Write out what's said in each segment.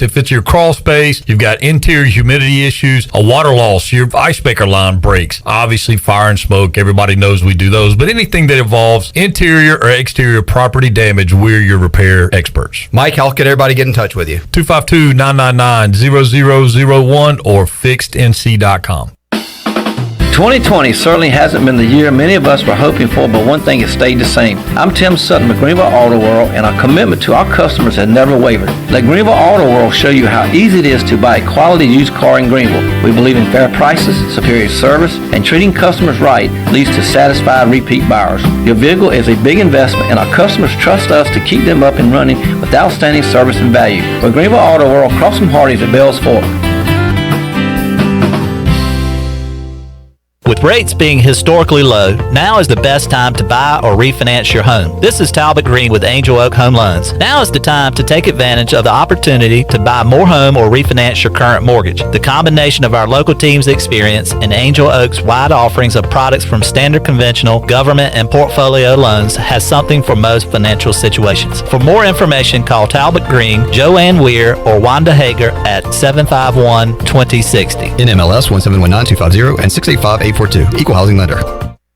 If it's your crawl space, you've got interior humidity issues, a water loss, your ice maker line breaks. Obviously, fire and smoke, everybody knows we do those. But anything that involves interior or exterior property damage, we're your repair experts. Mike, how can everybody get in touch with you? 252-999-0001 or fixednc.com. 2020 certainly hasn't been the year many of us were hoping for, but one thing has stayed the same. I'm Tim Sutton with Greenville Auto World, and our commitment to our customers has never wavered. Let Greenville Auto World show you how easy it is to buy a quality used car in Greenville. We believe in fair prices, superior service, and treating customers right leads to satisfied repeat buyers. Your vehicle is a big investment, and our customers trust us to keep them up and running with outstanding service and value. With Greenville Auto World, cross some Hardee's at Bell's Fork. With rates being historically low, now is the best time to buy or refinance your home. This is Talbot Green with Angel Oak Home Loans. Now is the time to take advantage of the opportunity to buy more home or refinance your current mortgage. The combination of our local team's experience and Angel Oak's wide offerings of products from standard conventional, government, and portfolio loans has something for most financial situations. For more information, call Talbot Green, Joanne Weir, or Wanda Hager at 751-2060. NMLS 1719250 and 685-842. Equal housing lender.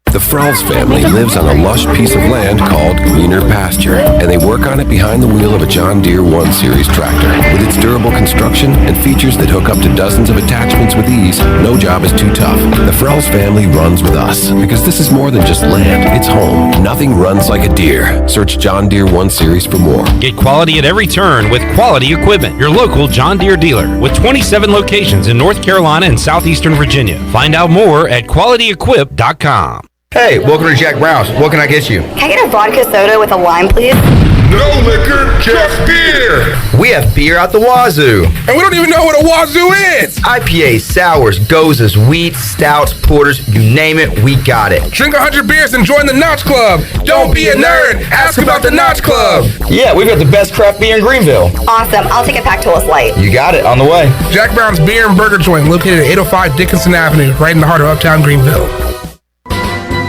The Frells family lives on a lush piece of land called greener pasture, and they work on it behind the wheel of a John Deere 1 Series tractor. With its durable construction and features that hook up to dozens of attachments with ease, no job is too tough. The Frells family runs with us, because this is more than just land, it's home. Nothing runs like a Deere. Search John Deere 1 Series for more. Get quality at every turn with Quality Equipment, your local John Deere dealer, with 27 locations in North Carolina and southeastern Virginia. Find out more at QualityEquip.com. Hey, welcome to Jack Brown's. What can I get you? Can I get a vodka soda with a lime, please? No liquor, just beer. We have beer out the wazoo. And we don't even know what a wazoo is. IPAs, sours, gozas, wheats, stouts, porters, you name it, we got it. Drink 100 beers and join the Notch Club. Don't be a nerd. Ask about the Notch Club. Yeah, we've got the best craft beer in Greenville. Awesome. I'll take a pack to us light. You got it, on the way. Jack Brown's Beer and Burger Joint, located at 805 Dickinson Avenue, right in the heart of Uptown Greenville.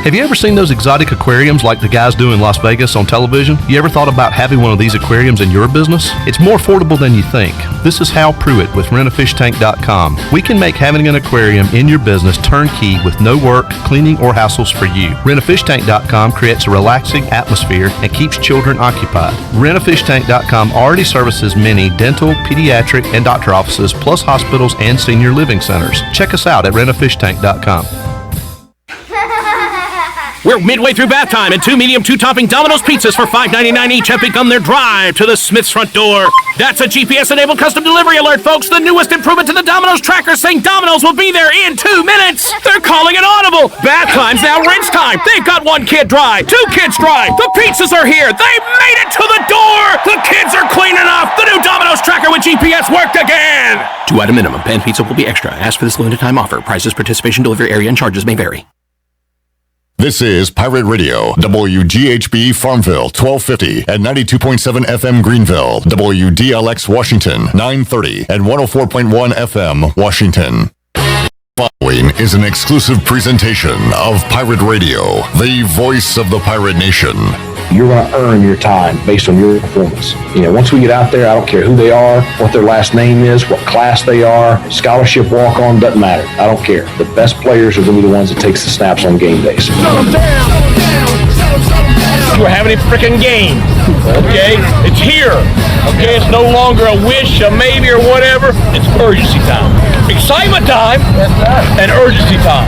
Have you ever seen those exotic aquariums like the guys do in Las Vegas on television? You ever thought about having one of these aquariums in your business? It's more affordable than you think. This is Hal Pruitt with rentafishtank.com. We can make having an aquarium in your business turnkey with no work, cleaning, or hassles for you. Rentafishtank.com creates a relaxing atmosphere and keeps children occupied. Rentafishtank.com already services many dental, pediatric, and doctor offices, plus hospitals and senior living centers. Check us out at rentafishtank.com. We're midway through bath time, and 2 medium, 2-topping Domino's pizzas for $5.99 each have begun their drive to the Smith's front door. That's a GPS-enabled custom delivery alert, folks. The newest improvement to the Domino's tracker, saying Domino's will be there in 2 minutes. They're calling it audible. Bath time's now rinse time. They've got 1 kid dry, 2 kids dry. The pizzas are here. They made it to the door. The kids are clean enough. The new Domino's tracker with GPS worked again. 2-item minimum. Pan pizza will be extra. Ask for this limited time offer. Prices, participation, delivery area, and charges may vary. This is Pirate Radio, WGHB Farmville, 1250 and 92.7 FM Greenville, WDLX Washington, 930 and 104.1 FM Washington. Following is an exclusive presentation of Pirate Radio, the voice of the pirate nation. You're going to earn your time based on your performance. You know, once we get out there, I don't care who they are, what their last name is, what class they are, scholarship, walk-on, doesn't matter. I don't care. The best players are going to be the ones that takes the snaps on game days. We're having a freaking game, okay? It's here, okay? It's no longer a wish, a maybe, or whatever. It's urgency time. Excitement time and urgency time.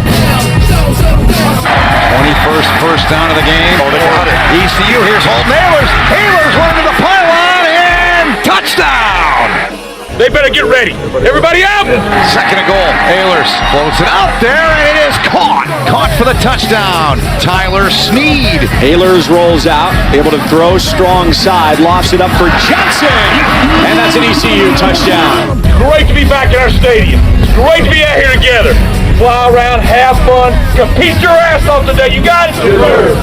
21st first down of the game. Oh, they got it. ECU, here's Holton Ahlers. Ahlers running to the pylon and touchdown! They better get ready. Everybody up! Second and goal. Ahlers floats it out there, and it is caught. Caught for the touchdown. Tyler Sneed. Ahlers rolls out, able to throw strong side, lofts it up for Johnson. And that's an ECU touchdown. Great to be back in our stadium. It's great to be out here together. Fly around, have fun, compete your ass off today. You got it?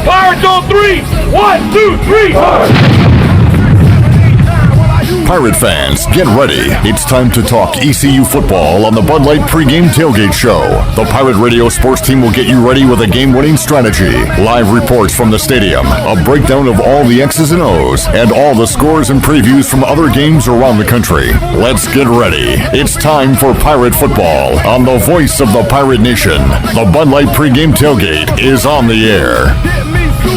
Pirates on 3. 1, 2, 3. Pirate fans, get ready. It's time to talk ECU football on the Bud Light Pregame Tailgate Show. The Pirate Radio sports team will get you ready with a game-winning strategy, live reports from the stadium, a breakdown of all the X's and O's, and all the scores and previews from other games around the country. Let's get ready. It's time for Pirate football on the voice of the Pirate Nation. The Bud Light Pregame Tailgate is on the air.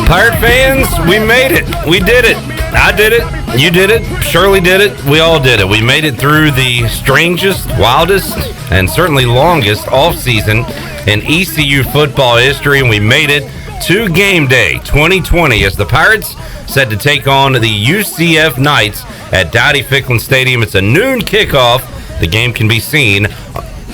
Pirate fans, we made it. We did it. I did it. You did it. Shirley did it. We all did it. We made it through the strangest, wildest, and certainly longest offseason in ECU football history, and we made it to game day 2020 as the Pirates set to take on the UCF Knights at Dowdy-Ficklin Stadium. It's a noon kickoff. The game can be seen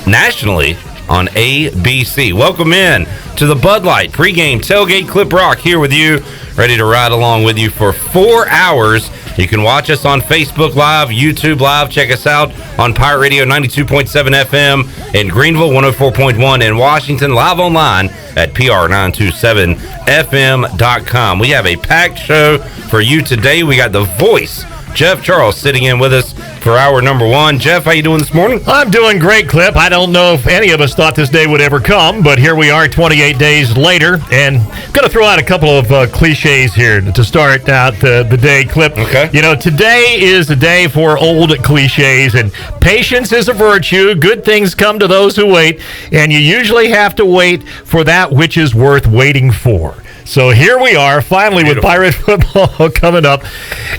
nationally on ABC. Welcome in to the Bud Light Pregame Tailgate. Clip Rock here with you, ready to ride along with you for 4 hours. You can watch us on Facebook Live, YouTube Live. Check us out on Pirate Radio 92.7 FM in Greenville, 104.1 in Washington. Live online at PR927FM.com. We have a packed show for you today. We got the voice, Jeff Charles, sitting in with us for hour number one. Jeff, how you doing this morning? I'm doing great, Clip. I don't know if any of us thought this day would ever come, but here we are 28 days later, and I'm going to throw out a couple of cliches here to start out the day, Clip. Okay. You know, today is a day for old cliches, and patience is a virtue. Good things come to those who wait, and you usually have to wait for that which is worth waiting for. So here we are, finally, with Pirate football coming up.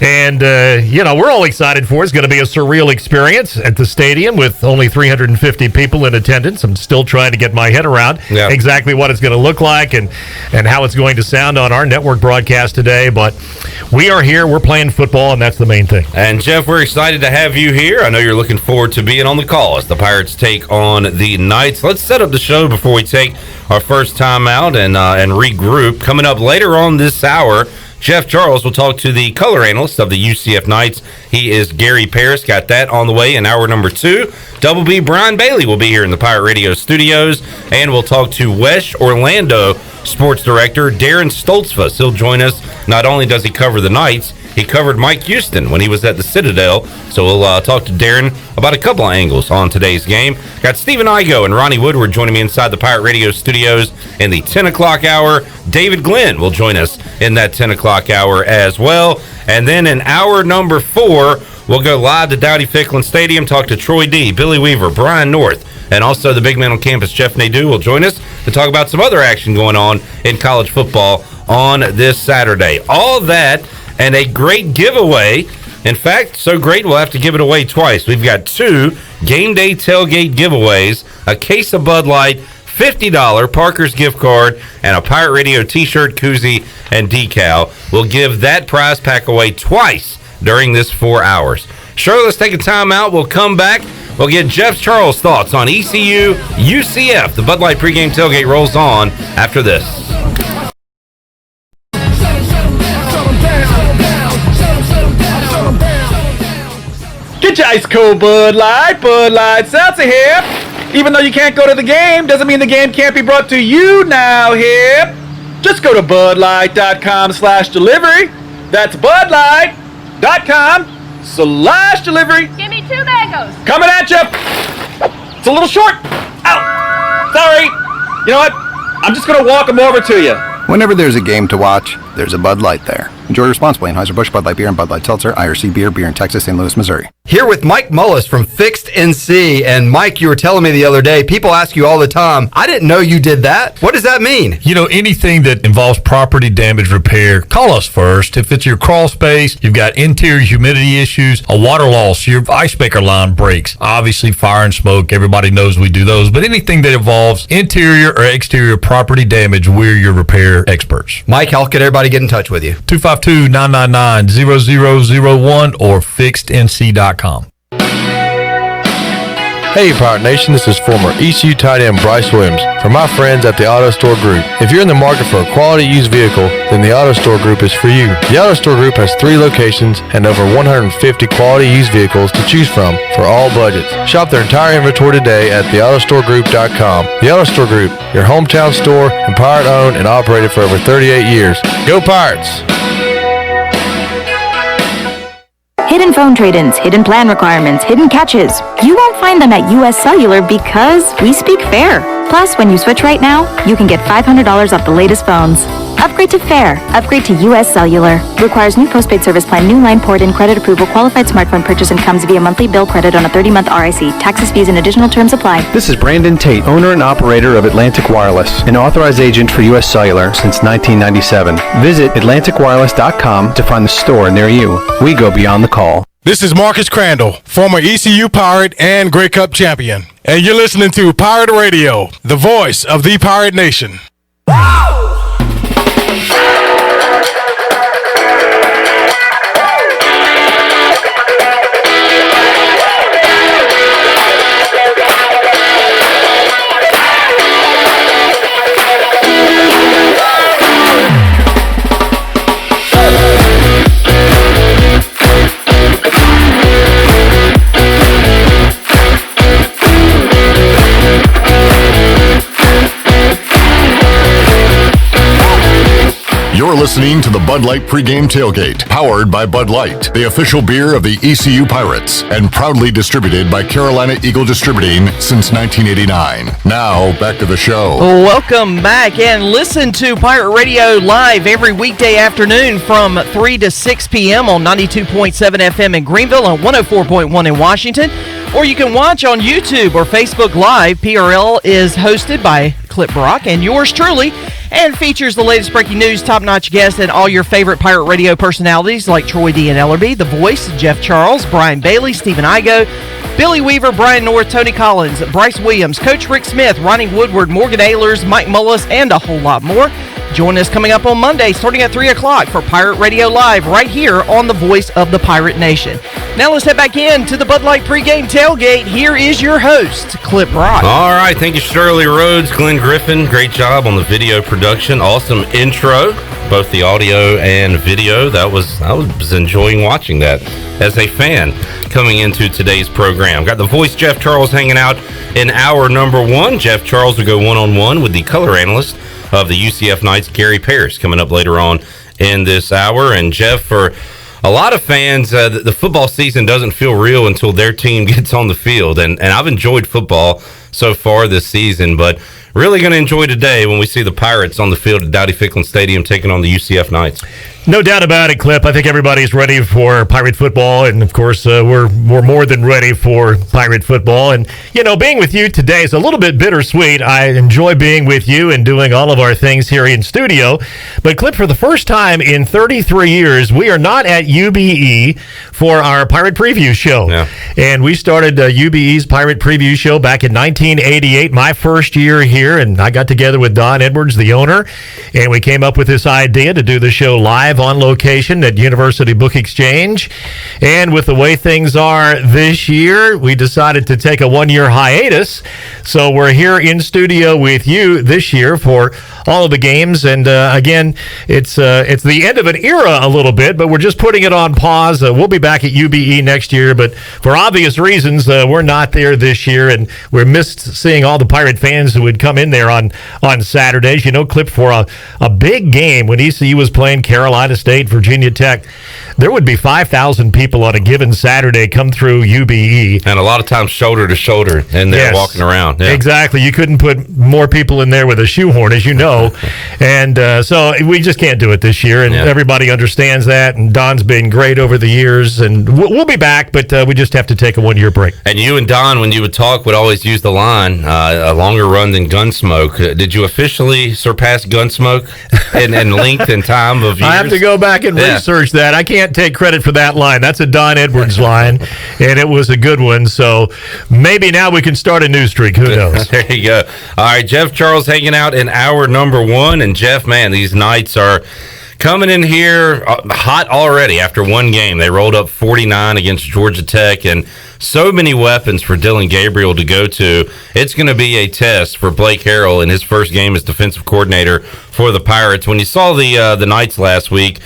And, we're all excited for it. It's going to be a surreal experience at the stadium with only 350 people in attendance. I'm still trying to get my head around exactly what it's going to look like and how it's going to sound on our network broadcast today. But we are here. We're playing football, and that's the main thing. And, Jeff, we're excited to have you here. I know you're looking forward to being on the call as the Pirates take on the Knights. Let's set up the show before we take our first time out and regroup. Coming up later on this hour, Jeff Charles will talk to the color analyst of the UCF Knights. He is Gary Paris. Got that on the way in hour number 2. Double B Brian Bailey will be here in the Pirate Radio studios, and we'll talk to West Orlando sports director Darren Stoltzfus. He'll join us. Not only does he cover the Knights, he covered Mike Houston when he was at the Citadel. So we'll talk to Darren about a couple of angles on today's game. Got Stephen Igo and Ronnie Woodward joining me inside the Pirate Radio studios in the 10 o'clock hour. David Glenn will join us in that 10 o'clock hour as well. And then in hour number 4, we'll go live to Dowdy-Ficklin Stadium, talk to Troy D., Billy Weaver, Brian North, and also the big man on campus, Jeff Nadeau, will join us to talk about some other action going on in college football on this Saturday. All that and a great giveaway. In fact, so great we'll have to give it away twice. We've got 2 game day tailgate giveaways, a case of Bud Light, $50 Parker's gift card, and a Pirate Radio t-shirt, koozie, and decal. We'll give that prize pack away twice during this 4 hours. Sure, let's take a time out. We'll come back. We'll get Jeff Charles' thoughts on ECU, UCF. The Bud Light pregame tailgate rolls on after this. Get your ice cold Bud Light Seltzer here. Even though you can't go to the game, doesn't mean the game can't be brought to you now here. Just go to budlight.com/delivery. That's budlight.com/delivery. Give me 2 mangoes. Coming at you. It's a little short. Ow. Sorry. You know what? I'm just going to walk them over to you. Whenever there's a game to watch, there's a Bud Light there. Enjoy responsibly. Anheuser-Busch, Bud Light Beer, and Bud Light Seltzer, IRC Beer, beer in Texas, St. Louis, Missouri. Here with Mike Mullis from Fixed NC. And Mike, you were telling me the other day, people ask you all the time, I didn't know you did that. What does that mean? You know, anything that involves property damage repair, call us first. If it's your crawl space, you've got interior humidity issues, a water loss, your ice maker line breaks, obviously fire and smoke, everybody knows we do those, but anything that involves interior or exterior property damage, we're your repair experts. Mike, how can everybody get in touch with you? 252-999-0001 or fixednc.com. Hey, Pirate Nation, this is former ECU tight end Bryce Williams from my friends at the Auto Store Group. If you're in the market for a quality used vehicle, then the Auto Store Group is for you. The Auto Store Group has 3 locations and over 150 quality used vehicles to choose from for all budgets. Shop their entire inventory today at theautostoregroup.com. The Auto Store Group, your hometown store and Pirate owned and operated for over 38 years. Go Pirates! Hidden phone trade-ins, hidden plan requirements, hidden catches. You won't find them at US Cellular because we speak fair. Plus, when you switch right now, you can get $500 off the latest phones. Upgrade to fair. Upgrade to US Cellular. Requires new postpaid service plan, new line port in, credit approval, qualified smartphone purchase, and comes via monthly bill credit on a 30-month RIC. Taxes, fees, and additional terms apply. This is Brandon Tate, owner and operator of Atlantic Wireless, an authorized agent for US Cellular since 1997. Visit AtlanticWireless.com to find the store near you. We go beyond the call. This is Marcus Crandall, former ECU Pirate and Grey Cup champion. And you're listening to Pirate Radio, the voice of the Pirate Nation. You're listening to the Bud Light Pregame Tailgate, powered by Bud Light, the official beer of the ECU Pirates, and proudly distributed by Carolina Eagle Distributing since 1989. Now, back to the show. Welcome back, and listen to Pirate Radio live every weekday afternoon from 3 to 6 p.m. on 92.7 FM in Greenville and 104.1 in Washington. Or you can watch on YouTube or Facebook Live. PRL is hosted by Clip Brock and yours truly, and features the latest breaking news, top-notch guests, and all your favorite Pirate Radio personalities like Troy D. and Ellerby, The Voice, Jeff Charles, Brian Bailey, Stephen Igo, Billy Weaver, Brian North, Tony Collins, Bryce Williams, Coach Rick Smith, Ronnie Woodward, Morgan Ehlers, Mike Mullis, and a whole lot more. Join us coming up on Monday, starting at 3 o'clock for Pirate Radio Live, right here on the Voice of the Pirate Nation. Now let's head back in to the Bud Light Pregame Tailgate. Here is your host, Clip Brock. All right, thank you, Shirley Rhodes, Glenn Griffin. Great job on the video production. Awesome intro, both the audio and video. I was enjoying watching that as a fan coming into today's program. Got the Voice, Jeff Charles, hanging out in hour number one. Jeff Charles will go one-on-one with the color analyst of the UCF Knights, Gary Parrish, coming up later on in this hour. And Jeff, for a lot of fans, the football season doesn't feel real until their team gets on the field. And I've enjoyed football so far this season, but really going to enjoy today when we see the Pirates on the field at Dowdy-Ficklin Stadium taking on the UCF Knights. No doubt about it, Clip. I think everybody's ready for Pirate football, and of course, we're more than ready for Pirate football. And, you know, being with you today is a little bit bittersweet. I enjoy being with you and doing all of our things here in studio. But, Clip, for the first time in 33 years, we are not at UBE for our Pirate Preview show. Yeah. And we started UBE's Pirate Preview show back in 1988, my first year here, and I got together with Don Edwards, the owner, and we came up with this idea to do the show live on location at University Book Exchange. And with the way things are this year, we decided to take a one-year hiatus. So we're here in studio with you this year for all of the games. And again, it's the end of an era a little bit, but we're just putting it on pause. We'll be back at UBE next year, but for obvious reasons, we're not there this year, and we missed seeing all the Pirate fans who would come in there on Saturdays. You know, Clip, for a big game when ECU was playing Carolina State, Virginia Tech, there would be 5,000 people on a given Saturday come through UBE. And a lot of times shoulder to shoulder, and they're walking around. Yeah. Exactly. You couldn't put more people in there with a shoehorn, as you know. And so we just can't do it this year, and everybody understands that. And Don's been great over the years, and we'll be back, but we just have to take a one-year break. And you and Don, when you would talk, would always use the line, a longer run than Gunsmoke. Did you officially surpass Gunsmoke in length and time of years? I have to go back and research that. I can't take credit for that line. That's a Don Edwards line, and it was a good one. So maybe now we can start a new streak. Who knows? There you go. All right, Jeff Charles hanging out in hour number one. And Jeff, man, these Knights are coming in here hot already after one game. They rolled up 49 against Georgia Tech, and so many weapons for Dylan Gabriel to go to. It's going to be a test for Blake Harrell in his first game as defensive coordinator for the Pirates. When you saw the Knights last week,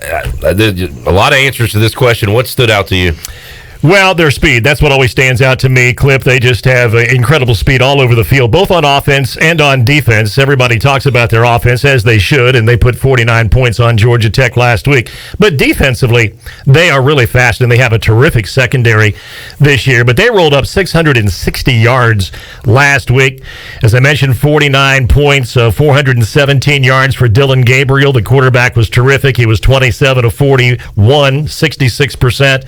a lot of answers to this question. What stood out to you? Well, their speed. That's what always stands out to me, Clip. They just have incredible speed all over the field, both on offense and on defense. Everybody talks about their offense, as they should, and they put 49 points on Georgia Tech last week. But defensively, they are really fast, and they have a terrific secondary this year. But they rolled up 660 yards last week. As I mentioned, 49 points, 417 yards for Dylan Gabriel. The quarterback was terrific. He was 27 of 41, 66%,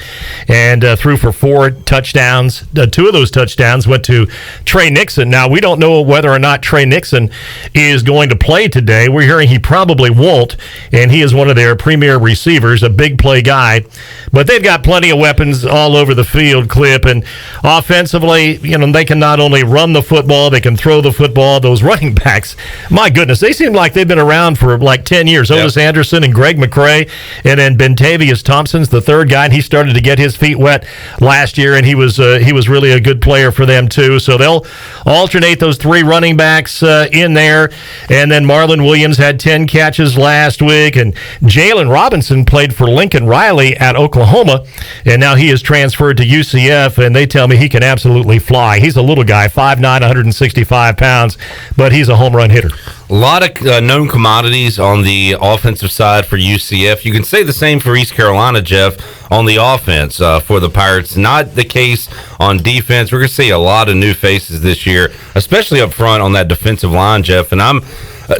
and threw for 4 touchdowns. 2 of those touchdowns went to Trey Nixon. Now, we don't know whether or not Trey Nixon is going to play today. We're hearing he probably won't, and he is one of their premier receivers, a big play guy. But they've got plenty of weapons all over the field, Clip, and offensively, they can not only run the football, they can throw the football. Those running backs, my goodness, they seem like they've been around for like 10 years. Yep. Otis Anderson and Greg McCrae, and then Bentavious Thompson's the third guy, and he started to get his feet wet last year, and he was really a good player for them too. So they'll alternate those 3 running backs in there, and then Marlon Williams had 10 catches last week, and Jalen Robinson played for Lincoln Riley at Oklahoma, and now he is transferred to UCF, and they tell me he can absolutely fly. He's a little guy, 5'9", 165 pounds, but he's a home run hitter. A lot of known commodities on the offensive side for UCF. You can say the same for East Carolina, Jeff, on the offense for the Pirates. Not the case on defense. We're going to see a lot of new faces this year, especially up front on that defensive line, Jeff. And I'm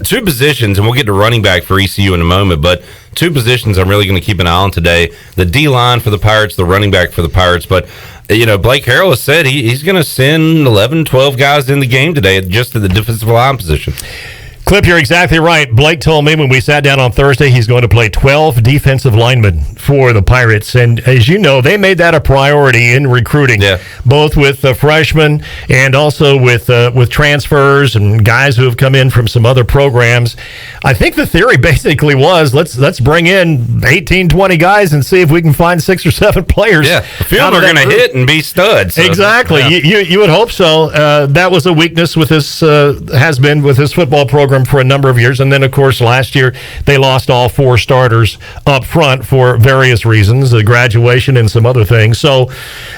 2 positions, and we'll get to running back for ECU in a moment, but 2 positions I'm really going to keep an eye on today. The D-line for the Pirates, the running back for the Pirates. But, Blake Harrell has said he's going to send 11, 12 guys in the game today just at the defensive line position. Clip, you're exactly right. Blake told me when we sat down on Thursday he's going to play 12 defensive linemen for the Pirates. And as you know, they made that a priority in recruiting, both with freshmen and also with transfers and guys who have come in from some other programs. I think the theory basically was let's bring in 18, 20 guys and see if we can find 6 or 7 players. Yeah, a few of them are going to hit and be studs. So. Exactly. Yeah. You would hope so. That was a weakness with this, has been with this football program for a number of years. And then, of course, last year they lost all 4 starters up front for various reasons, graduation and some other things. So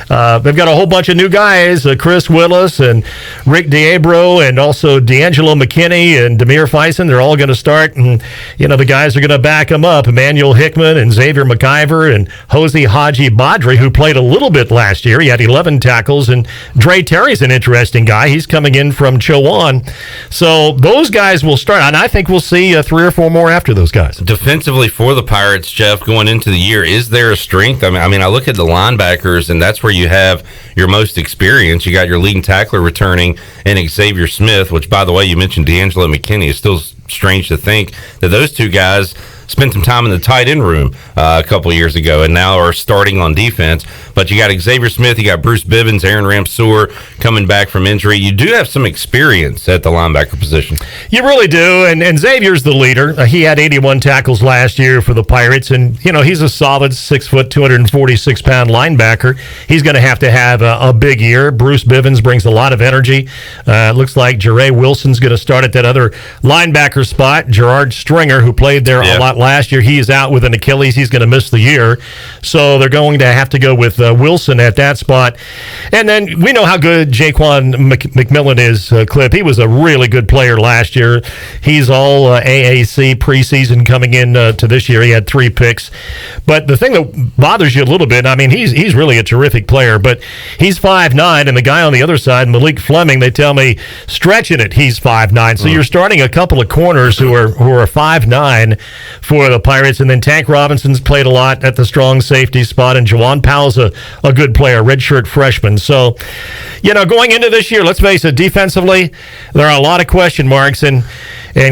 they've got a whole bunch of new guys, Chris Willis and Rick Diabro and also D'Angelo McKinney and Demir Fison. They're all going to start, and the guys are going to back them up. Emmanuel Hickman and Xavier McIver and Jose Haji Badri, who played a little bit last year. He had 11 tackles, and Dre Terry's an interesting guy. He's coming in from Chowan. So those guys will start, and I think we'll see 3 or 4 more after those guys. Defensively for the Pirates, Jeff, going into the year, is there a strength? I mean, I look at the linebackers, and that's where you have your most experience. You got your leading tackler returning in Xavier Smith, which, by the way, you mentioned D'Angelo McKinney. It's still strange to think that those 2 guys spent some time in the tight end room a couple of years ago and now are starting on defense. But you got Xavier Smith, you got Bruce Bivens, Aaron Ramseur coming back from injury. You do have some experience at the linebacker position. You really do, and Xavier's the leader. He had 81 tackles last year for the Pirates, and he's a solid 6 foot, 246-pound linebacker. He's going to have a big year. Bruce Bivens brings a lot of energy. Looks like Jeray Wilson's going to start at that other linebacker spot. Gerard Stringer, who played there a lot last year, he is out with an Achilles. He's going to miss the year. So they're going to have to go with Wilson at that spot. And then we know how good Jaquan McMillan is, Clip. He was a really good player last year. He's all AAC preseason coming in to this year. He had 3 picks. But the thing that bothers you a little bit, I mean, he's really a terrific player, but he's 5'9", and the guy on the other side, Malik Fleming, they tell me, stretching it, he's 5'9". So you're starting a couple of corners who are 5'9", for the Pirates. And then Tank Robinson's played a lot at the strong safety spot, and Jawan Powell's a good player, redshirt freshman. So, going into this year, let's face it, defensively, there are a lot of question marks. And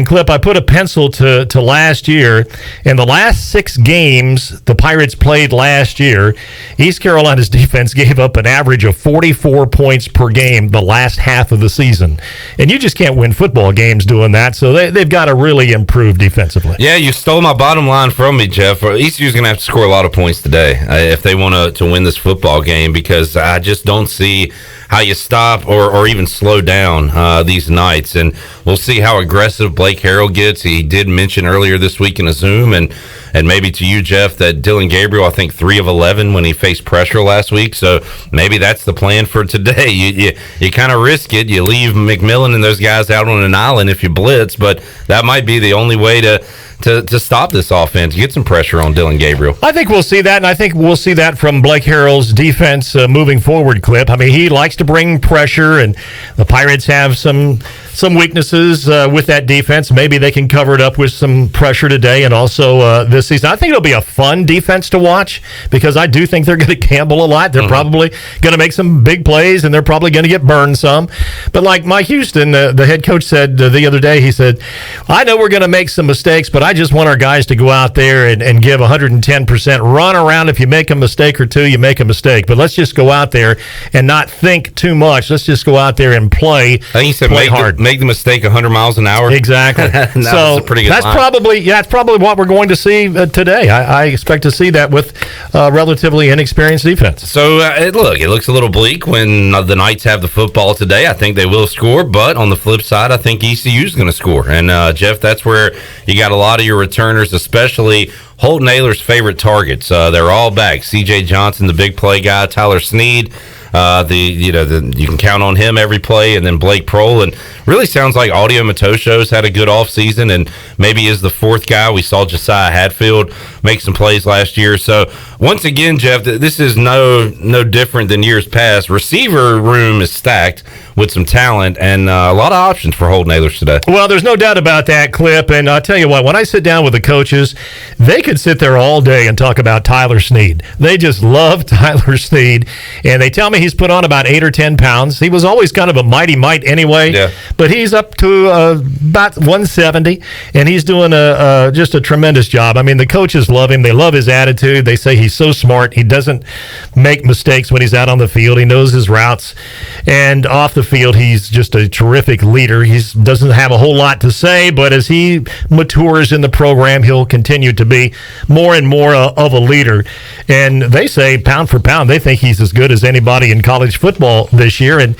Clip, I put a pencil to last year. In the last 6 games the Pirates played last year, East Carolina's defense gave up an average of 44 points per game the last half of the season. And you just can't win football games doing that, so they've got to really improve defensively. Yeah, you stole stole my bottom line from me, Jeff. ECU's going to have to score a lot of points today if they want to win this football game, because I just don't see how you stop or even slow down these Knights. And we'll see how aggressive Blake Harrell gets. He did mention earlier this week in a Zoom, and maybe to you, Jeff, that Dylan Gabriel, I think 3 of 11 when he faced pressure last week. So maybe that's the plan for today. You kind of risk it. You leave McMillan and those guys out on an island if you blitz, but that might be the only way to stop this offense, get some pressure on Dylan Gabriel. I think we'll see that, and I think we'll see that from Blake Harrell's defense moving forward, Clip. I mean, he likes to bring pressure, and the Pirates have some weaknesses with that defense. Maybe they can cover it up with some pressure today and also this season. I think it'll be a fun defense to watch, because I do think they're going to gamble a lot. They're probably going to make some big plays, and they're probably going to get burned some. But like Mike Houston, the head coach, said the other day, he said, I know we're going to make some mistakes, but I just want our guys to go out there and give 110%. Run around. If you make a mistake or two, you make a mistake. But let's just go out there and not think too much. Let's just go out there and play. I think he said play hard. Make the mistake 100 miles an hour. Exactly. So a pretty good that's line. probably what we're going to see today. I expect to see that with relatively inexperienced defense. So it looks a little bleak when the Knights have the football today. I think they will score, but on the flip side, I think ECU is going to score. And Jeff, that's where you got a lot of your returners, especially Holton Ayler's favorite targets. They're all back. C.J. Johnson, the big play guy, Tyler Snead. You can count on him every play, and then Blake Prohl, and really sounds like Audio Matosho's had a good offseason and maybe is the fourth guy. We saw Josiah Hatfield make some plays last year. So once again, Jeff, this is no different than years past. Receiver room is stacked with some talent and a lot of options for Holton Ahlers today. Well, there's no doubt about that, Clip. And I'll tell you what, when I sit down with the coaches, they could sit there all day and talk about Tyler Snead. They just love Tyler Snead. And they tell me he's put on about 8 or 10 pounds. He was always kind of a mighty mite anyway, but he's up to about 170, and he's doing just a tremendous job. I mean, the coaches love him. They love his attitude. They say he's so smart. He doesn't make mistakes when he's out on the field. He knows his routes. And off the field, he's just a terrific leader. He doesn't have a whole lot to say, but as he matures in the program, he'll continue to be more and more of a leader. And they say, pound for pound, they think he's as good as anybody in college football this year. And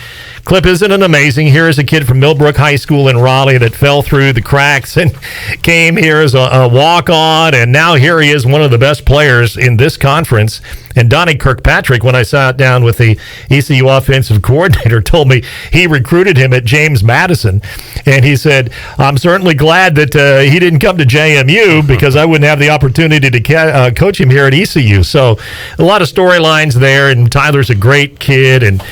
Clip, isn't it amazing? Here is a kid from Millbrook High School in Raleigh that fell through the cracks and came here as a walk-on, and now here he is, one of the best players in this conference. And Donnie Kirkpatrick, when I sat down with the ECU offensive coordinator, told me he recruited him at James Madison. And he said, I'm certainly glad that he didn't come to JMU, because I wouldn't have the opportunity to coach him here at ECU. So a lot of storylines there, and Tyler's a great kid and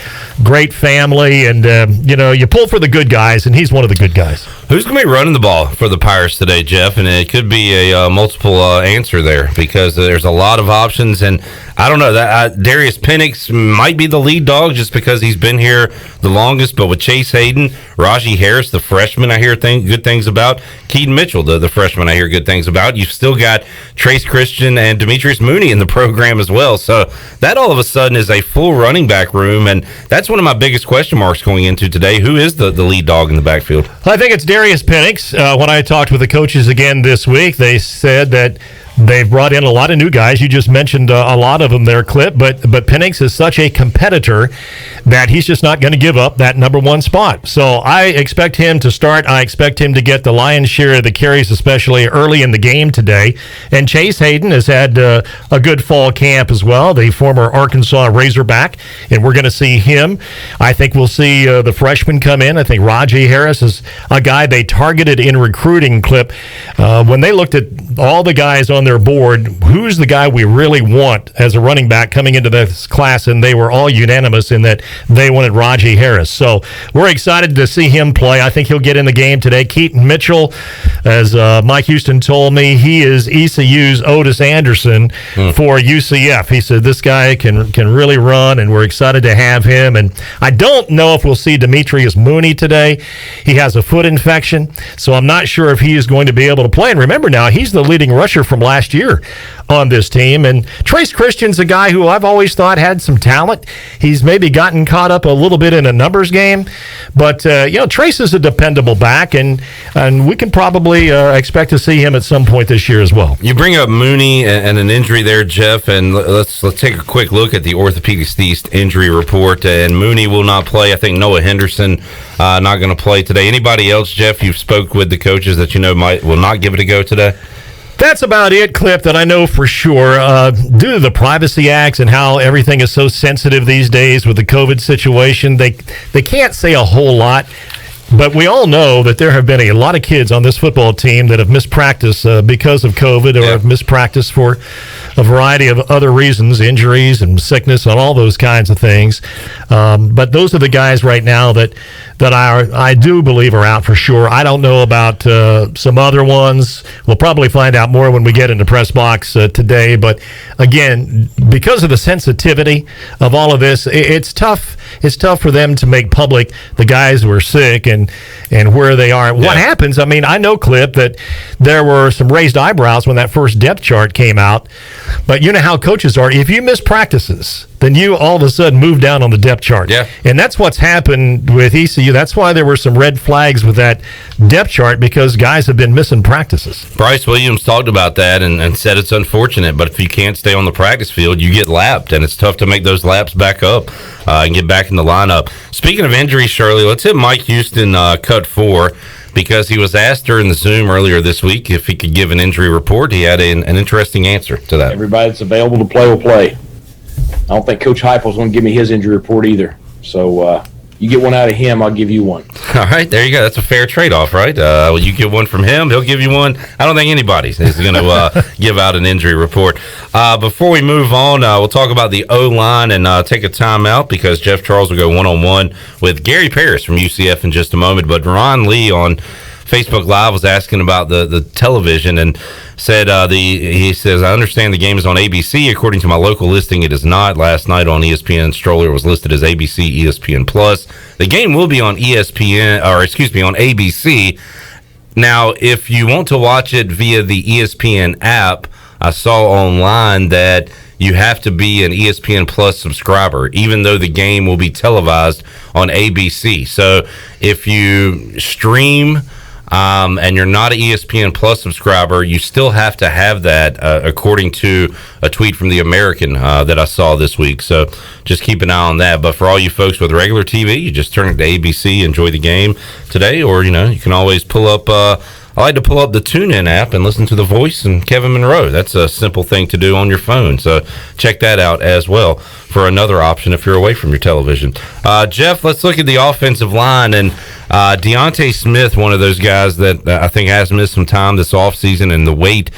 great family. And, you pull for the good guys, and he's one of the good guys. Who's going to be running the ball for the Pirates today, Jeff? And it could be a multiple answer there, because there's a lot of options. And I don't know, that Darius Penix might be the lead dog just because he's been here the longest. But with Chase Hayden, Raji Harris, the freshman, I hear good things about. Keaton Mitchell, the freshman, I hear good things about. You've still got Trace Christian and Demetrius Mooney in the program as well. So that all of a sudden is a full running back room. And that's one of my biggest question marks going into today. Who is the lead dog in the backfield? I think it's Darius Penix. When I talked with the coaches again this week, they said that they've brought in a lot of new guys. You just mentioned a lot of them there, Clip, but Penix is such a competitor that he's just not going to give up that number one spot. So I expect him to start. I expect him to get the lion's share of the carries, especially early in the game today. And Chase Hayden has had a good fall camp as well, the former Arkansas Razorback, and we're going to see him. I think we'll see the freshman come in. I think Raji Harris is a guy they targeted in recruiting, Clip. When they looked at all the guys on their board, who's the guy we really want as a running back coming into this class, and they were all unanimous in that they wanted Raji Harris. So we're excited to see him play. I think he'll get in the game today. Keaton Mitchell, as Mike Houston told me, he is ECU's Otis Anderson for UCF. He said this guy can really run, and we're excited to have him. And I don't know if we'll see Demetrius Mooney today. He has a foot infection, so I'm not sure if he is going to be able to play. And remember now, he's the leading rusher from last last year on this team. And Trace Christian's a guy who I've always thought had some talent. He's maybe gotten caught up a little bit in a numbers game, but Trace is a dependable back, and we can probably expect to see him at some point this year as well. You bring up Mooney and an injury there, Jeff, and let's take a quick look at the Orthopedics East injury report. And Mooney will not play. I think Noah Henderson not going to play today. Anybody else, Jeff, you've spoke with the coaches that will not give it a go today? That's about it, Clip, that I know for sure. Due to the privacy acts and how everything is so sensitive these days with the COVID situation, they can't say a whole lot. But we all know that there have been a lot of kids on this football team that have missed practice because of COVID or have missed practice for a variety of other reasons, injuries and sickness and all those kinds of things. But those are the guys right now that I do believe are out for sure. I don't know about some other ones. We'll probably find out more when we get into press box today. But again, because of the sensitivity of all of this, it's tough. It's tough for them to make public the guys who are sick and where they are. What happens, I mean, I know, Clip, that there were some raised eyebrows when that first depth chart came out, but you know how coaches are. If you miss practices, then you all of a sudden move down on the depth chart. Yeah. And that's what's happened with ECU. That's why there were some red flags with that depth chart, because guys have been missing practices. Bryce Williams talked about that and said it's unfortunate, but if you can't stay on the practice field, you get lapped, and it's tough to make those laps back up and get back in the lineup. Speaking of injuries, Shirley, let's hit Mike Houston cut 4, because he was asked during the Zoom earlier this week if he could give an injury report. He had an interesting answer to that. Everybody that's available to play will play. I don't think Coach Heupel's going to give me his injury report either. So you get one out of him, I'll give you one. All right, there you go. That's a fair trade-off, right? You get one from him, he'll give you one. I don't think anybody is going to give out an injury report. Before we move on, we'll talk about the O-line and take a timeout, because Jeff Charles will go one-on-one with Gary Parrish from UCF in just a moment. But Ron Lee on Facebook Live was asking about the television and said he says, I understand the game is on ABC. According to my local listing, it is not. Last night on ESPN, Stroller was listed as ABC, ESPN Plus. The game will be on on ABC. Now, if you want to watch it via the ESPN app, I saw online that you have to be an ESPN Plus subscriber, even though the game will be televised on ABC. So if you stream and you're not an ESPN Plus subscriber, you still have to have that, according to a tweet from The American that I saw this week. So just keep an eye on that. But for all you folks with regular TV, you just turn it to ABC, enjoy the game today, or you can always pull up. I like to pull up the TuneIn app and listen to The Voice and Kevin Monroe. That's a simple thing to do on your phone. So check that out as well for another option if you're away from your television. Jeff, let's look at the offensive line. And Deontay Smith, one of those guys that I think has missed some time this offseason, and the weight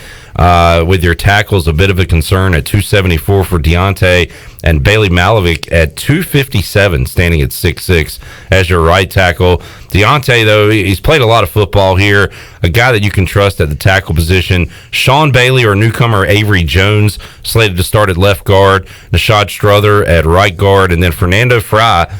with your tackles a bit of a concern at 274 for Deontay, and Bailey Malovic at 257, standing at 6'6" as your right tackle. Deontay, though, he's played a lot of football here, a guy that you can trust at the tackle position. Sean Bailey or newcomer Avery Jones slated to start at left guard, Nashad Strother at right guard, and then Fernando Fry.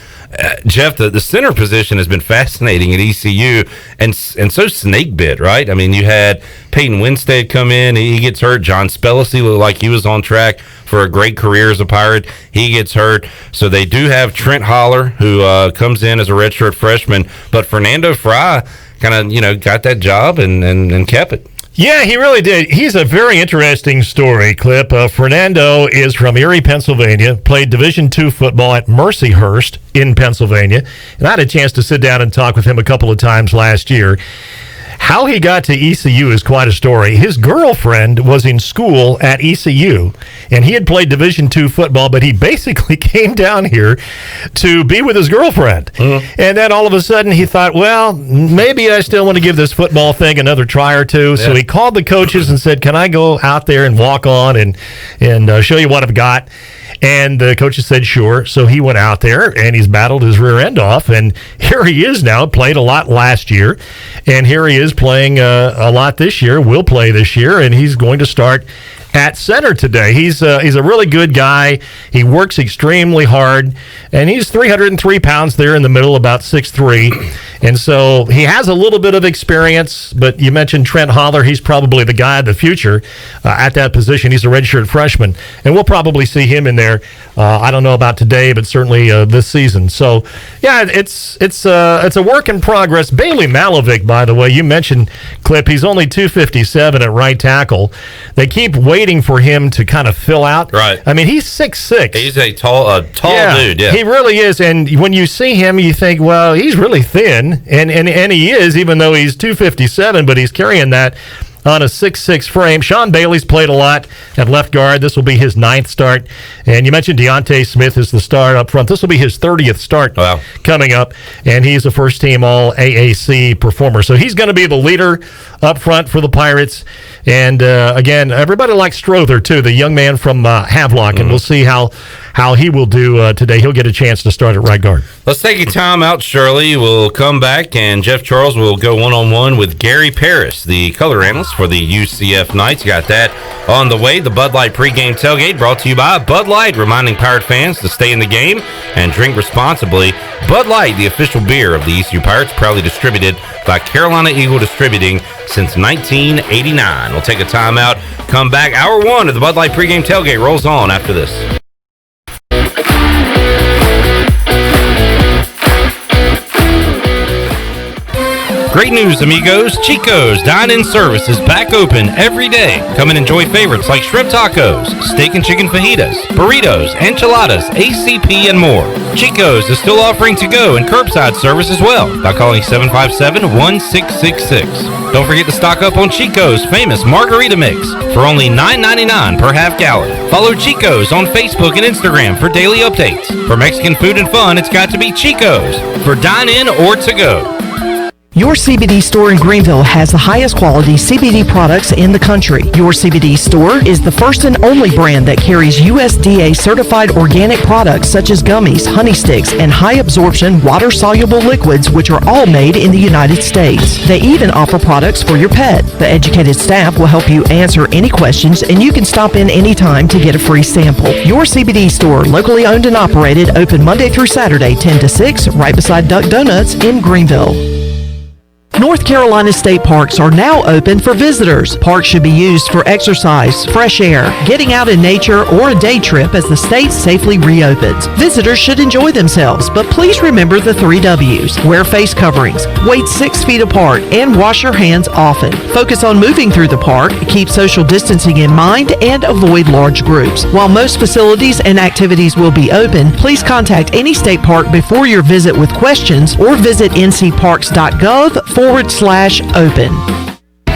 Jeff, the center position has been fascinating at ECU, and so snake bit, right? I mean, you had Peyton Winstead come in, he gets hurt. John Spellacy looked like he was on track for a great career as a Pirate. He gets hurt. So they do have Trent Holler, who comes in as a redshirt freshman, but Fernando Fry kind of, got that job and kept it. Yeah, he really did. He's a very interesting story, Clip. Fernando is from Erie, Pennsylvania, played Division II football at Mercyhurst in Pennsylvania, and I had a chance to sit down and talk with him a couple of times last year. How he got to ECU is quite a story. His girlfriend was in school at ECU, and he had played Division II football, but he basically came down here to be with his girlfriend. Mm-hmm. And then all of a sudden he thought, well, maybe I still want to give this football thing another try or two. Yeah. So he called the coaches and said, can I go out there and walk on and show you what I've got? And the coaches said, sure. So he went out there, and he's battled his rear end off. And here he is now, played a lot last year. And here he is playing a lot this year, will play this year. And he's going to start at center today. He's a really good guy. He works extremely hard, and he's 303 pounds there in the middle, about 6'3". And so he has a little bit of experience, but you mentioned Trent Holler. He's probably the guy of the future at that position. He's a redshirt freshman, and we'll probably see him in there. I don't know about today, but certainly this season. So, yeah, it's a work in progress. Bailey Malovic, by the way, you mentioned, Clip, he's only 257 at right tackle. They keep waiting for him to kind of fill out. Right. I mean, he's 6'6". He's a tall dude, yeah. He really is, and when you see him, you think, well, he's really thin, and he is, even though he's 257, but he's carrying that on a 6'6" frame. Sean Bailey's played a lot at left guard. This will be his 9th start. And you mentioned Deontay Smith is the star up front. This will be his 30th start coming up, and he's a first-team All-AAC performer. So he's going to be the leader up front for the Pirates. And, again, everybody likes Strother, too, the young man from Havelock, and we'll see how he will do today. He'll get a chance to start at right guard. Let's take a time out, Shirley. We'll come back, and Jeff Charles will go one-on-one with Gary Parrish, the color analyst for the UCF Knights. You got that on the way. The Bud Light pregame tailgate brought to you by Bud Light, reminding Pirate fans to stay in the game and drink responsibly. Bud Light, the official beer of the ECU Pirates, proudly distributed by Carolina Eagle Distributing since 1989. We'll take a time out, come back. Hour 1 of the Bud Light pregame tailgate rolls on after this. Great news, amigos. Chico's Dine-In Service is back open every day. Come and enjoy favorites like shrimp tacos, steak and chicken fajitas, burritos, enchiladas, ACP, and more. Chico's is still offering to-go and curbside service as well by calling 757-1666. Don't forget to stock up on Chico's famous margarita mix for only $9.99 per half gallon. Follow Chico's on Facebook and Instagram for daily updates. For Mexican food and fun, it's got to be Chico's for dine-in or to-go. Your CBD store in Greenville has the highest quality CBD products in the country. Your CBD store is the first and only brand that carries USDA certified organic products such as gummies, honey sticks, and high absorption water-soluble liquids, which are all made in the United States. They even offer products for your pet. The educated staff will help you answer any questions, and you can stop in anytime to get a free sample. Your CBD store, locally owned and operated, open Monday through Saturday, 10 to 6, right beside Duck Donuts in Greenville. North Carolina state parks are now open for visitors. Parks should be used for exercise, fresh air, getting out in nature, or a day trip as the state safely reopens. Visitors should enjoy themselves, but please remember the 3 W's. Wear face coverings, wait 6 feet apart, and wash your hands often. Focus on moving through the park, keep social distancing in mind, and avoid large groups. While most facilities and activities will be open, please contact any state park before your visit with questions or visit ncparks.gov/open.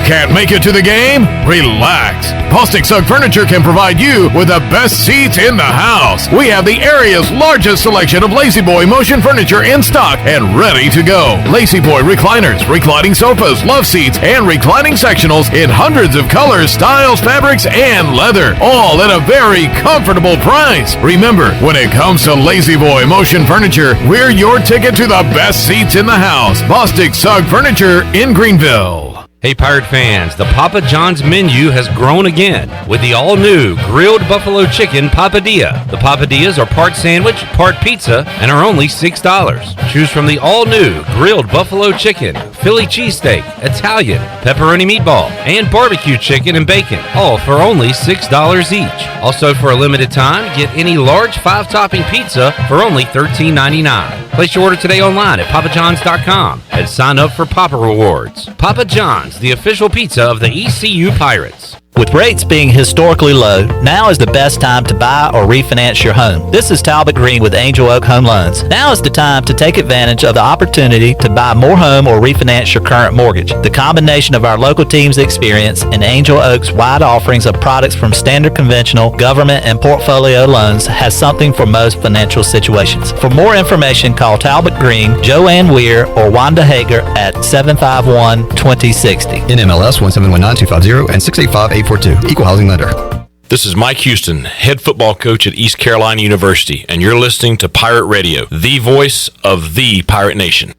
Can't make it to the game? Relax. Bostic Sugg Furniture can provide you with the best seats in the house. We have the area's largest selection of Lazy Boy motion furniture in stock and ready to go. Lazy Boy recliners, reclining sofas, love seats, and reclining sectionals in hundreds of colors, styles, fabrics, and leather, all at a very comfortable price. Remember, when it comes to Lazy Boy motion furniture, we're your ticket to the best seats in the house. Bostic Sugg Furniture in Greenville. Hey, Pirate fans, the Papa John's menu has grown again with the all-new grilled buffalo chicken papadilla. The papadillas are part sandwich, part pizza, and are only $6. Choose from the all-new grilled buffalo chicken, Philly cheesesteak, Italian, pepperoni meatball, and barbecue chicken and bacon, all for only $6 each. Also, for a limited time, get any large 5-topping pizza for only $13.99. Place your order today online at papajohns.com and sign up for Papa Rewards. Papa John's, the official pizza of the ECU Pirates. With rates being historically low, now is the best time to buy or refinance your home. This is Talbot Green with Angel Oak Home Loans. Now is the time to take advantage of the opportunity to buy more home or refinance your current mortgage. The combination of our local team's experience and Angel Oak's wide offerings of products from standard conventional, government, and portfolio loans has something for most financial situations. For more information, call Talbot Green, Joanne Weir, or Wanda Hager at 751-2060. NMLS 1719250 and 685-842. Equal housing lender. This is Mike Houston, head football coach at East Carolina University, and you're listening to Pirate Radio, the voice of the Pirate Nation.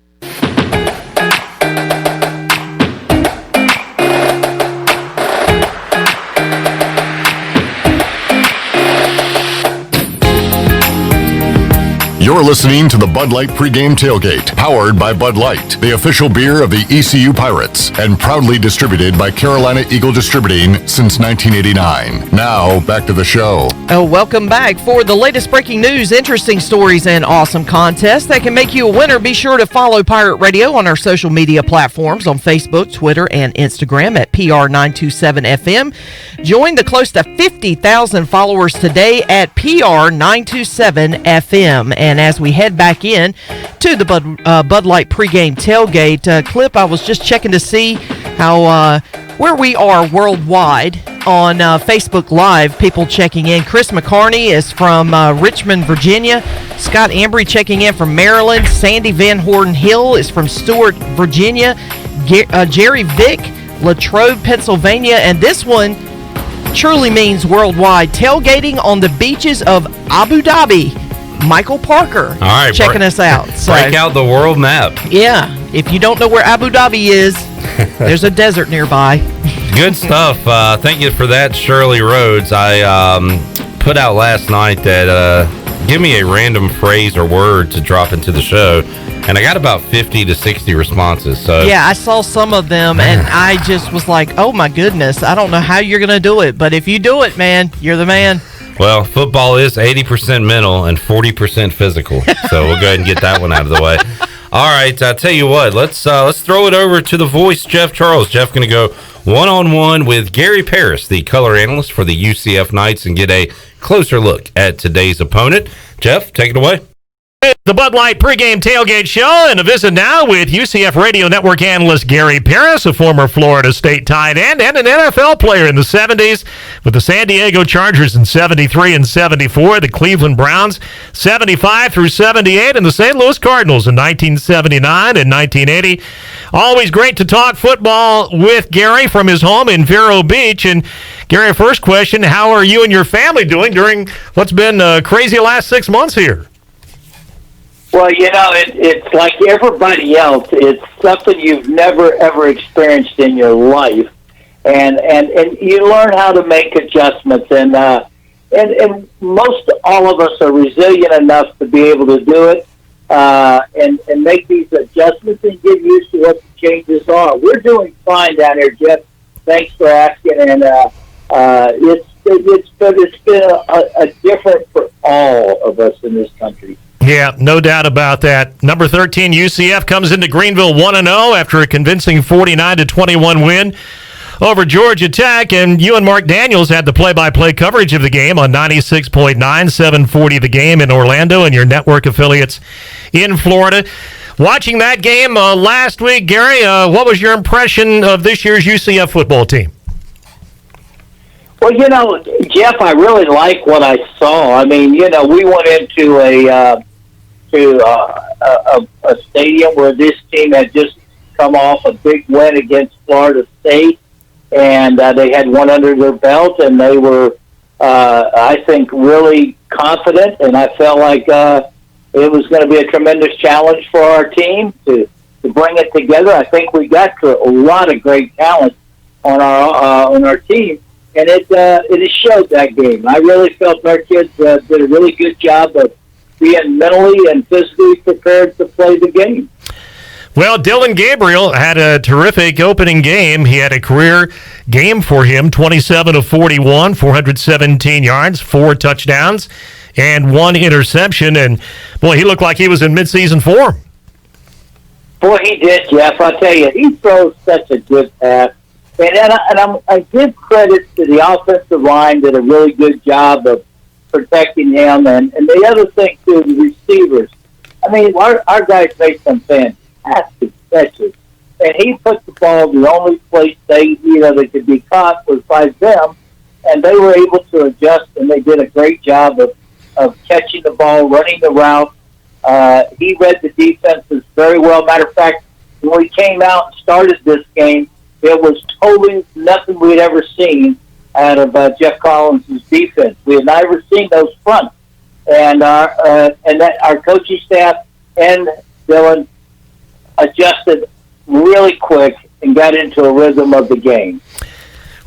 You're listening to the Bud Light Pregame Tailgate, powered by Bud Light, the official beer of the ECU Pirates, and proudly distributed by Carolina Eagle Distributing since 1989. Now, back to the show. Oh, welcome back. For the latest breaking news, interesting stories, and awesome contests that can make you a winner, be sure to follow Pirate Radio on our social media platforms on Facebook, Twitter, and Instagram at PR927FM. Join the close to 50,000 followers today at PR927FM. And as we head back in to the Bud Light pregame tailgate clip, I was just checking to see how where we are worldwide on Facebook Live. People checking in. Chris McCarney is from Richmond, Virginia. Scott Embry checking in from Maryland. Sandy Van Horn Hill is from Stewart, Virginia. Jerry Vick, Latrobe, Pennsylvania. And this one truly means worldwide. Tailgating on the beaches of Abu Dhabi. Michael Parker, all right, checking us out. So, break out the world map. Yeah, if you don't know where Abu Dhabi is, there's a desert nearby. Good stuff. Thank you for that, Shirley Rhodes. I put out last night that give me a random phrase or word to drop into the show, and I got about 50 to 60 responses. So yeah, I saw some of them, and I just was like, oh my goodness, I don't know how you're going to do it, but if you do it, man, you're the man. Well, football is 80% mental and 40% physical, so we'll go ahead and get that one out of the way. All right, I'll tell you what, let's throw it over to the voice, Jeff Charles. Jeff going to go one-on-one with Gary Parris, the color analyst for the UCF Knights, and get a closer look at today's opponent. Jeff, take it away. The Bud Light pregame tailgate show, and a visit now with UCF Radio Network analyst Gary Parris, a former Florida State tight end and an NFL player in the 70s with the San Diego Chargers in 73 and 74, the Cleveland Browns 75 through 78, and the St. Louis Cardinals in 1979 and 1980. Always great to talk football with Gary from his home in Vero Beach. And Gary, first question, how are you and your family doing during what's been a crazy last 6 months here? Well, you know, it's like everybody else. It's something you've never, ever experienced in your life. And you learn how to make adjustments. And most all of us are resilient enough to be able to do it and make these adjustments and get used to what the changes are. We're doing fine down here, Jeff. Thanks for asking. And it's been a different for all of us in this country. Yeah, no doubt about that. Number 13, UCF comes into Greenville 1-0 after a convincing 49-21 win over Georgia Tech, and you and Mark Daniels had the play-by-play coverage of the game on 96.9, 740 The Game in Orlando and your network affiliates in Florida. Watching that game last week, Gary, what was your impression of this year's UCF football team? Well, you know, Jeff, I really like what I saw. I mean, you know, we went into a stadium where this team had just come off a big win against Florida State, and they had one under their belt, and they were, I think, really confident, and I felt like it was going to be a tremendous challenge for our team to bring it together. I think we got to a lot of great talent on our team, and it has showed that game. I really felt our kids did a really good job of being mentally and physically prepared to play the game. Well, Dylan Gabriel had a terrific opening game. He had a career game for him, 27 of 41, 417 yards, 4 touchdowns, and 1 interception. And, boy, he looked like he was in midseason form. Boy, he did, Jeff. I tell you, he throws such a good pass. I give credit to the offensive line, did a really good job of protecting him. And the other thing, too, the receivers. I mean, our guys made some fantastic catches. And he put the ball the only place that could be caught was by them. And they were able to adjust, and they did a great job of catching the ball, running the route. He read the defenses very well. Matter of fact, when we came out and started this game, it was totally nothing we had ever seen out of Jeff Collins' defense. We had never seen those fronts, and our coaching staff and Dylan adjusted really quick and got into a rhythm of the game.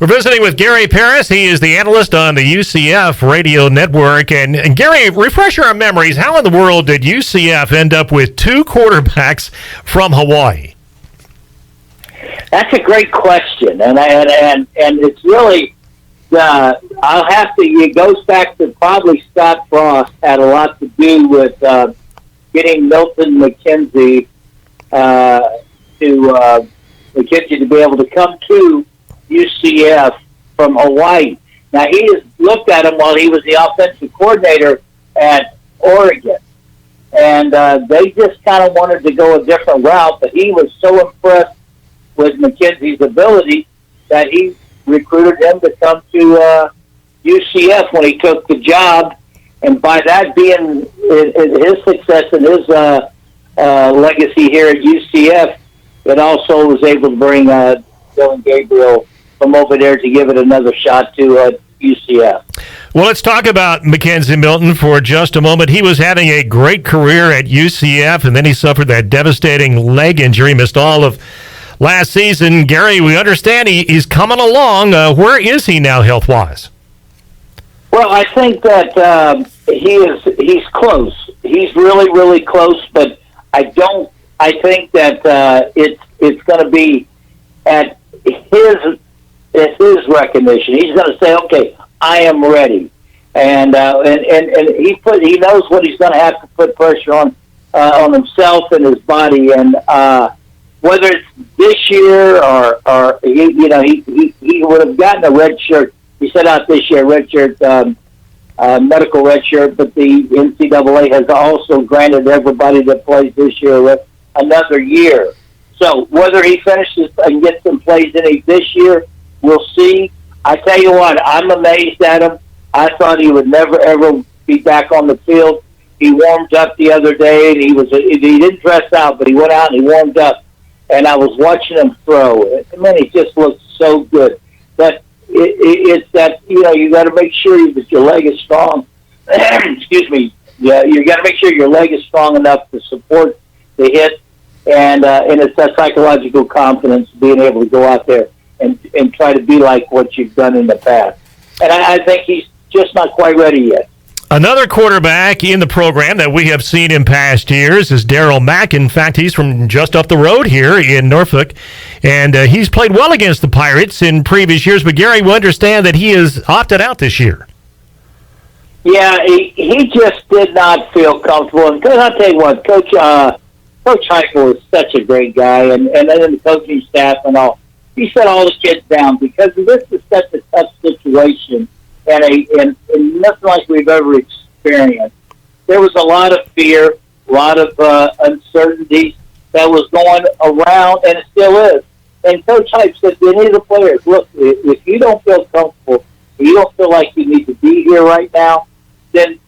We're visiting with Gary Paris. He is the analyst on the UCF radio network. And Gary, refresh our memories. How in the world did UCF end up with 2 quarterbacks from Hawaii? That's a great question, and it's really I'll have to. It goes back to probably Scott Frost had a lot to do with getting Milton McKenzie to be able to come to UCF from Hawaii. Now, he has looked at him while he was the offensive coordinator at Oregon, and they just kind of wanted to go a different route, but he was so impressed with McKenzie's ability that he recruited him to come to UCF when he took the job, and by that being his success and his legacy here at UCF, it also was able to bring Dylan Gabriel from over there to give it another shot to UCF. Well, let's talk about Mackenzie Milton for just a moment. He was having a great career at UCF, and then he suffered that devastating leg injury, missed all of last season. Gary, we understand he's coming along. Where is he now health-wise? Well, I think that he's close. He's really, really close, but I think that it's going to be at his recognition. He's going to say, "Okay, I am ready," and he knows what he's going to have to put pressure on himself and his body, and whether it's this year or he would have gotten a red shirt. He set out this year, red shirt, medical red shirt, but the NCAA has also granted everybody that plays this year another year. So whether he finishes and gets some plays in this year, we'll see. I tell you what, I'm amazed at him. I thought he would never, ever be back on the field. He warmed up the other day, and he didn't dress out, but he went out and he warmed up. And I was watching him throw. Man, he just looked so good. But it's that, you got to make sure that your leg is strong. Excuse me. Yeah, you got to make sure your leg is strong enough to support the hit. And it's that psychological confidence, being able to go out there and try to be like what you've done in the past. And I think he's just not quite ready yet. Another quarterback in the program that we have seen in past years is Darryl Mack. In fact, he's from just up the road here in Norfolk, and he's played well against the Pirates in previous years. But, Gary, we understand that he has opted out this year. Yeah, he just did not feel comfortable. And I'll tell you what, Coach Heupel is such a great guy, and then the coaching staff and all. He set all the kids down because this is such a tough situation. And nothing like we've ever experienced. There was a lot of fear, a lot of uncertainty that was going around, and it still is. And Coach Hype said to any of the players, look, if you don't feel comfortable, if you don't feel like you need to be here right now, then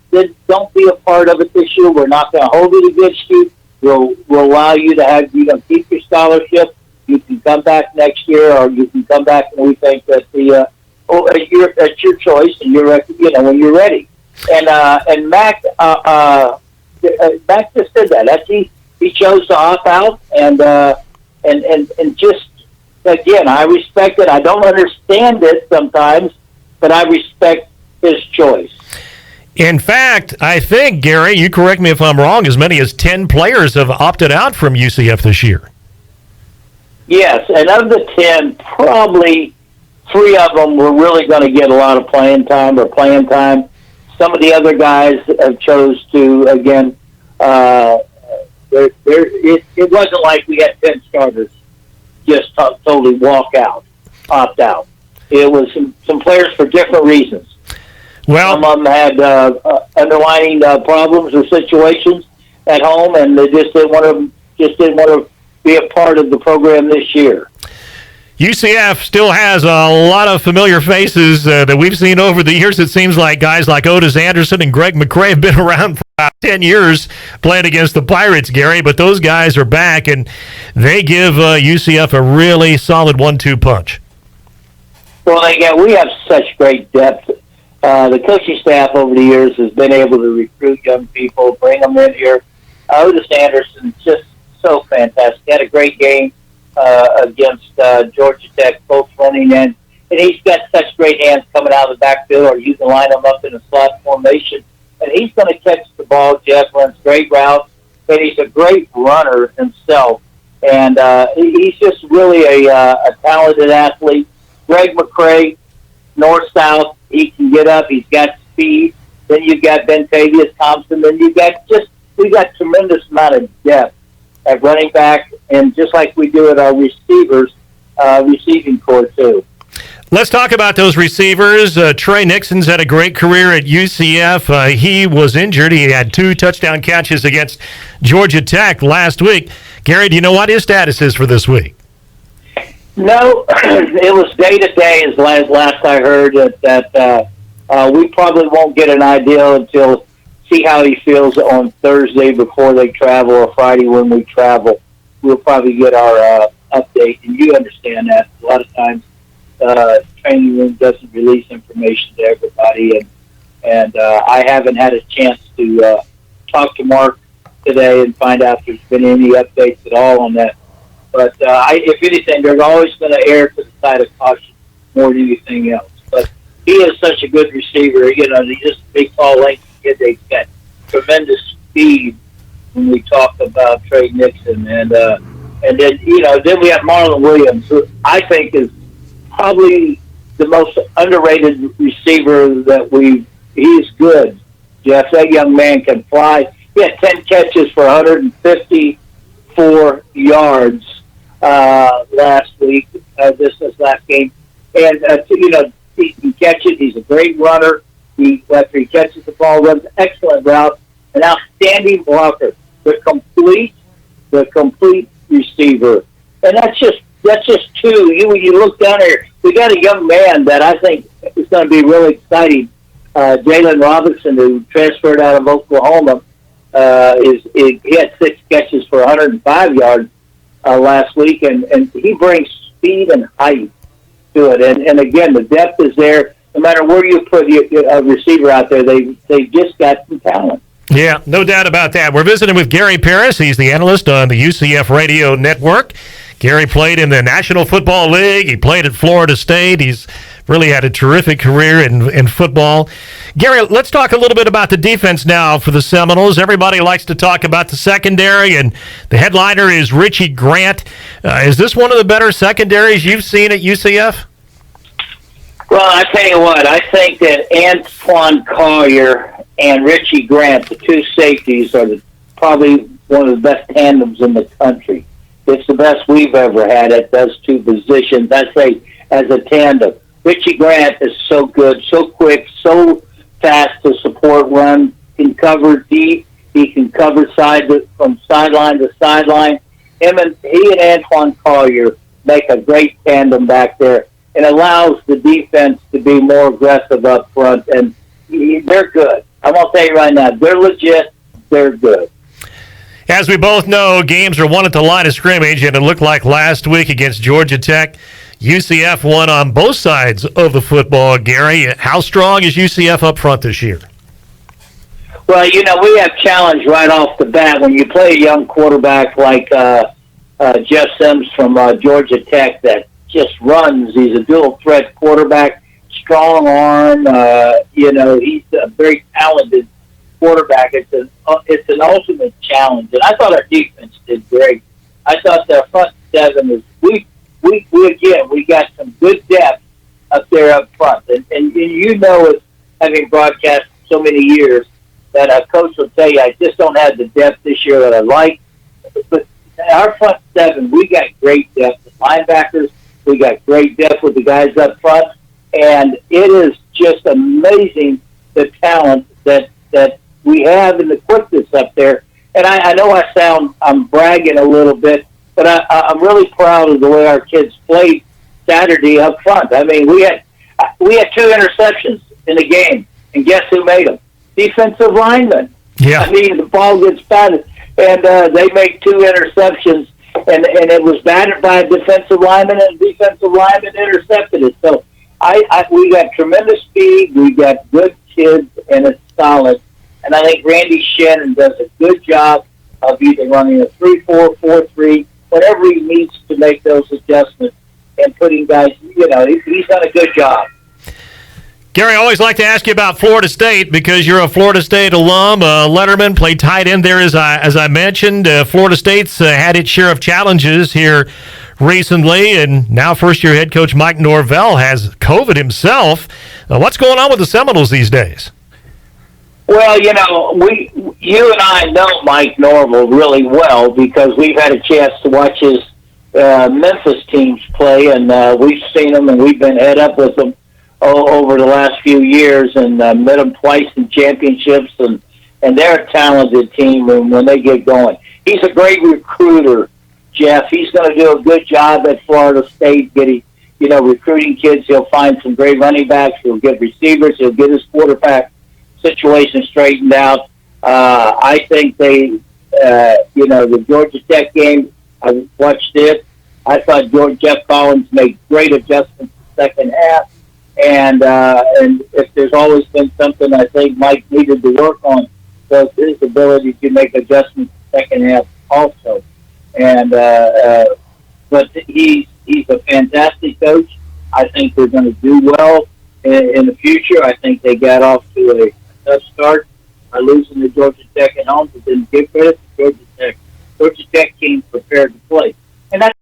don't be a part of it this year. We're not going to hold it against you. We'll allow you to keep your scholarship. You can come back next year, or you can come back and we think that that's your choice, and when you're ready. And Mac just did that. He chose to opt out, and just again, I respect it. I don't understand it sometimes, but I respect his choice. In fact, I think, Gary, you correct me if I'm wrong, as many as 10 players have opted out from UCF this year. Yes, and of the 10, probably 3 of them were really going to get a lot of playing time. Some of the other guys have chose to, again, it wasn't like we had 10 starters just totally opt out. It was some players for different reasons. Well, some of them had underlying problems or situations at home, and they just didn't want to be a part of the program this year. UCF still has a lot of familiar faces that we've seen over the years. It seems like guys like Otis Anderson and Greg McCray have been around for about 10 years playing against the Pirates, Gary, but those guys are back, and they give UCF a really solid 1-2 punch. Well, we have such great depth. The coaching staff over the years has been able to recruit young people, bring them in here. Otis Anderson, just so fantastic. He had a great game against Georgia Tech, both running and and he's got such great hands coming out of the backfield, or you can line him up in a slot formation, and he's going to catch the ball. Jeff runs great routes, and he's a great runner himself. And he's just really a talented athlete. Greg McCray, north-south, he can get up. He's got speed. Then you've got Bentavious Thompson. Then we got tremendous amount of depth at running back, and just like we do at our receivers, receiving core too. Let's talk about those receivers. Trey Nixon's had a great career at UCF. He was injured. He had 2 touchdown catches against Georgia Tech last week. Gary, do you know what his status is for this week? No, it was day-to-day as last I heard that we probably won't get an idea until see how he feels on Thursday before they travel, or Friday when we travel. We'll probably get our update, and you understand that. A lot of times training room doesn't release information to everybody, and I haven't had a chance to talk to Mark today and find out if there's been any updates at all on that. But if anything, they're always going to err to the side of caution more than anything else. But he is such a good receiver. You know, he's just a big, tall, lengthy kid. They've got tremendous speed when we talk about Trey Nixon. And then, then we have Marlon Williams, who I think is probably the most underrated receiver that he's good. Jeff, that young man can fly. He had 10 catches for 154 yards last week, this last game. And, he can catch it. He's a great runner. After he catches the ball, runs excellent route, an outstanding blocker, the complete receiver. And that's just 2. You look down there, we got a young man that I think is going to be really exciting. Jalen Robinson, who transferred out of Oklahoma, he had 6 catches for 105 yards last week, and he brings speed and height to it. And again, the depth is there. No matter where you put a receiver out there, they just got some talent. Yeah, no doubt about that. We're visiting with Gary Parris. He's the analyst on the UCF Radio Network. Gary played in the National Football League. He played at Florida State. He's really had a terrific career in football. Gary, let's talk a little bit about the defense now for the Seminoles. Everybody likes to talk about the secondary, and the headliner is Richie Grant. Is this one of the better secondaries you've seen at UCF? Well, I tell you what, I think that Antoine Collier and Richie Grant, the 2 safeties, are probably one of the best tandems in the country. It's the best we've ever had at those 2 positions, I say, as a tandem. Richie Grant is so good, so quick, so fast to support run, can cover deep, he can cover from sideline to sideline. He and Antoine Collier make a great tandem back there, and allows the defense to be more aggressive up front, and they're good. I'm going to tell you right now, they're legit, they're good. As we both know, games are won at the line of scrimmage, and it looked like last week against Georgia Tech, UCF won on both sides of the football. Gary, how strong is UCF up front this year? Well, we have challenge right off the bat. When you play a young quarterback like Jeff Sims from Georgia Tech that just runs, he's a dual-threat quarterback, strong arm, he's a very talented quarterback. It's an ultimate challenge, and I thought our defense did great. I thought their front 7 is we got some good depth up there up front, and having broadcast so many years, that a coach will tell you, I just don't have the depth this year that I like. But our front 7, we got great depth. The linebackers, we got great depth with the guys up front, and it is just amazing the talent that we have and the quickness up there. And I know I'm bragging a little bit, but I'm really proud of the way our kids played Saturday up front. I mean, we had 2 interceptions in the game, and guess who made them? Defensive linemen. Yeah. I mean, the ball gets batted, and they make 2 interceptions, and it was batted by a defensive lineman, and the defensive lineman intercepted it. So we got tremendous speed, we got good kids, and it's solid. And I think Randy Shannon does a good job of either running a 3-4, 4-3, whatever he needs to make those adjustments. and putting guys. He's done a good job. Gary, I always like to ask you about Florida State because you're a Florida State alum. Letterman played tight end there, as I mentioned. Florida State's had its share of challenges here recently, and now first-year head coach Mike Norvell has COVID himself. What's going on with the Seminoles these days? Well, you and I know Mike Norvell really well because we've had a chance to watch his Memphis teams play, and we've seen them, and we've been head up with them over the last few years, and met them twice in championships, and they're a talented team when they get going. He's a great recruiter, Jeff. He's going to do a good job at Florida State getting, recruiting kids. He'll find some great running backs. He'll get receivers. He'll get his quarterback situation straightened out. I think the Georgia Tech game, I watched it. I thought Jeff Collins made great adjustments in the second half. And if there's always been something I think Mike needed to work on, was his ability to make adjustments in the second half also. And but he's a fantastic coach. I think they're going to do well in the future. I think they got off to a tough start by losing to Georgia Tech at home, but didn't give credit to Georgia Tech. Georgia Tech came prepared to play. And that's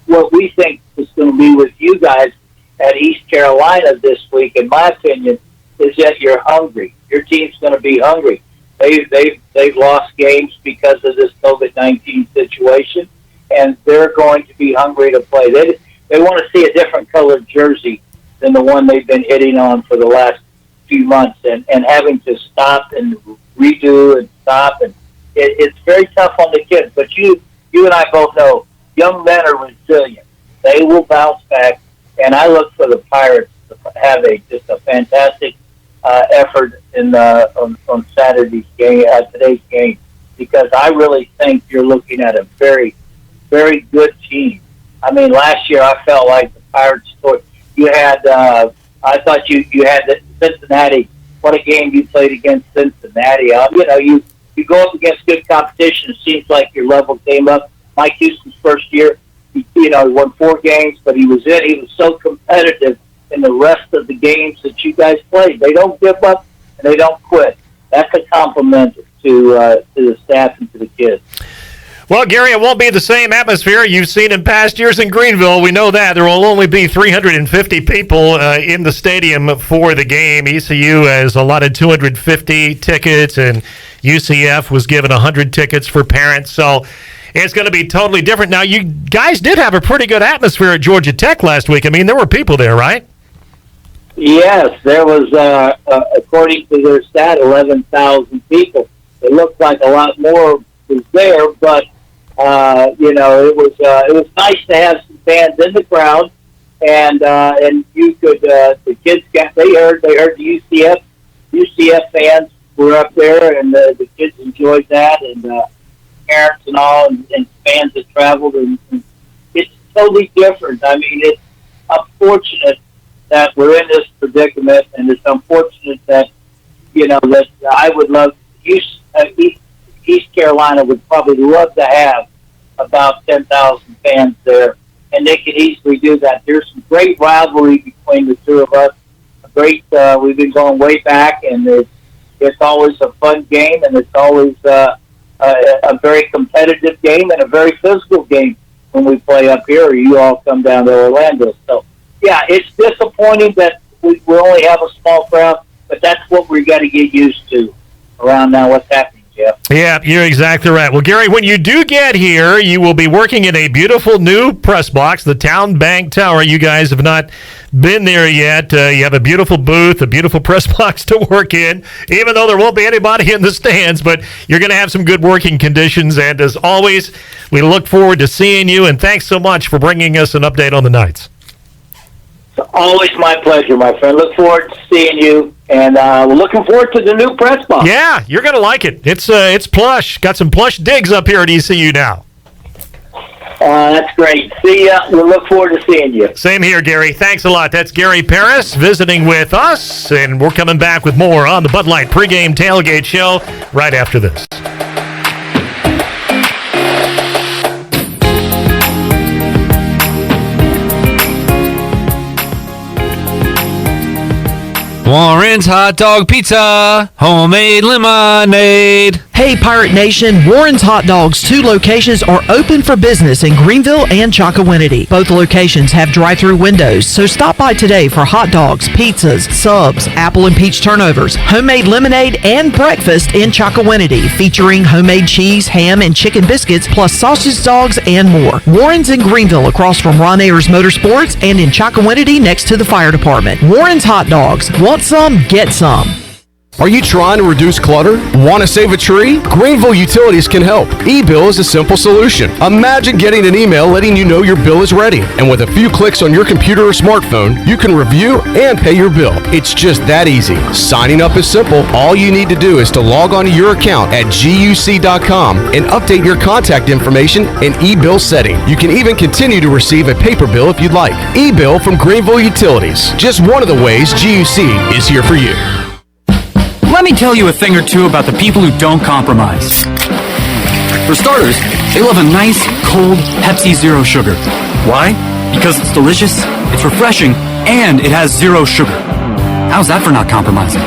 what we think is going to be with you guys at East Carolina this week, in my opinion, is that you're hungry. Your team's going to be hungry. They've lost games because of this COVID-19 situation, and they're going to be hungry to play. They want to see a different colored jersey than the one they've been hitting on for the last few months, and having to stop and redo and stop, and it's very tough on the kids. But you and I both know young men are resilient. They will bounce back. And I look for the Pirates to have just a fantastic effort on Saturday's game, today's game, because I really think you're looking at a very, very good team. I mean, last year I felt like the Pirates scored. You had, I thought you had the Cincinnati. What a game you played against Cincinnati. You go up against good competition. It seems like your level came up. Mike Houston's first year. He won 4 games, but he was so competitive in the rest of the games that you guys played. They don't give up and they don't quit. That's a compliment to the staff and to the kids. Well, Gary, it won't be the same atmosphere you've seen in past years in Greenville. We know that. There will only be 350 people in the stadium for the game. ECU has allotted 250 tickets, and UCF was given 100 tickets for parents. So it's going to be totally different. Now, you guys did have a pretty good atmosphere at Georgia Tech last week. I mean, there were people there, right? Yes, there was, according to their stat, 11,000 people. It looked like a lot more was there, but, it was nice to have some fans in the crowd, and you could, the kids they heard the UCF fans were up there, and the kids enjoyed that, and parents and all, and fans that traveled, and it's totally different. I mean, it's unfortunate that we're in this predicament, and it's unfortunate that, that I would love, East Carolina would probably love to have about 10,000 fans there, and they can easily do that. There's some great rivalry between the two of us. We've been going way back, and it's always a fun game, and it's always a very competitive game and a very physical game when we play up here, or you all come down to Orlando. So, yeah, it's disappointing that we only have a small crowd, but that's what we got to get used to around now. What's happening, Jeff? Yeah, you're exactly right. Well, Gary, when you do get here, you will be working in a beautiful new press box, the Town Bank Tower. You guys have not been there yet. You have a beautiful booth, a beautiful press box to work in, even though there won't be anybody in the stands, but you're going to have some good working conditions. And as always, we look forward to seeing you, and thanks so much for bringing us an update on the Knights. It's always my pleasure, my friend. Look forward to seeing you, and looking forward to the new press box. Yeah, you're going to like it. It's plush. Got some plush digs up here at ECU now. That's great. See ya. We'll look forward to seeing you. Same here, Gary. Thanks a lot. That's Gary Paris visiting with us, and we're coming back with more on the Bud Light Pregame Tailgate Show right after this. Warren's Hot Dog Pizza, homemade lemonade. Hey, Pirate Nation, Warren's Hot Dogs, 2 locations are open for business in Greenville and Chocowinity. Both locations have drive-through windows, so stop by today for hot dogs, pizzas, subs, apple and peach turnovers, homemade lemonade, and breakfast in Chocowinity, featuring homemade cheese, ham, and chicken biscuits, plus sausage dogs and more. Warren's in Greenville, across from Ron Ayers Motorsports, and in Chocowinity next to the fire department. Warren's Hot Dogs. Want some? Get some. Are you trying to reduce clutter? Want to save a tree? Greenville Utilities can help. E-bill is a simple solution. Imagine getting an email letting you know your bill is ready. And with a few clicks on your computer or smartphone, you can review and pay your bill. It's just that easy. Signing up is simple. All you need to do is to log on to your account at guc.com and update your contact information and e-bill setting. You can even continue to receive a paper bill if you'd like. E-bill from Greenville Utilities. Just one of the ways GUC is here for you. Let me tell you a thing or two about the people who don't compromise. For starters, they love a nice, cold Pepsi Zero Sugar. Why? Because it's delicious, it's refreshing, and it has zero sugar. How's that for not compromising?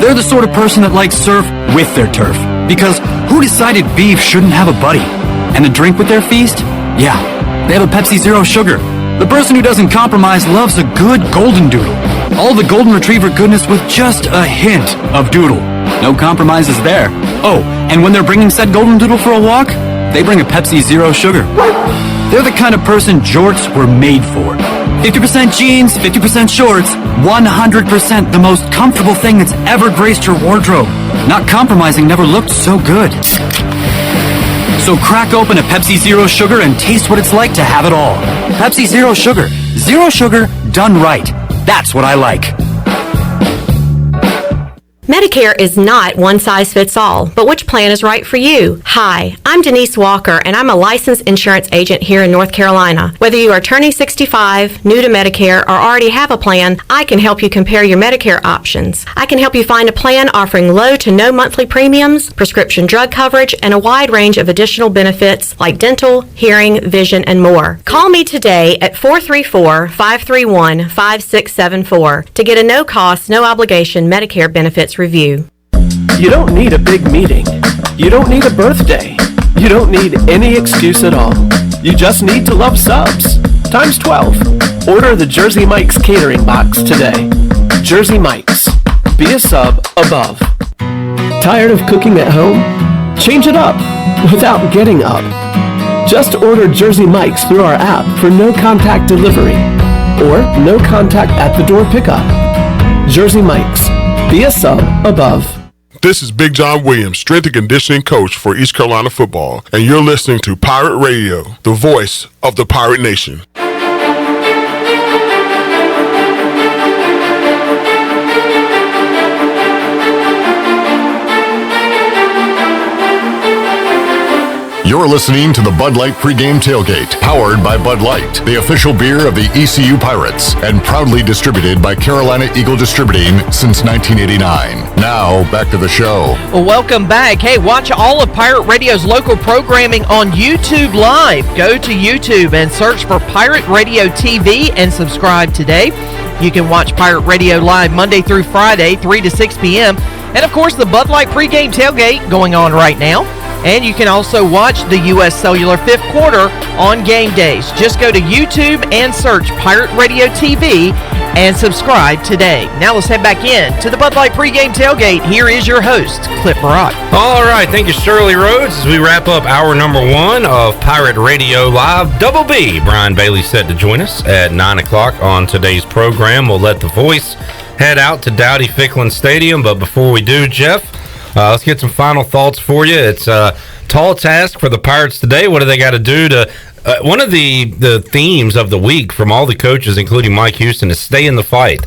They're the sort of person that likes surf with their turf. Because who decided beef shouldn't have a buddy? And a drink with their feast? Yeah, they have a Pepsi Zero Sugar. The person who doesn't compromise loves a good golden doodle. All the golden retriever goodness with just a hint of doodle. No compromises there. Oh, and when they're bringing said golden doodle for a walk, they bring a Pepsi Zero Sugar. They're the kind of person jorts were made for. 50% jeans, 50% shorts, 100% the most comfortable thing that's ever graced your wardrobe. Not compromising never looked so good. So crack open a Pepsi Zero Sugar and taste what it's like to have it all. Pepsi Zero Sugar. Zero sugar done right. That's what I like. Medicare is not one size fits all, but which plan is right for you? Hi, I'm Denise Walker, and I'm a licensed insurance agent here in North Carolina. Whether you are turning 65, new to Medicare, or already have a plan, I can help you compare your Medicare options. I can help you find a plan offering low to no monthly premiums, prescription drug coverage, and a wide range of additional benefits like dental, hearing, vision, and more. Call me today at 434-531-5674 to get a no-cost, no-obligation Medicare benefits review. You don't need a big meeting. You don't need a birthday. You don't need any excuse at all. You just need to love subs. Times 12. Order the Jersey Mike's catering box today. Jersey Mike's. Be a sub above. Tired of cooking at home? Change it up without getting up. Just order Jersey Mike's through our app for no contact delivery or no contact at the door pickup. Jersey Mike's. Be a sub above. This is Big John Williams, strength and conditioning coach for East Carolina football, and you're listening to Pirate Radio, the voice of the Pirate Nation. You're listening to the Bud Light Pregame Tailgate, powered by Bud Light, the official beer of the ECU Pirates, and proudly distributed by Carolina Eagle Distributing since 1989. Now, back to the show. Well, welcome back. Hey, watch all of Pirate Radio's local programming on YouTube Live. Go to YouTube and search for Pirate Radio TV and subscribe today. You can watch Pirate Radio Live Monday through Friday, 3 to 6 p.m. And, of course, the Bud Light Pregame Tailgate going on right now. And you can also watch the U.S. Cellular fifth quarter on game days. Just go to YouTube and search Pirate Radio TV and subscribe today. Now let's head back in to the Bud Light Pregame Tailgate. Here is your host, Clip Barat. All right, thank you, Shirley Rhodes. As we wrap up hour number 1 of Pirate Radio Live, Double B, Brian Bailey set to join us at 9 o'clock on today's program. We'll let the voice head out to Dowdy-Ficklin Stadium, but before we do, Jeff, let's get some final thoughts for you. It's a tall task for the Pirates today. What do they got to do to one of the themes of the week from all the coaches, including Mike Houston, is stay in the fight.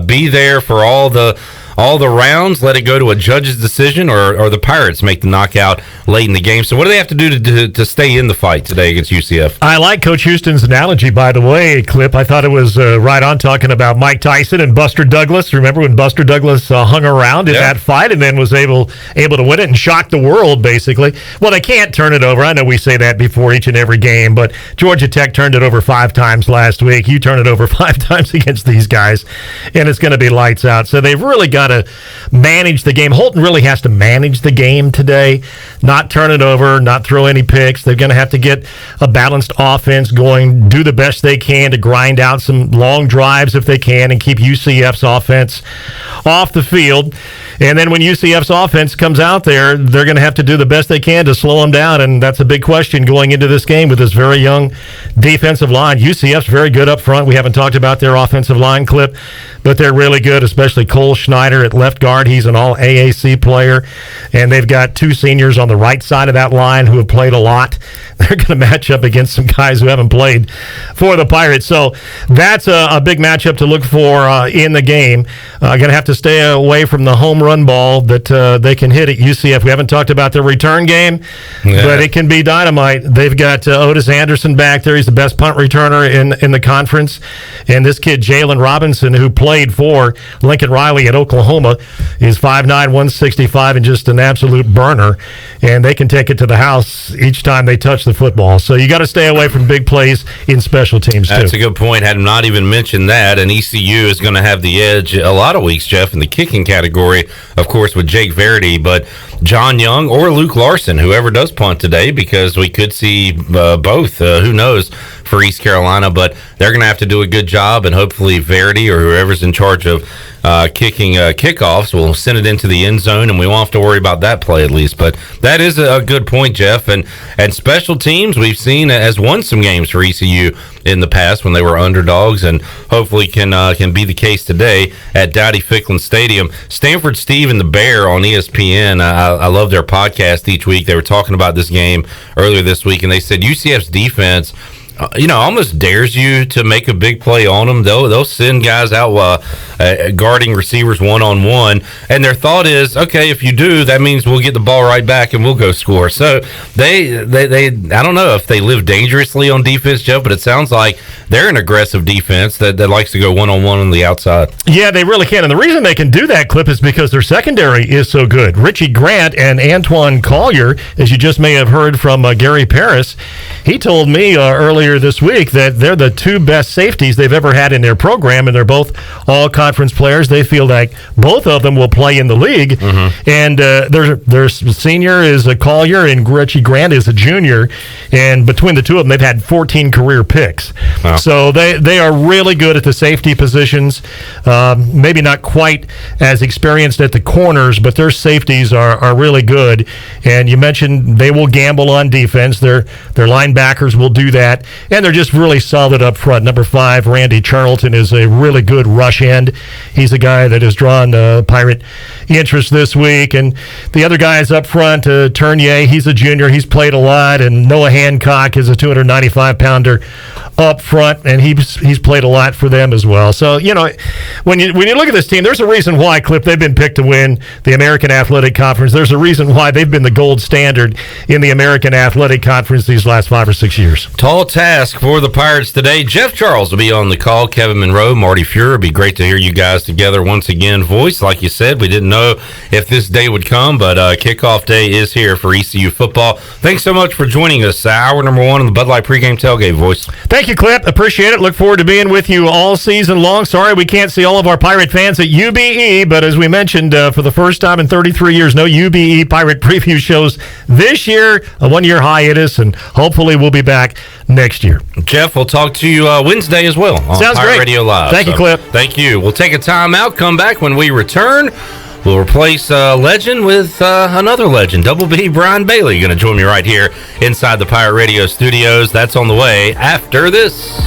Be there for all the all the rounds, let it go to a judge's decision, or the Pirates make the knockout late in the game. So what do they have to do to stay in the fight today against UCF? I like Coach Houston's analogy, by the way, Clip. I thought it was right on, talking about Mike Tyson and Buster Douglas. Remember when Buster Douglas hung around in that fight and then was able to win it and shock the world, basically? Well, they can't turn it over. I know we say that before each and every game, but Georgia Tech turned it over 5 times last week. You turn it over 5 times against these guys, and it's going to be lights out. So they've really got to manage the game. Holton really has to manage the game today, not turn it over, not throw any picks. They're going to have to get a balanced offense going, do the best they can to grind out some long drives if they can and keep UCF's offense off the field. And then when UCF's offense comes out there, they're going to have to do the best they can to slow them down, and that's a big question going into this game with this very young defensive line. UCF's very good up front. We haven't talked about their offensive line, Clip, but they're really good, especially Cole Schneider at left guard. He's an all-AAC player, and they've got 2 seniors on the right side of that line who have played a lot. They're going to match up against some guys who haven't played for the Pirates. So that's a big matchup to look for in the game. Going to have to stay away from the home run ball that they can hit at UCF. We haven't talked about their return game, but it can be dynamite. They've got Otis Anderson back there. He's the best punt returner in the conference. And this kid, Jalen Robinson, who played for Lincoln Riley at Oklahoma, is 5'9", 165, and just an absolute burner. And they can take it to the house each time they touch the football. So you got to stay away from big plays in special teams, too. That's a good point. Had not even mentioned that. And ECU is going to have the edge a lot of weeks, Jeff, in the kicking category, of course, with Jake Verity. But John Young or Luke Larson, whoever does punt today, because we could see both. Who knows for East Carolina, but they're going to have to do a good job, and hopefully Verity or whoever's in charge of kicking kickoffs will send it into the end zone, and we won't have to worry about that play at least. But that is a good point, Jeff. And special teams we've seen has won some games for ECU in the past when they were underdogs, and hopefully can be the case today at Dowdy-Ficklin Stadium. Stanford Steve and the Bear on ESPN, I love their podcast each week. They were talking about this game earlier this week, and they said UCF's defense almost dares you to make a big play on them. They'll send guys out guarding receivers one-on-one, and their thought is, okay, if you do, that means we'll get the ball right back and we'll go score. So they I don't know if they live dangerously on defense, Jeff, but it sounds like they're an aggressive defense that likes to go one-on-one on the outside. Yeah, they really can, and the reason they can do that, Clip, is because their secondary is so good. Richie Grant and Antoine Collier, as you just may have heard from Gary Paris, he told me earlier this week that they're the 2 best safeties they've ever had in their program, and they're both all-conference players. They feel like both of them will play in the league, and their senior is a Collier, and Richie Grant is a junior, and between the 2 of them, they've had 14 career picks. Wow. So they are really good at the safety positions, maybe not quite as experienced at the corners, but their safeties are really good, and you mentioned they will gamble on defense. Their linebackers will do that, and they're just really solid up front. Number 5, Randy Charlton, is a really good rush end. He's a guy that has drawn Pirate interest this week. And the other guys up front, Tournier, he's a junior. He's played a lot. And Noah Hancock is a 295-pounder up front, and he's played a lot for them as well. So, when you look at this team, there's a reason why, Clip, they've been picked to win the American Athletic Conference. There's a reason why they've been the gold standard in the American Athletic Conference these last 5 or 6 years. Tall task for the Pirates today. Jeff Charles will be on the call. Kevin Monroe, Marty Fuhrer. It'd be great to hear you guys together once again. Voice, like you said, we didn't know if this day would come, but kickoff day is here for ECU football. Thanks so much for joining us. Hour number 1 on the Bud Light Pregame Tailgate, Voice. Thank you, Clip. Appreciate it. Look forward to being with you all season long. Sorry we can't see all of our Pirate fans at UBE, but as we mentioned, for the first time in 33 years, no UBE Pirate preview shows this year. A 1-year hiatus, and hopefully we'll be back next year. Jeff, we'll talk to you Wednesday as well on Sounds Pirate great. Radio Live. Thank you, Clip. Thank you. We'll take a time out, come back. When we return, we'll replace legend with another legend. Double B Brian Bailey going to join me right here inside the Pirate Radio studios. That's on the way after this.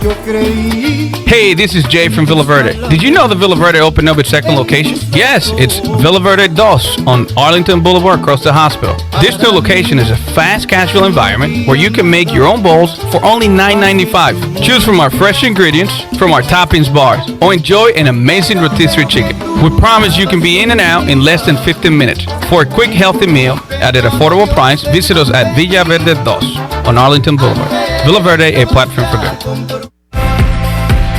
Your Hey, this is Jay from Villa Verde. Did you know that Villa Verde opened up its second location? Yes, it's Villa Verde Dos on Arlington Boulevard across the hospital. This new location is a fast, casual environment where you can make your own bowls for only $9.95. Choose from our fresh ingredients, from our toppings bars, or enjoy an amazing rotisserie chicken. We promise you can be in and out in less than 15 minutes. For a quick, healthy meal at an affordable price, visit us at Villa Verde Dos on Arlington Boulevard. Villa Verde, a platform for good.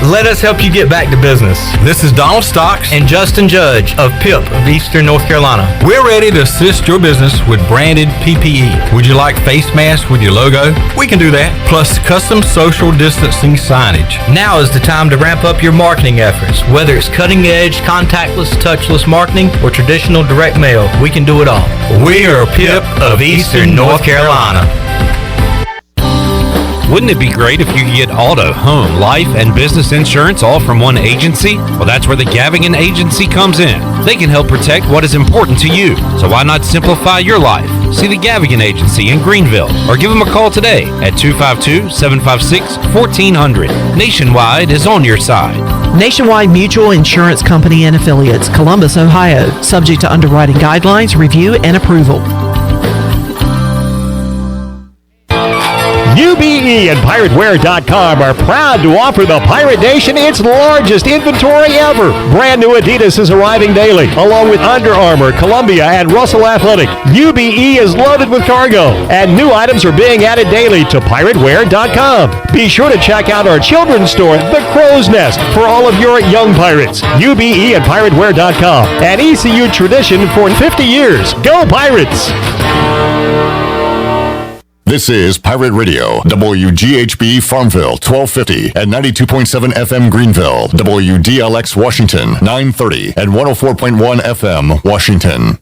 Let us help you get back to business. This is Donald Stocks and Justin Judge of PIP of Eastern North Carolina. We're ready to assist your business with branded PPE. Would you like face masks with your logo? We can do that, plus custom social distancing signage. Now is the time to ramp up your marketing efforts. Whether it's cutting edge, contactless, touchless marketing, or traditional direct mail, we can do it all. We are PIP of Eastern North Carolina. Wouldn't it be great if you could get auto, home, life, and business insurance all from one agency? Well, that's where the Gavigan Agency comes in. They can help protect what is important to you. So why not simplify your life? See the Gavigan Agency in Greenville or give them a call today at 252-756-1400. Nationwide is on your side. Nationwide Mutual Insurance Company and Affiliates, Columbus, Ohio. Subject to underwriting guidelines, review, and approval. UBE and PirateWear.com are proud to offer the Pirate Nation its largest inventory ever. Brand new Adidas is arriving daily, along with Under Armour, Columbia, and Russell Athletic. UBE is loaded with cargo, and new items are being added daily to PirateWear.com. Be sure to check out our children's store, The Crow's Nest, for all of your young pirates. UBE and PirateWear.com, an ECU tradition for 50 years. Go Pirates! This is Pirate Radio, WGHB Farmville, 1250 and 92.7 FM Greenville, WDLX Washington, 930 and 104.1 FM Washington.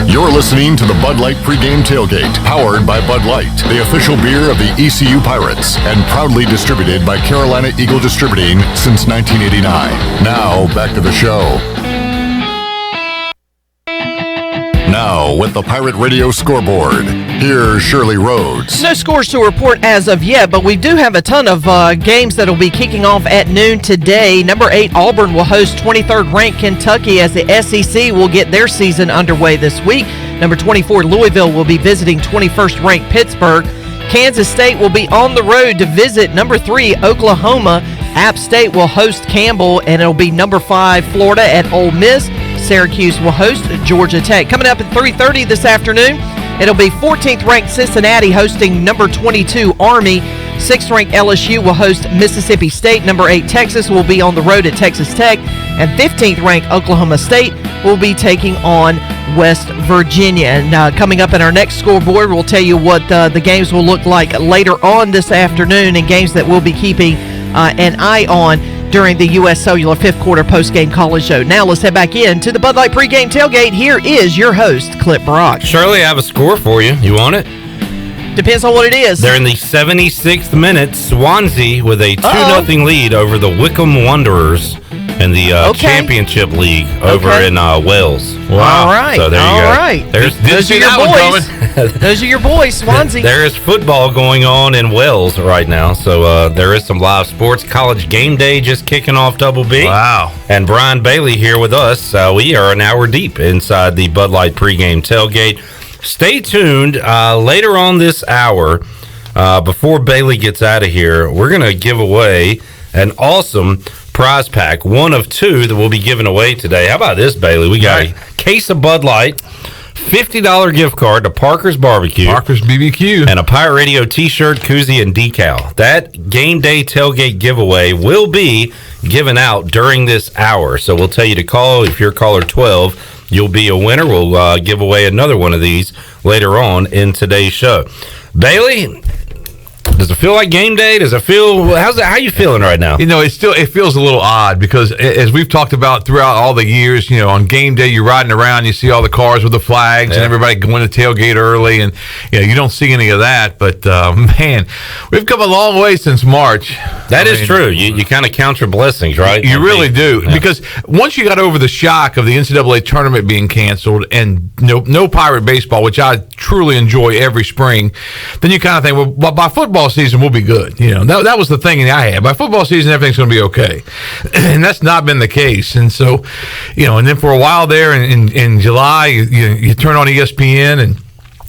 You're listening to the Bud Light Pregame Tailgate, powered by Bud Light, the official beer of the ECU Pirates, and proudly distributed by Carolina Eagle Distributing since 1989. Now, back to the show. Now, with the Pirate Radio scoreboard, here's Shirley Rhodes. No scores to report as of yet, but we do have a ton of games that will be kicking off at noon today. Number 8, Auburn will host 23rd ranked Kentucky as the SEC will get their season underway this week. Number 24, Louisville will be visiting 21st ranked Pittsburgh. Kansas State will be on the road to visit number 3, Oklahoma. App State will host Campbell, and it'll be number 5, Florida at Ole Miss. Syracuse will host Georgia Tech. Coming up at 3:30 this afternoon, it'll be 14th ranked Cincinnati hosting number 22 Army. 6th ranked LSU will host Mississippi State. Number 8 Texas will be on the road at Texas Tech. And 15th ranked Oklahoma State will be taking on West Virginia. And coming up in our next scoreboard, we'll tell you what the games will look like later on this afternoon and games that we'll be keeping an eye on during the U.S. Cellular 5th quarter post-game college show. Now let's head back in to the Bud Light pregame tailgate. Here is your host, Clip Brock. Shirley, I have a score for you. You want it? Depends on what it is. They're in the 76th minute. Swansea with a 2-0 lead over the Wickham Wanderers in the Championship League over in Wales. Wow. All right. So there you go. All right. Those are your boys. Those are your boys, Swansea. There is football going on in Wales right now, so there is some live sports. College game day just kicking off Double B. Wow. And Brian Bailey here with us. We are an hour deep inside the Bud Light pregame tailgate. Stay tuned. Later on this hour, before Bailey gets out of here, we're going to give away an awesome prize pack, one of 2 that we'll be giving away today. How about this, Bailey? We got a case of Bud Light, $50 gift card to Parker's Barbecue. Parker's BBQ. And a Pirate Radio t-shirt, koozie, and decal. That game day tailgate giveaway will be given out during this hour. So we'll tell you to call. If you're caller 12, you'll be a winner. We'll give away another one of these later on in today's show. Bailey, Does it feel like game day? Does it feel? How you feeling right now? It feels a little odd because as we've talked about throughout all the years, on game day you're riding around, you see all the cars with the flags and everybody going to tailgate early, and you don't see any of that. But man, we've come a long way since March. That is true. You kind of count your blessings, right? You really do, because once you got over the shock of the NCAA tournament being canceled and no Pirate baseball, which I truly enjoy every spring, then you kind of think, well, by football season we'll be good. That was the thing I had. By football season everything's going to be okay, and that's not been the case. And so, and then for a while there in July, you turn on ESPN and.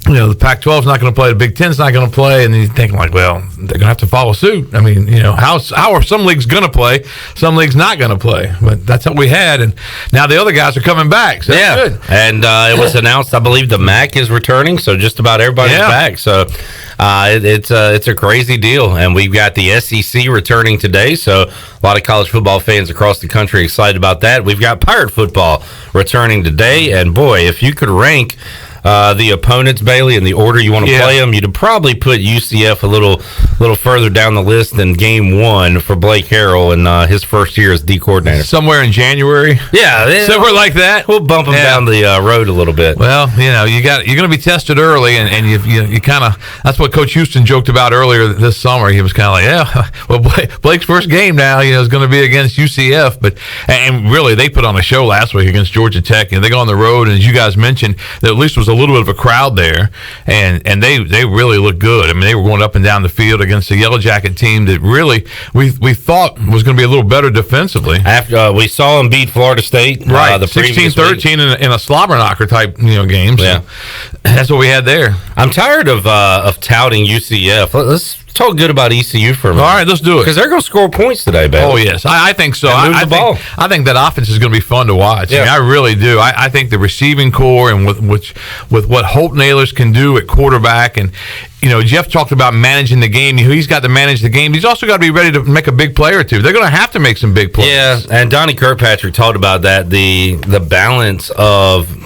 The Pac-12 is not going to play, the Big Ten's not going to play, and then you're thinking well, they're going to have to follow suit. I mean, how are some leagues going to play, some leagues not going to play? But that's what we had, and now the other guys are coming back. So that's good. And it was announced, I believe, the MAC is returning, so just about everybody's back. So it's a crazy deal, and we've got the SEC returning today. So a lot of college football fans across the country excited about that. We've got Pirate football returning today, and boy, if you could rank the opponents, Bailey, in the order you want to play them, you'd probably put UCF a little further down the list than game one for Blake Harrell in his first year as D coordinator. Somewhere in January? Yeah. Somewhere like that? We'll bump them down the road a little bit. Well, you're going to be tested early, and you kind of, that's what Coach Houston joked about earlier this summer. He was kind of like, well, Blake's first game now, is going to be against UCF, and really, they put on a show last week against Georgia Tech, they go on the road, and as you guys mentioned, there at least was a little bit of a crowd there, and they really looked good. I mean, they were going up and down the field against a Yellow Jacket team that really we thought was going to be a little better defensively. After we saw them beat Florida State, right, the 16-13 in a slobber knocker type game. So that's what we had there. I'm tired of touting UCF. Let's talk good about ECU for a minute. All right, let's do it. Because they're going to score points today, baby. Oh, yes. I think so. I think that offense is going to be fun to watch. Yeah. I really do. I think the receiving core and with what Holt Nailers can do at quarterback, and Jeff talked about managing the game. He's got to manage the game. He's also got to be ready to make a big play or two. They're going to have to make some big plays. Yeah, and Donnie Kirkpatrick talked about that, the balance of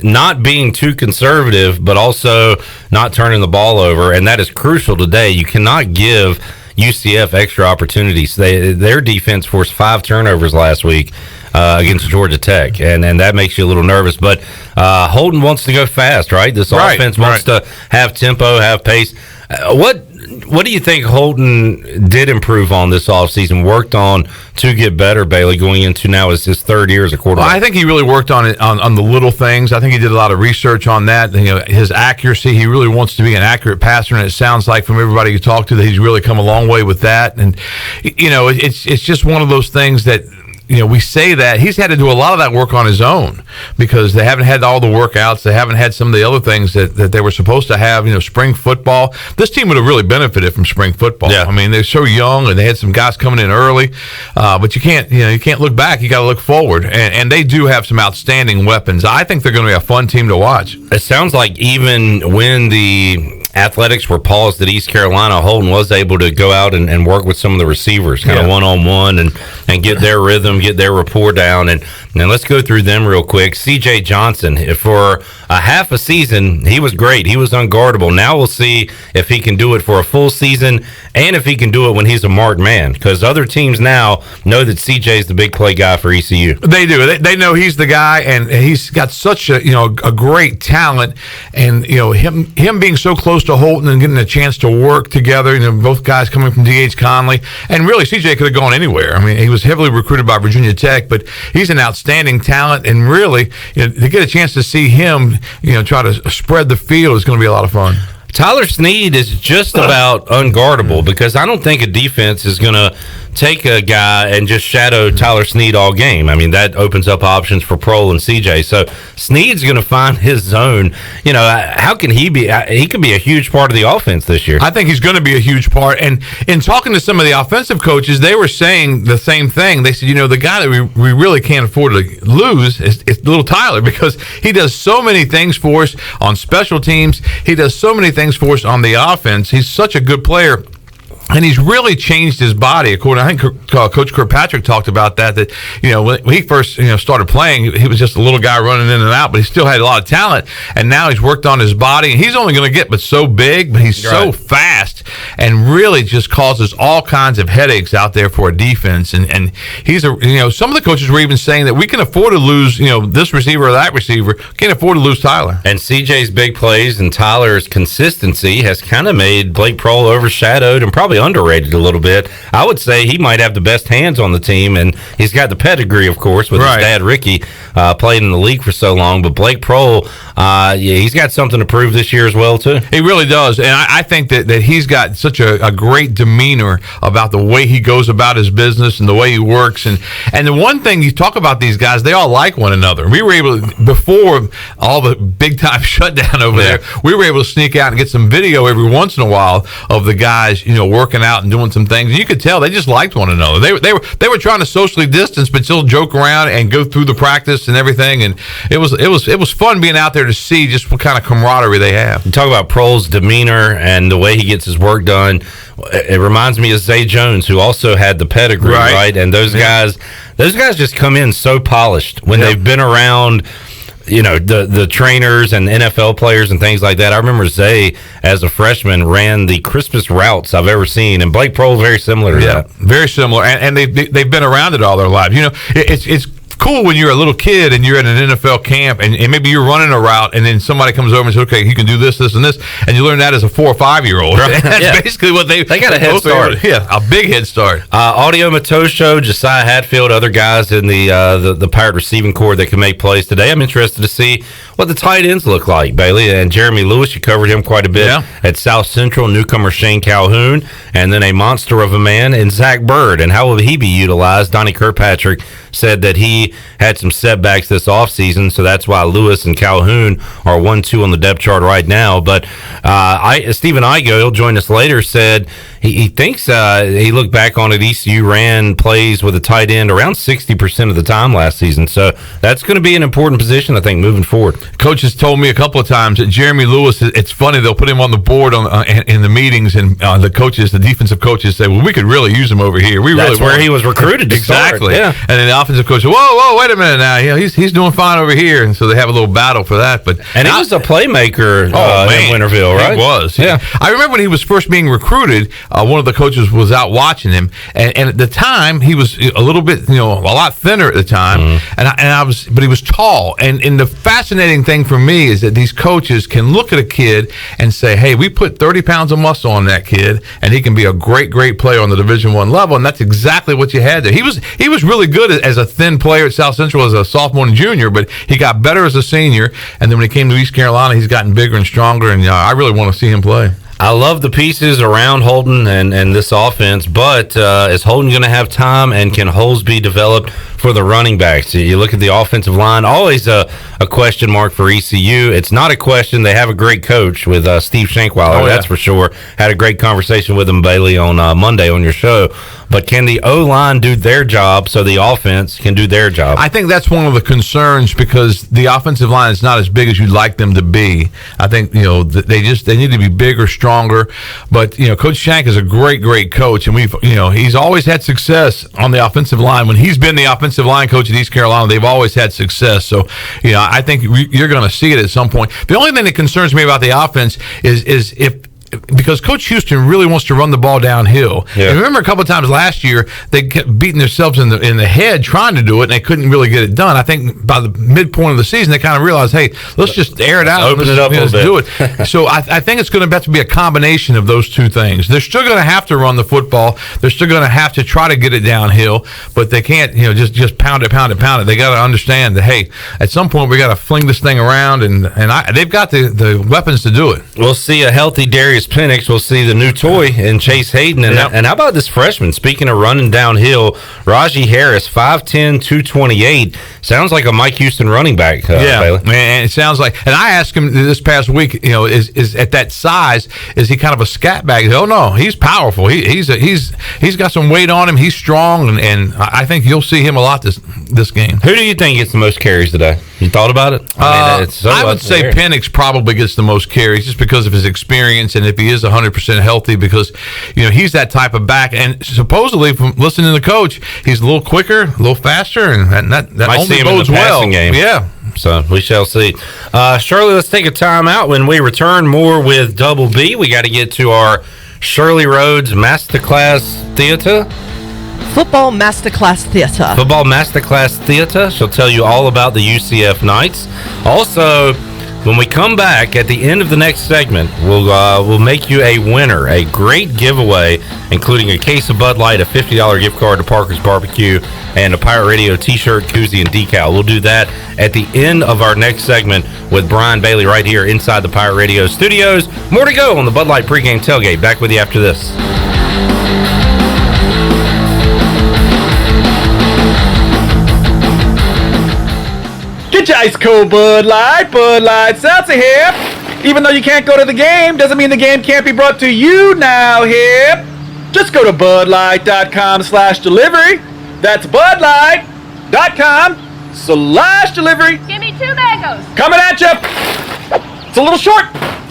not being too conservative, but also not turning the ball over, and that is crucial today. You cannot give UCF extra opportunities. Their defense forced 5 turnovers last week against Georgia Tech, and that makes you a little nervous. But Holton wants to go fast, right? This offense wants to have tempo, have pace. What do you think Holton did improve on this offseason, worked on to get better, Bailey, going into now his 3rd year as a quarterback? Well, I think he really worked on it on the little things. I think he did a lot of research on that. His accuracy, he really wants to be an accurate passer, and it sounds like from everybody you talk to that he's really come a long way with that. And, it's just one of those things that, we say that he's had to do a lot of that work on his own because they haven't had all the workouts. They haven't had some of the other things that they were supposed to have. Spring football. This team would have really benefited from spring football. Yeah. I mean, they're so young, and they had some guys coming in early. But you can't look back. You got to look forward. And they do have some outstanding weapons. I think they're going to be a fun team to watch. It sounds like even when the athletics were paused at East Carolina, Holton was able to go out and work with some of the receivers, kind of one-on-one, and get their rhythm, get their rapport down. And let's go through them real quick. C.J. Johnson, for a half a season, he was great. He was unguardable. Now we'll see if he can do it for a full season and if he can do it when he's a marked man, because other teams now know that C.J. is the big play guy for ECU. They do. They know he's the guy, and he's got such a great talent, and him being so close to Holton and getting a chance to work together, both guys coming from D.H. Conley, and really CJ could have gone anywhere. I mean, he was heavily recruited by Virginia Tech, but he's an outstanding talent, and really to get a chance to see him try to spread the field is going to be a lot of fun. Tyler Snead is just about unguardable, because I don't think a defense is going to take a guy and just shadow Tyler Snead all game. I mean, that opens up options for Prohl and CJ. So Snead's going to find his zone. How can he be? He could be a huge part of the offense this year. I think he's going to be a huge part. And in talking to some of the offensive coaches, they were saying the same thing. They said, the guy that we really can't afford to lose is little Tyler, because he does so many things for us on special teams. He does so many things for us on the offense. He's such a good player. And he's really changed his body. According, I think Coach Kirkpatrick talked about that when he first started playing, he was just a little guy running in and out, but he still had a lot of talent. And now he's worked on his body, and he's only going to get but so big, but he's so fast, and really just causes all kinds of headaches out there for a defense. And he's some of the coaches were even saying that we can afford to lose this receiver or that receiver. Can't afford to lose Tyler. And CJ's big plays and Tyler's consistency has kind of made Blake Prohl overshadowed and probably underrated a little bit. I would say he might have the best hands on the team, and he's got the pedigree, of course, with his dad Ricky, played in the league for so long. But Blake Prohl, he's got something to prove this year as well too. He really does, and I think that he's got such a great demeanor about the way he goes about his business and the way he works. And the one thing you talk about, these guys, they all like one another. We were able to, before all the big time shutdown over there, we were able to sneak out and get some video every once in a while of the guys working out and doing some things. And you could tell they just liked one another. They were trying to socially distance, but still joke around and go through the practice and everything. And it was fun being out there to see just what kind of camaraderie they have. You talk about Prohl's demeanor and the way he gets his work done. It reminds me of Zay Jones, who also had the pedigree, right? And those guys just come in so polished when they've been around the trainers and NFL players and things like that. I remember Zay, as a freshman, ran the crispest routes I've ever seen, and Blake Prohl very similar to that. Very similar, and they've been around it all their lives. It's cool when you're a little kid and you're at an NFL camp and maybe you're running a route and then somebody comes over and says, okay, you can do this, this, and this, and you learn that as a 4 or 5 year old. Right? That's basically what they got a head start. Yeah, a big head start. Audio Matosho, Josiah Hatfield, other guys in the Pirate receiving corps that can make plays today. I'm interested to see what the tight ends look like, Bailey. And Jeremy Lewis, you covered him quite a bit at South Central. Newcomer Shane Calhoun, and then a monster of a man in Zach Bird. And how will he be utilized? Donnie Kirkpatrick said that he had some setbacks this offseason, so that's why Lewis and Calhoun are 1-2 on the depth chart right now. But Stephen Igo, he'll join us later, said he thinks he looked back on it. ECU ran plays with a tight end around 60% of the time last season, so that's going to be an important position, I think, moving forward. Coach has told me a couple of times that Jeremy Lewis, it's funny, they'll put him on the board in the meetings, and the defensive coaches say, well, we could really use him over here. That's where he was recruited to exactly. Start. And then the offensive coach said, whoa, wait a minute now. He's doing fine over here. And so they have a little battle for that. And he was a playmaker in Winterville, right? He was. Yeah. I remember when he was first being recruited, one of the coaches was out watching him. And at the time, he was a little bit, a lot thinner at the time. Mm-hmm. But he was tall. And the fascinating thing for me is that these coaches can look at a kid and say, hey, we put 30 pounds of muscle on that kid, and he can be a great, great player on the Division I level. And that's exactly what you had there. He was really good as a thin player at South Central as a sophomore and junior, but he got better as a senior. And then when he came to East Carolina, he's gotten bigger and stronger. And I really want to see him play. I love the pieces around Holden and this offense, but is Holden going to have time, and can holes be developed for the running backs? You look at the offensive line, always a question mark for ECU. It's not a question. They have a great coach with Steve Shankweiler, that's for sure. Had a great conversation with him, Bailey, on Monday on your show. But can the O-line do their job so the offense can do their job? I think that's one of the concerns, because the offensive line is not as big as you'd like them to be. I think, they need to be bigger, stronger. But, Coach Shank is a great, great coach. And he's always had success on the offensive line. When he's been the offensive line coach at East Carolina, they've always had success. So, I think you're going to see it at some point. The only thing that concerns me about the offense is because Coach Houston really wants to run the ball downhill. Yeah. And remember, a couple of times last year, they kept beating themselves in the head trying to do it, and they couldn't really get it done. I think by the midpoint of the season, they kind of realized, hey, let's just air it out. Open it up a little bit. Do it. So I think it's going to have to be a combination of those two things. They're still going to have to run the football. They're still going to have to try to get it downhill, but they can't, just pound it. They got to understand that, hey, at some point, we got to fling this thing around, and they've got the weapons to do it. We'll see a healthy Darius Penix. We'll see the new toy in Chase Hayden. And how about this freshman? Speaking of running downhill, Raji Harris, 5'10", 228. Sounds like a Mike Houston running back. Yeah, man, it sounds like. And I asked him this past week, is at that size, is he kind of a scat bag? Oh no, he's powerful. He's got some weight on him. He's strong, and I think you'll see him a lot this game. Who do you think gets the most carries today? You thought about it? I would say Penix probably gets the most carries just because of his experience and if he is 100% healthy, because he's that type of back, and supposedly from listening to the coach, he's a little quicker, a little faster, and that might only see him bodes in the well. passing game. Yeah. So we shall see. Shirley, let's take a time out. When we return, more with Double B. We got to get to our Shirley Rhodes Masterclass Theater. Football Masterclass Theater. Football Masterclass Theater. She'll tell you all about the UCF Knights. Also, when we come back at the end of the next segment, we'll make you a winner, a great giveaway, including a case of Bud Light, a $50 gift card to Parker's Barbecue, and a Pirate Radio t-shirt, koozie, and decal. We'll do that at the end of our next segment with Brian Bailey right here inside the Pirate Radio studios. More to go on the Bud Light pregame tailgate. Back with you after this. Get your ice cold Bud Light Seltzer here. Even though you can't go to the game, doesn't mean the game can't be brought to you now here. Just go to budlight.com/delivery. That's budlight.com/delivery. Give me 2 mangoes. Coming at you. It's a little short.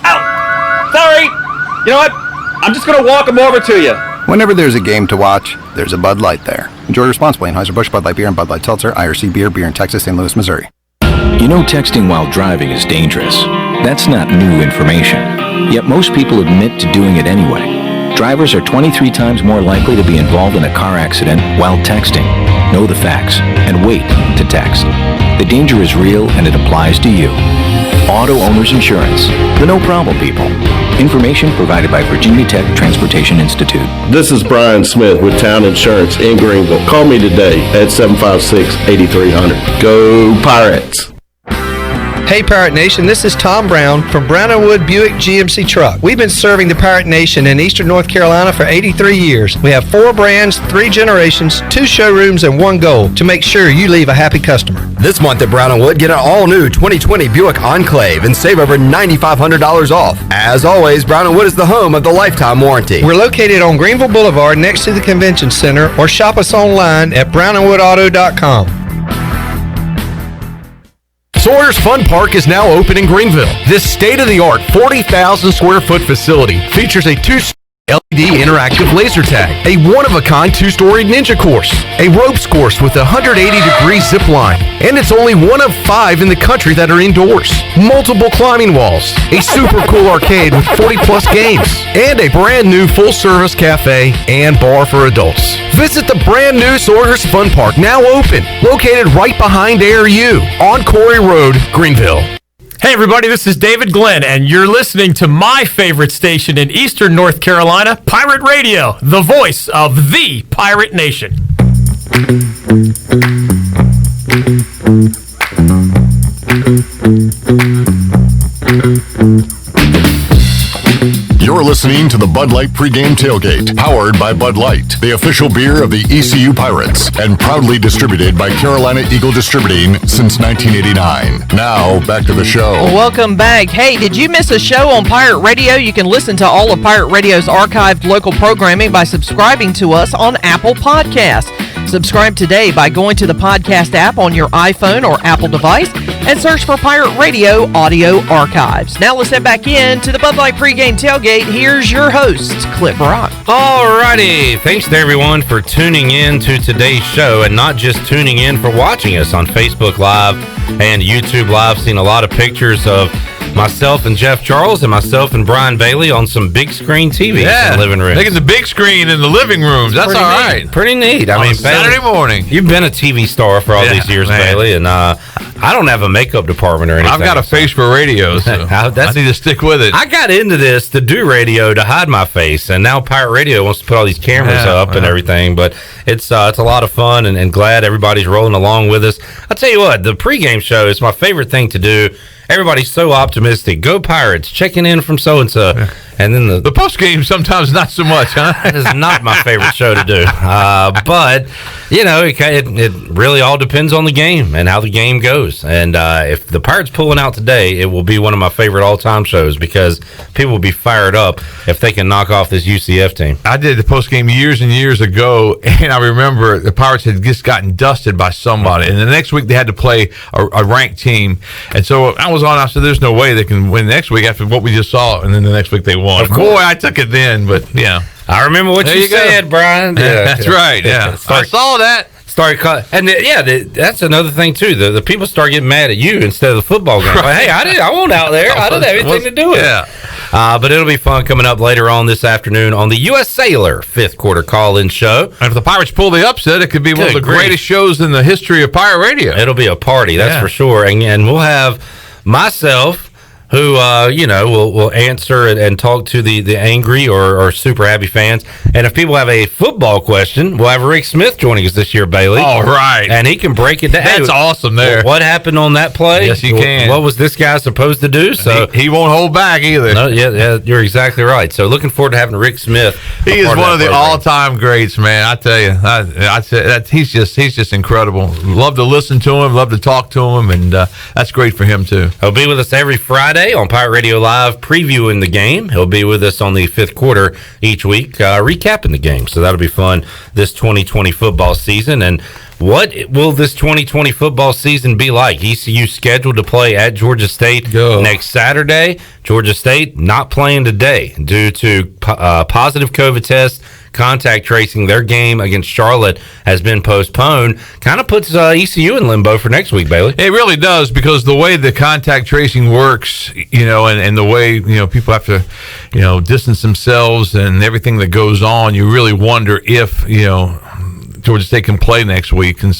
Ow. Sorry. You know what? I'm just going to walk them over to you. Whenever there's a game to watch, there's a Bud Light there. Enjoy responsibly. Anheuser-Busch, Bud Light Beer, and Bud Light Seltzer, IRC Beer, beer in Texas, St. Louis, Missouri. You know texting while driving is dangerous. That's not new information. Yet most people admit to doing it anyway. Drivers are 23 times more likely to be involved in a car accident while texting. Know the facts and wait to text. The danger is real and it applies to you. Auto Owners Insurance. The no problem people. Information provided by Virginia Tech Transportation Institute. This is Brian Smith with Town Insurance in Greenville. Call me today at 756-8300. Go Pirates! Hey Pirate Nation, this is Tom Brown from Brown & Wood Buick GMC Truck. We've been serving the Pirate Nation in Eastern North Carolina for 83 years. We have 4 brands, 3 generations, 2 showrooms, and 1 goal to make sure you leave a happy customer. This month at Brown & Wood, get an all-new 2020 Buick Enclave and save over $9,500 off. As always, Brown & Wood is the home of the lifetime warranty. We're located on Greenville Boulevard next to the Convention Center, or shop us online at brownandwoodauto.com. Sawyer's Fun Park is now open in Greenville. This state-of-the-art 40,000 square foot facility features a 2 LED interactive laser tag, a one-of-a-kind 2-story ninja course, a ropes course with a 180-degree zip line, and it's only one of 5 in the country that are indoors. Multiple climbing walls, a super cool arcade with 40-plus games, and a brand-new full-service cafe and bar for adults. Visit the brand-new Sawyer's Fun Park, now open, located right behind ARU on Corey Road, Greenville. Hey everybody, this is David Glenn, and you're listening to my favorite station in Eastern North Carolina, Pirate Radio, the voice of the Pirate Nation. You're listening to the Bud Light Pregame Tailgate, powered by Bud Light, the official beer of the ECU Pirates, and proudly distributed by Carolina Eagle Distributing since 1989. Now, back to the show. Welcome back. Hey, did you miss a show on Pirate Radio? You can listen to all of Pirate Radio's archived local programming by subscribing to us on Apple Podcasts. Subscribe today by going to the podcast app on your iPhone or Apple device and search for Pirate Radio Audio Archives. Now let's head back in to the Bud Light Pregame Tailgate. Here's your host, Clip Brock. Alrighty. Thanks to everyone for tuning in to today's show, and not just tuning in, for watching us on Facebook Live and YouTube Live. Seen a lot of pictures of myself and Jeff Charles and myself and Brian Bailey on some big screen TVs in the living room. They get the big screen in the living rooms. That's all right. Pretty neat. I On mean, a Saturday morning. You've been a TV star for all these years, man. Bailey, and I don't have a makeup department or anything. I've got a face for radio, so I need to stick with it. I got into this to do radio to hide my face, and now Pirate Radio wants to put all these cameras up and everything. But it's a lot of fun, and glad everybody's rolling along with us. I'll tell you what, the pregame show is my favorite thing to do. Everybody's so optimistic. Go Pirates, checking in from so-and-so. And then the post game sometimes not so much, huh? That is not my favorite show to do. But it really all depends on the game and how the game goes. And if the Pirates pulling out today, it will be one of my favorite all-time shows because people will be fired up if they can knock off this UCF team. I did the post game years and years ago, and I remember the Pirates had just gotten dusted by somebody, and the next week they had to play a ranked team. And so I was on. I said, "There's no way they can win next week after what we just saw." And then the next week they won. Boy, I took it then, but yeah. I remember what you said, Brian. Yeah, that's right. Yeah, I saw that. That's another thing too. The people start getting mad at you instead of the football game. Right. Like, hey, I wasn't out there. I didn't have anything to do with it. Yeah. But it'll be fun coming up later on this afternoon on the U.S. Sailor 5th quarter call-in show. And if the Pirates pull the upset, it could be one of the greatest shows in the history of Pirate Radio. It'll be a party, that's for sure. And we'll have myself, who will answer and talk to the angry or super happy fans. And if people have a football question, we'll have Rick Smith joining us this year, Bailey. All right. And he can break it down. That's awesome there. What happened on that play? Yes, you can. What was this guy supposed to do? So he won't hold back either. No, yeah, you're exactly right. So looking forward to having Rick Smith. He is one of the all-time greats, man. I tell you, I say that he's just incredible. Love to listen to him, love to talk to him, and that's great for him too. He'll be with us every Friday on Pirate Radio Live, previewing the game. He'll be with us on the 5th quarter each week, recapping the game. So that'll be fun this 2020 football season. And what will this 2020 football season be like? ECU scheduled to play at Georgia State next Saturday. Georgia State not playing today due to positive COVID tests. Contact tracing. Their game against Charlotte has been postponed. Kind of puts ECU in limbo for next week, Bailey. It really does, because the way the contact tracing works, and the way, people have to, distance themselves and everything that goes on, you really wonder if, Georgia State can play next week. And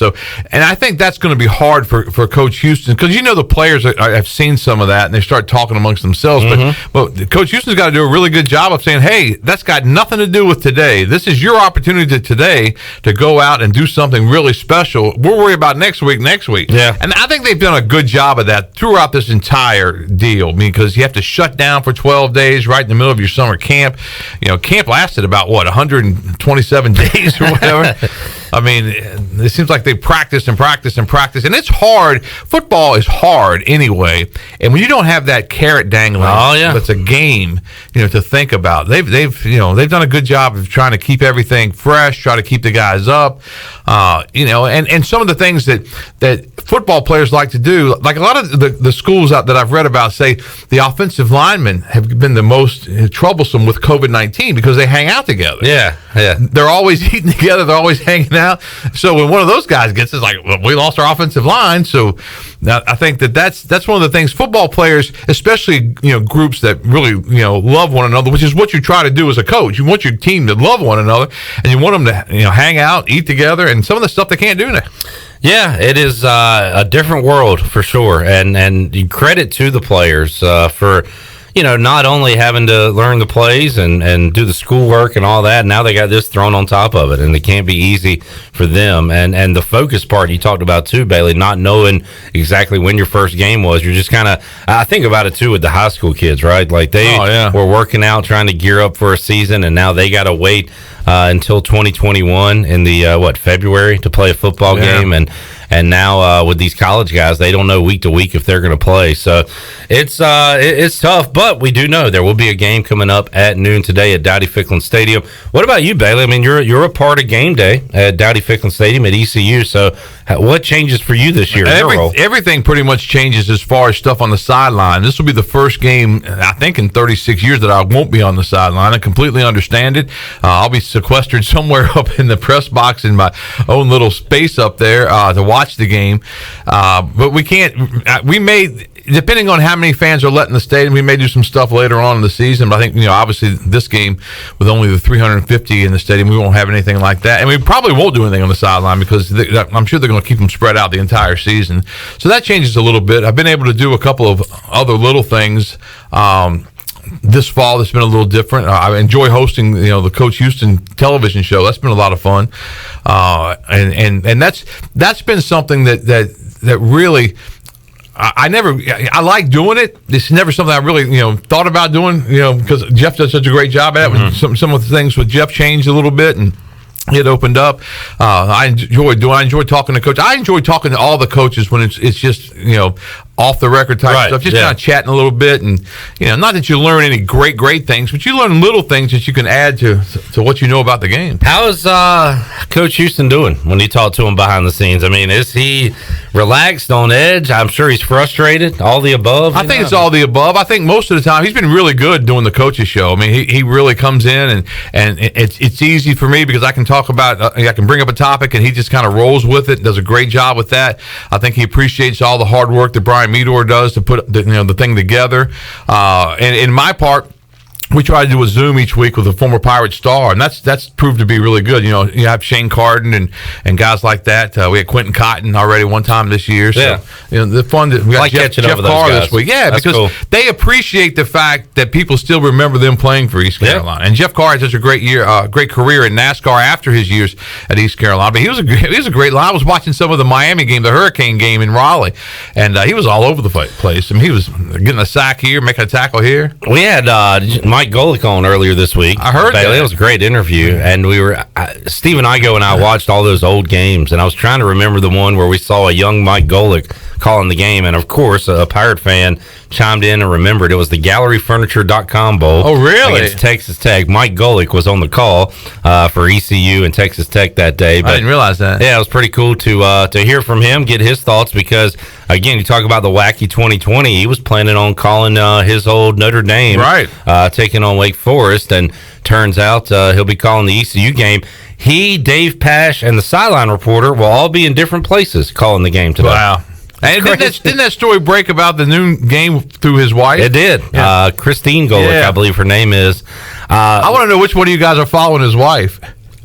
I think that's going to be hard for Coach Houston, because the players have seen some of that and they start talking amongst themselves. But Coach Houston's got to do a really good job of saying, hey, that's got nothing to do with today. This is your opportunity today to go out and do something really special. We'll worry about next week. Yeah. And I think they've done a good job of that throughout this entire deal, because you have to shut down for 12 days right in the middle of your summer camp. Camp lasted about 127 days or whatever. I mean, it seems like they practice and practice and practice, and it's hard. Football is hard anyway, and when you don't have that carrot dangling, that's a game, to think about. They've done a good job of trying to keep everything fresh, try to keep the guys up, and some of the things that football players like to do, like a lot of the schools out that I've read about say the offensive linemen have been the most troublesome with COVID-19 because they hang out together. Yeah. They're always eating together. They're always hanging out. So when one of those guys gets it, it's like, well, we lost our offensive line. So I think that's one of the things football players, especially groups that really love one another, which is what you try to do as a coach. You want your team to love one another, and you want them to hang out, eat together, and some of the stuff they can't do now. Yeah, it is a different world for sure, and credit to the players for not only having to learn the plays and do the schoolwork and all that. Now they got this thrown on top of it, and it can't be easy for them. And the focus part you talked about too, Bailey, not knowing exactly when your first game was. You're just kind of, I think about it too with the high school kids, right? Like they were working out, trying to gear up for a season, and now they got to wait until 2021 in the February to play a football game. And now with these college guys, they don't know week to week if they're going to play. So it's tough, but we do know there will be a game coming up at noon today at Dowdy-Ficklin Stadium. What about you, Bailey? I mean, you're a part of game day at Dowdy-Ficklin Stadium at ECU. So what changes for you this year? Everything pretty much changes as far as stuff on the sideline. This will be the first game, I think, in 36 years that I won't be on the sideline. I completely understand it. I'll be sequestered somewhere up in the press box in my own little space up there to watch the game. But we can't, we may, depending on how many fans are let in the stadium, we may do some stuff later on in the season. But I think, obviously this game with only the 350 in the stadium, we won't have anything like that. And we probably won't do anything on the sideline because I'm sure they're going to keep them spread out the entire season. So that changes a little bit. I've been able to do a couple of other little things this fall that's been a little different. I enjoy hosting, the Coach Houston television show. That's been a lot of fun. And that's been something that really, I like doing it. It's never something I really, thought about doing, because Jeff does such a great job at it. Mm-hmm. Some of the things with Jeff changed a little bit, and it opened up. I enjoy talking to coaches. I enjoy talking to all the coaches when it's just, off the record type stuff, just kind of chatting a little bit, and not that you learn any great things, but you learn little things that you can add to what you know about the game. How is Coach Houston doing when you talk to him behind the scenes? I mean, is he relaxed, on edge? I'm sure he's frustrated. All the above. I think it's all the above. I think most of the time he's been really good doing the coaches show. I mean, he really comes in and it's easy for me because I can talk about I can bring up a topic and he just kind of rolls with it. Does a great job with that. I think he appreciates all the hard work that Brian Meador does to put the thing together. And in my part, we try to do a Zoom each week with a former Pirate star, and that's proved to be really good. You have Shane Carden and guys like that. We had Quentin Cotton already one time this year. So, the fun that we got Jeff Carr this week. Yeah, that's because they appreciate the fact that people still remember them playing for East Carolina. And Jeff Carr had such a great career in NASCAR after his years at East Carolina. But he was a great line. I was watching some of the Miami game, the Hurricane game in Raleigh, and he was all over the place. I mean, he was getting a sack here, making a tackle here. We had Mike Golick on earlier this week. I heard that. It was a great interview, and we were Steve and I watched all those old games, and I was trying to remember the one where we saw a young Mike Golick calling the game, and of course a Pirate fan chimed in and remembered it was the GalleryFurniture.com Bowl. Oh, really? Against Texas Tech. Mike Golick was on the call for ECU and Texas Tech that day. But I didn't realize that. Yeah, it was pretty cool to hear from him, get his thoughts, because again, you talk about the wacky 2020. He was planning on calling his old Notre Dame, right? Taking on Wake Forest, and turns out he'll be calling the ECU game. He, Dave Pash, and the sideline reporter will all be in different places calling the game today. Wow. And didn't that story break about the noon game through his wife? It did. Yeah. Christine Golick, I believe her name is. I want to know which one of you guys are following his wife.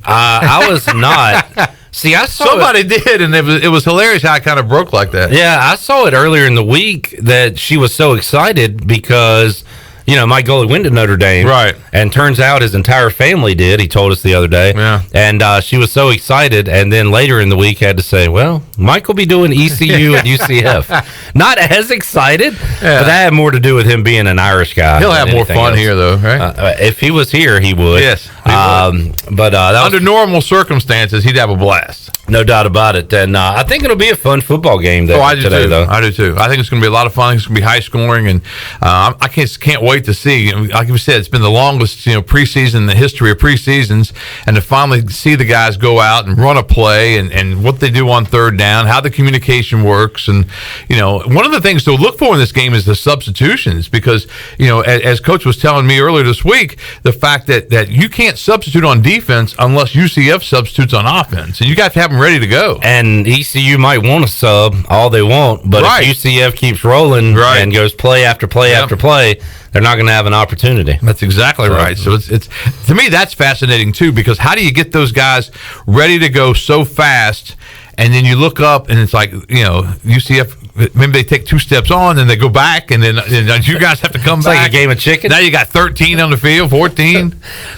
I was not. See, I saw somebody did, and it was hilarious how it kind of broke like that. Yeah, I saw it earlier in the week that she was so excited because Mike Golick went to Notre Dame. Right. And turns out his entire family did. He told us the other day. Yeah. And she was so excited. And then later in the week had to say, well, Mike will be doing ECU at UCF. Not as excited, but that had more to do with him being an Irish guy. He'll have more fun here, though, right? If he was here, he would. Yes. But under normal circumstances, he'd have a blast. No doubt about it. And I think it'll be a fun football game today, I do too. though. I do too. I think it's going to be a lot of fun. It's going to be high scoring, and I can't wait to see. Like you said, it's been the longest preseason in the history of preseasons, and to finally see the guys go out and run a play and what they do on third down, how the communication works, and one of the things to look for in this game is the substitutions, because as Coach was telling me earlier this week, the fact that you can't substitute on defense unless UCF substitutes on offense, and you got to have them ready to go. And ECU might want to sub all they want, but if UCF keeps rolling and goes play after play after play, they're not going to have an opportunity. That's exactly right. So it's to me, that's fascinating too, because how do you get those guys ready to go so fast, and then you look up and it's like UCF, maybe they take 2 steps on and they go back, and then you guys have to come back. Like a game of chicken. Now you got 13 on the field, 14.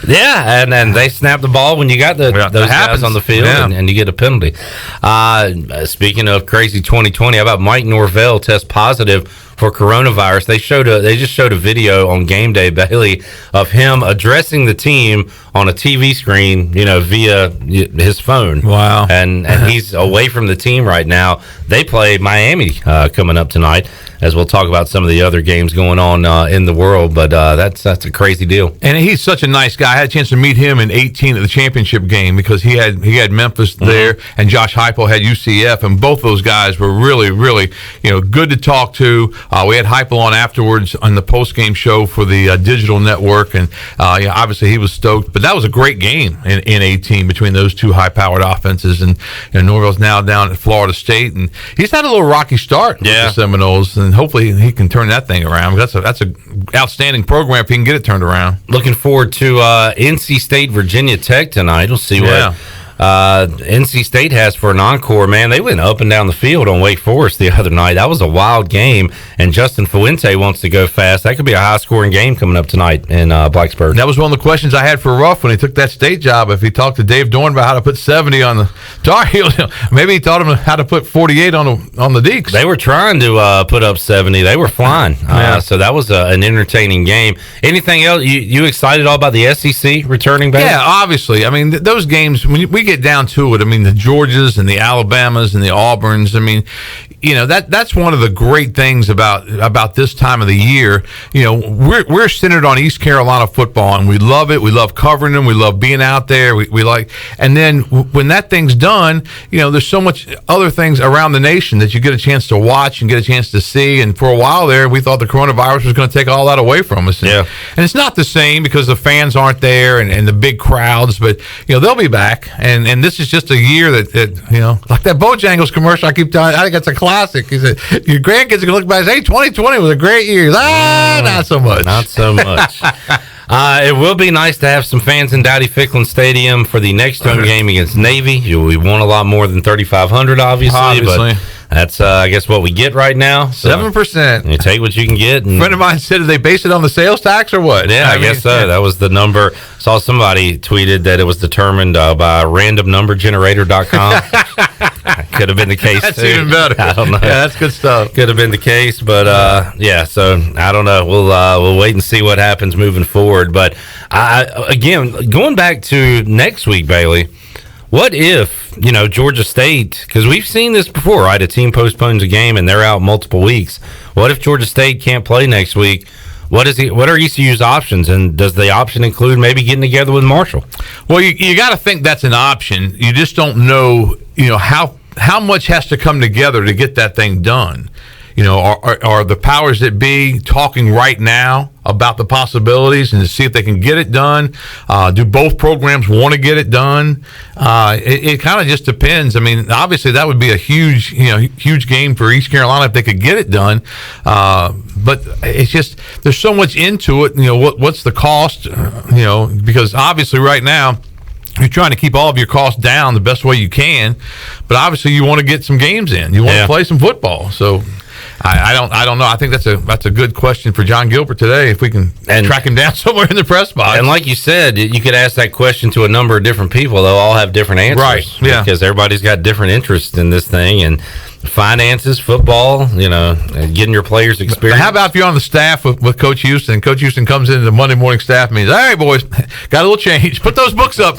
Yeah, and they snap the ball when you got those guys on the field, and you get a penalty. Speaking of crazy 2020, how about Mike Norvell test positive for coronavirus? They just showed a video on Game Day, Bailey, of him addressing the team on a TV screen, via his phone. Wow. And he's away from the team right now. They play Miami coming up tonight, as we'll talk about some of the other games going on in the world. But that's a crazy deal. And he's such a nice guy. I had a chance to meet him in 2018 at the championship game, because he had Memphis there, and Josh Heupel had UCF, and both those guys were really, really good to talk to. We had Heupel on afterwards on the post-game show for the digital network, and obviously he was stoked. But that was a great game in 2018 between those two high-powered offenses. And Norvell's now down at Florida State, and he's had a little rocky start with the Seminoles, and hopefully he can turn that thing around. That's a outstanding program if he can get it turned around. Looking forward to NC State, Virginia Tech tonight. We'll see what NC State has for an encore. Man, they went up and down the field on Wake Forest the other night. That was a wild game, and Justin Fuente wants to go fast. That could be a high-scoring game coming up tonight in Blacksburg. That was one of the questions I had for Ruff when he took that state job. If he talked to Dave Dorn about how to put 70 on the Tar Heels, maybe he taught him how to put 48 on the Deacs. They were trying to put up 70. They were flying. So that was an entertaining game. Anything else? You excited all about the SEC returning back? Yeah, obviously. I mean, those games, when we get down to it, I mean, the Georgias and the Alabamas and the Auburns, I mean, that's one of the great things about this time of the year. We're centered on East Carolina football, and we love it. We love covering them. We love being out there. We like, and then when that thing's done, there's so much other things around the nation that you get a chance to watch and get a chance to see. And for a while there, we thought the coronavirus was going to take all that away from us. And it's not the same because the fans aren't there and the big crowds, but they'll be back. And this is just a year that like that Bojangles commercial I keep telling. I think it's a classic. He said your grandkids are gonna look back and say, "Hey, 2020 was a great year." Not so much. Not so much. It will be nice to have some fans in Dowdy Ficklin Stadium for the next home game against Navy. We want a lot more than 3,500, obviously. But that's, I guess, what we get right now. 7%. You take what you can get. A friend of mine said, did they base it on the sales tax or what? Yeah, I guess so. That was the number. Saw somebody tweeted that it was determined by randomnumbergenerator.com. Could have been the case. That's too. even better. I don't know. Yeah, that's good stuff. Could have been the case, but so I don't know. We'll wait and see what happens moving forward. But again, going back to next week, Bailey, what if Georgia State? Because we've seen this before, right? A team postpones a game and they're out multiple weeks. What if Georgia State can't play next week? What are ECU's options, and does the option include maybe getting together with Marshall? Well, you got to think that's an option. You just don't know, how much has to come together to get that thing done. Are the powers that be talking right now about the possibilities and to see if they can get it done? Do both programs want to get it done? It kind of just depends. I mean, obviously that would be a huge game for East Carolina if they could get it done. But it's just there's so much into it. What's the cost? Because obviously right now, you're trying to keep all of your costs down the best way you can, but obviously you want to get some games in. You want to play some football. So I don't know. I think that's a good question for John Gilbert today, if we can track him down somewhere in the press box. And like you said, you could ask that question to a number of different people. They'll all have different answers. Right, yeah. Because everybody's got different interests in this thing, and finances, football, getting your players experience. How about if you're on the staff with Coach Houston? Coach Houston comes into the Monday morning staff meetings. All right, boys, got a little change. Put those books up.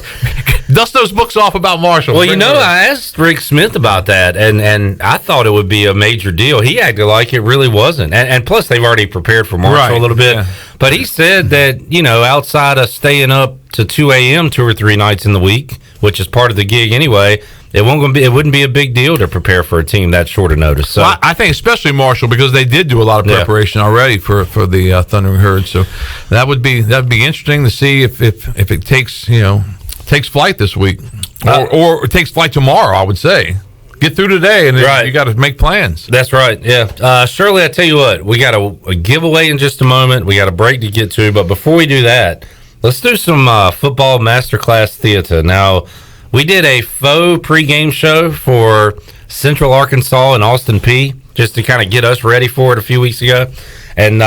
Dust those books off about Marshall. Well, I asked Rick Smith about that, and I thought it would be a major deal. He acted like it really wasn't. And plus, they've already prepared for Marshall a little bit. Yeah. But he said that, outside of staying up to 2 a.m. 2 or 3 nights in the week, which is part of the gig anyway, it wouldn't be a big deal to prepare for a team that short of notice. So I think especially Marshall, because they did do a lot of preparation already for the Thundering Herd. So that would be interesting to see if it takes flight this week or it takes flight tomorrow. I would say get through today and then you got to make plans. That's right. Yeah, Shirley, I tell you what, we got a giveaway in just a moment. We got a break to get to, but before we do that, let's do some football masterclass theater now. We did a faux pregame show for Central Arkansas and Austin Peay just to kind of get us ready for it a few weeks ago. And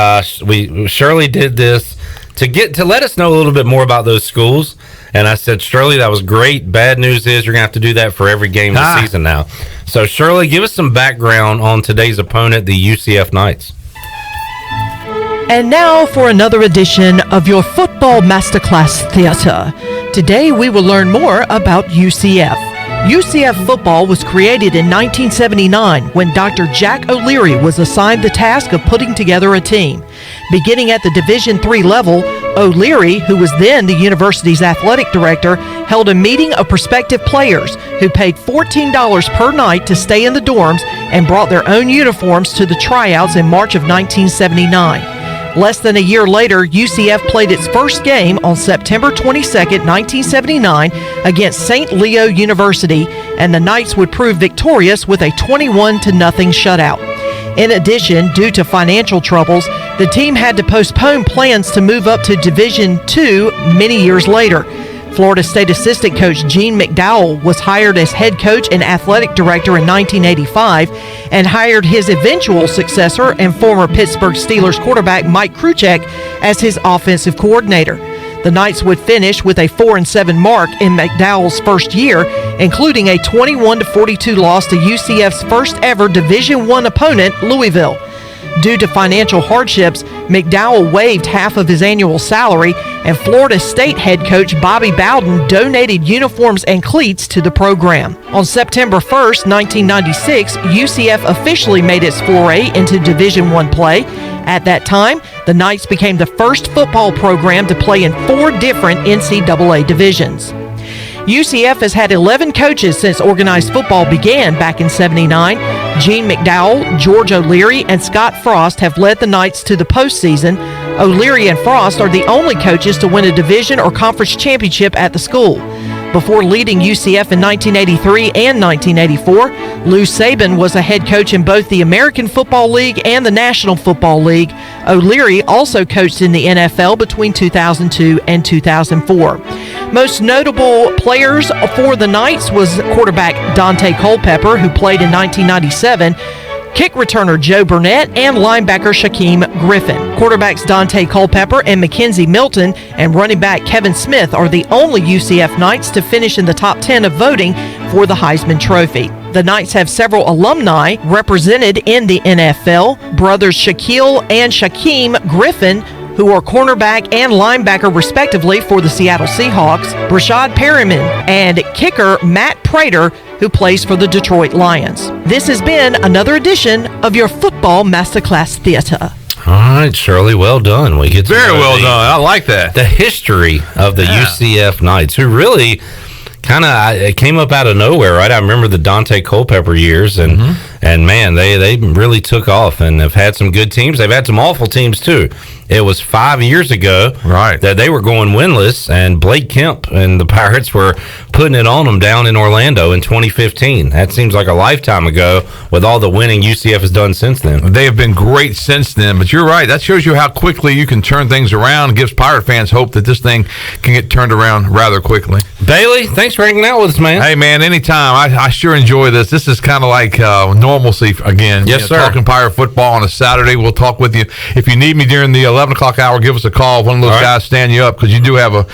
Shirley did this to let us know a little bit more about those schools. And I said, Shirley, that was great. Bad news is you're going to have to do that for every game this season now. So, Shirley, give us some background on today's opponent, the UCF Knights. And now for another edition of your Football Masterclass Theater. Today we will learn more about UCF. UCF football was created in 1979 when Dr. Jack O'Leary was assigned the task of putting together a team. Beginning at the Division III level, O'Leary, who was then the university's athletic director, held a meeting of prospective players who paid $14 per night to stay in the dorms and brought their own uniforms to the tryouts in March of 1979. Less than a year later, UCF played its first game on September 22, 1979 against St. Leo University, and the Knights would prove victorious with a 21-0 shutout. In addition, due to financial troubles, the team had to postpone plans to move up to Division II many years later. Florida State assistant coach Gene McDowell was hired as head coach and athletic director in 1985 and hired his eventual successor and former Pittsburgh Steelers quarterback Mike Kruchek as his offensive coordinator. The Knights would finish with a 4-7 mark in McDowell's first year, including a 21-42 loss to UCF's first ever Division I opponent, Louisville. Due to financial hardships, McDowell waived half of his annual salary, and Florida State head coach Bobby Bowden donated uniforms and cleats to the program. On September 1st, 1996, UCF officially made its foray into Division I play. At that time, the Knights became the first football program to play in 4 different NCAA divisions. UCF has had 11 coaches since organized football began back in '79. Gene McDowell, George O'Leary, and Scott Frost have led the Knights to the postseason. O'Leary and Frost are the only coaches to win a division or conference championship at the school. Before leading UCF in 1983 and 1984, Lou Saban was a head coach in both the American Football League and the National Football League. O'Leary also coached in the NFL between 2002 and 2004. Most notable players for the Knights was quarterback Dante Culpepper, who played in 1997, kick returner Joe Burnett, and linebacker Shaquem Griffin. Quarterbacks Dante Culpepper and Mackenzie Milton and running back Kevin Smith are the only UCF Knights to finish in the top 10 of voting for the Heisman Trophy. The Knights have several alumni represented in the NFL. Brothers Shaquille and Shaquem Griffin, who are cornerback and linebacker respectively for the Seattle Seahawks, Brashad Perryman, and kicker Matt Prater, who plays for the Detroit Lions. This has been another edition of your Football Masterclass Theater. All right, Shirley, well done. We get to Very know well done. I like that. The history of the UCF Knights, who really kind of came up out of nowhere, right? I remember the Dante Culpepper years, and man, they really took off and have had some good teams. They've had some awful teams too. It was 5 years ago that they were going winless, and Blake Kemp and the Pirates were putting it on them down in Orlando in 2015. That seems like a lifetime ago with all the winning UCF has done since then. They have been great since then, but you're right. That shows you how quickly you can turn things around. It gives Pirate fans hope that this thing can get turned around rather quickly. Bailey, thanks for hanging out with us, man. Hey, man, anytime. I sure enjoy this. This is kind of like normalcy again. Yes, sir. Talking Pirate football on a Saturday. We'll talk with you. If you need me during the 11 o'clock hour, give us a call. One of those guys stand you up, because you do have a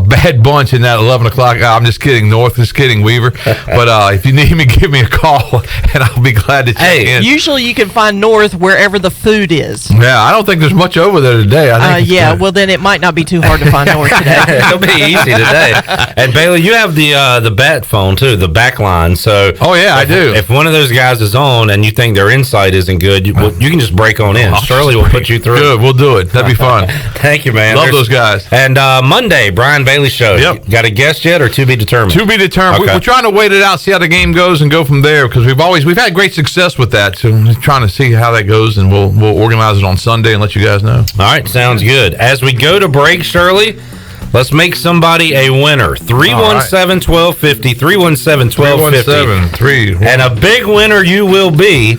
bad bunch in that 11 o'clock hour. I'm just kidding, North. Just kidding, Weaver. But if you need me, give me a call, and I'll be glad to check in. Usually you can find North wherever the food is. Yeah, I don't think there's much over there today. I think well, then it might not be too hard to find North today. It'll be easy today. And Bailey, you have the bat phone too, the back line. So I do. If one of those guys is on and you think their insight isn't good, you can just break on in. Shirley will put you through. Good, we'll do it. That'd be fun. Thank you, man. Love those guys. And Monday, Brian Bailey Show. Yep. Got a guest yet, or to be determined? To be determined. Okay. We're trying to wait it out, see how the game goes, and go from there, because we've had great success with that. So we're trying to see how that goes, and we'll organize it on Sunday and let you guys know. All right, sounds good. As we go to break, Shirley, let's make somebody a winner. 317-1250, 317-1250. And a big winner you will be.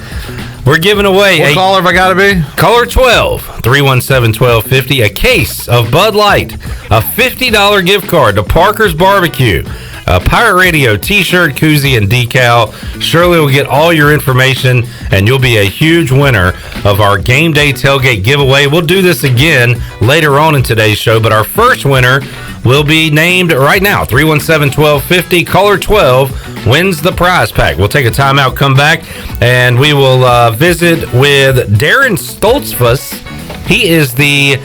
We're giving away what caller have I got to be? Caller 12, 317-1250, a case of Bud Light, a $50 gift card to Parker's Barbecue, a Pirate Radio t-shirt, koozie, and decal. Shirley will get all your information, and you'll be a huge winner of our Game Day Tailgate giveaway. We'll do this again later on in today's show, but our first winner will be named right now. 317-1250, caller 12 wins the prize pack. We'll take a timeout, come back, and we will visit with Darren Stoltzfus. He is the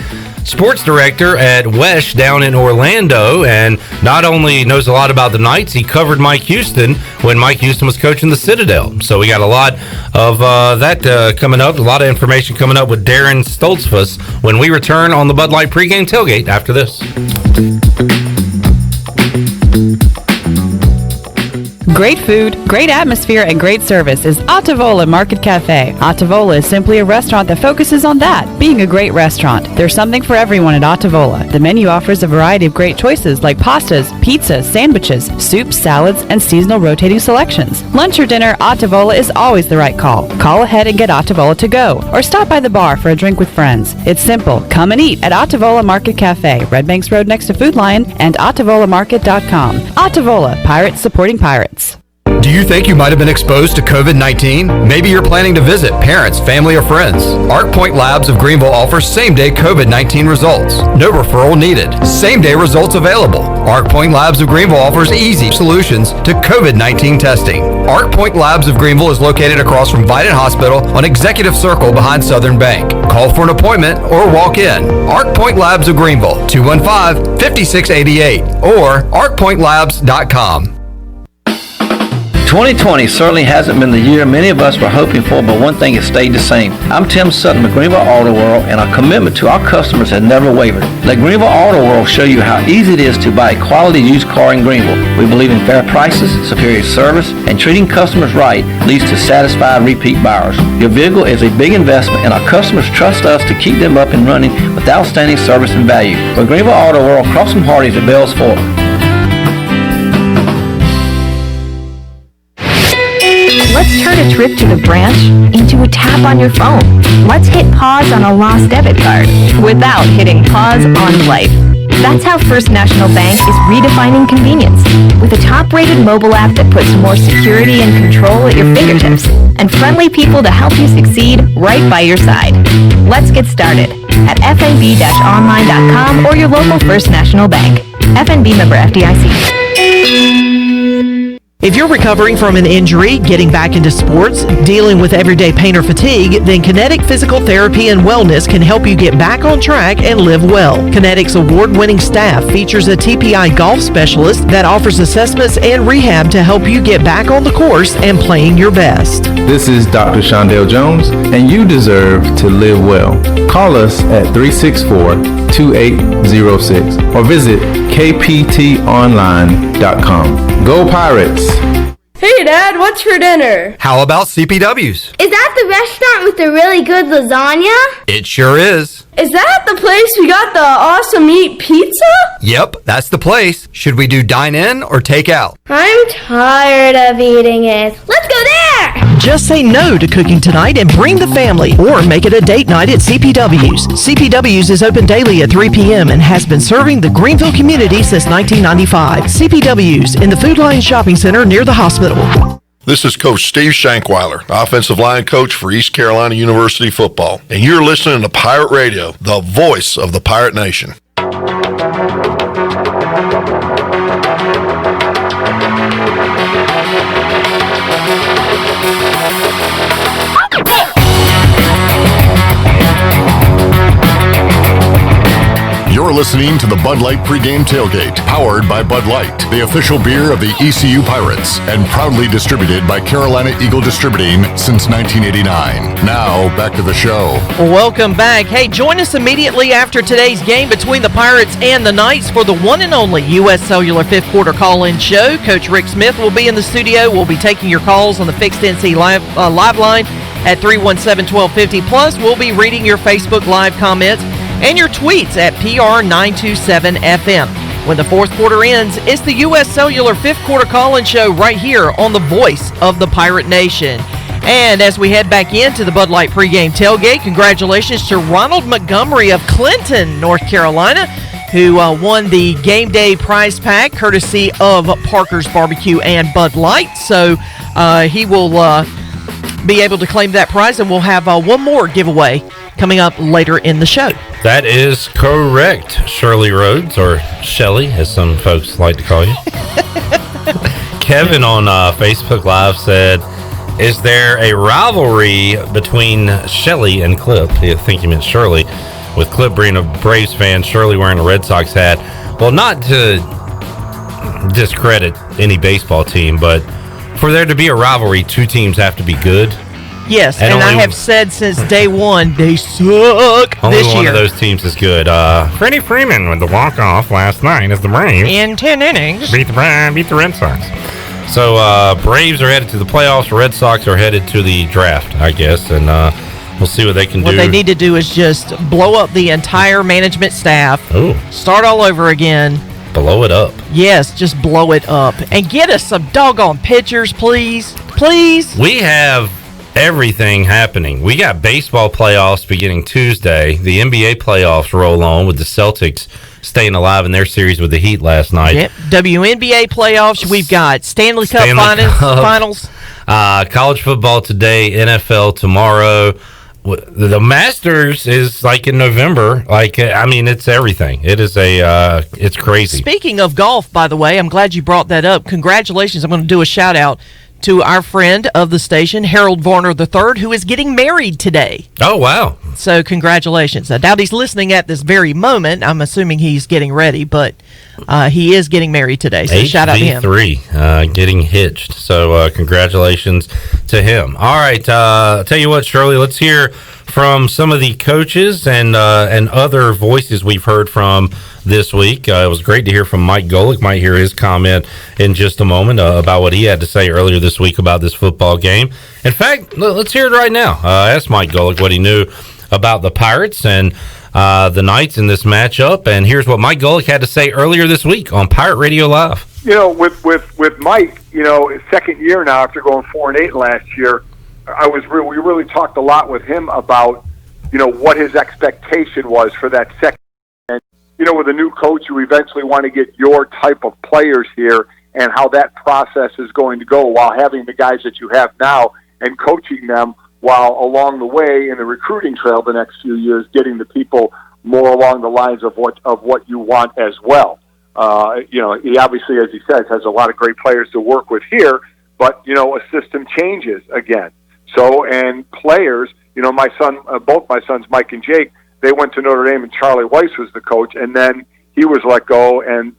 sports director at Wesh down in Orlando, and not only knows a lot about the Knights, he covered Mike Houston when Mike Houston was coaching the Citadel. So we got a lot of that coming up, a lot of information coming up with Darren Stoltzfus when we return on the Bud Light pregame tailgate after this. Great food, great atmosphere, and great service is Ottavola Market Cafe. Ottavola is simply a restaurant that focuses on that, being a great restaurant. There's something for everyone at Ottavola. The menu offers a variety of great choices like pastas, pizzas, sandwiches, soups, salads, and seasonal rotating selections. Lunch or dinner, Ottavola is always the right call. Call ahead and get Ottavola to go, or stop by the bar for a drink with friends. It's simple. Come and eat at Ottavola Market Cafe, Red Banks Road next to Food Lion, and OttavolaMarket.com. Ottavola, Pirates supporting pirates. Do you think you might have been exposed to COVID-19? Maybe you're planning to visit parents, family, or friends. Arc Point Labs of Greenville offers same-day COVID-19 results. No referral needed. Same-day results available. Arc Point Labs of Greenville offers easy solutions to COVID-19 testing. Arc Point Labs of Greenville is located across from Vidant Hospital on Executive Circle behind Southern Bank. Call for an appointment or walk in. Arc Point Labs of Greenville, 215-5688 or arcpointlabs.com. 2020 certainly hasn't been the year many of us were hoping for, but one thing has stayed the same. I'm Tim Sutton with Greenville Auto World, and our commitment to our customers has never wavered. Let Greenville Auto World show you how easy it is to buy a quality used car in Greenville. We believe in fair prices, superior service, and treating customers right leads to satisfied repeat buyers. Your vehicle is a big investment, and our customers trust us to keep them up and running with outstanding service and value. For Greenville Auto World, cross from Hardee's at Bell's Fork. Let's turn a trip to the branch into a tap on your phone. Let's hit pause on a lost debit card without hitting pause on life. That's how First National Bank is redefining convenience with a top-rated mobile app that puts more security and control at your fingertips and friendly people to help you succeed right by your side. Let's get started at fnb-online.com or your local First National Bank. FNB member FDIC. If you're recovering from an injury, getting back into sports, dealing with everyday pain or fatigue, then Kinetic Physical Therapy and Wellness can help you get back on track and live well. Kinetic's award-winning staff features a TPI golf specialist that offers assessments and rehab to help you get back on the course and playing your best. This is Dr. Shondell Jones, and you deserve to live well. Call us at 364-2806 or visit kptonline.com. Go Pirates! Hey Dad, what's for dinner? How about CPW's? Is that the restaurant with the really good lasagna? It sure is. Is that the place we got the awesome meat pizza? Yep, that's the place. Should we do dine in or take out? I'm tired of eating it. Let's go there! Just say no to cooking tonight and bring the family, or make it a date night at CPW's. CPW's is open daily at 3 p.m. and has been serving the Greenville community since 1995. CPW's in the Food Lion Shopping Center near the hospital. This is Coach Steve Shankweiler, offensive line coach for East Carolina University football, and you're listening to Pirate Radio, the voice of the Pirate Nation. You're listening to the Bud Light Pregame Tailgate, powered by Bud Light, the official beer of the ECU Pirates, and proudly distributed by Carolina Eagle Distributing since 1989. Now, back to the show. Welcome back. Hey, join us immediately after today's game between the Pirates and the Knights for the one and only U.S. Cellular fifth quarter call-in show. Coach Rick Smith will be in the studio. We'll be taking your calls on the fixed NC live line at 317-1250. Plus, we'll be reading your Facebook Live comments and your tweets at PR927FM. When the fourth quarter ends, it's the U.S. Cellular fifth quarter call-in show right here on the voice of the Pirate Nation. And as we head back into the Bud Light pregame tailgate, congratulations to Ronald Montgomery of Clinton, North Carolina, who won the game day prize pack courtesy of Parker's Barbecue and Bud Light. So he will be able to claim that prize, and we'll have one more giveaway coming up later in the show. That is correct, Shirley Rhodes, or Shelly, as some folks like to call you. Kevin on Facebook Live said, is there a rivalry between Shelly and Clip? I think he meant Shirley, with Clip being a Braves fan, Shirley wearing a Red Sox hat. Well, not to discredit any baseball team, but for there to be a rivalry, two teams have to be good. Yes, and I have said since day one, they suck only this year. Only one of those teams is good. Freddie Freeman with the walk-off last night as the Braves in 10 innings beat the Red Sox. So Braves are headed to the playoffs. Red Sox are headed to the draft, I guess, and we'll see what they can do. What they need to do is just blow up the entire management staff. Ooh. Start all over again. Blow it up. Yes, just blow it up. And get us some doggone pitchers, please. Please. We have everything happening. We got baseball playoffs beginning Tuesday. The NBA playoffs roll on with the Celtics staying alive in their series with the Heat last night. Yep. WNBA playoffs. We've got Stanley Cup finals. College football today, NFL tomorrow. The Masters is like in November. It's everything. It is it's crazy. Speaking of golf, by the way, I'm glad you brought that up. Congratulations. I'm going to do a shout out to our friend of the station, Harold Varner III, who is getting married today. Oh, wow. So congratulations. I doubt he's listening at this very moment. I'm assuming he's getting ready, but he is getting married today. So shout out to him. HV3 getting hitched. So congratulations to him. All right. I'll tell you what, Shirley, let's hear from some of the coaches and other voices we've heard from this week. It was great to hear from Mike Golick. Might hear his comment in just a moment about what he had to say earlier this week about this football game. In fact, let's hear it right now. I asked Mike Golick what he knew about the Pirates and the Knights in this matchup, and here's what Mike Golick had to say earlier this week on Pirate Radio Live. With Mike, his second year now after going 4-8 last year, we really talked a lot with him about what his expectation was for that second. And with a new coach, you eventually want to get your type of players here and how that process is going to go while having the guys that you have now and coaching them while along the way in the recruiting trail the next few years, getting the people more along the lines of what you want as well. He obviously, as he says, has a lot of great players to work with here, but a system changes again. So, and players, my son, both my sons, Mike and Jake, they went to Notre Dame and Charlie Weiss was the coach, and then he was let go and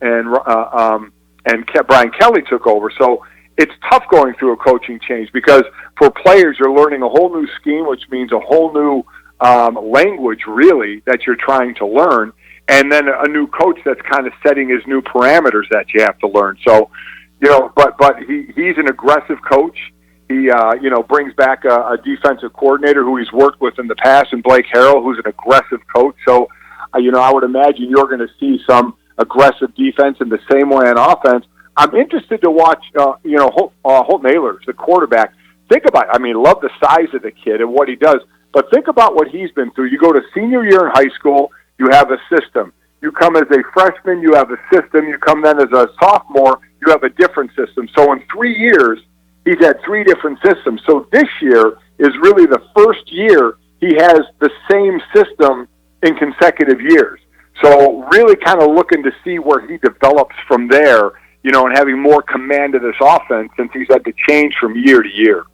Brian Kelly took over. So it's tough going through a coaching change because for players, you're learning a whole new scheme, which means a whole new language, really, that you're trying to learn, and then a new coach that's kind of setting his new parameters that you have to learn. So, but he's an aggressive coach. He, brings back a defensive coordinator who he's worked with in the past, and Blake Harrell, who's an aggressive coach. So, I would imagine you're going to see some aggressive defense in the same way on offense. I'm interested to watch, Holt Naylor, the quarterback. Think about it. Love the size of the kid and what he does, but think about what he's been through. You go to senior year in high school, you have a system. You come as a freshman, you have a system. You come then as a sophomore, you have a different system. So in 3 years, he's had 3 different systems. So this year is really the first year he has the same system in consecutive years. So really kind of looking to see where he develops from there, and having more command of this offense since he's had to change from year to year.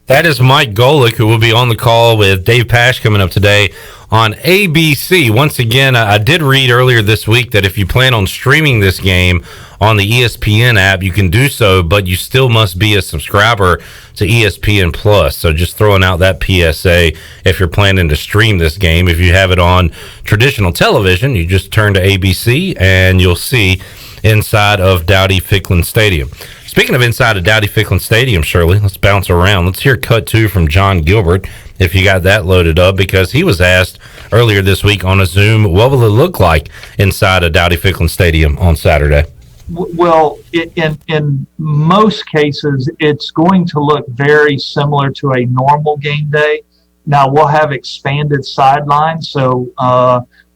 That is Mike Golick, who will be on the call with Dave Pasch coming up today on ABC. Once again, I did read earlier this week that if you plan on streaming this game on the ESPN app, you can do so, but you still must be a subscriber to ESPN Plus. So just throwing out that PSA, if you're planning to stream this game, if you have it on traditional television, you just turn to ABC and you'll see inside of Dowdy-Ficklin Stadium. Speaking of inside of Dowdy-Ficklin Stadium, Shirley, let's bounce around. Let's hear cut 2 from John Gilbert, if you got that loaded up, because he was asked earlier this week on a Zoom, what will it look like inside of Dowdy-Ficklin Stadium on Saturday? Well, in most cases, it's going to look very similar to a normal game day. Now, we'll have expanded sidelines, so,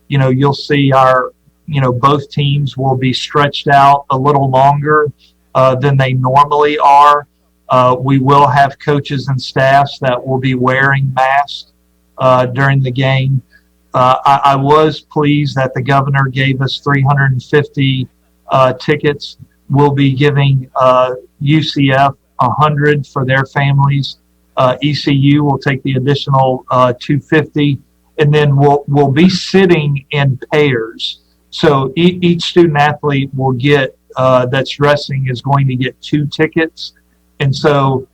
you'll see both teams will be stretched out a little longer than they normally are. We will have coaches and staffs that will be wearing masks during the game. I was pleased that the governor gave us 350 tickets. We'll be giving UCF 100 for their families. ECU will take the additional 250, and then we'll be sitting in pairs. So each student athlete will get that's dressing is going to get 2 tickets, and so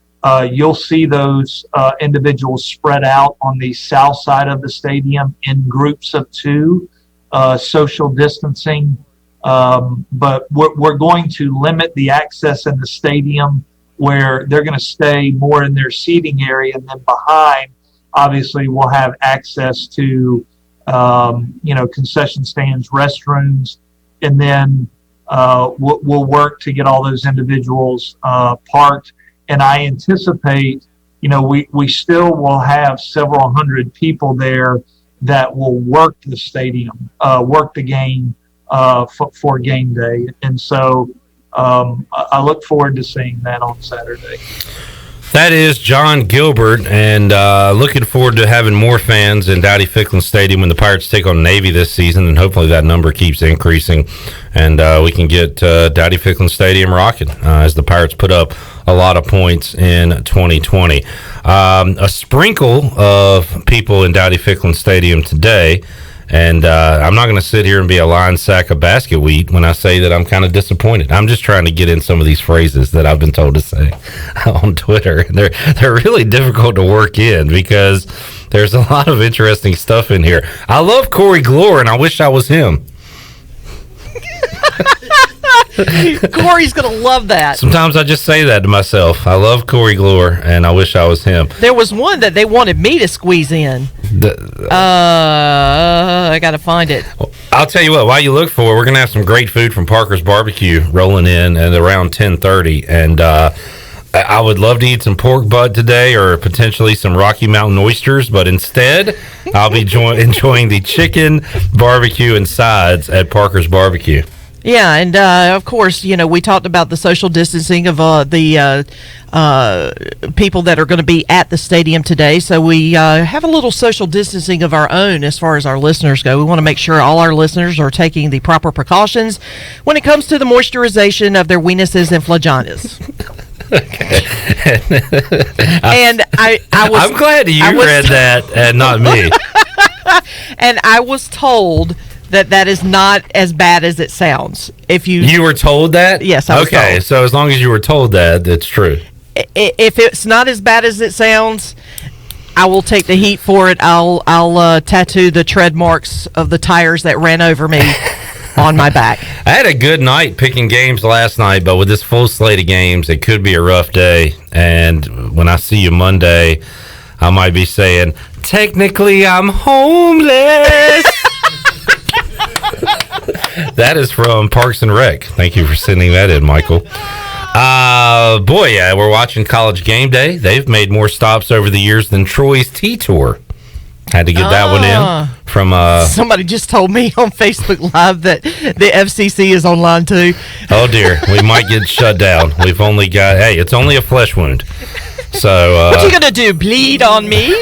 you'll see those individuals spread out on the south side of the stadium in groups of 2, social distancing. But we're going to limit the access in the stadium where they're going to stay more in their seating area, and then behind, obviously, we'll have access to, concession stands, restrooms, and then we'll work to get all those individuals parked. And I anticipate, we still will have several hundred people there that will work the stadium, work the game for game day. And so I look forward to seeing that on Saturday. That is John Gilbert, and looking forward to having more fans in Dowdy-Ficklin Stadium when the Pirates take on Navy this season, and hopefully that number keeps increasing, and we can get Dowdy-Ficklin Stadium rocking as the Pirates put up a lot of points in 2020. A sprinkle of people in Dowdy-Ficklin Stadium today. And I'm not going to sit here and be a lying sack of basket wheat when I say that I'm kind of disappointed. I'm just trying to get in some of these phrases that I've been told to say on Twitter. And they're really difficult to work in because there's a lot of interesting stuff in here. I love Corey Glore, and I wish I was him. Corey's going to love that. Sometimes I just say that to myself. I love Corey Glore, and I wish I was him. There was one that they wanted me to squeeze in. I got to find it. Well, I'll tell you what, while you look for it, we're going to have some great food from Parker's Barbecue rolling in at around 10:30, and I would love to eat some pork butt today or potentially some Rocky Mountain oysters, but instead I'll be enjoying the chicken barbecue and sides at Parker's Barbecue. Yeah, and of course, we talked about the social distancing of the people that are going to be at the stadium today. So we have a little social distancing of our own as far as our listeners go. We want to make sure all our listeners are taking the proper precautions when it comes to the moisturization of their weenuses and vaginas. And I'm glad you read that and not me. And I was told that is not as bad as it sounds. If you were told that? Yes, I was told. Okay, so as long as you were told that, it's true. If it's not as bad as it sounds, I will take the heat for it. I'll tattoo the tread marks of the tires that ran over me on my back. I had a good night picking games last night, but with this full slate of games, it could be a rough day. And when I see you Monday, I might be saying, technically I'm homeless. That is from Parks and Rec. Thank you for sending that in, Michael. We're watching College Game Day. They've made more stops over the years than Troy's T-Tour. Had to get that one in from somebody just told me on Facebook Live that the FCC is online too. Oh dear, we might get shut down. We've only got it's only a flesh wound. So what you gonna do? Bleed on me?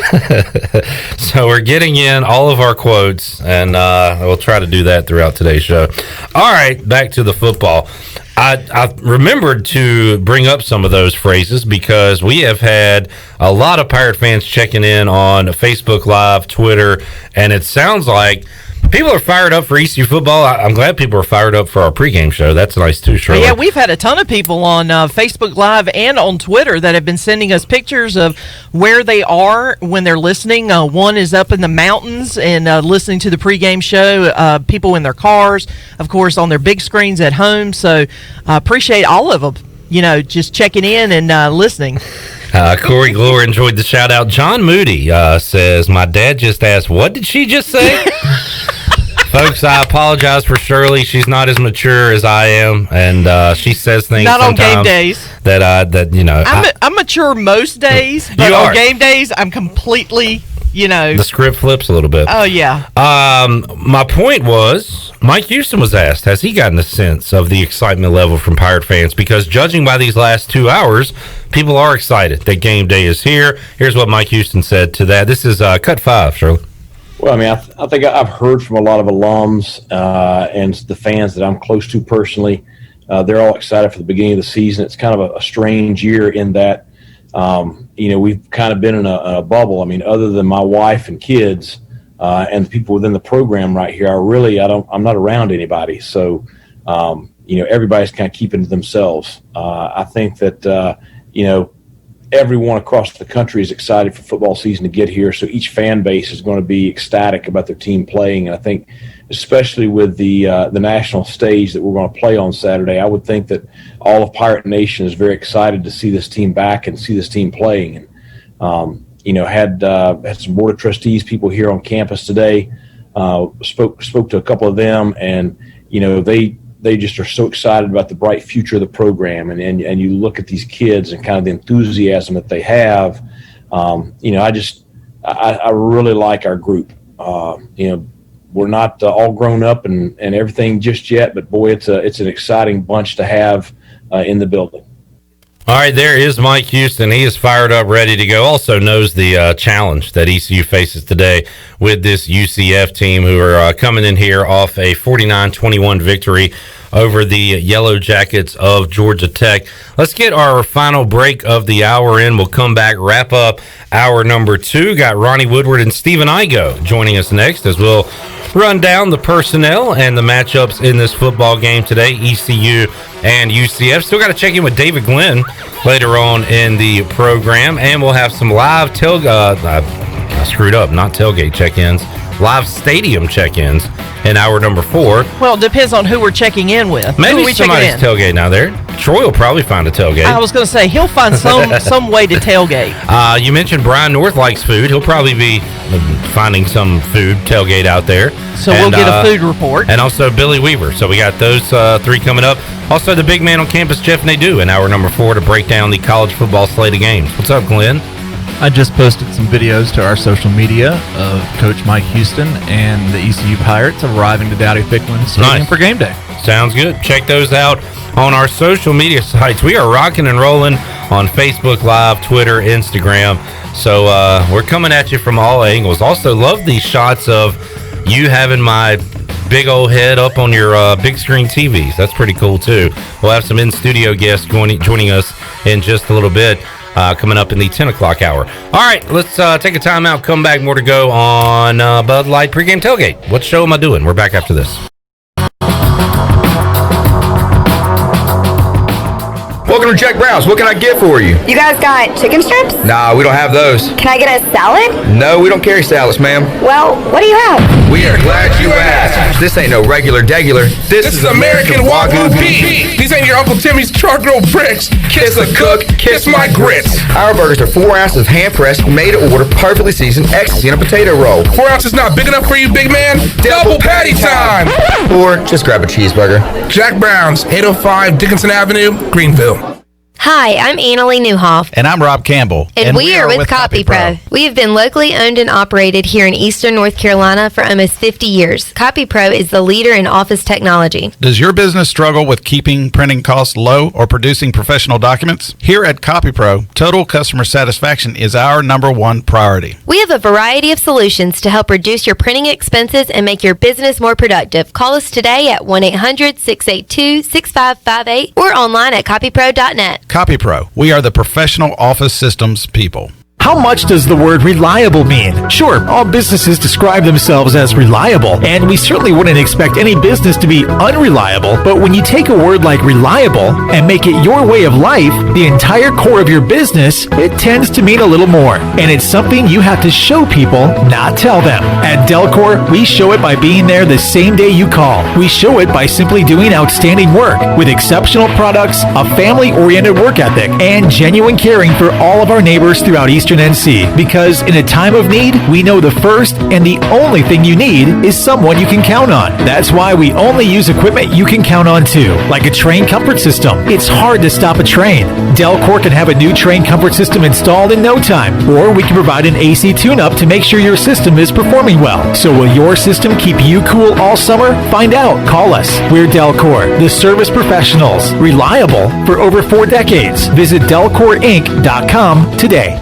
So we're getting in all of our quotes, and we'll try to do that throughout today's show. All right, back to the football. I remembered to bring up some of those phrases because we have had a lot of Pirate fans checking in on Facebook Live, Twitter, and it sounds like people are fired up for ECU football. I'm glad people are fired up for our pregame show. That's nice too, Shirley. Yeah, we've had a ton of people on Facebook Live and on Twitter that have been sending us pictures of where they are when they're listening. One is up in the mountains and listening to the pregame show. People in their cars, of course, on their big screens at home. So I appreciate all of them, just checking in and listening. Corey Glore enjoyed the shout out. John Moody says, my dad just asked, what did she just say? Folks, I apologize for Shirley. She's not as mature as I am, and she says things not on game days I'm mature most days, but on game days I'm completely the script flips a little bit. Oh yeah. My point was, Mike Houston was asked, has he gotten a sense of the excitement level from Pirate fans? Because judging by these last 2 hours, people are excited that game day is here. Here's what Mike Houston said to that. This is cut 5, Shirley. Well, I mean, I think I've heard from a lot of alums and the fans that I'm close to personally. They're all excited for the beginning of the season. It's kind of a strange year in that, we've kind of been in a bubble. I mean, other than my wife and kids and the people within the program right here, I'm not around anybody. So, everybody's kind of keeping to themselves. I think that, everyone across the country is excited for football season to get here. So each fan base is going to be ecstatic about their team playing. And I think, especially with the national stage that we're going to play on Saturday, I would think that all of Pirate Nation is very excited to see this team back and see this team playing. And had some board of trustees people here on campus today. Spoke to a couple of them, and they just are so excited about the bright future of the program. And you look at these kids and kind of the enthusiasm that they have. I really like our group. We're not all grown up and everything just yet, but boy, it's an exciting bunch to have in the building. All right, there is Mike Houston. He is fired up, ready to go. Also knows the challenge that ECU faces today with this UCF team, who are coming in here off a 49-21 victory over the Yellow Jackets of Georgia Tech. Let's get our final break of the hour in. We'll come back, wrap up hour number 2. Got Ronnie Woodward and Stephen Igo joining us next as we'll run down the personnel and the matchups in this football game today, ECU and UCF. Still got to check in with David Glenn later on in the program, and we'll have some live I screwed up, not tailgate check-ins, live stadium check-ins in hour number 4. Well, it depends on who we're checking in with. Maybe somebody's tailgating out there. Troy will probably find a tailgate. I was going to say, he'll find some way to tailgate. You mentioned Brian North likes food. He'll probably be finding some food tailgate out there. So we'll get a food report. And also Billy Weaver. So we got those 3 coming up. Also the big man on campus, Jeff Nadeau, in hour number 4 to break down the college football slate of games. What's up, Glenn? I just posted some videos to our social media of Coach Mike Houston and the ECU Pirates arriving to Dowdy-Ficklen Stadium for game day. Sounds good. Check those out on our social media sites. We are rocking and rolling on Facebook Live, Twitter, Instagram. So we're coming at you from all angles. Also, love these shots of you having my big old head up on your big screen TVs. That's pretty cool, too. We'll have some in-studio guests joining us in just a little bit. Coming up in the 10 o'clock hour. All right, let's take a timeout, come back, more to go on Bud Light Pregame Tailgate. What show am I doing? We're back after this. Welcome to Jack Brown's. What can I get for you? You guys got chicken strips? Nah, we don't have those. Can I get a salad? No, we don't carry salads, ma'am. Well, what do you have? We are glad you asked. This ain't no regular degular. This is American Wagyu beef. These ain't your Uncle Timmy's charcoal bricks. Kiss the cook, kiss my grits. Our burgers are 4 ounces hand pressed, made to order, perfectly seasoned, ecstasy in a potato roll. 4 ounces not big enough for you, big man? Double patty time. Or just grab a cheeseburger. Jack Brown's, 805 Dickinson Avenue, Greenville. Hi, I'm Annalie Newhoff. And I'm Rob Campbell. And we are with CopyPro. We have been locally owned and operated here in Eastern North Carolina for almost 50 years. CopyPro is the leader in office technology. Does your business struggle with keeping printing costs low or producing professional documents? Here at CopyPro, total customer satisfaction is our #1 priority. We have a variety of solutions to help reduce your printing expenses and make your business more productive. Call us today at 1-800-682-6558 or online at copypro.net. CopyPro, we are the professional office systems people. How much does the word reliable mean? Sure, all businesses describe themselves as reliable, and we certainly wouldn't expect any business to be unreliable, but when you take a word like reliable and make it your way of life, the entire core of your business, it tends to mean a little more. And it's something you have to show people, not tell them. At Delcor, we show it by being there the same day you call. We show it by simply doing outstanding work with exceptional products, a family-oriented work ethic, and genuine caring for all of our neighbors throughout Eastern NC, because in a time of need, we know the first and the only thing you need is someone you can count on. That's why we only use equipment you can count on too, like a train comfort system. It's hard to stop a train. Delcor can have a new train comfort system installed in no time, or we can provide an AC tune-up to make sure your system is performing well. So will your system keep you cool all summer? Find out. Call us. We're Delcor, the service professionals, reliable for over 4 decades. Visit DelcorInc.com today.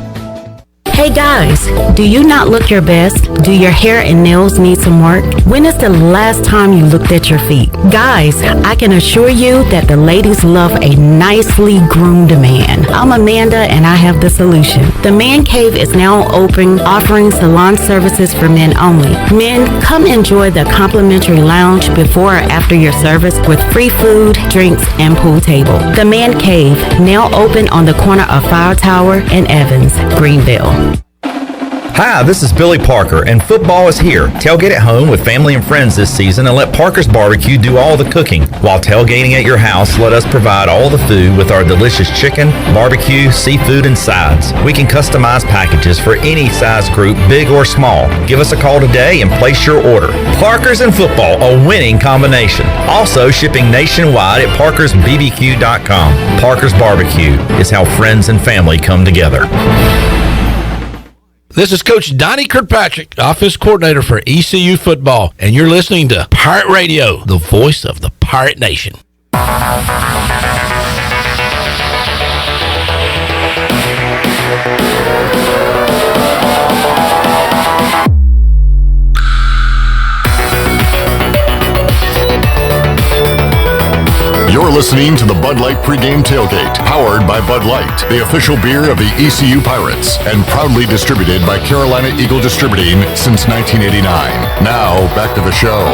Hey guys, do you not look your best? Do your hair and nails need some work? When is the last time you looked at your feet? Guys, I can assure you that the ladies love a nicely groomed man. I'm Amanda and I have the solution. The Man Cave is now open, offering salon services for men only. Men, come enjoy the complimentary lounge before or after your service with free food, drinks, and pool table. The Man Cave, now open on the corner of Fire Tower and Evans, Greenville. Hi, this is Billy Parker, and football is here. Tailgate at home with family and friends this season and let Parker's Barbecue do all the cooking. While tailgating at your house, let us provide all the food with our delicious chicken, barbecue, seafood, and sides. We can customize packages for any size group, big or small. Give us a call today and place your order. Parker's and football, a winning combination. Also shipping nationwide at parkersbbq.com. Parker's Barbecue is how friends and family come together. This is Coach Donnie Kirkpatrick, Office Coordinator for ECU Football, and you're listening to Pirate Radio, the voice of the Pirate Nation. You're listening to the Bud Light Pregame Tailgate, powered by Bud Light, the official beer of the ECU Pirates, and proudly distributed by Carolina Eagle Distributing since 1989. Now, back to the show.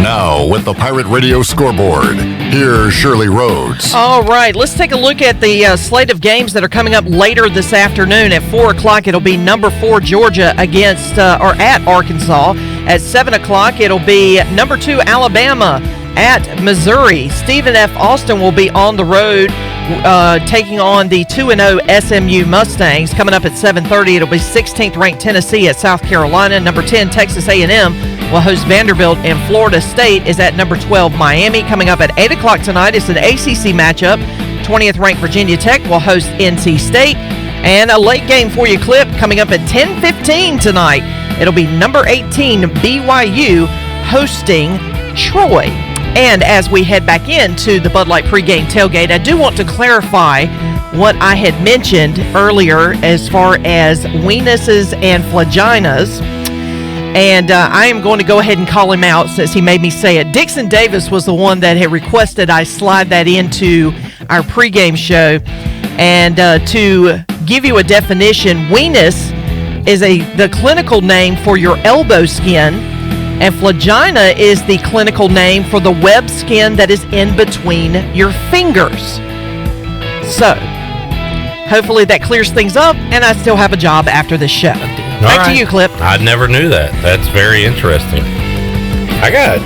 Now, with the Pirate Radio scoreboard, here's Shirley Rhodes. All right, let's take a look at the slate of games that are coming up later this afternoon. At 4 o'clock, it'll be number 4 Georgia against or at Arkansas. At 7 o'clock, it'll be number 2 Alabama at Missouri. Stephen F. Austin will be on the road taking on the 2-0 SMU Mustangs. Coming up at 7:30, it'll be 16th ranked Tennessee at South Carolina. Number 10 Texas A&M will host Vanderbilt, and Florida State is at number 12 Miami. Coming up at 8 o'clock tonight, it's an ACC matchup. 20th ranked Virginia Tech will host NC State. And a late game for you, Clip, coming up at 10:15 tonight. It'll be number 18 BYU hosting Troy. And as we head back into the Bud Light pregame tailgate, I do want to clarify what I had mentioned earlier as far as weenuses and flaginas. And I am going to go ahead and call him out since he made me say it. Dixon Davis was the one that had requested I slide that into our pregame show. And to give you a definition, weenus is the clinical name for your elbow skin, and flagina is the clinical name for the web skin that is in between your fingers. So, hopefully that clears things up, and I still have a job after this show. Back to you, Clip. I never knew that. That's very interesting. I got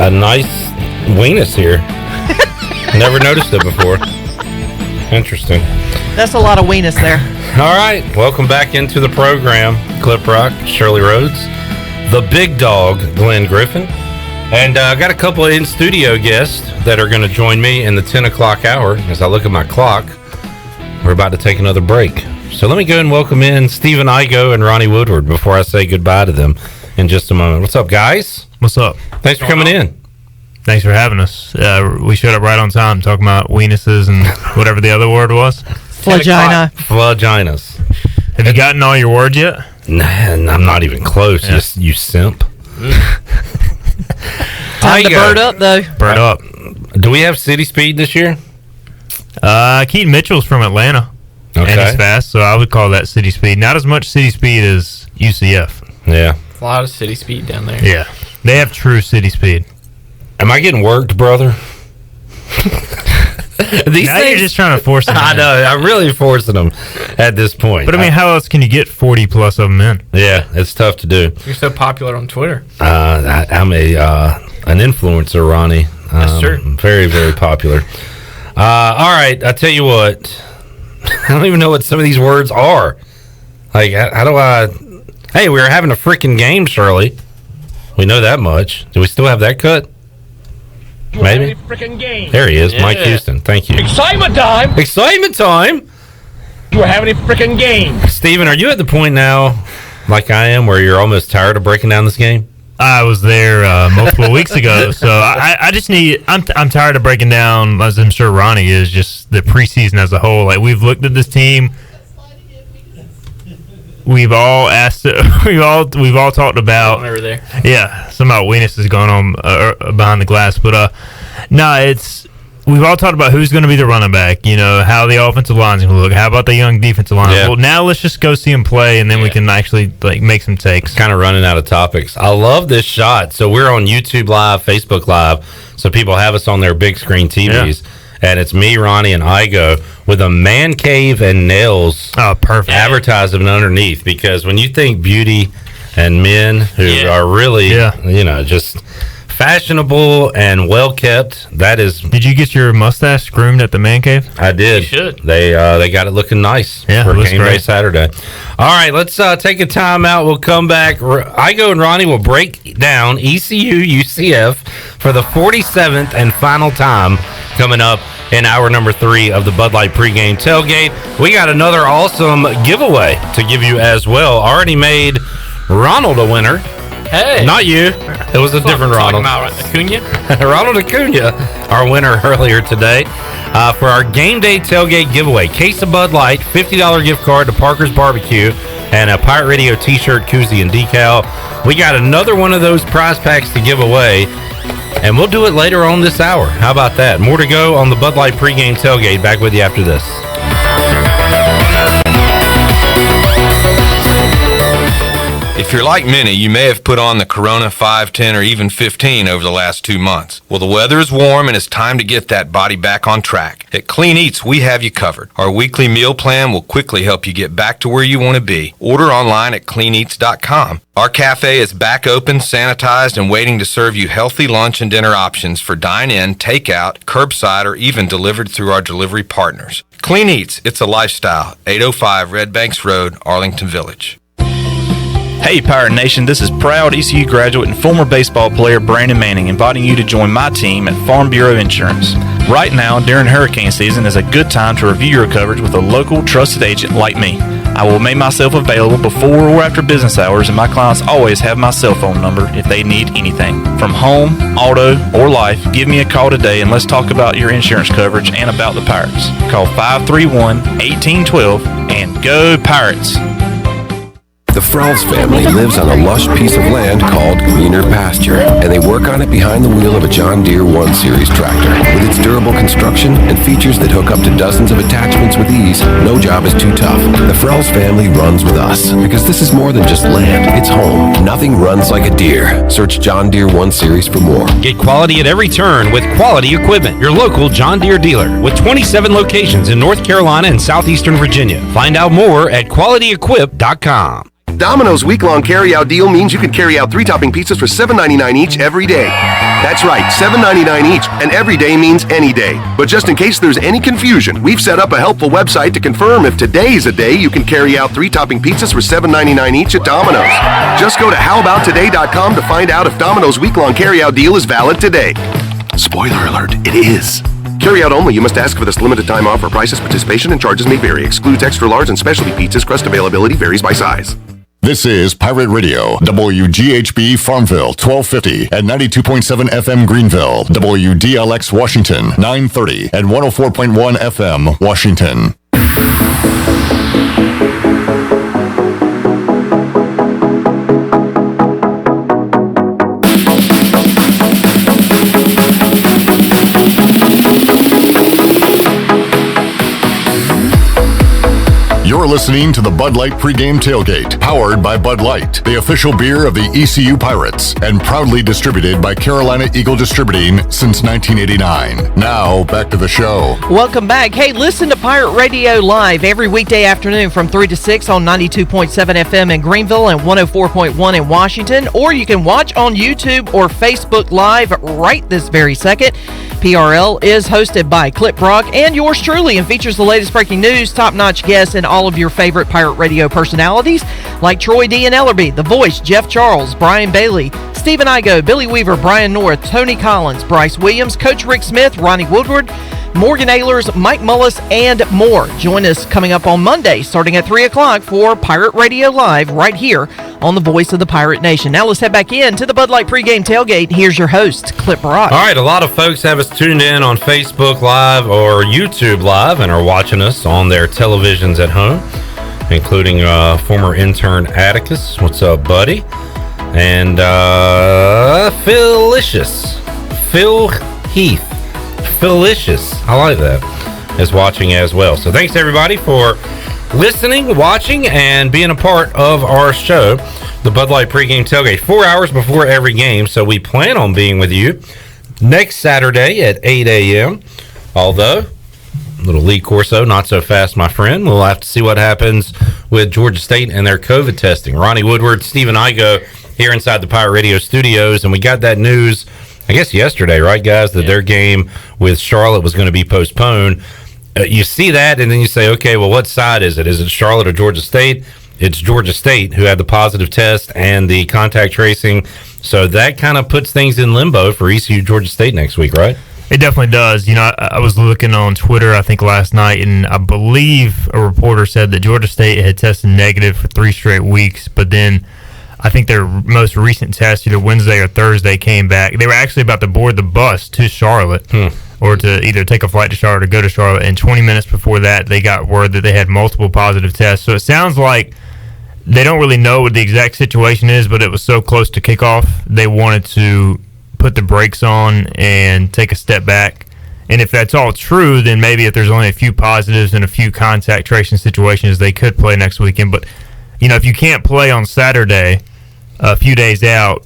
a nice weenus here. Never noticed it before. Interesting. That's a lot of weenus there. All right. Welcome back into the program. Clip Rock, Shirley Rhodes, the big dog, Glenn Griffin. And I got a couple of in-studio guests that are going to join me in the 10 o'clock hour. As I look at my clock, we're about to take another break. So let me go and welcome in Stephen Igo and Ronnie Woodward before I say goodbye to them in just a moment. What's up, guys? What's up? Thanks for coming in. Thanks for having us. We showed up right on time talking about weenuses and whatever the other word was. Flagina. Flaginas. Have you gotten all your words yet? Nah, I'm not even close. Yeah. You simp. Time to bird up, though. Bird up. Do we have City Speed this year? Keaton Mitchell's from Atlanta. Okay. And he's fast, so I would call that City Speed. Not as much City Speed as UCF. Yeah. A lot of City Speed down there. Yeah. They have true City Speed. Am I getting worked, brother? You're just trying to force them. I know. I'm really forcing them at this point. But I mean, how else can you get 40 plus of them in? Yeah, it's tough to do. You're so popular on Twitter. I'm an influencer, Ronnie. That's true. Very, very popular. All right, I tell you what. I don't even know what some of these words are. Like, how do I... Hey, we were having a freaking game, Shirley. We know that much. Do we still have that cut? Maybe. There he is, yeah. Mike Houston. Thank you. Excitement time! Excitement time! We're having a freaking game. Steven, are you at the point now, like I am, where you're almost tired of breaking down this game? I was there multiple weeks ago, so I just need... I'm tired of breaking down, as I'm sure Ronnie is, just just the preseason as a whole. Like, we've looked at this team. We've all asked. We've all talked about. Over there. Yeah, some about Weenus is going on behind the glass, but we've all talked about who's going to be the running back. You know, how the offensive line's going to look. How about the young defensive line? Yeah. Well, now let's just go see him play, and then we can actually make some takes. Kind of running out of topics. I love this shot. So we're on YouTube Live, Facebook Live, so people have us on their big screen TVs. Yeah. And it's me, Ronnie, and Igo with a man cave and nails perfect advertisement underneath. Because when you think beauty and men who are really, just fashionable and well kept, that is. Did you get your mustache groomed at the man cave? I did. You should. They got it looking nice for game day Saturday. All right, let's take a time out. We'll come back. Igo and Ronnie will break down ECU UCF for the 47th and final time coming up in hour number 3 of the Bud Light pregame tailgate. We got another awesome giveaway to give you as well. Already made Ronald a winner. Hey. Not you. It was a different Ronald. Acuna? Ronald Acuna, our winner earlier today, for our game day tailgate giveaway. Case of Bud Light, $50 gift card to Parker's Barbecue, and a Pirate Radio t-shirt, koozie, and decal. We got another one of those prize packs to give away, and we'll do it later on this hour. How about that? More to go on the Bud Light pregame tailgate. Back with you after this. If you're like many, you may have put on the Corona 5, 10, or even 15 over the last 2 months. Well, the weather is warm and it's time to get that body back on track. At Clean Eats, we have you covered. Our weekly meal plan will quickly help you get back to where you want to be. Order online at cleaneats.com. Our cafe is back open, sanitized, and waiting to serve you healthy lunch and dinner options for dine-in, takeout, curbside, or even delivered through our delivery partners. Clean Eats, it's a lifestyle. 805 Red Banks Road, Arlington Village. Hey Pirate Nation, this is proud ECU graduate and former baseball player Brandon Manning inviting you to join my team at Farm Bureau Insurance. Right now, during hurricane season, is a good time to review your coverage with a local trusted agent like me. I will make myself available before or after business hours, and my clients always have my cell phone number if they need anything. From home, auto, or life, give me a call today and let's talk about your insurance coverage and about the Pirates. Call 531-1812 and go Pirates! The Frells family lives on a lush piece of land called Greener Pasture, and they work on it behind the wheel of a John Deere 1 Series tractor. With its durable construction and features that hook up to dozens of attachments with ease, no job is too tough. The Frells family runs with us, because this is more than just land, it's home. Nothing runs like a Deere. Search John Deere 1 Series for more. Get quality at every turn with Quality Equipment, your local John Deere dealer, with 27 locations in North Carolina and southeastern Virginia. Find out more at qualityequip.com. Domino's week-long carry-out deal means you can carry out 3-topping pizzas for $7.99 each every day. That's right, $7.99 each, and every day means any day. But just in case there's any confusion, we've set up a helpful website to confirm if today's a day you can carry out 3-topping pizzas for $7.99 each at Domino's. Just go to howaboutoday.com to find out if Domino's week-long carry-out deal is valid today. Spoiler alert, it is. Carry out only. You must ask for this limited time offer. Prices, participation, and charges may vary. Excludes extra large and specialty pizzas. Crust availability varies by size. This is Pirate Radio, WGHB Farmville, 1250 and 92.7 FM Greenville, WDLX Washington, 930 and 104.1 FM Washington. You're listening to the Bud Light pregame tailgate, powered by Bud Light, the official beer of the ECU Pirates, and proudly distributed by Carolina Eagle Distributing since 1989. Now, back to the show. Welcome back. Hey, listen to Pirate Radio Live every weekday afternoon from 3 to 6 on 92.7 FM in Greenville and 104.1 in Washington, or you can watch on YouTube or Facebook Live right this very second. PRL is hosted by Clip Brock and yours truly and features the latest breaking news, top-notch guests, and all of your favorite Pirate Radio personalities like Troy D. and Ellerby, The Voice, Jeff Charles, Brian Bailey, Stephen Igo, Billy Weaver, Brian North, Tony Collins, Bryce Williams, Coach Rick Smith, Ronnie Woodward, Morgan Ehlers, Mike Mullis, and more. Join us coming up on Monday starting at 3 o'clock for Pirate Radio Live right here on the Voice of the Pirate Nation. Now let's head back in to the Bud Light pregame tailgate. Here's your host, Clip Rock. All right, a lot of folks have us tuned in on Facebook Live or YouTube Live and are watching us on their televisions at home, including former intern Atticus. What's up, buddy? And Phil Heath. Philicious. I like that. Is watching as well. So thanks everybody for listening, watching, and being a part of our show, the Bud Light pregame tailgate, 4 hours before every game. So we plan on being with you next Saturday at 8 a.m. Although, little Lee Corso, not so fast, my friend. We'll have to see what happens with Georgia State and their COVID testing. Ronnie Woodward, Steve, and I go here inside the Pirate Radio studios, and we got that news, I guess yesterday, right, guys, that their game with Charlotte was going to be postponed. You see that, and then you say, okay, well, what side is it? Is it Charlotte or Georgia State? It's Georgia State who had the positive test and the contact tracing. So that kind of puts things in limbo for ECU Georgia State next week, right? It definitely does. You know, I was looking on Twitter, I think, last night, and I believe a reporter said that Georgia State had tested negative for 3 straight weeks, but then I think their most recent test, either Wednesday or Thursday, came back. They were actually about to board the bus to Charlotte or to either take a flight to Charlotte or go to Charlotte, and 20 minutes before that, they got word that they had multiple positive tests. So it sounds like they don't really know what the exact situation is, but it was so close to kickoff, they wanted to put the brakes on and take a step back. And if that's all true, then maybe if there's only a few positives and a few contact tracing situations, they could play next weekend. But, you know, if you can't play on Saturday, a few days out,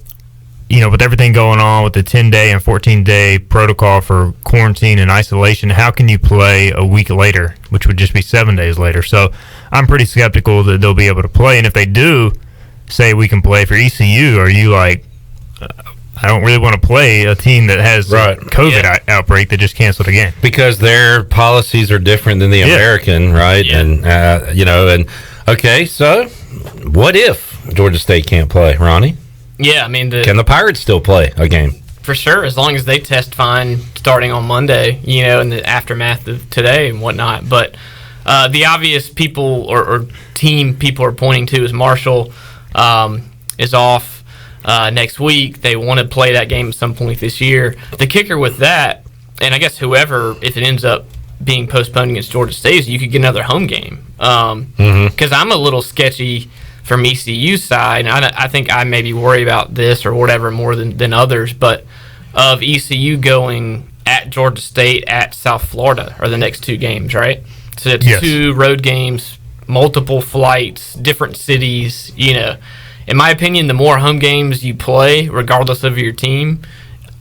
you know, with everything going on with the 10-day and 14-day protocol for quarantine and isolation, how can you play a week later, which would just be 7 days later? So I'm pretty skeptical that they'll be able to play. And if they do say we can play for ECU, are you like, I don't really want to play a team that has a COVID outbreak that just canceled a game? Because their policies are different than the American, right? Yeah. And, you know, and okay, so what if Georgia State can't play, Ronnie? Yeah, I mean, can the Pirates still play a game? For sure, as long as they test fine starting on Monday, you know, in the aftermath of today and whatnot. But the obvious people or team people are pointing to is Marshall is off next week. They want to play that game at some point this year. The kicker with that, and I guess whoever, if it ends up being postponed against Georgia State, is you could get another home game. Because I'm a little sketchy from ECU's side. I think I maybe worry about this or whatever more than others, but of ECU going at Georgia State, at South Florida are the next 2 games, right? So it's 2 road games, multiple flights, different cities. You know, in my opinion, the more home games you play, regardless of your team,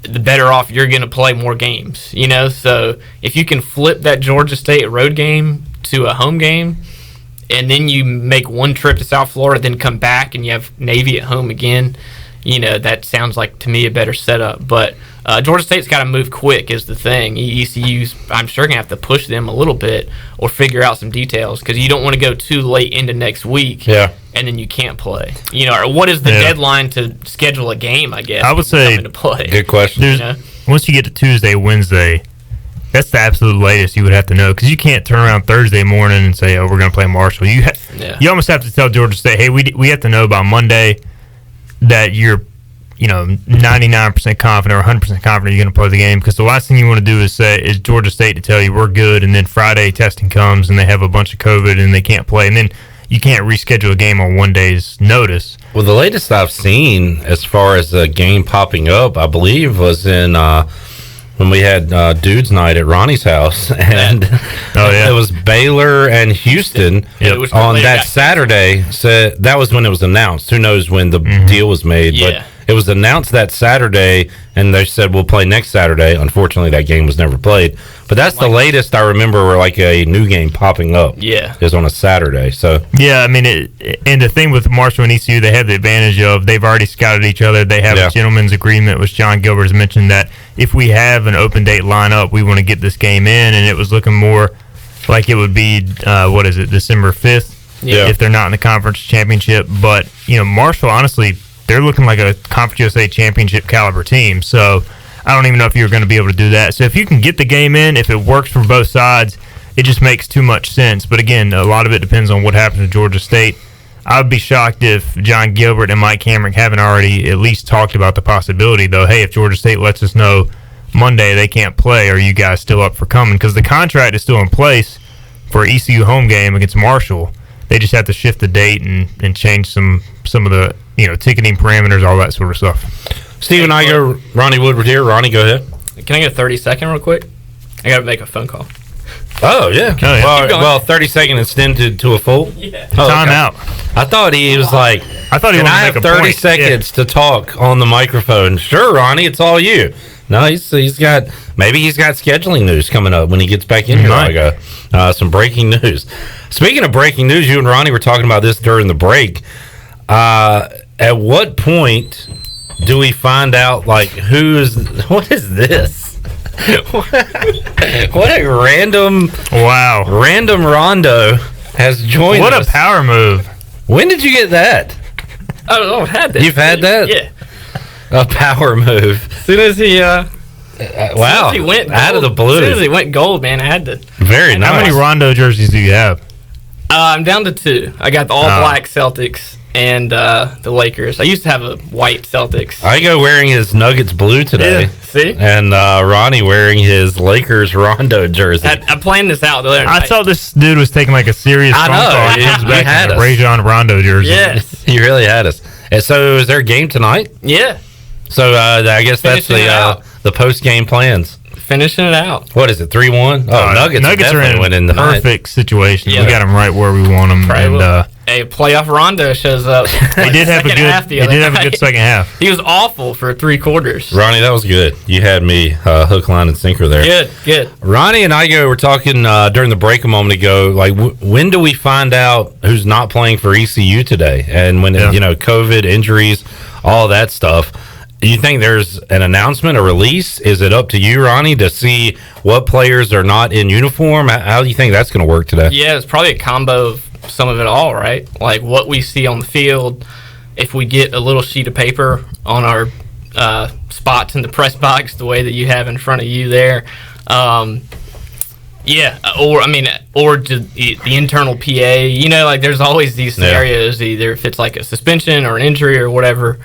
the better off you're going to play more games, you know? So if you can flip that Georgia State road game to a home game, and then you make one trip to South Florida, then come back and you have Navy at home again, you know, that sounds like, to me, a better setup. But Georgia State's got to move quick is the thing. ECU's, I'm sure, going to have to push them a little bit or figure out some details, because you don't want to go too late into next week and then you can't play. You know, or what is the deadline to schedule a game, I guess? I would say, to play. Good question. You know? Once you get to Tuesday, Wednesday, that's the absolute latest you would have to know, because you can't turn around Thursday morning and say, oh, we're going to play Marshall. You almost have to tell Georgia State, hey, we have to know by Monday that you're, you know, 99% confident or 100% confident you're going to play the game, because the last thing you want to do is Georgia State to tell you we're good, and then Friday testing comes and they have a bunch of COVID and they can't play, and then you can't reschedule a game on 1 day's notice. Well, the latest I've seen as far as a game popping up, I believe, was in when we had Dudes Night at Ronnie's house, and it was Baylor and Houston on that Saturday. So that was when it was announced. Who knows when the deal was made, but it was announced that Saturday, and they said we'll play next Saturday. Unfortunately, that game was never played. But that's the latest I remember where like a new game popping up. Is on a Saturday. So I mean, and the thing with Marshall and ECU, they have the advantage of they've already scouted each other. They have a gentleman's agreement, which John Gilbert has mentioned, that if we have an open date lineup, we want to get this game in, and it was looking more like it would be December 5th if they're not in the conference championship. But you know, Marshall, honestly, they're looking like a Conference USA championship caliber team. So I don't even know if you're going to be able to do that. So if you can get the game in, if it works for both sides, it just makes too much sense. But again, a lot of it depends on what happens to Georgia State. I would be shocked if John Gilbert and Mike Hamrick haven't already at least talked about the possibility, though. Hey, if Georgia State lets us know Monday they can't play, are you guys still up for coming? Because the contract is still in place for ECU home game against Marshall. They just have to shift the date and change some of the ticketing parameters, all that sort of stuff. Stephen Igo, Ronnie Woodward here. Ronnie, go ahead. Can I get a 30-second real quick? I got to make a phone call. Oh, yeah. Well, 30-second extended to a full? Yeah. Oh, Time out. I thought he was like, I thought he can wanted I to have make a 30 point? seconds to talk on the microphone? Sure, Ronnie, it's all you. No, he's got scheduling news coming up when he gets back in here. Right. Some breaking news. Speaking of breaking news, you and Ronnie were talking about this during the break. At what point do we find out, like, what is this? What a random Rondo has joined us. What a power move. When did you get that? Oh, I've had that. You've had that? Yeah. A power move. As soon as he wow, he went gold, out of the blue. As soon as he went gold, man, I had to. Very nice. How many Rondo jerseys do you have? I'm down to 2. I got the all-black Celtics and the Lakers. I used to have a white Celtics. I go wearing his Nuggets blue today. Yeah, see? And Ronnie wearing his Lakers Rondo jersey. I planned this out the other night. I thought this dude was taking like a serious phone call. He comes back in a Rajon Rondo jersey. Yes. He really had us. And so is there a game tonight? Yeah. So I guess that's the post-game plans. Finishing it out. What is it, 3-1? Oh, Nuggets are in winning tonight. Perfect situation. Yeah. We got them right where we want them. And, a playoff Rondo shows up. He did have a good second half. He was awful for 3 quarters. Ronnie, that was good. You had me hook, line, and sinker there. Good. Ronnie and I were talking during the break a moment ago. Like, when do we find out who's not playing for ECU today? And when COVID, injuries, all that stuff. Do you think there's an announcement, a release? Is it up to you, Ronnie, to see what players are not in uniform? How do you think that's going to work today? Yeah, it's probably a combo of some of it all, right? Like what we see on the field. If we get a little sheet of paper on our spots in the press box, the way that you have in front of you there. Or the internal PA. Like there's always these scenarios, either if it's like a suspension or an injury or whatever.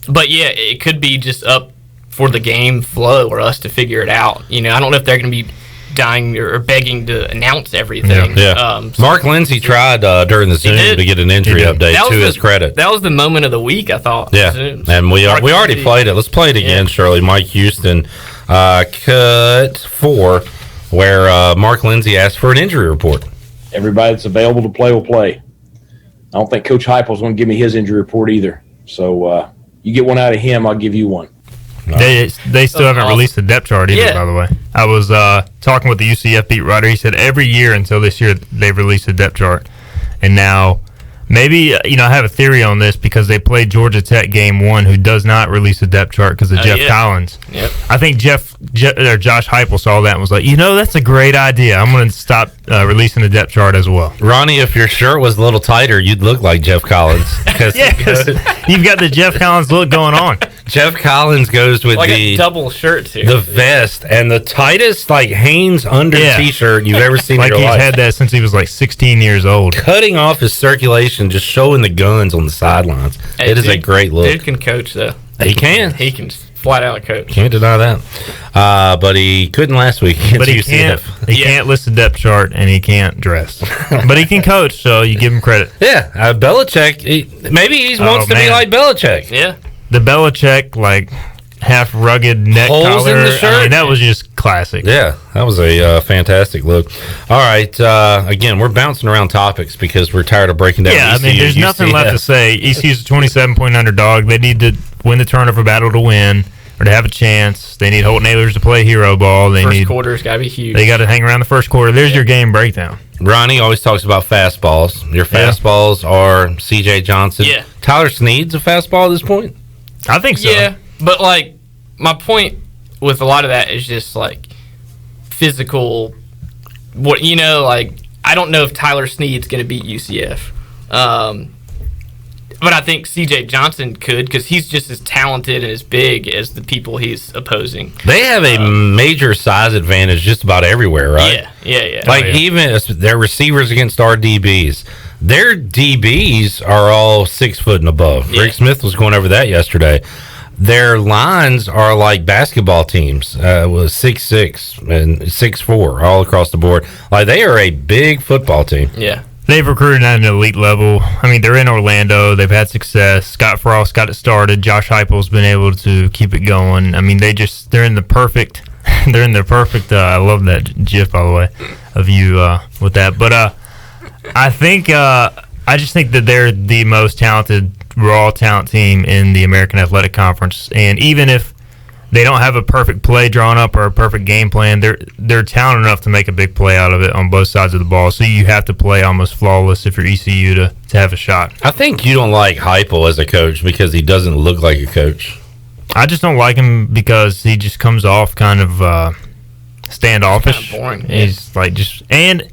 But yeah, it could be just up for the game flow or us to figure it out. I don't know if they're going to be dying or begging to announce everything. Yeah. Mark Lindsay tried during the Zoom to get an injury update to his credit. That was the moment of the week, I thought. Yeah, and we already played it. Let's play it again, Shirley. Mike Houston, cut 4, where Mark Lindsay asked for an injury report. Everybody that's available to play will play. I don't think Coach Heupel's going to give me his injury report either. So you get one out of him, I'll give you one. They still haven't released the depth chart either, by the way. I was talking with the UCF beat writer. He said every year until this year they've released a depth chart. And now maybe, I have a theory on this because they played Georgia Tech game 1, who does not release a depth chart because of Jeff Collins. Yep. I think Josh Heupel saw that and was like, that's a great idea. I'm going to stop releasing the depth chart as well. Ronnie, if your shirt was a little tighter, you'd look like Jeff Collins. Because you've got the Jeff Collins look going on. Jeff Collins goes with like the a double shirt too. The vest and the tightest Hanes under t-shirt you've ever seen in your life. Like he's had that since he was 16 years old. Cutting off his circulation, just showing the guns on the sidelines. It is a great look. Dude can coach though. He can. He can flat out coach. Can't deny that. But he couldn't last week against UCF. He can't list the depth chart and he can't dress. But he can coach, so you give him credit. Yeah, Belichick. Maybe he wants to be like Belichick. Yeah. The Belichick, half rugged neck holes collar. in the shirt. That was just classic. Yeah, that was a fantastic look. All right, again, we're bouncing around topics because we're tired of breaking down. Yeah, ECU, there's nothing left to say. ECU's a 27-point underdog. They need to win the turnover battle to win or to have a chance. They need Holton Ahlers to play hero ball. First quarter's got to be huge. They got to hang around the first quarter. There's your game breakdown. Ronnie always talks about fastballs. Your fastballs are C.J. Johnson. Yeah. Tyler Snead's a fastball at this point? I think so. Yeah, but my point with a lot of that is just physical. What I don't know if Tyler Snead's going to beat UCF, but I think C.J. Johnson could because he's just as talented and as big as the people he's opposing. They have a major size advantage just about everywhere, right? Yeah. Even their receivers against our DBs. their DBs are all 6 foot and above. Rick Smith was going over that yesterday. Their lines are like basketball teams, was 6'6" and 6'4" all across the board. Like, they are a big football team. Yeah. They've recruited at an elite level. I mean, they're in Orlando. They've had success. Scott Frost got it started. Josh Heupel's been able to keep it going. I mean, they're in the perfect. They're in the perfect. I love that GIF, by the way, of you with that. But I think I just think that they're the most talented raw talent team in the American Athletic Conference. And even if they don't have a perfect play drawn up or a perfect game plan, they're talented enough to make a big play out of it on both sides of the ball. So you have to play almost flawless if you're ECU to have a shot. I think you don't like Heupel as a coach because he doesn't look like a coach. I just don't like him because he just comes off kind of standoffish. Kind of boring. He's like and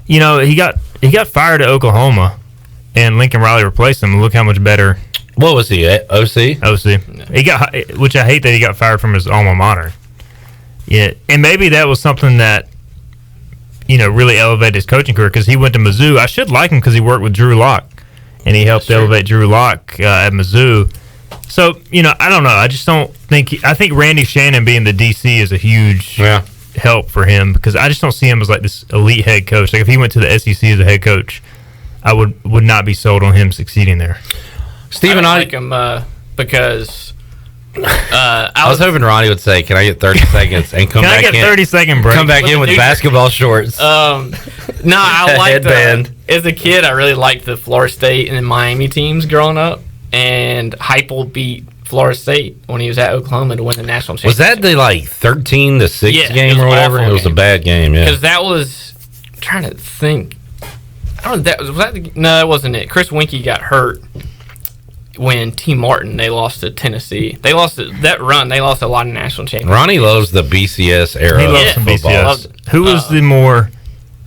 you know, he got fired at Oklahoma, and Lincoln Riley replaced him. Look how much better. What was he at? OC? OC. He got, which I hate that he got fired from his alma mater. Yeah, and maybe that was something that, you know, really elevated his coaching career because he went to Mizzou. I should like him because he worked with Drew Lock, and he helped elevate Drew Lock at Mizzou. So, you know, I don't know. I just don't think I think Randy Shannon being the DC is a huge help for him because I just don't see him as like this elite head coach. Like if he went to the SEC as a head coach, I would not be sold on him succeeding there. Steven, I like him because I was hoping Ronnie would say, "Can I get 30 seconds and come back in?" 30-second break. Come back in with basketball shorts. No, I liked headband. As a kid, I really liked the Florida State and Miami teams growing up, and Heupel beat Florida State when he was at Oklahoma to win the national championship. Was that the 13-6 game or whatever? It was a bad game, yeah. Because that was I'm trying to think. I don't know. No, that wasn't it. Chris Winkie got hurt when T. Martin, they lost to Tennessee. They lost that run. They lost a lot of national championships. Ronnie loves the BCS era. He loves some BCS. Who was the more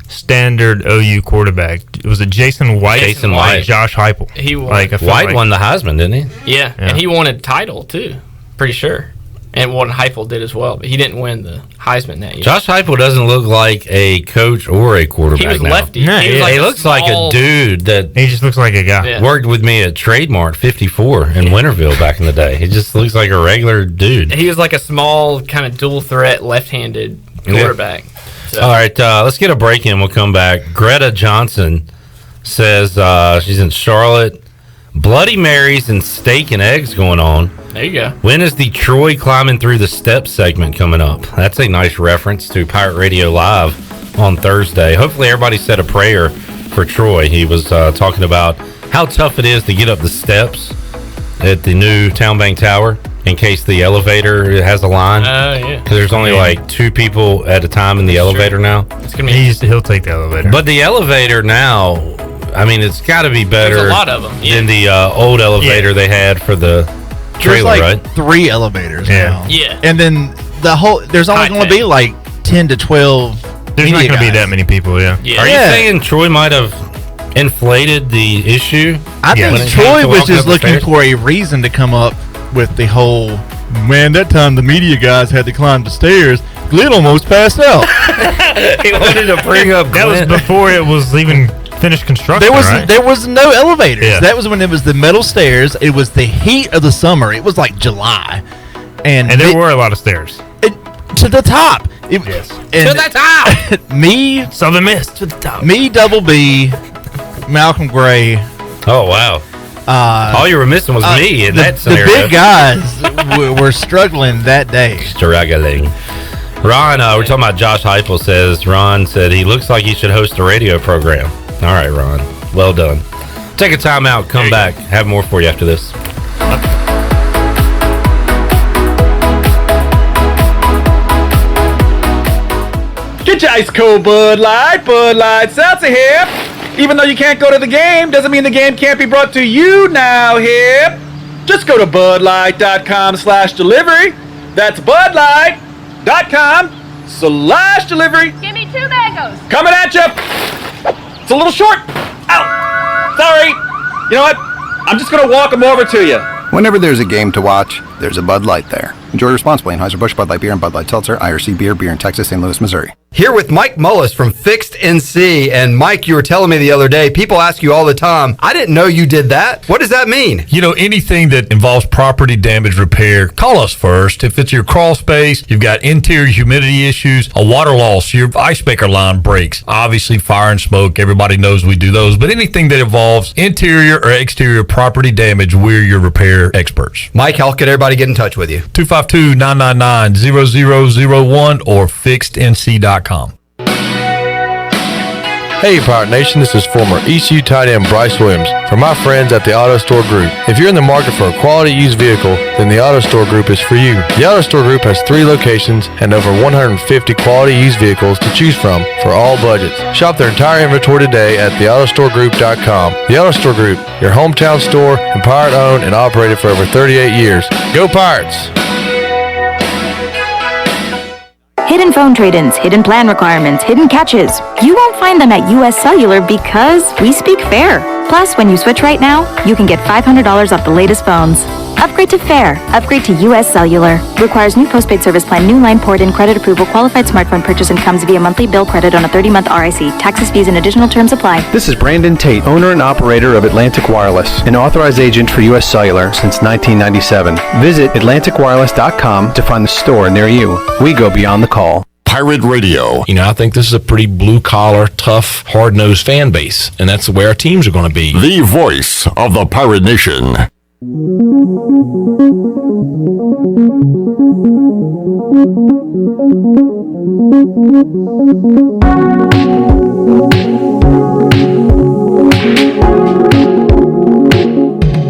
standard OU quarterback? Was it Jason White? Jason White. Josh Heupel. He won. White won the Heisman, didn't he? Yeah, and he won a title too. Pretty sure. And what Heupel did as well, but he didn't win the Heisman that year. Josh Heupel doesn't look like a coach or a quarterback. He was now. lefty. No, he looks like a dude that he just looks like a guy. Worked with me at Trademark 54 in Winterville back in the day. He just looks like a regular dude. He was like a small, kind of dual threat, left-handed quarterback. So. All right, let's get a break in. We'll come back. Greta Johnson says she's in Charlotte. Bloody Marys and steak and eggs going on. There you go. When is the Troy climbing through the steps segment coming up? That's a nice reference to Pirate Radio Live on Thursday. Hopefully everybody said a prayer for Troy. He was talking about how tough it is to get up the steps at the new Town Bank Tower in case the elevator has a line. Yeah. Because there's only like 2 people at a time in the elevator now. It's gonna be he'll take the elevator. But the elevator now, I mean, it's got to be better. There's a lot of them. Than the old elevator they had for the trailer, there's right? 3 elevators now. Yeah. And then there's only going to be like 10 to 12. There's not going to be that many people, Are you saying Troy might have inflated the issue? I think Troy was just looking for a reason to come up with the whole, man, that time the media guys had to climb the stairs. Glenn almost passed out. He wanted to bring up That was before it was even finished construction. There was no elevators. Yeah. That was when it was the metal stairs. It was the heat of the summer. It was like July, and there were a lot of stairs to the top. To the top. Me, Southern Miss to the top. Me, Double B, Malcolm Gray. Oh wow! All you were missing was me in that scenario. The big guys were struggling that day. Struggling. Ron, we're talking about Josh Heupel. Ron said he looks like he should host a radio program. All right, Ron. Well done. Take a time out. Come back. Have more for you after this. Get your ice cold Bud Light Seltzer here. Even though you can't go to the game, doesn't mean the game can't be brought to you now here. Just go to budlight.com/delivery. That's budlight.com/delivery. Give me 2 mangoes. Coming at you. It's a little short. Ow. Sorry. You know what? I'm just going to walk them over to you. Whenever there's a game to watch, there's a Bud Light there. Enjoy responsibly. Anheuser-Busch, Bud Light Beer, and Bud Light Seltzer, IRC Beer in Texas, St. Louis, Missouri. Here with Mike Mullis from Fixed NC. And Mike, you were telling me the other day, people ask you all the time, I didn't know you did that. What does that mean? You know, anything that involves property damage repair, call us first. If it's your crawl space, you've got interior humidity issues, a water loss, your ice maker line breaks, obviously fire and smoke, everybody knows we do those, but anything that involves interior or exterior property damage, we're your repair experts. Mike, how can everybody get in touch with you? 252-999-0001 or fixednc.com. Hey Pirate Nation, this is former ECU tight end Bryce Williams from my friends at the Auto Store Group. If you're in the market for a quality used vehicle, then the Auto Store Group is for you. The Auto Store Group has 3 locations and over 150 quality used vehicles to choose from for all budgets. Shop their entire inventory today at theautostoregroup.com. The Auto Store Group, your hometown store and Pirate owned and operated for over 38 years. Go Pirates! Hidden phone trade-ins, hidden plan requirements, hidden catches. You won't find them at US Cellular because we speak fair. Plus, when you switch right now, you can get $500 off the latest phones. Upgrade to fair. Upgrade to US Cellular. Requires new postpaid service plan, new line port-in, credit approval, qualified smartphone purchase, and comes via monthly bill credit on a 30-month RIC. Taxes, fees, and additional terms apply. This is Brandon Tate, owner and operator of Atlantic Wireless, an authorized agent for US Cellular since 1997. Visit AtlanticWireless.com to find the store near you. We go beyond the call. Pirate Radio. You know, I think this is a pretty blue-collar, tough, hard-nosed fan base, and that's the way our teams are going to be. The voice of the Pirate Nation.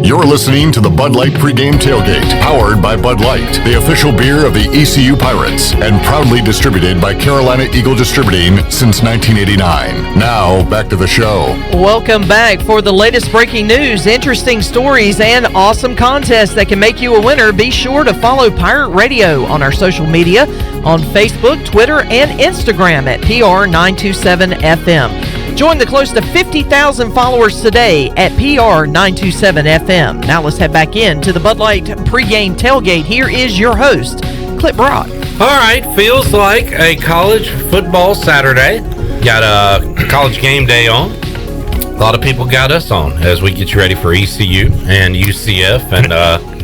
You're listening to the Bud Light Pregame Tailgate, powered by Bud Light, the official beer of the ECU Pirates, and proudly distributed by Carolina Eagle Distributing since 1989. Now, back to the show. Welcome back for the latest breaking news, interesting stories, and awesome contests that can make you a winner. Be sure to follow Pirate Radio on our social media on Facebook, Twitter, and Instagram at PR927FM. Join the close to 50,000 followers today at PR927FM. Now let's head back in to the Bud Light Pregame Tailgate. Here is your host, Clip Brock. All right, feels like a college football Saturday. Got a college game day on. A lot of people got us on as we get you ready for ECU and UCF. And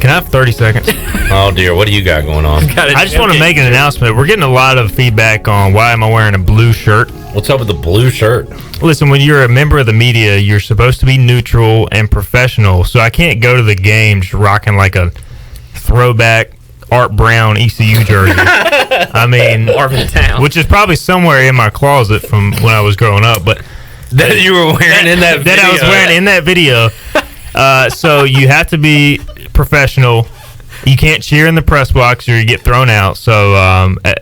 can I have 30 seconds? Oh dear, what do you got going on? I just want to make an announcement. We're getting a lot of feedback on why am I wearing a blue shirt. What's up with the blue shirt? Listen, when you're a member of the media, you're supposed to be neutral and professional. So I can't go to the game just rocking like a throwback Art Brown ECU jersey. I mean, Marvin Town, which is probably somewhere in my closet from when I was growing up. But that you were wearing in that video. That I was wearing in that video. So you have to be professional. You can't cheer in the press box or you get thrown out. So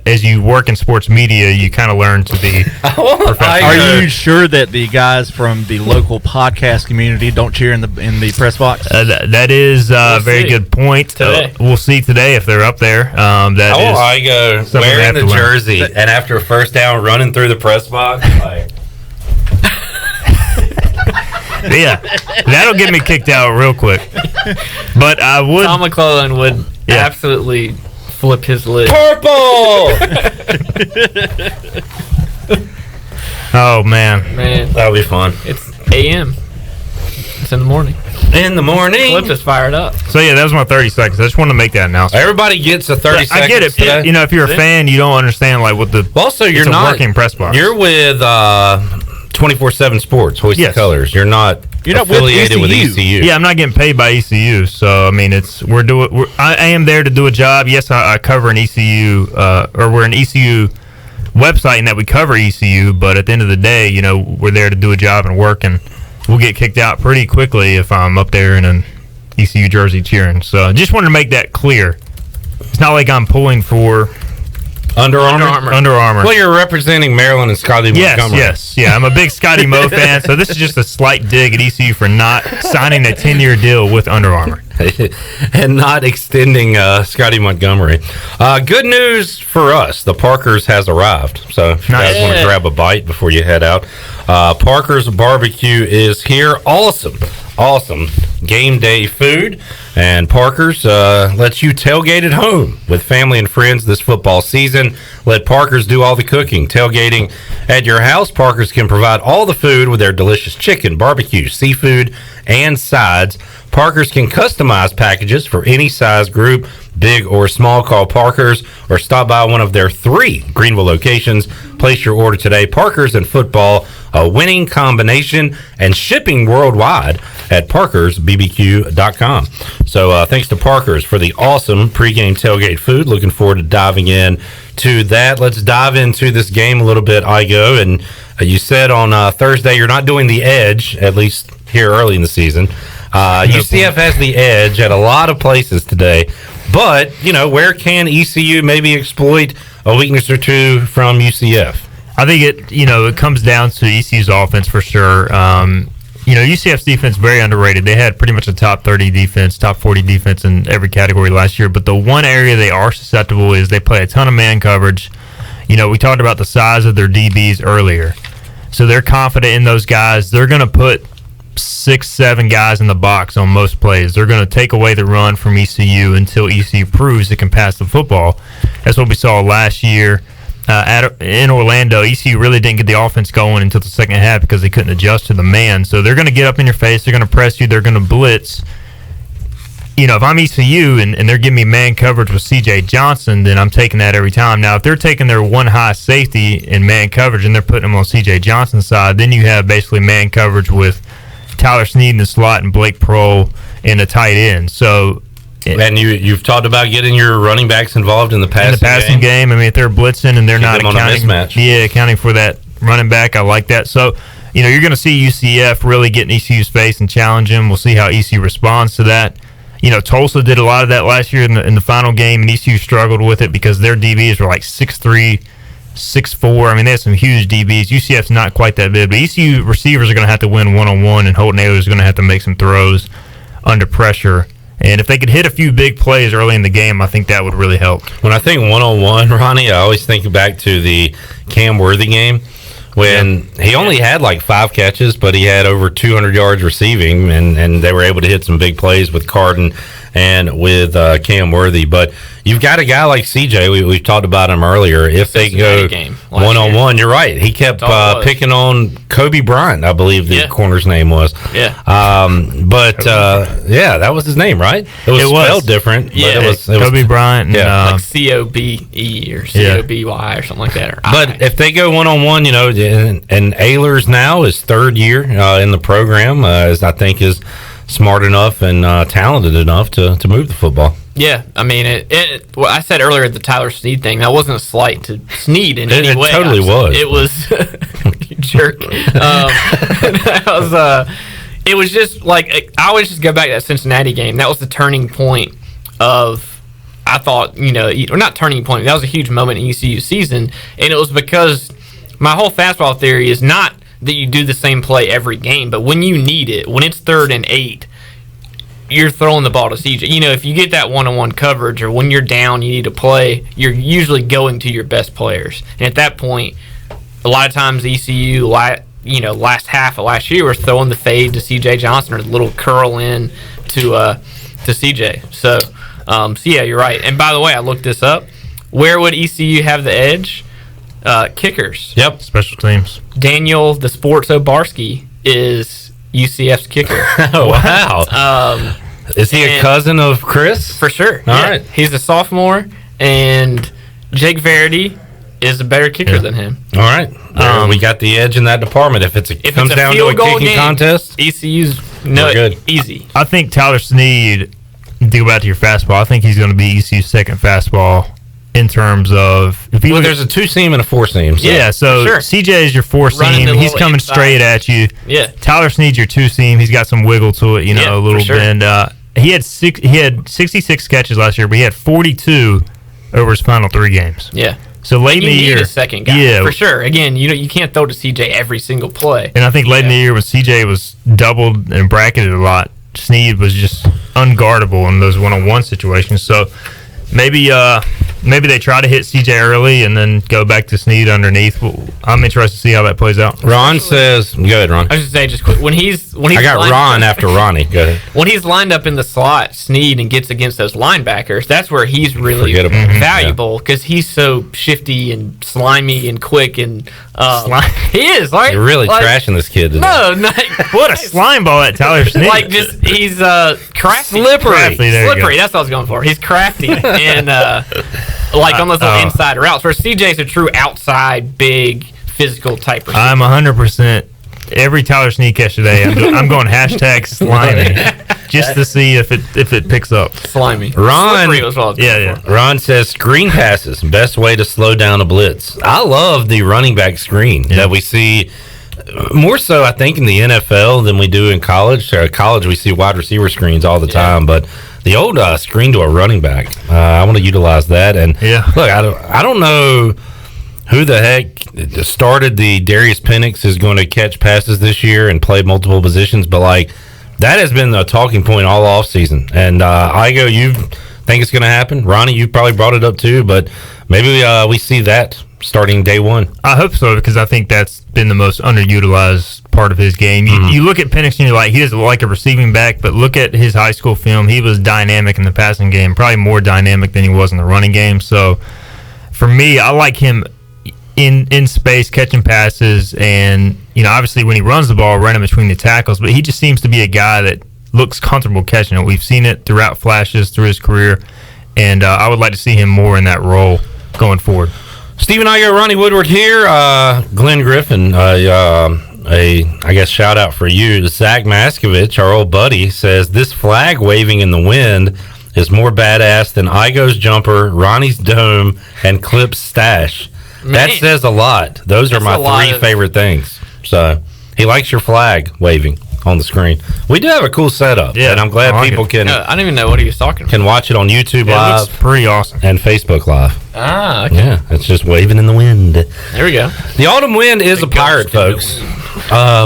as you work in sports media, you kind of learn to be professional. Are you sure that the guys from the local podcast community don't cheer in the press box? That is a very good point. We'll see today if they're up there. I go wearing the jersey and after a first down running through the press box. Yeah, that'll get me kicked out real quick. But I would. Tom McClellan would absolutely flip his lid. Purple! Oh, man. That'll be fun. It's a.m. It's in the morning. In the morning. Flip is fired up. So, yeah, that was my 30 seconds. I just wanted to make that announcement. Everybody gets a 30 seconds. I get it. Today. You know, if you're a fan, you don't understand, like, what the... Also, you're not... working press box. You're with 24/7 Sports, Hoist the Colors. You're not affiliated with ECU. Yeah, I'm not getting paid by ECU. So, I mean, I am there to do a job. Yes, I cover an ECU, or we're an ECU website in that we cover ECU, but at the end of the day, you know, we're there to do a job and work, and we'll get kicked out pretty quickly if I'm up there in an ECU jersey cheering. So, just wanted to make that clear. It's not like I'm pulling for... Under Armour. Well, you're representing Maryland and Scotty Montgomery. Yes. Yeah, I'm a big Scotty Moe fan, so this is just a slight dig at ECU for not signing a 10-year deal with Under Armour. And not extending Scotty Montgomery. Good news for us. The Parker's has arrived. So if you guys want to grab a bite before you head out, Parker's Barbecue is here. Awesome. game day food. And Parker's lets you tailgate at home with family and friends this football season. Let Parker's do all the cooking. Tailgating at your house, Parker's can provide all the food with their delicious chicken, barbecue, seafood, and sides. Parker's can customize packages for any size group, big or small. Call Parker's or stop by one of their 3 Greenville locations. Place your order today. Parker's and football, a winning combination, and shipping worldwide at parkersbbq.com. So thanks to Parker's for the awesome pregame tailgate food. Looking forward to diving in to that. Let's dive into this game a little bit, Igo. And you said on Thursday you're not doing the edge, at least here early in the season. UCF has the edge at a lot of places today. But, where can ECU maybe exploit a weakness or two from UCF? I think it comes down to ECU's offense for sure. UCF's defense very underrated. They had pretty much a top 30 defense, top 40 defense in every category last year. But the one area they are susceptible is they play a ton of man coverage. We talked about the size of their DBs earlier. So they're confident in those guys. They're going to put 6-7 guys in the box on most plays. They're going to take away the run from ECU until ECU proves it can pass the football. That's what we saw last year in Orlando. ECU really didn't get the offense going until the second half because they couldn't adjust to the man. So they're going to get up in your face. They're going to press you. They're going to blitz. If I'm ECU and they're giving me man coverage with C.J. Johnson, then I'm taking that every time. Now, if they're taking their one high safety in man coverage and they're putting them on C.J. Johnson's side, then you have basically man coverage with Tyler Snead in the slot and Blake Prohl in the tight end. So, and you've talked about getting your running backs involved in the passing game. I mean, if they're blitzing and they're not accounting for that running back, I like that. So, you're going to see UCF really get in ECU's face and challenge him. We'll see how ECU responds to that. Tulsa did a lot of that last year in the final game, and ECU struggled with it because their DBs were like 6'3", 6'4". I mean, they have some huge DBs. UCF's not quite that big, but ECU receivers are going to have to win one-on-one, and Holton Ahlers is going to have to make some throws under pressure. And if they could hit a few big plays early in the game, I think that would really help. When I think one-on-one, Ronnie, I always think back to the Cam Worthy game when he only had like 5 catches, but he had over 200 yards receiving, and they were able to hit some big plays with Carden and with Cam Worthy. But you've got a guy like CJ. We've talked about him earlier. If they go one-on-one, you're right. He kept picking on Kobe Bryant, I believe the corner's name was. Yeah. That was his name, right? It was spelled different. Yeah, but it was Kobe Bryant. And, like COBE or COBY or something like that. But if they go one-on-one, and Ahlers now is 3rd year in the program, as I think is smart enough and talented enough to move the football. Yeah, I mean, well, I said earlier the Tyler Snead thing, that wasn't a slight to Snead in any way. It totally was. It was, you jerk. It was just like, I always just go back to that Cincinnati game. That was the turning point of, I thought, or not turning point, that was a huge moment in ECU season, and it was because my whole fastball theory is not that you do the same play every game, but when you need it, when it's 3rd and 8, you're throwing the ball to CJ. If you get that one-on-one coverage or when you're down, you need to play, you're usually going to your best players. And at that point, a lot of times ECU, last half of last year, was throwing the fade to CJ Johnson or the little curl in to CJ. So yeah, you're right. And by the way, I looked this up. Where would ECU have the edge? Kickers. Yep. Special teams. Daniel the Sports Obarski is UCF's kicker. Oh, wow. Is he a cousin of Chris? For sure. All right. He's a sophomore, and Jake Verity is a better kicker than him. All right. We got the edge in that department. If it comes down to a kicking contest, ECU's good. Easy. I think Tyler Snead, to go back to your fastball, I think he's going to be ECU's second fastball in terms of... there's a 2-seam and a 4-seam. So. Yeah, so CJ is your 4-seam. He's coming straight at you. Yeah. Tyler Snead's your 2-seam. He's got some wiggle to it, a little bend. He had 66 catches last year, but he had 42 over his final 3 games. Yeah. So late in the year... You need a second guy, for sure. Again, you can't throw to CJ every single play. And I think late in the year when CJ was doubled and bracketed a lot, Snead was just unguardable in those one-on-one situations. So maybe maybe they try to hit CJ early and then go back to Snead underneath. Well, I'm interested to see how that plays out. Ron says, "Go ahead, Ron." I was just say, just quick, when he's I got Ron after Ronnie. Go ahead. When he's lined up in the slot, Snead, and gets against those linebackers, that's where he's really Forgettable. valuable because he's so shifty and slimy and quick and he is. Like, You're really like, trashing this kid today. No, what a slime ball at Tyler Snead. Like just he's crafty, Slippery. Crafty, there you go. slippery. That's what I was going for. He's crafty and like on those little inside routes. Where CJ's a true outside, big, physical type. Receiver. I'm 100%. Every Tyler Snead catch today, I'm going hashtag slimy just to see if it picks up. Slimy. Ron, Slippery was what I was going for. Ron says screen passes, best way to slow down a blitz. I love the running back screen that we see more so, I think, in the NFL than we do in college. College, we see wide receiver screens all the time, but the old screen to a running back, I want to utilize that. And look, I don't know who the heck started the Darius Penix is going to catch passes this year and play multiple positions, but like that has been a talking point all off season. And Igo, you think it's going to happen? Ronnie, you probably brought it up too, but maybe we see that starting day one. I hope so, because I think that's been the most underutilized part of his game. You look at Penix and you're like, he doesn't like a receiving back, but look at his high school film. He was dynamic in the passing game, probably more dynamic than he was in the running game. So for me, I like him in space catching passes, and obviously when he runs the ball, running between the tackles, but he just seems to be a guy that looks comfortable catching it. We've seen it throughout flashes through his career, and I would like to see him more in that role going forward. Stephen Igo, Ronnie Woodward here. Glenn Griffin, I guess shout out for you. Zach Maskovich, our old buddy, says this flag waving in the wind is more badass than Igo's jumper, Ronnie's dome, and Clip's stash. Man. That says a lot. Those are That's my three favorite things. So he likes your flag waving on the screen. We do have a cool setup, and I'm glad people can. I don't even know what he was talking about. Can watch it on YouTube Live. It looks pretty awesome. And Facebook Live. Ah, okay. Yeah, it's just waving in the wind. There we go. The autumn wind is a pirate, folks.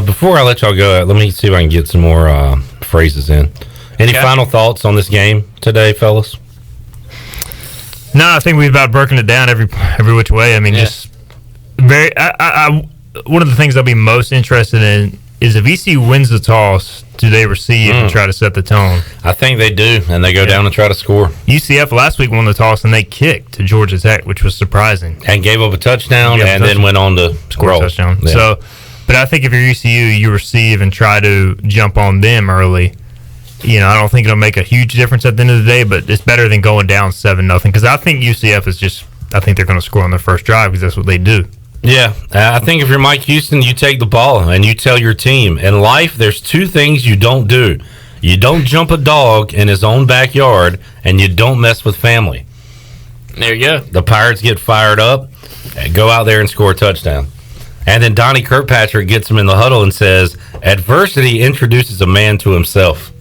Before I let y'all go, let me see if I can get some more phrases in. Any final thoughts on this game today, fellas? No, I think we've about broken it down every which way. I mean, just very. One of the things I'll be most interested in is if ECU wins the toss, do they receive and try to set the tone? I think they do, and they go down and try to score. UCF last week won the toss, and they kicked to Georgia Tech, which was surprising. And gave up a touchdown, and then went on to score a touchdown. Yeah. So, but I think if you're ECU, you receive and try to jump on them early. I don't think it'll make a huge difference at the end of the day, but it's better than going down 7-0, because I think UCF is I think they're going to score on their first drive because that's what they do. Yeah, I think if you're Mike Houston, you take the ball and you tell your team. In life, there's two things you don't do. You don't jump a dog in his own backyard, and you don't mess with family. There you go. The Pirates get fired up, go out there and score a touchdown. And then Donnie Kirkpatrick gets him in the huddle and says, adversity introduces a man to himself.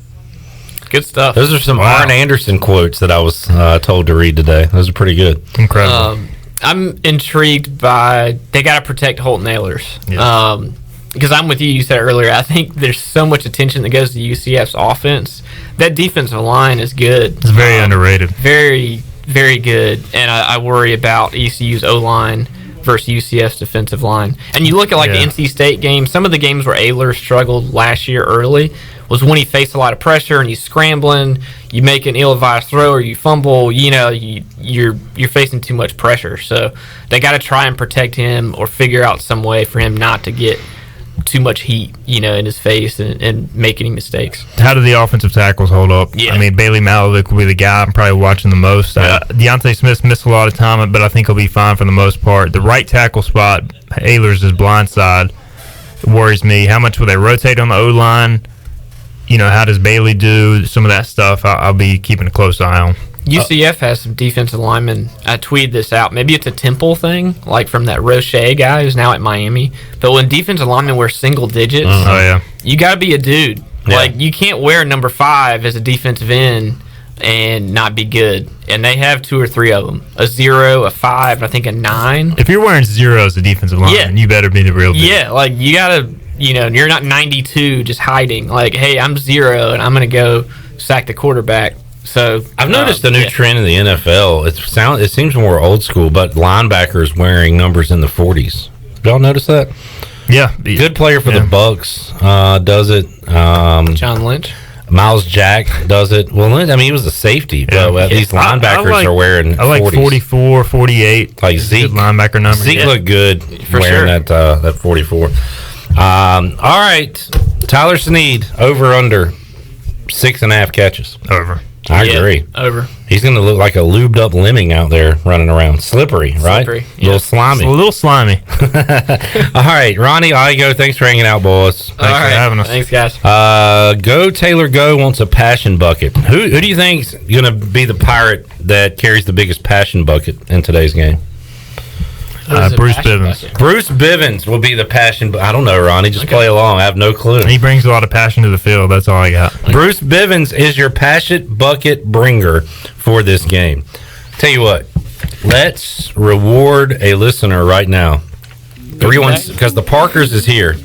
Good stuff. Those are some Arn Anderson quotes that I was told to read today. Those are pretty good. Incredible. I'm intrigued by they got to protect Holton Ahlers. Because I'm with you. You said earlier, I think there's so much attention that goes to UCF's offense. That defensive line is good. It's very underrated. Very, very good. And I worry about ECU's O-line versus UCF's defensive line. And you look at the NC State game, some of the games where Ahlers struggled last year early was when he faced a lot of pressure and he's scrambling, you make an ill-advised throw or you fumble, you're facing too much pressure. So they got to try and protect him or figure out some way for him not to get too much heat, in his face and make any mistakes. How do the offensive tackles hold up? Yeah. I mean, Bailey Malovic will be the guy I'm probably watching the most. Deontay Smith missed a lot of time, but I think he'll be fine for the most part. The right tackle spot, Ahlers' blindside, worries me. How much will they rotate on the O-line? How does Bailey do? Some of that stuff I'll be keeping a close eye on. UCF has some defensive linemen. I tweeted this out. Maybe it's a Temple thing, like from that Roche guy who's now at Miami. But when defensive linemen wear single digits, you got to be a dude. Yeah. Like, you can't wear number 5 as a defensive end and not be good. And they have 2 or 3 of them. A 0, a 5, and I think a 9. If you're wearing 0 as a defensive lineman, you better be the real dude. Yeah, like, you got to, you're not 92 just hiding. Like, hey, I'm 0, and I'm going to go sack the quarterback. So I've noticed a new trend in the NFL. It seems more old school, but linebackers wearing numbers in the 40s. Did y'all notice that? Yeah, good player for the Bucks does it. John Lynch. Miles Jack does it. Well, I mean, he was a safety, but these linebackers are wearing I like 40s. 44, 48. Like Zeke. Good linebacker number. Zeke looked good wearing that 44. All right. Tyler Snead, over under 6.5 catches. Over. I agree. Over. He's going to look like a lubed up lemming out there running around. Slippery, right? Slippery, A little slimy. A little slimy. All right, Ronnie Igo, thanks for hanging out, boys. Thanks for having us. Thanks, guys. Go Taylor Go wants a passion bucket. Who do you think's going to be the Pirate that carries the biggest passion bucket in today's game? Bruce Bivens. Bruce Bivens will be the passion. I don't know, Ronnie. Just play along. I have no clue. He brings a lot of passion to the field. That's all I got. Bruce Bivens is your passion bucket bringer for this game. Tell you what, let's reward a listener right now. Because the Parkers is here.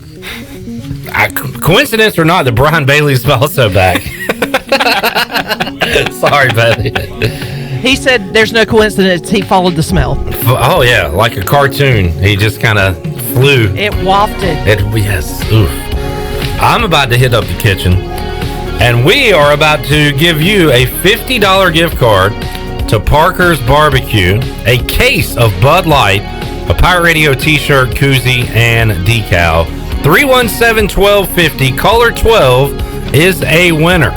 Coincidence or not, the Brian Bailey's also back. Sorry, Bailey. He said there's no coincidence. He followed the smell. Oh, yeah, like a cartoon. He just kind of flew. It wafted. Yes. Oof. I'm about to hit up the kitchen, and we are about to give you a $50 gift card to Parker's Barbecue, a case of Bud Light, a Pirate Radio t-shirt, koozie, and decal. 317-1250. Caller 12 is a winner.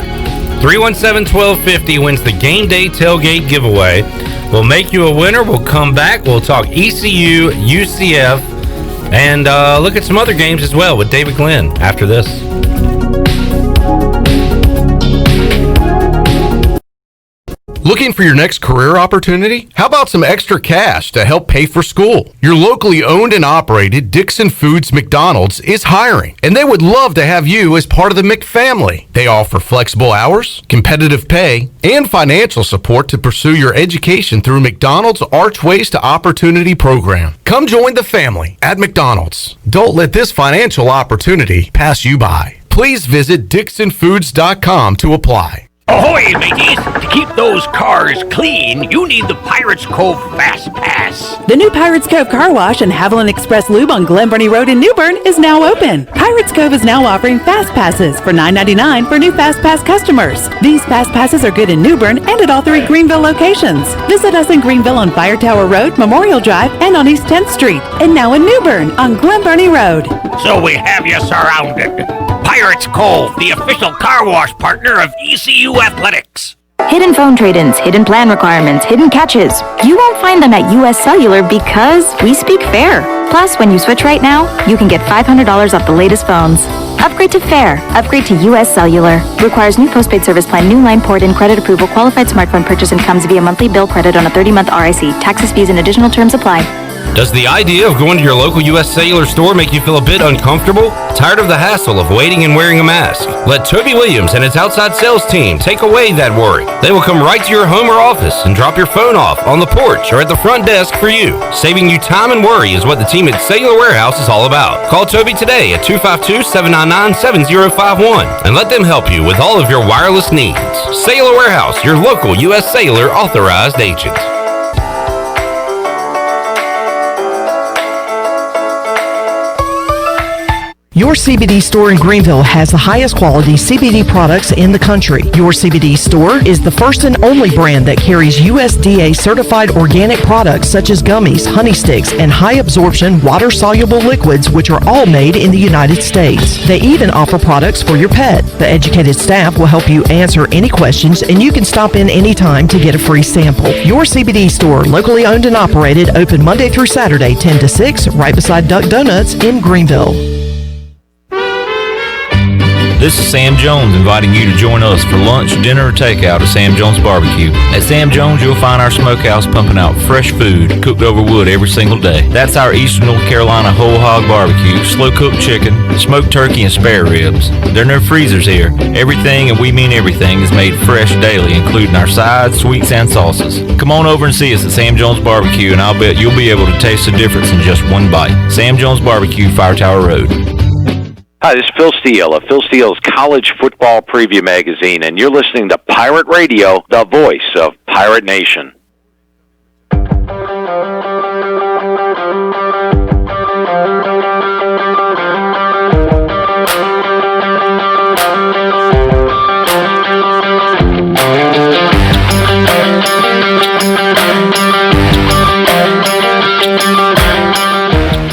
317-1250 wins the Game Day Tailgate giveaway. We'll make you a winner. We'll come back. We'll talk ECU, UCF, and look at some other games as well with David Glenn after this. Looking for your next career opportunity? How about some extra cash to help pay for school? Your locally owned and operated Dixon Foods McDonald's is hiring, and they would love to have you as part of the McFamily. They offer flexible hours, competitive pay, and financial support to pursue your education through McDonald's Archways to Opportunity program. Come join the family at McDonald's. Don't let this financial opportunity pass you by. Please visit DixonFoods.com to apply. Ahoy, mateys! To keep those cars clean, you need the Pirates Cove Fast Pass. The new Pirates Cove Car Wash and Haviland Express Lube on Glen Burnie Road in New Bern is now open. Pirates Cove is now offering Fast Passes for $9.99 for new Fast Pass customers. These Fast Passes are good in New Bern and at all 3 Greenville locations. Visit us in Greenville on Fire Tower Road, Memorial Drive, and on East 10th Street. And now in New Bern on Glen Burnie Road. So we have you surrounded. Pirates Cove, the official car wash partner of ECU Athletics. Hidden phone trade-ins, hidden plan requirements, hidden catches. You won't find them at US Cellular because we speak fair. Plus, when you switch right now, you can get $500 off the latest phones. Upgrade to fair. Upgrade to US Cellular. Requires new postpaid service plan, new line port, and credit approval. Qualified smartphone purchase and comes via monthly bill credit on a 30-month RIC. Taxes, fees, and additional terms apply. Does the idea of going to your local U.S. Cellular store make you feel a bit uncomfortable? Tired of the hassle of waiting and wearing a mask? Let Toby Williams and his outside sales team take away that worry. They will come right to your home or office and drop your phone off on the porch or at the front desk for you. Saving you time and worry is what the team at Cellular Warehouse is all about. Call Toby today at 252-799-7051 and let them help you with all of your wireless needs. Cellular Warehouse, your local U.S. Cellular authorized agent. Your CBD store in Greenville has the highest quality CBD products in the country. Your CBD store is the first and only brand that carries USDA certified organic products such as gummies, honey sticks, and high absorption water soluble liquids, which are all made in the United States. They even offer products for your pet. The educated staff will help you answer any questions, and you can stop in anytime to get a free sample. Your CBD store, locally owned and operated, open Monday through Saturday 10 to 6, right beside Duck Donuts in Greenville. This is Sam Jones inviting you to join us for lunch, dinner, or takeout at Sam Jones Barbecue. At Sam Jones, you'll find our smokehouse pumping out fresh food cooked over wood every single day. That's our Eastern North Carolina whole hog barbecue, slow-cooked chicken, smoked turkey, and spare ribs. There are no freezers here. Everything, and we mean everything, is made fresh daily, including our sides, sweets, and sauces. Come on over and see us at Sam Jones Barbecue, and I'll bet you'll be able to taste the difference in just one bite. Sam Jones Barbecue, Fire Tower Road. Hi, this is Phil Steele of Phil Steele's College Football Preview Magazine, and you're listening to Pirate Radio, the voice of Pirate Nation.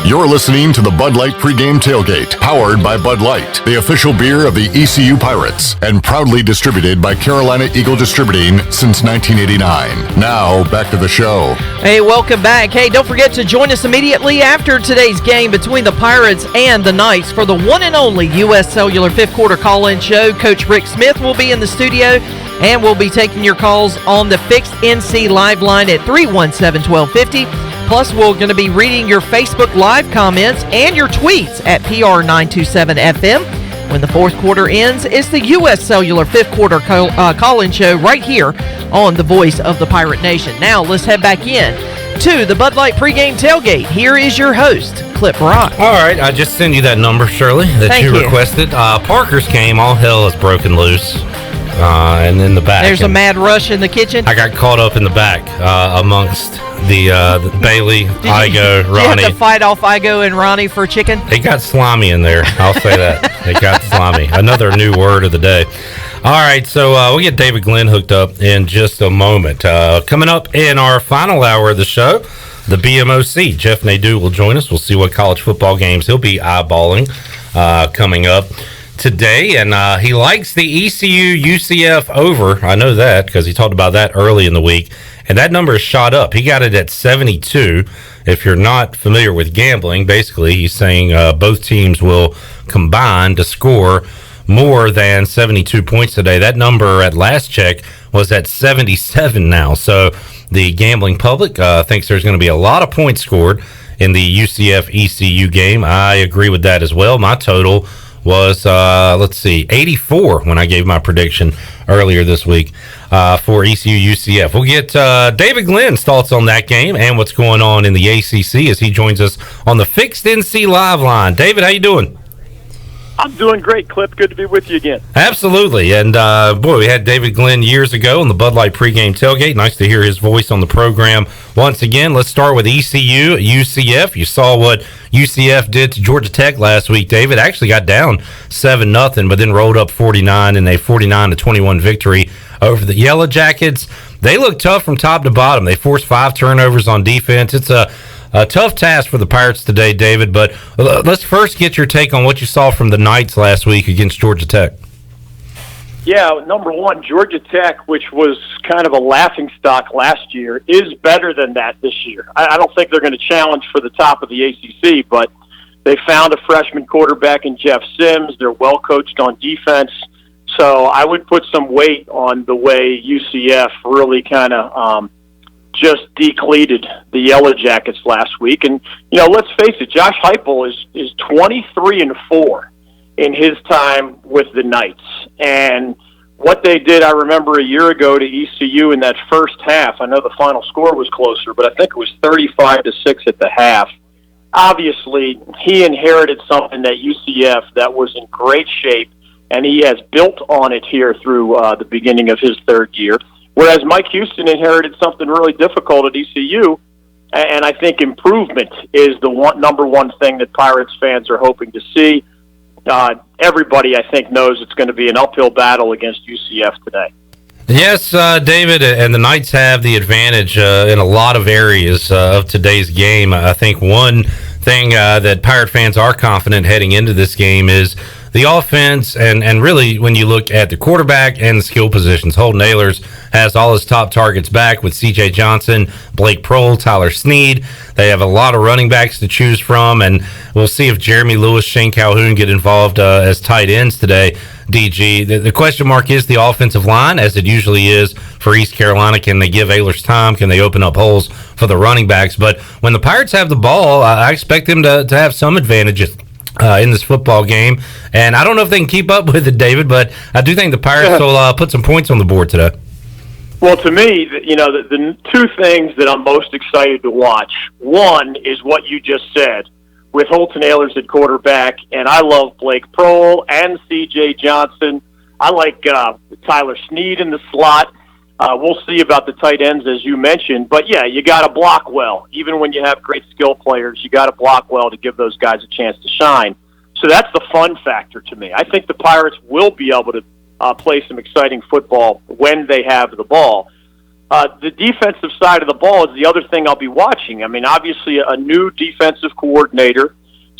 You're listening to the Bud Light Pregame Tailgate, powered by Bud Light, the official beer of the ECU Pirates, and proudly distributed by Carolina Eagle Distributing since 1989. Now, back to the show. Hey, welcome back. Hey, don't forget to join us immediately after today's game between the Pirates and the Knights for the one and only U.S. Cellular fifth quarter call-in show. Coach Rick Smith will be in the studio, and we'll be taking your calls on the Fixed NC Live line at 317-1250. Plus, we're going to be reading your Facebook Live comments and your tweets at PR927FM. When the fourth quarter ends, it's the U.S. Cellular fifth quarter call-in show right here on the voice of the Pirate Nation. Now, let's head back in to the Bud Light pregame tailgate. Here is your host, Clip Rock. All right, I just send you that number, Shirley, that Thank you you. Requested. Parker's came. All hell is broken loose. And in the back. There's a mad rush in the kitchen. I got caught up in the back amongst the Bailey, Igo, Did you Ronnie. have to fight off Igo and Ronnie for chicken? It got slimy in there. I'll say that. It got slimy. Another new word of the day. All right, so we'll get David Glenn hooked up in just a moment. Coming up in our final hour of the show, the BMOC, Jeff Nadeau will join us. We'll see what college football games he'll be eyeballing coming up today, and he likes the ECU UCF over. I know that because he talked about that early in the week, and that number is shot up. He got it at 72. If you're not familiar with gambling, basically he's saying both teams will combine to score more than 72 points today. That number at last check was at 77 now. So the gambling public thinks there's going to be a lot of points scored in the UCF ECU game. I agree with that as well. My total was, 84 when I gave my prediction earlier this week for ECU UCF. We'll get David Glenn's thoughts on that game and what's going on in the ACC as he joins us on the Fixed NC Live line. David, how you doing? I'm doing great, Clip. Good to be with you again. Absolutely. And, boy, we had David Glenn years ago on the Bud Light pregame tailgate. Nice to hear his voice on the program once again. Let's start with ECU, UCF. You saw what UCF did to Georgia Tech last week, David. Actually got down 7-0, but then rolled up 49 in a 49-21 victory over the Yellow Jackets. They look tough from top to bottom. They forced 5 turnovers on defense. It's a tough task for the Pirates today, David, but let's first get your take on what you saw from the Knights last week against Georgia Tech. Yeah, number one, Georgia Tech, which was kind of a laughingstock last year, is better than that this year. I don't think they're going to challenge for the top of the ACC, but they found a freshman quarterback in Jeff Sims. They're well coached on defense. So I would put some weight on the way UCF really kind of just depleted the Yellow Jackets last week. And, you know, let's face it, Josh Heupel is 23-4 in his time with the Knights. And what they did, I remember a year ago to ECU in that first half. I know the final score was closer, but I think it was 35-6 at the half. Obviously, he inherited something at UCF that was in great shape, and he has built on it here through the beginning of his third year. Whereas Mike Houston inherited something really difficult at ECU, and I think improvement is the number one thing that Pirates fans are hoping to see. Everybody, I think, knows it's going to be an uphill battle against UCF today. Yes, David, and the Knights have the advantage in a lot of areas of today's game. I think one thing that Pirate fans are confident heading into this game is the offense, and really when you look at the quarterback and the skill positions. Holden Ahlers has all his top targets back with C.J. Johnson, Blake Prohl, Tyler Snead. They have a lot of running backs to choose from, and we'll see if Jeremy Lewis, Shane Calhoun get involved as tight ends today. DG, the question mark is the offensive line, as it usually is for East Carolina. Can they give Ahlers time? Can they open up holes for the running backs? But when the Pirates have the ball, I expect them to have some advantages in this football game. And I don't know if they can keep up with it, David, but I do think the Pirates will put some points on the board today. Well, to me, you know, the two things that I'm most excited to watch, one is what you just said, with Holton Ahlers at quarterback, and I love Blake Prohl and C.J. Johnson. I like Tyler Snead in the slot. We'll see about the tight ends, as you mentioned. But, yeah, you got to block well. Even when you have great skill players, you got to block well to give those guys a chance to shine. So that's the fun factor to me. I think the Pirates will be able to play some exciting football when they have the ball. The defensive side of the ball is the other thing I'll be watching. I mean, obviously a new defensive coordinator,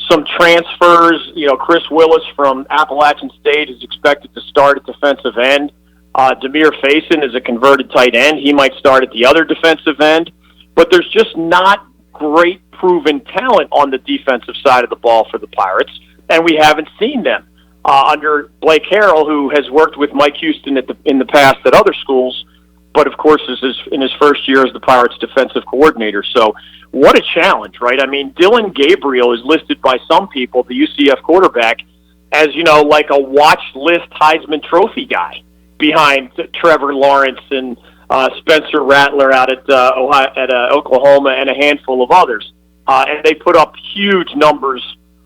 some transfers. You know, Chris Willis from Appalachian State is expected to start at defensive end. Demir Faison is a converted tight end. He might start at the other defensive end. But there's just not great proven talent on the defensive side of the ball for the Pirates, and we haven't seen them. Under Blake Harrell, who has worked with Mike Houston in the past at other schools, but of course is in his first year as the Pirates defensive coordinator. So what a challenge, right? I mean, Dylan Gabriel is listed by some people, the UCF quarterback, as, you know, like a watch list Heisman Trophy guy behind Trevor Lawrence and Spencer Rattler out at Oklahoma and a handful of others. And they put up huge numbers,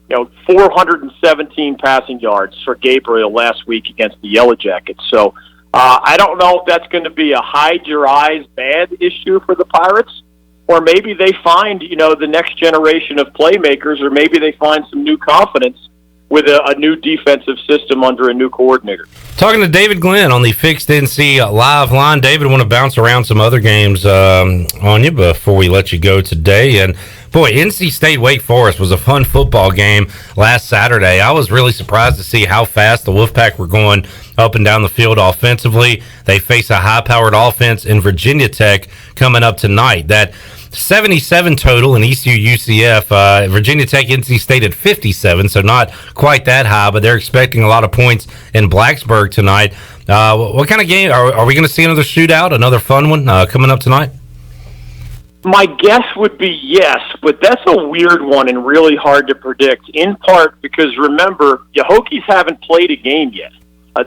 you know, 417 passing yards for Gabriel last week against the Yellow Jackets. So I don't know if that's going to be a hide your eyes bad issue for the Pirates, or maybe they find, you know, the next generation of playmakers, or maybe they find some new confidence with a new defensive system under a new coordinator. Talking to David Glenn on the Fixed NC Live line. David, I want to bounce around some other games on you before we let you go today. And, boy, NC State Wake Forest was a fun football game last Saturday. I was really surprised to see how fast the Wolfpack were going up and down the field offensively. They face a high-powered offense in Virginia Tech coming up tonight. That 77 total in ECU UCF. Virginia Tech, NC State at 57, so not quite that high, but they're expecting a lot of points in Blacksburg tonight. What kind of game? Are we going to see another shootout, another fun one coming up tonight? My guess would be yes, but that's a weird one and really hard to predict, in part because, remember, the Hokies haven't played a game yet.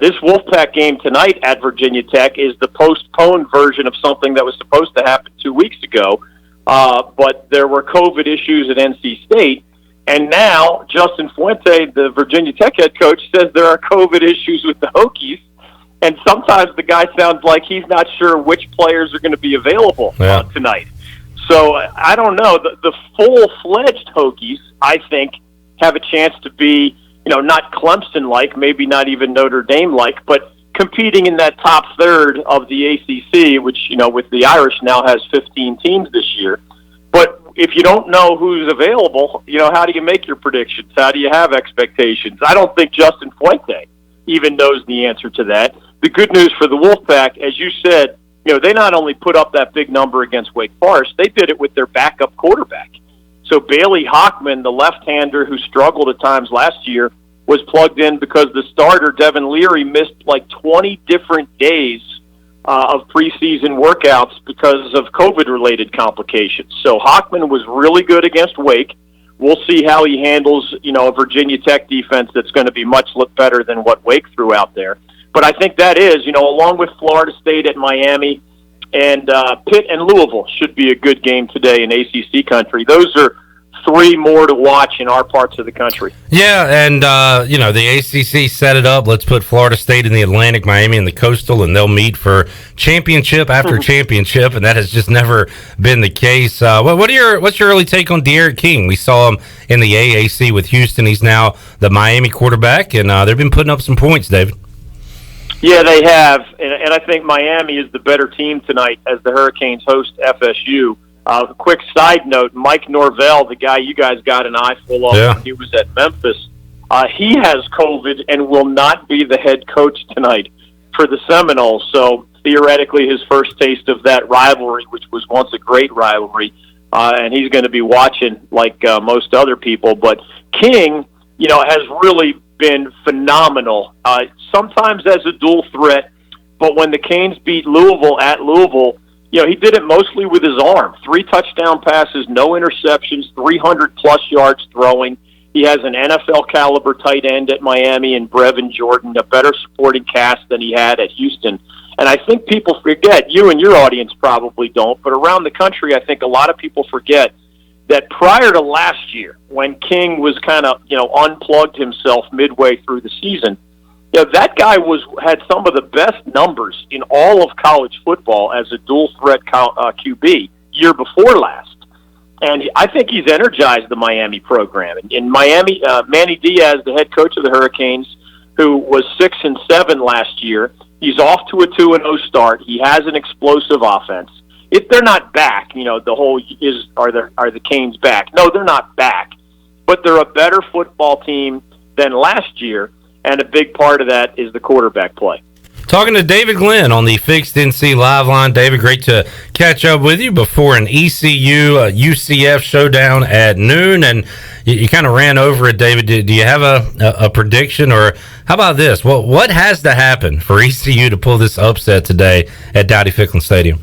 This Wolfpack game tonight at Virginia Tech is the postponed version of something that was supposed to happen 2 weeks ago. But there were COVID issues at NC State, and now Justin Fuente, the Virginia Tech head coach, says there are COVID issues with the Hokies, and sometimes the guy sounds like he's not sure which players are going to be available tonight. So I don't know. The full-fledged Hokies, I think, have a chance to be, you know, not Clemson-like, maybe not even Notre Dame-like, but competing in that top third of the ACC, which, you know, with the Irish now has 15 teams this year. But if you don't know who's available, you know, how do you make your predictions? How do you have expectations? I don't think Justin Fuente even knows the answer to that. The good news for the Wolfpack, as you said, you know, they not only put up that big number against Wake Forest, they did it with their backup quarterback. So Bailey Hockman, the left-hander who struggled at times last year, was plugged in because the starter, Devin Leary, missed like 20 different days of preseason workouts because of COVID-related complications. So Hockman was really good against Wake. We'll see how he handles, you know, a Virginia Tech defense that's going to be much better than what Wake threw out there. But I think that is, you know, along with Florida State at Miami and Pitt and Louisville should be a good game today in ACC country. Those are three more to watch in our parts of the country. Yeah, and, you know, the ACC set it up. Let's put Florida State in the Atlantic, Miami in the Coastal, and they'll meet for championship after championship, and that has just never been the case. What's your early take on De'Aaron King? We saw him in the AAC with Houston. He's now the Miami quarterback, and they've been putting up some points, David. Yeah, they have, and I think Miami is the better team tonight as the Hurricanes host FSU. Quick side note, Mike Norvell, the guy you guys got an eyeful of when he was at Memphis, he has COVID and will not be the head coach tonight for the Seminoles. So theoretically his first taste of that rivalry, which was once a great rivalry, and he's going to be watching like most other people. But King, you know, has really been phenomenal, sometimes as a dual threat, but when the Canes beat Louisville at Louisville, you know, he did it mostly with his arm. 3 touchdown passes, no interceptions, 300-plus yards throwing. He has an NFL-caliber tight end at Miami and Brevin Jordan, a better supporting cast than he had at Houston. And I think people forget, you and your audience probably don't, but around the country I think a lot of people forget that prior to last year, when King was kind of, unplugged himself midway through the season, that guy had some of the best numbers in all of college football as a dual threat QB year before last. And I think he's energized the Miami program. In Miami, Manny Diaz, the head coach of the Hurricanes, who was 6-7 last year, he's off to a 2-0 start. He has an explosive offense. If they're not back, the whole are the Canes back? No, they're not back. But they're a better football team than last year, and a big part of that is the quarterback play. Talking to David Glenn on the Fixed NC Live Line. David, great to catch up with you before an ECU UCF showdown at noon. And you kind of ran over it, David. Do you have a prediction, or how about this? Well, what has to happen for ECU to pull this upset today at Dowdy-Ficklen Stadium?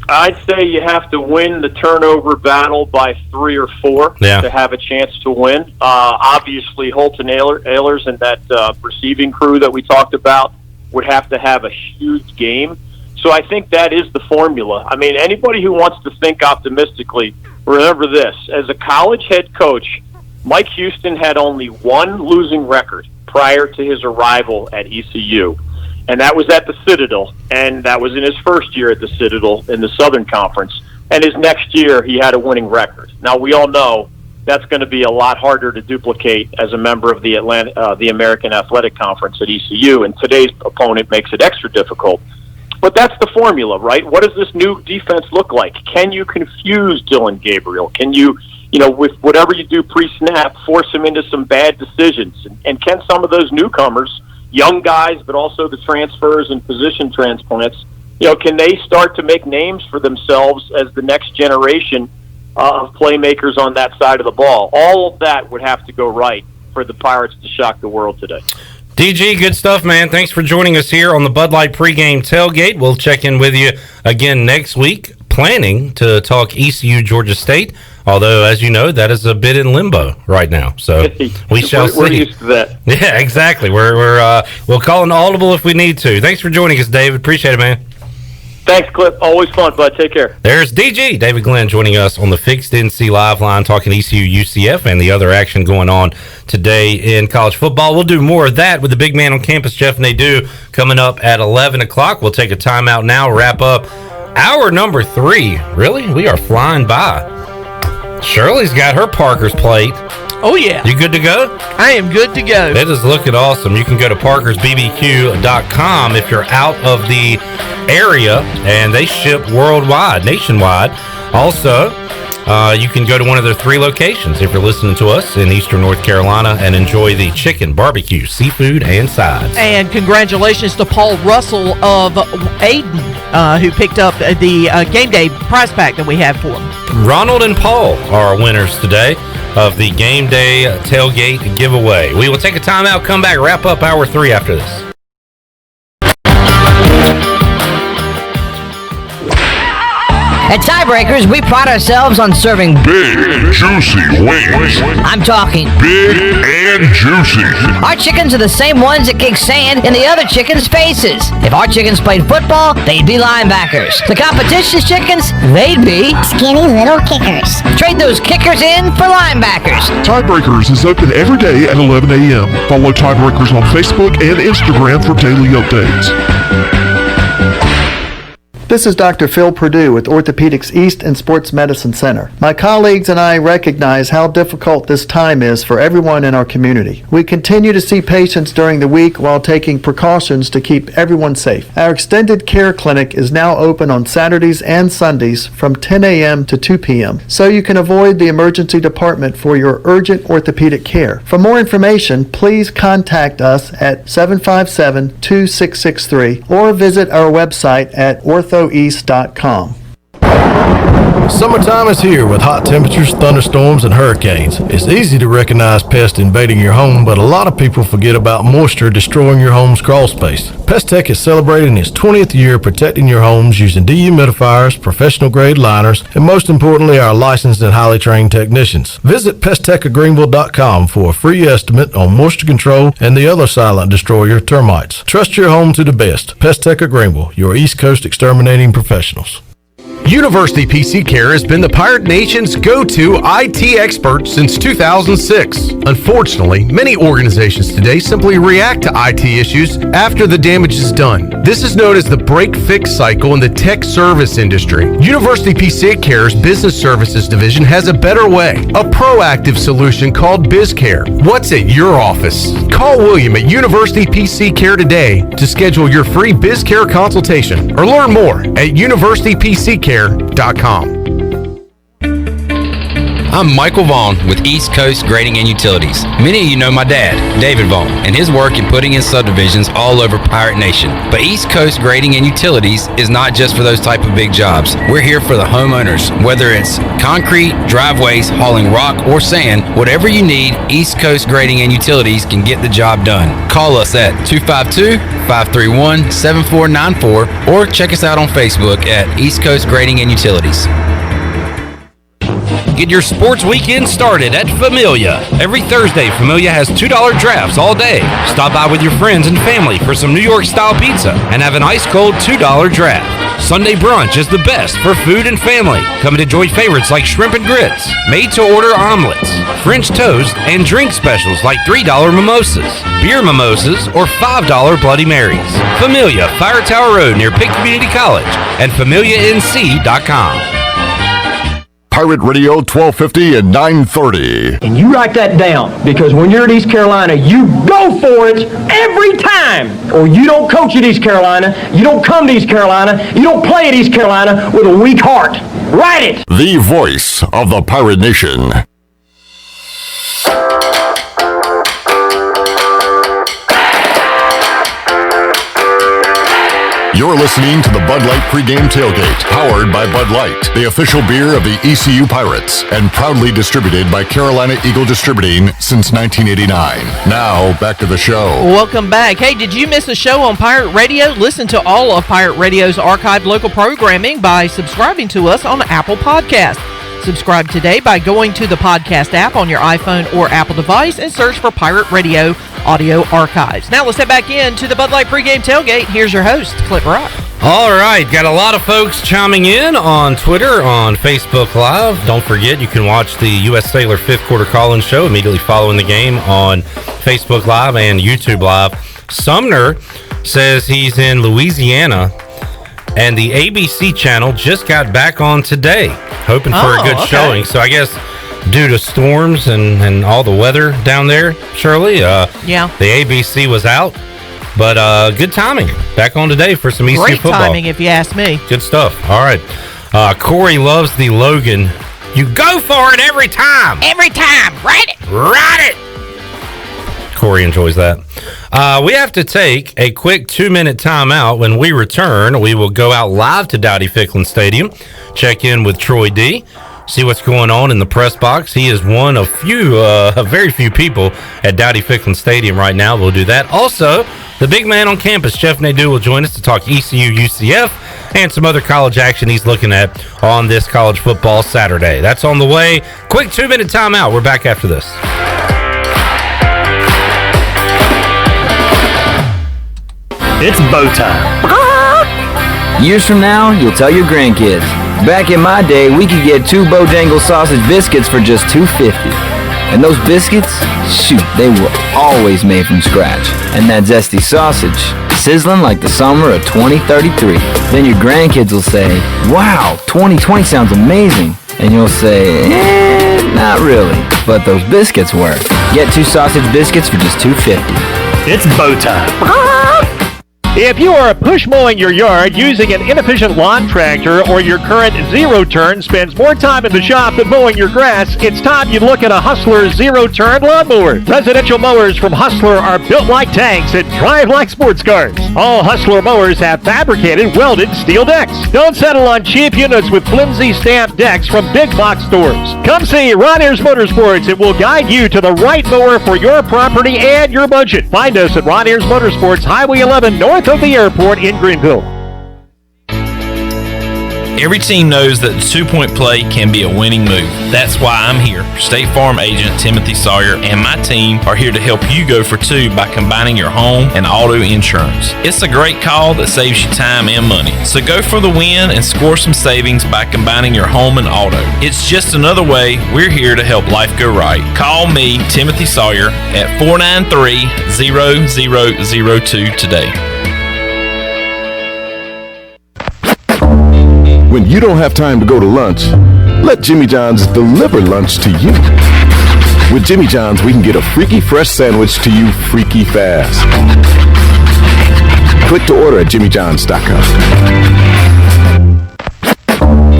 I'd say you have to win the turnover battle by 3 or 4 to have a chance to win. Obviously, Holton Ehlers and that receiving crew that we talked about would have to have a huge game. So I think that is the formula. I mean, anybody who wants to think optimistically, remember this. As a college head coach, Mike Houston had only one losing record prior to his arrival at ECU. And that was at the Citadel, and that was in his first year at the Citadel in the Southern Conference. And his next year, he had a winning record. Now, we all know that's going to be a lot harder to duplicate as a member of the American Athletic Conference at ECU, and today's opponent makes it extra difficult. But that's the formula, right? What does this new defense look like? Can you confuse Dylan Gabriel? Can you, with whatever you do pre-snap, force him into some bad decisions? And can some of those newcomers, young guys, but also the transfers and position transplants, can they start to make names for themselves as the next generation of playmakers on that side of the ball? All of that would have to go right for the Pirates to shock the world today. DG, good stuff, man. Thanks for joining us here on the Bud Light Pregame Tailgate. We'll check in with you again next week, planning to talk ECU Georgia State, although, as you know, that is a bit in limbo right now. So we shall see. We're used to that. Yeah, exactly. We'll call an audible if we need to. Thanks for joining us, David. Appreciate it, man. Thanks, Clip. Always fun, bud. Take care. There's DG, David Glenn, joining us on the Fixed NC Live Line, talking ECU, UCF, and the other action going on today in college football. We'll do more of that with the big man on campus, Jeff Nadeau, coming up at 11 o'clock. We'll take a timeout now, wrap up hour number 3. Really? We are flying by. Shirley's got her Parker's plate. Oh, yeah. You good to go? I am good to go. It is looking awesome. You can go to parkersbbq.com if you're out of the area, and they ship worldwide, nationwide. Also, you can go to one of their 3 locations if you're listening to us in Eastern North Carolina and enjoy the chicken, barbecue, seafood, and sides. And congratulations to Paul Russell of Aiden, who picked up the game day prize pack that we have for him. Ronald and Paul are our winners today of the game day tailgate giveaway. We will take a timeout, come back, wrap up hour 3 after this. At Tiebreakers, we pride ourselves on serving big, juicy wings. I'm talking big and juicy. Our chickens are the same ones that kick sand in the other chickens' faces. If our chickens played football, they'd be linebackers. The competition's chickens, they'd be skinny little kickers. Trade those kickers in for linebackers. Tiebreakers is open every day at 11 a.m. Follow Tiebreakers on Facebook and Instagram for daily updates. This is Dr. Phil Perdue with Orthopedics East and Sports Medicine Center. My colleagues and I recognize how difficult this time is for everyone in our community. We continue to see patients during the week while taking precautions to keep everyone safe. Our extended care clinic is now open on Saturdays and Sundays from 10 a.m. to 2 p.m. so you can avoid the emergency department for your urgent orthopedic care. For more information, please contact us at 757-2663 or visit our website at orthoeast.com. Summertime is here with hot temperatures, thunderstorms, and hurricanes. It's easy to recognize pests invading your home, but a lot of people forget about moisture destroying your home's crawl space. Pest Tech is celebrating its 20th year protecting your homes using dehumidifiers, professional-grade liners, and most importantly, our licensed and highly trained technicians. Visit pesttechofgreenville.com for a free estimate on moisture control and the other silent destroyer, termites. Trust your home to the best. Pest Tech of Greenville, your East Coast exterminating professionals. University PC Care has been the Pirate Nation's go-to IT expert since 2006. Unfortunately, many organizations today simply react to IT issues after the damage is done. This is known as the break-fix cycle in the tech service industry. University PC Care's Business Services Division has a better way, a proactive solution called BizCare. What's at your office? Call William at University PC Care today to schedule your free BizCare consultation or learn more at universitypccare.com. I'm Michael Vaughn with East Coast Grading and Utilities. Many of you know my dad, David Vaughn, and his work in putting in subdivisions all over Pirate Nation. But East Coast Grading and Utilities is not just for those type of big jobs. We're here for the homeowners. Whether it's concrete, driveways, hauling rock, or sand, whatever you need, East Coast Grading and Utilities can get the job done. Call us at 252-531-7494 or check us out on Facebook at East Coast Grading and Utilities. Get your sports weekend started at Familia. Every Thursday, Familia has $2 drafts all day. Stop by with your friends and family for some New York-style pizza and have an ice-cold $2 draft. Sunday brunch is the best for food and family. Come and enjoy favorites like shrimp and grits, made-to-order omelets, French toast, and drink specials like $3 mimosas, beer mimosas, or $5 Bloody Marys. Familia, Fire Tower Road near Pitt Community College, and FamiliaNC.com. Pirate Radio 1250 and 930. And you write that down, because when you're at East Carolina, you go for it every time. Or you don't coach at East Carolina, you don't come to East Carolina, you don't play at East Carolina with a weak heart. Write it! The voice of the Pirate Nation. You're listening to the Bud Light Pregame Tailgate, powered by Bud Light, the official beer of the ECU Pirates, and proudly distributed by Carolina Eagle Distributing since 1989. Now, back to the show. Welcome back. Hey, did you miss a show on Pirate Radio? Listen to all of Pirate Radio's archived local programming by subscribing to us on Apple Podcasts. Subscribe today by going to the podcast app on your iPhone or Apple device and search for Pirate Radio Audio Archives. Now let's head back into the Bud Light Pregame Tailgate. Here's your host, Clip Rock. All right, got a lot of folks chiming in on Twitter, on Facebook Live. Don't forget, you can watch the U.S. Sailor fifth quarter call-in show immediately following the game on Facebook Live and YouTube Live. Sumner says he's in Louisiana, and the ABC channel just got back on today, hoping for a good showing. So I guess due to storms and all the weather down there, Shirley, the ABC was out. But good timing. Back on today for some ECU football. Great timing, if you ask me. Good stuff. All right. Corey loves the Logan. You go for it every time. Every time. Write it. Write it. Corey enjoys that. We have to take a quick 2-minute timeout. When we return, we will go out live to Dowdy-Ficklin Stadium, check in with Troy D., see what's going on in the press box. He is one of very few people at Dowdy-Ficklin Stadium right now. We'll do that. Also, the big man on campus, Jeff Nadeau, will join us to talk ECU, UCF, and some other college action he's looking at on this college football Saturday. That's on the way. Quick 2-minute timeout. We're back after this. It's bow time. Years from now, you'll tell your grandkids. Back in my day, we could get 2 Bojangle sausage biscuits for just $2.50. And those biscuits, shoot, they were always made from scratch. And that zesty sausage, sizzling like the summer of 2033. Then your grandkids will say, wow, 2020 sounds amazing. And you'll say, not really. But those biscuits were. Get 2 sausage biscuits for just $2.50. It's bow time. If you are push mowing your yard using an inefficient lawn tractor, or your current zero-turn spends more time in the shop than mowing your grass, it's time you look at a Hustler zero-turn lawnmower. Residential mowers from Hustler are built like tanks and drive like sports cars. All Hustler mowers have fabricated, welded steel decks. Don't settle on cheap units with flimsy stamped decks from big box stores. Come see Ron Ayers Motorsports. It will guide you to the right mower for your property and your budget. Find us at Ron Ayers Motorsports, Highway 11 north of the airport in Greenville. Every team knows that the 2-point play can be a winning move. That's why I'm here. State Farm agent Timothy Sawyer and my team are here to help you go for 2 by combining your home and auto insurance. It's a great call that saves you time and money. So go for the win and score some savings by combining your home and auto. It's just another way we're here to help life go right. Call me, Timothy Sawyer, at 493-0002 today. When you don't have time to go to lunch, let Jimmy John's deliver lunch to you. With Jimmy John's, we can get a freaky fresh sandwich to you freaky fast. Click to order at jimmyjohns.com.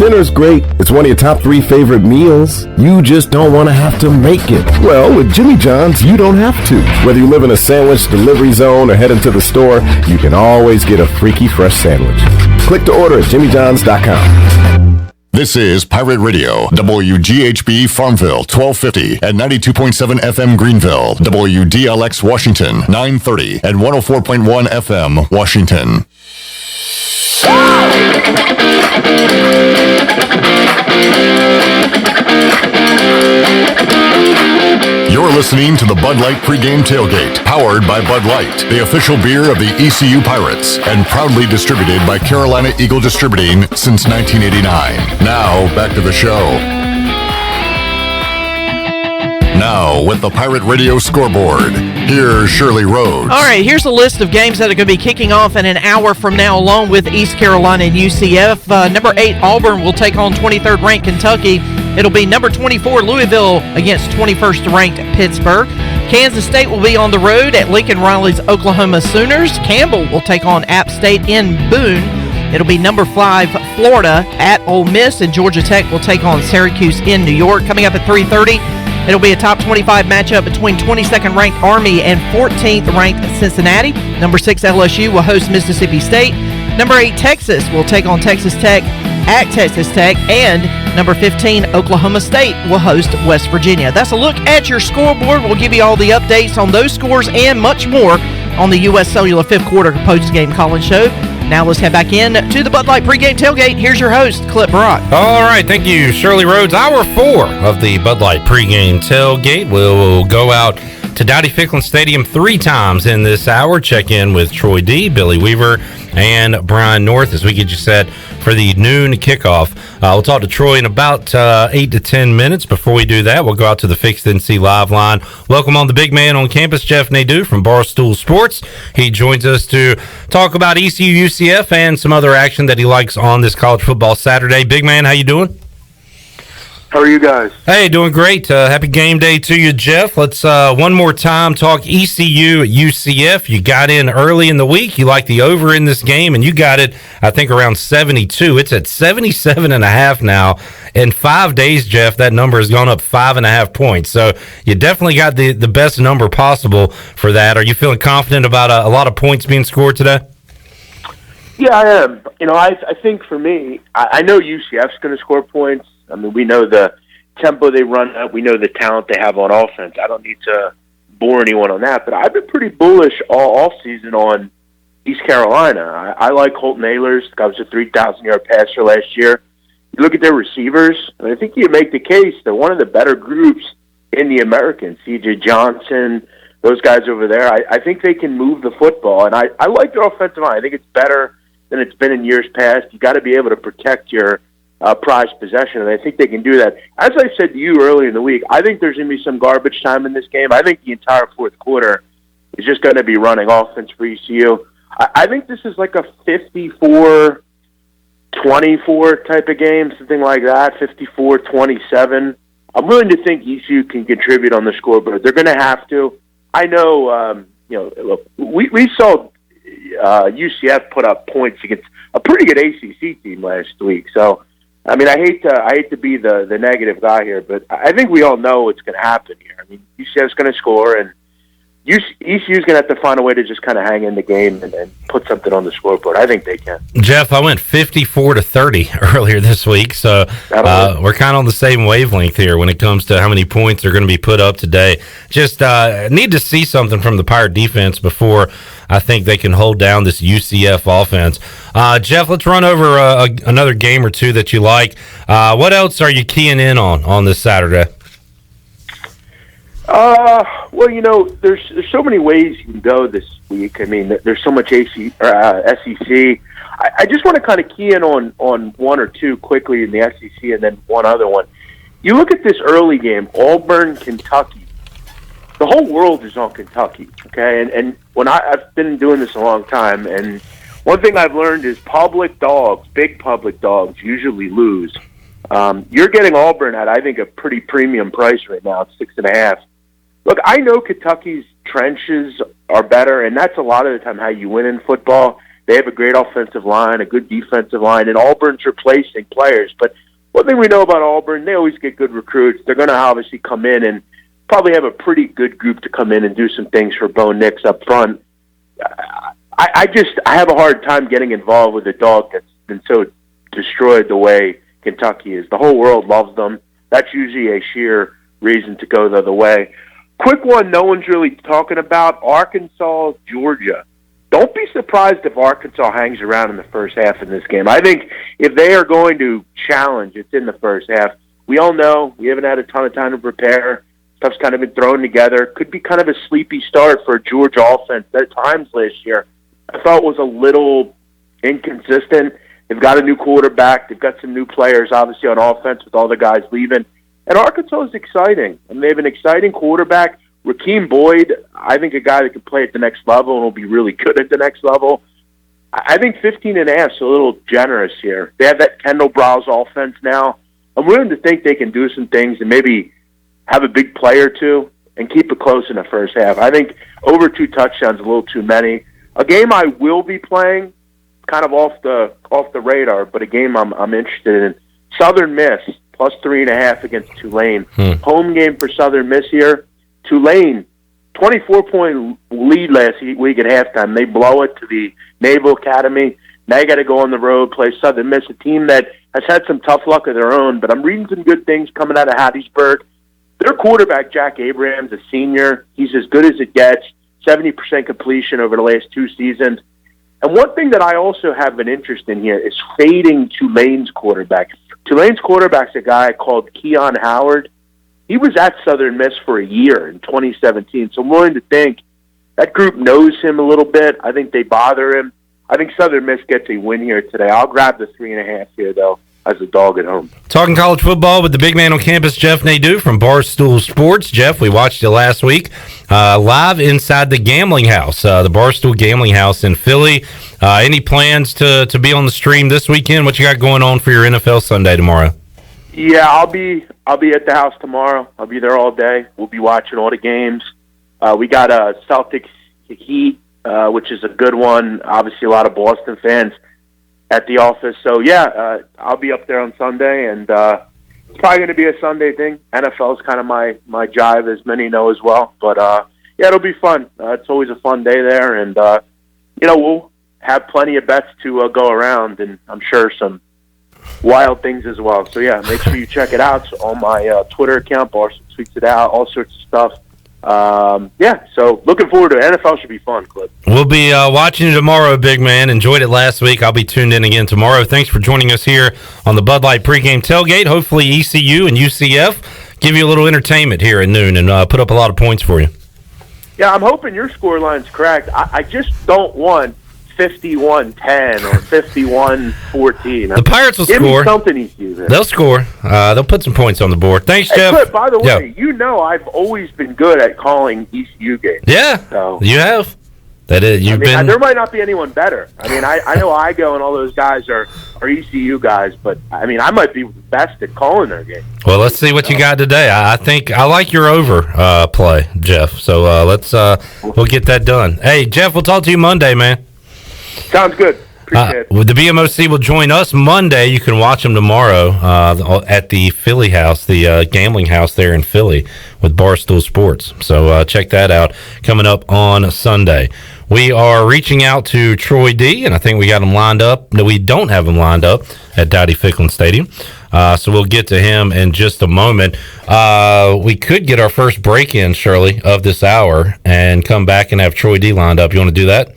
Dinner's great. It's one of your top 3 favorite meals. You just don't want to have to make it. Well, with Jimmy John's, you don't have to. Whether you live in a sandwich delivery zone or head into the store, you can always get a freaky fresh sandwich. Click to order at jimmyjohns.com. This is Pirate Radio, WGHB Farmville, 1250 and 92.7 FM Greenville, WDLX Washington, 930 and 104.1 FM Washington. You're listening to the Bud Light Pregame Tailgate, powered by Bud Light, the official beer of the ECU Pirates, and proudly distributed by Carolina Eagle Distributing since 1989. Now, back to the show. Now, with the Pirate Radio scoreboard, here's Shirley Rhodes. All right, here's a list of games that are going to be kicking off in an hour from now, along with East Carolina and UCF. Number 8, Auburn will take on 23rd ranked Kentucky. It'll be number 24, Louisville, against 21st ranked Pittsburgh. Kansas State will be on the road at Lincoln Riley's Oklahoma Sooners. Campbell will take on App State in Boone. It'll be number 5, Florida, at Ole Miss, and Georgia Tech will take on Syracuse in New York. Coming up at 3:30, it'll be a top 25 matchup between 22nd ranked Army and 14th ranked Cincinnati. Number 6, LSU will host Mississippi State. Number 8, Texas will take on Texas Tech at Texas Tech, and number 15, Oklahoma State will host West Virginia. That's a look at your scoreboard. We'll give you all the updates on those scores and much more on the U.S. Cellular 5th quarter post-game call-in show. Now let's head back in to the Bud Light pregame tailgate. Here's your host, Clip Brock. All right, thank you, Shirley Rhodes. Hour 4 of the Bud Light pregame tailgate. We'll go out to Dowdy-Ficklin Stadium 3 times in this hour. Check in with Troy D., Billy Weaver, and Brian North, as we get you set for the noon kickoff. We'll talk to Troy in about 8 to 10 minutes. Before we do that, we'll go out to the Fixed NC Live line. Welcome on the big man on campus, Jeff Nadeau from Barstool Sports. He joins us to talk about ECU UCF and some other action that he likes on this college football Saturday. Big man, how you doing? How are you guys? Hey, doing great. Happy game day to you, Jeff. Let's one more time talk ECU at UCF. You got in early in the week. You like the over in this game, and you got it, I think, around 72. It's at 77.5 now. In 5 days, Jeff, that number has gone up 5.5 points. So you definitely got the best number possible for that. Are you feeling confident about a lot of points being scored today? Yeah, I am. You know, I think for me, I know UCF's going to score points. I mean, we know the tempo they run at. We know the talent they have on offense. I don't need to bore anyone on that, but I've been pretty bullish all season on East Carolina. I like Holton Ahlers. The guy was a 3,000-yard passer last year. You look at their receivers, and I think you make the case they're one of the better groups in the American. C.J. Johnson, those guys over there. I think they can move the football, and I like their offensive line. I think it's better than it's been in years past. You got to be able to protect your prized possession, and I think they can do that. As I said to you earlier in the week, I think there's going to be some garbage time in this game. I think the entire fourth quarter is just going to be running offense for ECU. I think this is like a 54-24 type of game, something like that, 54-27. I'm willing to think ECU can contribute on the scoreboard. They're going to have to. I know, look, we saw UCF put up points against a pretty good ACC team last week, so I mean, I hate to be the negative guy here, but I think we all know what's going to happen here. I mean, UCF's going to score, and ECU's going to have to find a way to just kind of hang in the game and put something on the scoreboard. I think they can. Jeff, I went 54-30 earlier this week, so we're kind of on the same wavelength here when it comes to how many points are going to be put up today. Just need to see something from the Pirate defense before I think they can hold down this UCF offense. Jeff, let's run over another game or two that you like. What else are you keying in on this Saturday? Well, there's so many ways you can go this week. I mean, there's so much SEC. I just want to kind of key in on one or two quickly in the SEC and then one other one. You look at this early game, Auburn, Kentucky. The whole world is on Kentucky, okay? And when I've been doing this a long time, and one thing I've learned is public dogs, big public dogs, usually lose. You're getting Auburn at, I think, a pretty premium price right now. It's 6.5. Look, I know Kentucky's trenches are better, and that's a lot of the time how you win in football. They have a great offensive line, a good defensive line, and Auburn's replacing players. But one thing we know about Auburn, they always get good recruits. They're going to obviously come in and probably have a pretty good group to come in and do some things for Bo Nix up front. I have a hard time getting involved with a dog that's been so destroyed the way Kentucky is. The whole world loves them. That's usually a sheer reason to go the other way. Quick one no one's really talking about, Arkansas, Georgia. Don't be surprised if Arkansas hangs around in the first half in this game. I think if they are going to challenge, it's in the first half. We all know we haven't had a ton of time to prepare. Stuff's kind of been thrown together. Could be kind of a sleepy start for a Georgia offense. At times last year, I thought was a little inconsistent. They've got a new quarterback. They've got some new players, obviously, on offense with all the guys leaving. And Arkansas is exciting. And they have an exciting quarterback. Rakeem Boyd, I think a guy that can play at the next level and will be really good at the next level. I think 15.5 is a little generous here. They have that Kendall Browse offense now. I'm willing to think they can do some things and maybe have a big play or two and keep it close in the first half. I think over 2 touchdowns is a little too many. A game I will be playing, kind of off the radar, but a game I'm interested in. Southern Miss plus 3.5 against Tulane. Home game for Southern Miss here. Tulane, 24-point lead last week at halftime. They blow it to the Naval Academy. Now you got to go on the road, play Southern Miss, a team that has had some tough luck of their own. But I'm reading some good things coming out of Hattiesburg. Their quarterback, Jack Abrams, a senior, he's as good as it gets. 70% completion over the last 2 seasons. And one thing that I also have an interest in here is fading Tulane's quarterback. Tulane's quarterback's a guy called Keon Howard. He was at Southern Miss for a year in 2017, so I'm willing to think that group knows him a little bit. I think they bother him. I think Southern Miss gets a win here today. I'll grab the 3.5 here, though, as a dog at home. Talking college football with the big man on campus, Jeff Nadeau from Barstool Sports. Jeff, we watched it last week live inside the Gambling House, the Barstool Gambling House in Philly. Any plans to be on the stream this weekend? What you got going on for your NFL Sunday tomorrow? Yeah, I'll be at the house tomorrow. I'll be there all day. We'll be watching all the games. We got Celtics Heat, which is a good one. Obviously, a lot of Boston fans at the office. So, yeah, I'll be up there on Sunday, and it's probably going to be a Sunday thing. NFL is kind of my jive, as many know as well. But, yeah, it'll be fun. It's always a fun day there, and, we'll have plenty of bets to go around, and I'm sure some wild things as well. So, yeah, make sure you check it out. It's on my Twitter account. Barstool tweets it out, all sorts of stuff. Yeah, so looking forward to it. NFL should be fun, Clip. We'll be watching you tomorrow, big man. Enjoyed it last week. I'll be tuned in again tomorrow. Thanks for joining us here on the Bud Light Pregame Tailgate. Hopefully ECU and UCF give you a little entertainment here at noon and put up a lot of points for you. Yeah, I'm hoping your score line's correct. I just don't want 51-10 or 51-14. The Pirates will Give score. Me something ECU there. They'll score. They'll put some points on the board. Thanks, Jeff. Clip, by the way, I've always been good at calling ECU games. Yeah, so, you have. That is, you've been. There might not be anyone better. I mean, I know Igo and all those guys are ECU guys, but I mean, I might be best at calling their game. Well, let's see what you got today. I think I like your over play, Jeff. So let's we'll get that done. Hey, Jeff, we'll talk to you Monday, man. Sounds good. Appreciate it. The BMOC will join us Monday. You can watch them tomorrow at the Philly House, the gambling house there in Philly with Barstool Sports. So check that out coming up on Sunday. We are reaching out to Troy D, and I think we got him lined up. No, we don't have him lined up at Dowdy Ficklen Stadium. So we'll get to him in just a moment. We could get our first break in, Shirley, of this hour and come back and have Troy D lined up. You want to do that?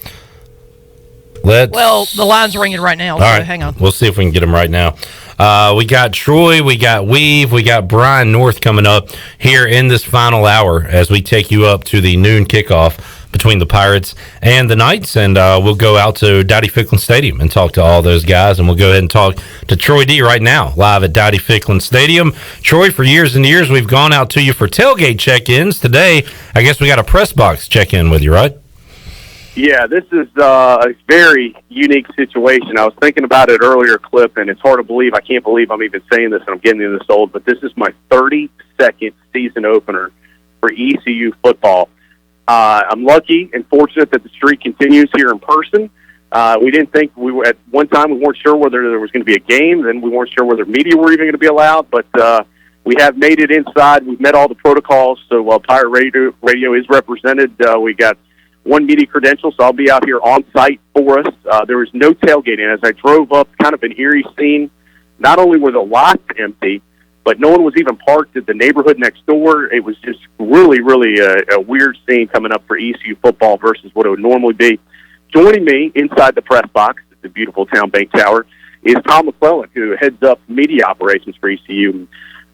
Well, the line's ringing right now, so hang on. We'll see if we can get him right now. We got Troy, we got Weave, we got Brian North coming up here in this final hour as we take you up to the noon kickoff between the Pirates and the Knights, and we'll go out to Dowdy Ficklen Stadium and talk to all those guys, and we'll go ahead and talk to Troy D right now, live at Dowdy Ficklen Stadium. Troy, for years and years, we've gone out to you for tailgate check-ins. Today, I guess we got a press box check-in with you, right? Yeah, this is a very unique situation. I was thinking about it earlier, Clip, and it's hard to believe. I can't believe I'm even saying this, and I'm getting this old, but this is my 32nd season opener for ECU football. I'm lucky and fortunate that the streak continues here in person. We didn't think at one time we weren't sure whether there was going to be a game, then we weren't sure whether media were even going to be allowed, but we have made it inside. We've met all the protocols, so while Pirate Radio is represented, we got one media credential, so I'll be out here on site for us. There was no tailgating. As I drove up, kind of an eerie scene. Not only were the lots empty, but no one was even parked at the neighborhood next door. It was just really, really a weird scene coming up for ECU football versus what it would normally be. Joining me inside the press box at the beautiful Town Bank Tower is Tom McClellan, who heads up media operations for ECU.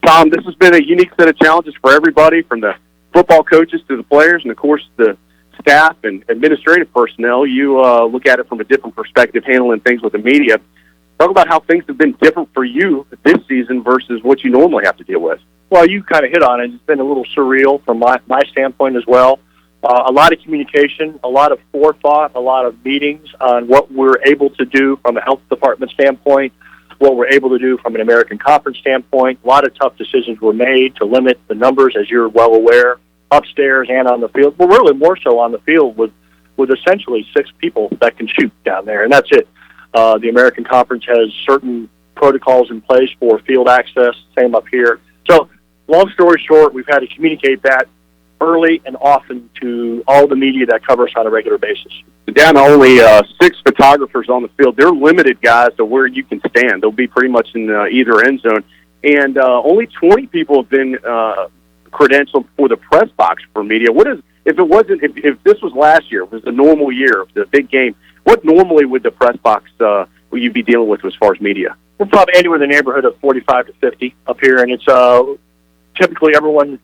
Tom, this has been a unique set of challenges for everybody, from the football coaches to the players, and of course the staff and administrative personnel. You look at it from a different perspective, handling things with the media. Talk about how things have been different for you this season versus what you normally have to deal with. Well, you kind of hit on it. It's been a little surreal from my standpoint as well. A lot of communication, a lot of forethought, a lot of meetings on what we're able to do from a health department standpoint, what we're able to do from an American Conference standpoint. A lot of tough decisions were made to limit the numbers, as you're well aware, upstairs and on the field. Well, really more so on the field with essentially 6 people that can shoot down there, and that's it. The American Conference has certain protocols in place for field access, same up here. So, long story short, we've had to communicate that early and often to all the media that cover us on a regular basis. Down to only 6 photographers on the field. They're limited, guys, to where you can stand. They'll be pretty much in either end zone. And only 20 people have been credentialed for the press box for media. If this was last year, it was a normal year, the big game, what normally would the press box will you be dealing with as far as media? We're probably anywhere in the neighborhood of 45 to 50 up here, and it's typically everyone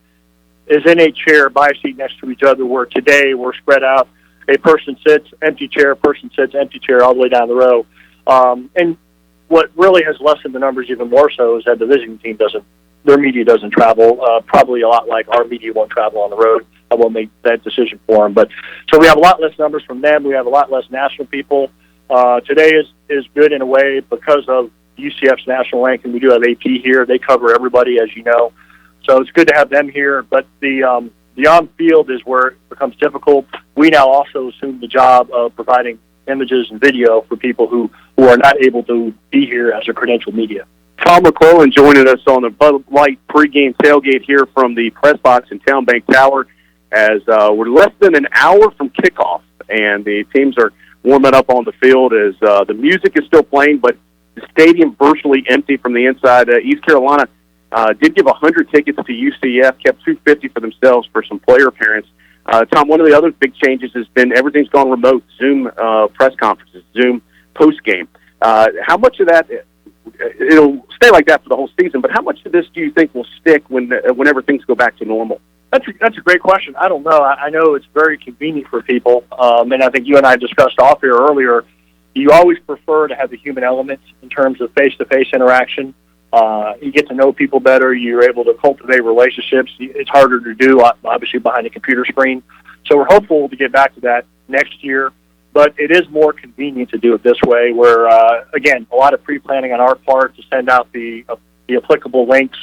is in a chair by a seat next to each other, where today we're spread out. A person sits, empty chair, person sits, empty chair, all the way down the row. And what really has lessened the numbers even more so is that the visiting team their media doesn't travel, probably a lot like our media won't travel on the road. I won't make that decision for them. But so we have a lot less numbers from them. We have a lot less national people. Today is good in a way because of UCF's national ranking. We do have AP here. They cover everybody, as you know. So it's good to have them here. But the on-field is where it becomes difficult. We now also assume the job of providing images and video for people who are not able to be here as a credentialed media. Tom McClellan joining us on the Bud Light pregame tailgate here from the press box in Town Bank Tower, as we're less than an hour from kickoff, and the teams are warming up on the field as the music is still playing, but the stadium virtually empty from the inside. East Carolina did give 100 tickets to UCF, kept 250 for themselves for some player appearance. Tom, one of the other big changes has been everything's gone remote, Zoom press conferences, Zoom postgame. How much of that, it'll stay like that for the whole season, but how much of this do you think will stick whenever things go back to normal? That's a great question. I don't know. I know it's very convenient for people, and I think you and I discussed off here earlier. You always prefer to have the human element in terms of face-to-face interaction. You get to know people better. You're able to cultivate relationships. It's harder to do, obviously, behind a computer screen. So we're hopeful to get back to that next year. But it is more convenient to do it this way, where, again, a lot of pre-planning on our part to send out the applicable links,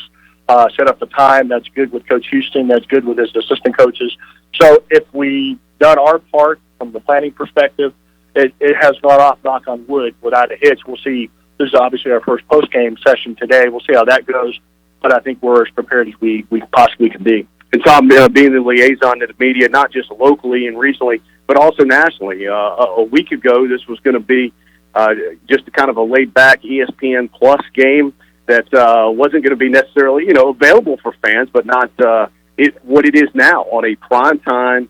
set up the time. That's good with Coach Houston. That's good with his assistant coaches. So if we've done our part from the planning perspective, it has gone off, knock on wood, without a hitch. We'll see. This is obviously our first post-game session today. We'll see how that goes, but I think we're as prepared as we possibly can be. And Tom, being the liaison to the media, not just locally and regionally, but also nationally. A week ago, this was going to be just kind of a laid-back ESPN Plus game that wasn't going to be necessarily, available for fans, but not what it is now on a primetime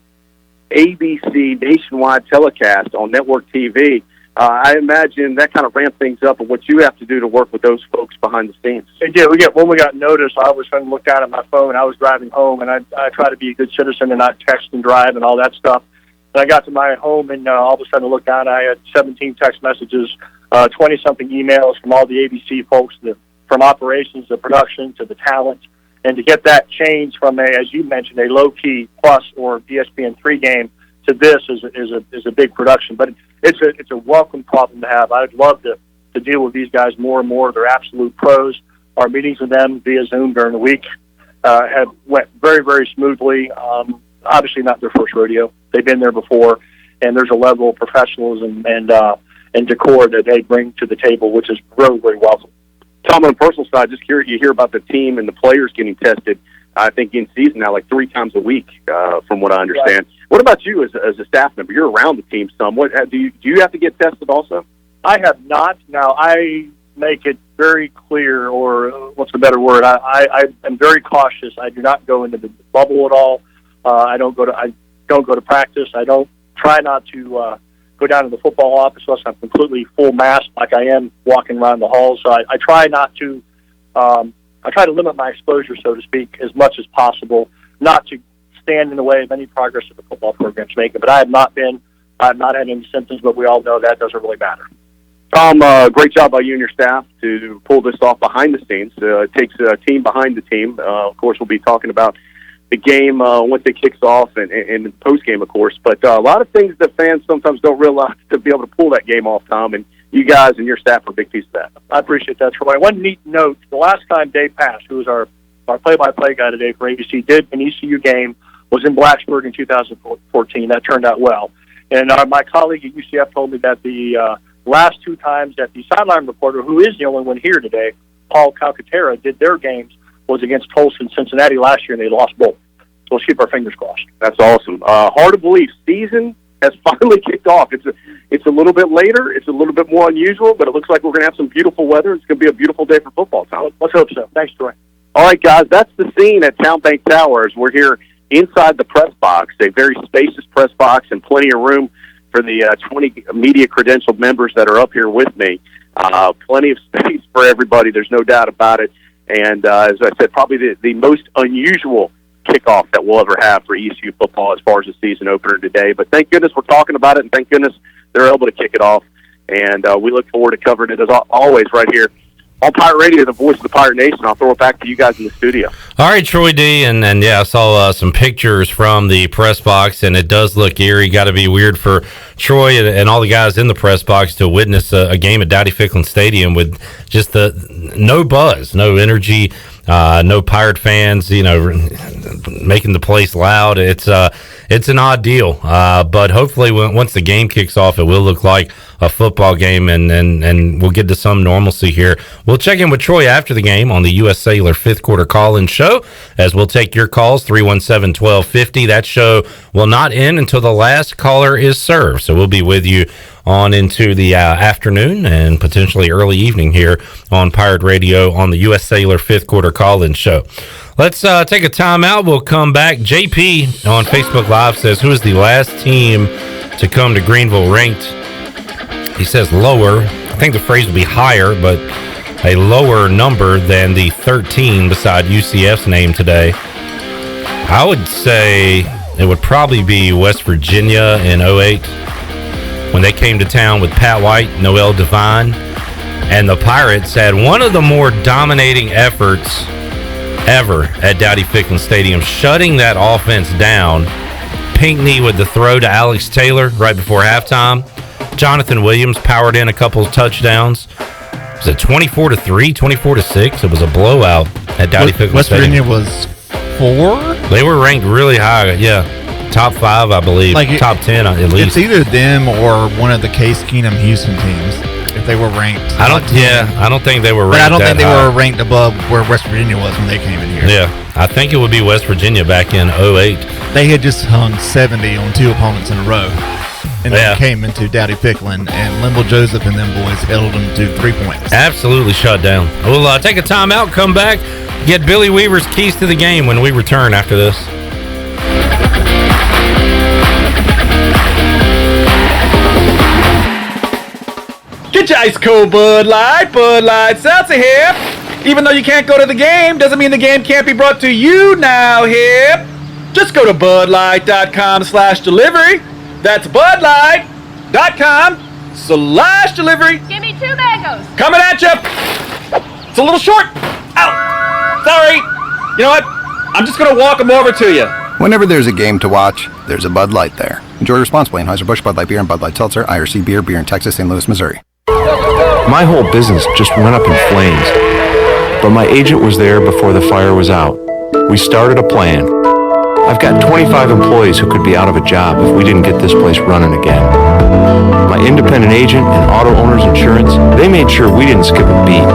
ABC nationwide telecast on network TV. I imagine that kind of ramped things up and what you have to do to work with those folks behind the scenes. It did. When we got notice, I was trying to look down at my phone. I was driving home, and I try to be a good citizen and not text and drive and all that stuff. And I got to my home, and all of a sudden I looked down, I had 17 text messages, 20-something emails from all the ABC folks, from operations to production to the talent. And to get that change from as you mentioned, a low-key Plus or ESPN3 game to this is a big production. But it's a welcome problem to have. I'd love to deal with these guys more and more. They're absolute pros. Our meetings with them via Zoom during the week have went very, very smoothly. Obviously not their first rodeo. They've been there before, and there's a level of professionalism and decor that they bring to the table, which is very, very welcome. Tom, on the personal side, just you hear about the team and the players getting tested, I think, in season now, like 3 times a week, from what I understand. Right. What about you as a staff member? You're around the team some. Do you have to get tested also? I have not. Now, I make it very clear, or what's the better word? I am very cautious. I do not go into the bubble at all. I don't go to practice. I don't try not to go down to the football office unless I'm completely full masked, like I am walking around the halls. So I try not to. I try to limit my exposure, so to speak, as much as possible, not to stand in the way of any progress that the football program's making. But I have not had any symptoms, but we all know that doesn't really matter. Tom, great job by you and your staff to pull this off behind the scenes. It takes a team behind the team. Of course, we'll be talking about the game once it kicks off and the post-game, of course. But a lot of things that fans sometimes don't realize to be able to pull that game off, Tom, and you guys and your staff are a big piece of that. I appreciate that, Troy. One neat note, the last time Dave Pass, who was our play-by-play guy today for ABC, did an ECU game, was in Blacksburg in 2014. That turned out well. And my colleague at UCF told me that the last 2 times that the sideline reporter, who is the only one here today, Paul Calcaterra, did their games was against Tulsa and Cincinnati last year, and they lost both. So let's keep our fingers crossed. That's awesome. Hard to believe. Season has finally kicked off. It's a little bit later. It's a little bit more unusual, but it looks like we're going to have some beautiful weather. It's going to be a beautiful day for football, Tom. Let's hope so. Thanks, Troy. All right, guys, that's the scene at Town Bank Towers. We're here inside the press box, a very spacious press box and plenty of room for the 20 media credentialed members that are up here with me. Plenty of space for everybody. There's no doubt about it. And as I said, probably the most unusual kickoff that we'll ever have for ECU football as far as the season opener today. But thank goodness we're talking about it, and thank goodness they're able to kick it off. And we look forward to covering it, as always, right here on Pirate Radio, the voice of the Pirate Nation. I'll throw it back to you guys in the studio. All right, Troy D. And yeah, I saw some pictures from the press box, and it does look eerie. Got to be weird for Troy and all the guys in the press box to witness a game at Dowdy-Ficklin Stadium with just no buzz, no energy, no Pirate fans, making the place loud. It's an odd deal, but hopefully once the game kicks off, it will look like a football game, and we'll get to some normalcy here. We'll check in with Troy after the game on the U.S. Cellular 5th Quarter Call-In Show, as we'll take your calls, 317-1250. That show will not end until the last caller is served, so we'll be with you on into the afternoon and potentially early evening here on Pirate Radio on the U.S. Cellular 5th Quarter Call-In Show. Let's take a timeout. We'll come back. JP on Facebook Live says, who is the last team to come to Greenville ranked? He says lower. I think the phrase would be higher, but a lower number than the 13 beside UCF's name today. I would say it would probably be West Virginia in 08 when they came to town with Pat White, Noel Devine, and the Pirates had one of the more dominating efforts ever at Dowdy-Ficklin Stadium, shutting that offense down. Pinckney with the throw to Alex Taylor right before halftime. Jonathan Williams powered in a couple of touchdowns. Was it 24-3, 24-6? It was a blowout at Dowdy-Ficklin Stadium. West Virginia was 4? They were ranked really high, yeah. top 5, I believe. Like top 10 at least. It's either them or one of the Case Keenum Houston teams. If they were ranked. I don't think they were ranked. But I don't think they high. were ranked above where West Virginia was when they came in here. Yeah, I think it would be West Virginia back in 08. They had just hung 70 on 2 opponents in a row. And then came into Dowdy Pickland, and Limble Joseph and them boys held them to 3 points. Absolutely shut down. We'll take a timeout, come back, get Billy Weaver's keys to the game when we return after this. Get your ice cold Bud Light Seltzer here. Even though you can't go to the game, doesn't mean the game can't be brought to you now here. Just go to budlight.com/delivery. That's budlight.com/delivery. Give me 2 mangoes. Coming at you. It's a little short. Ow. Sorry. You know what? I'm just going to walk them over to you. Whenever there's a game to watch, there's a Bud Light there. Enjoy responsibly. Anheuser-Busch, Bud Light Beer, and Bud Light Seltzer, IRC Beer, beer in Texas, St. Louis, Missouri. My whole business just went up in flames, but my agent was there before the fire was out. We started a plan. I've got 25 employees who could be out of a job if we didn't get this place running again. My independent agent and auto owners insurance, they made sure we didn't skip a beat.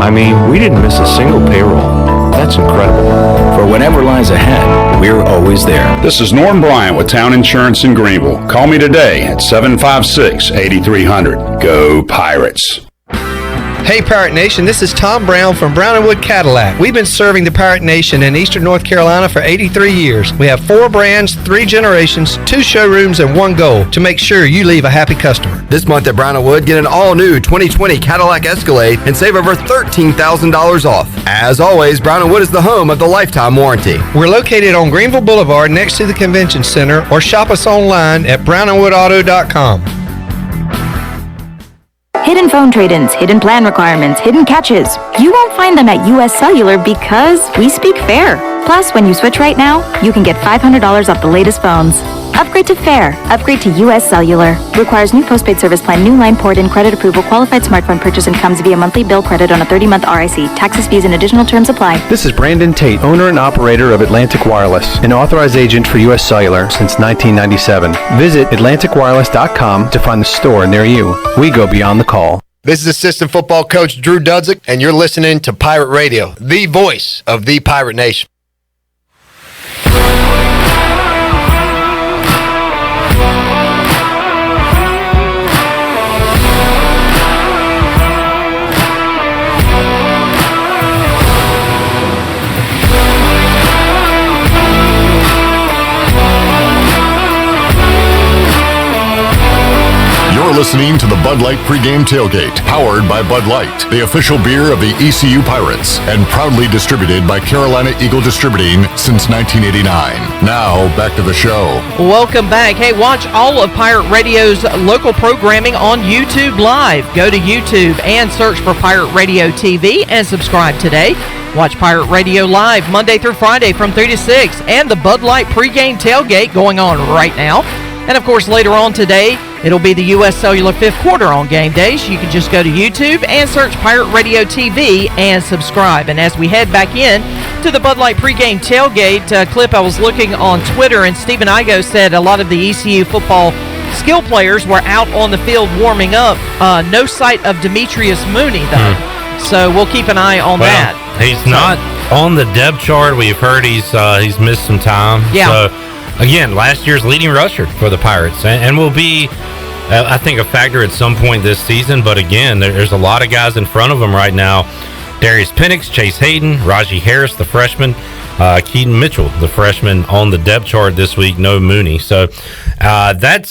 I mean, we didn't miss a single payroll. That's incredible. For whatever lies ahead, we're always there. This is Norm Bryant with Town Insurance in Greenville. Call me today at 756-8300. Go Pirates. Hey Pirate Nation, this is Tom Brown from Brown & Wood Cadillac. We've been serving the Pirate Nation in Eastern North Carolina for 83 years. We have 4 brands, 3 generations, 2 showrooms, and 1 goal to make sure you leave a happy customer. This month at Brown & Wood, get an all-new 2020 Cadillac Escalade and save over $13,000 off. As always, Brown & Wood is the home of the lifetime warranty. We're located on Greenville Boulevard next to the Convention Center, or shop us online at brownandwoodauto.com. Hidden phone trade-ins, hidden plan requirements, hidden catches. You won't find them at US Cellular because we speak fair. Plus, when you switch right now, you can get $500 off the latest phones. Upgrade to fair. Upgrade to US Cellular. Requires new postpaid service plan, new line port in, credit approval, qualified smartphone purchase, and comes via monthly bill credit on a 30-month RIC. Taxes, fees, and additional terms apply. This is Brandon Tate, owner and operator of Atlantic Wireless, an authorized agent for US Cellular since 1997. Visit AtlanticWireless.com to find the store near you. We go beyond the call. This is assistant football coach Drew Dudzik, and you're listening to Pirate Radio, the voice of the Pirate Nation. You're listening to the Bud Light Pregame Tailgate, powered by Bud Light, the official beer of the ECU Pirates, and proudly distributed by Carolina Eagle Distributing since 1989. Now, back to the show. Welcome back. Hey, watch all of Pirate Radio's local programming on YouTube Live. Go to YouTube and search for Pirate Radio TV and subscribe today. Watch Pirate Radio Live Monday through Friday from 3 to 6, and the Bud Light Pregame Tailgate going on right now. And, of course, later on today, it'll be the U.S. Cellular 5th quarter on game days. You can just go to YouTube and search Pirate Radio TV and subscribe. And as we head back in to the Bud Light pregame tailgate clip, I was looking on Twitter, and Stephen Igo said a lot of the ECU football skill players were out on the field warming up. No sight of Demetrius Mooney, though. So we'll keep an eye on that. He's not on the depth chart. We've heard he's missed some time. Yeah. So, again, last year's leading rusher for the Pirates, and will be, I think, a factor at some point this season. But again, there's a lot of guys in front of him right now. Darius Penix, Chase Hayden, Raji Harris, the freshman, Keaton Mitchell, the freshman, on the depth chart this week. No Mooney. So that's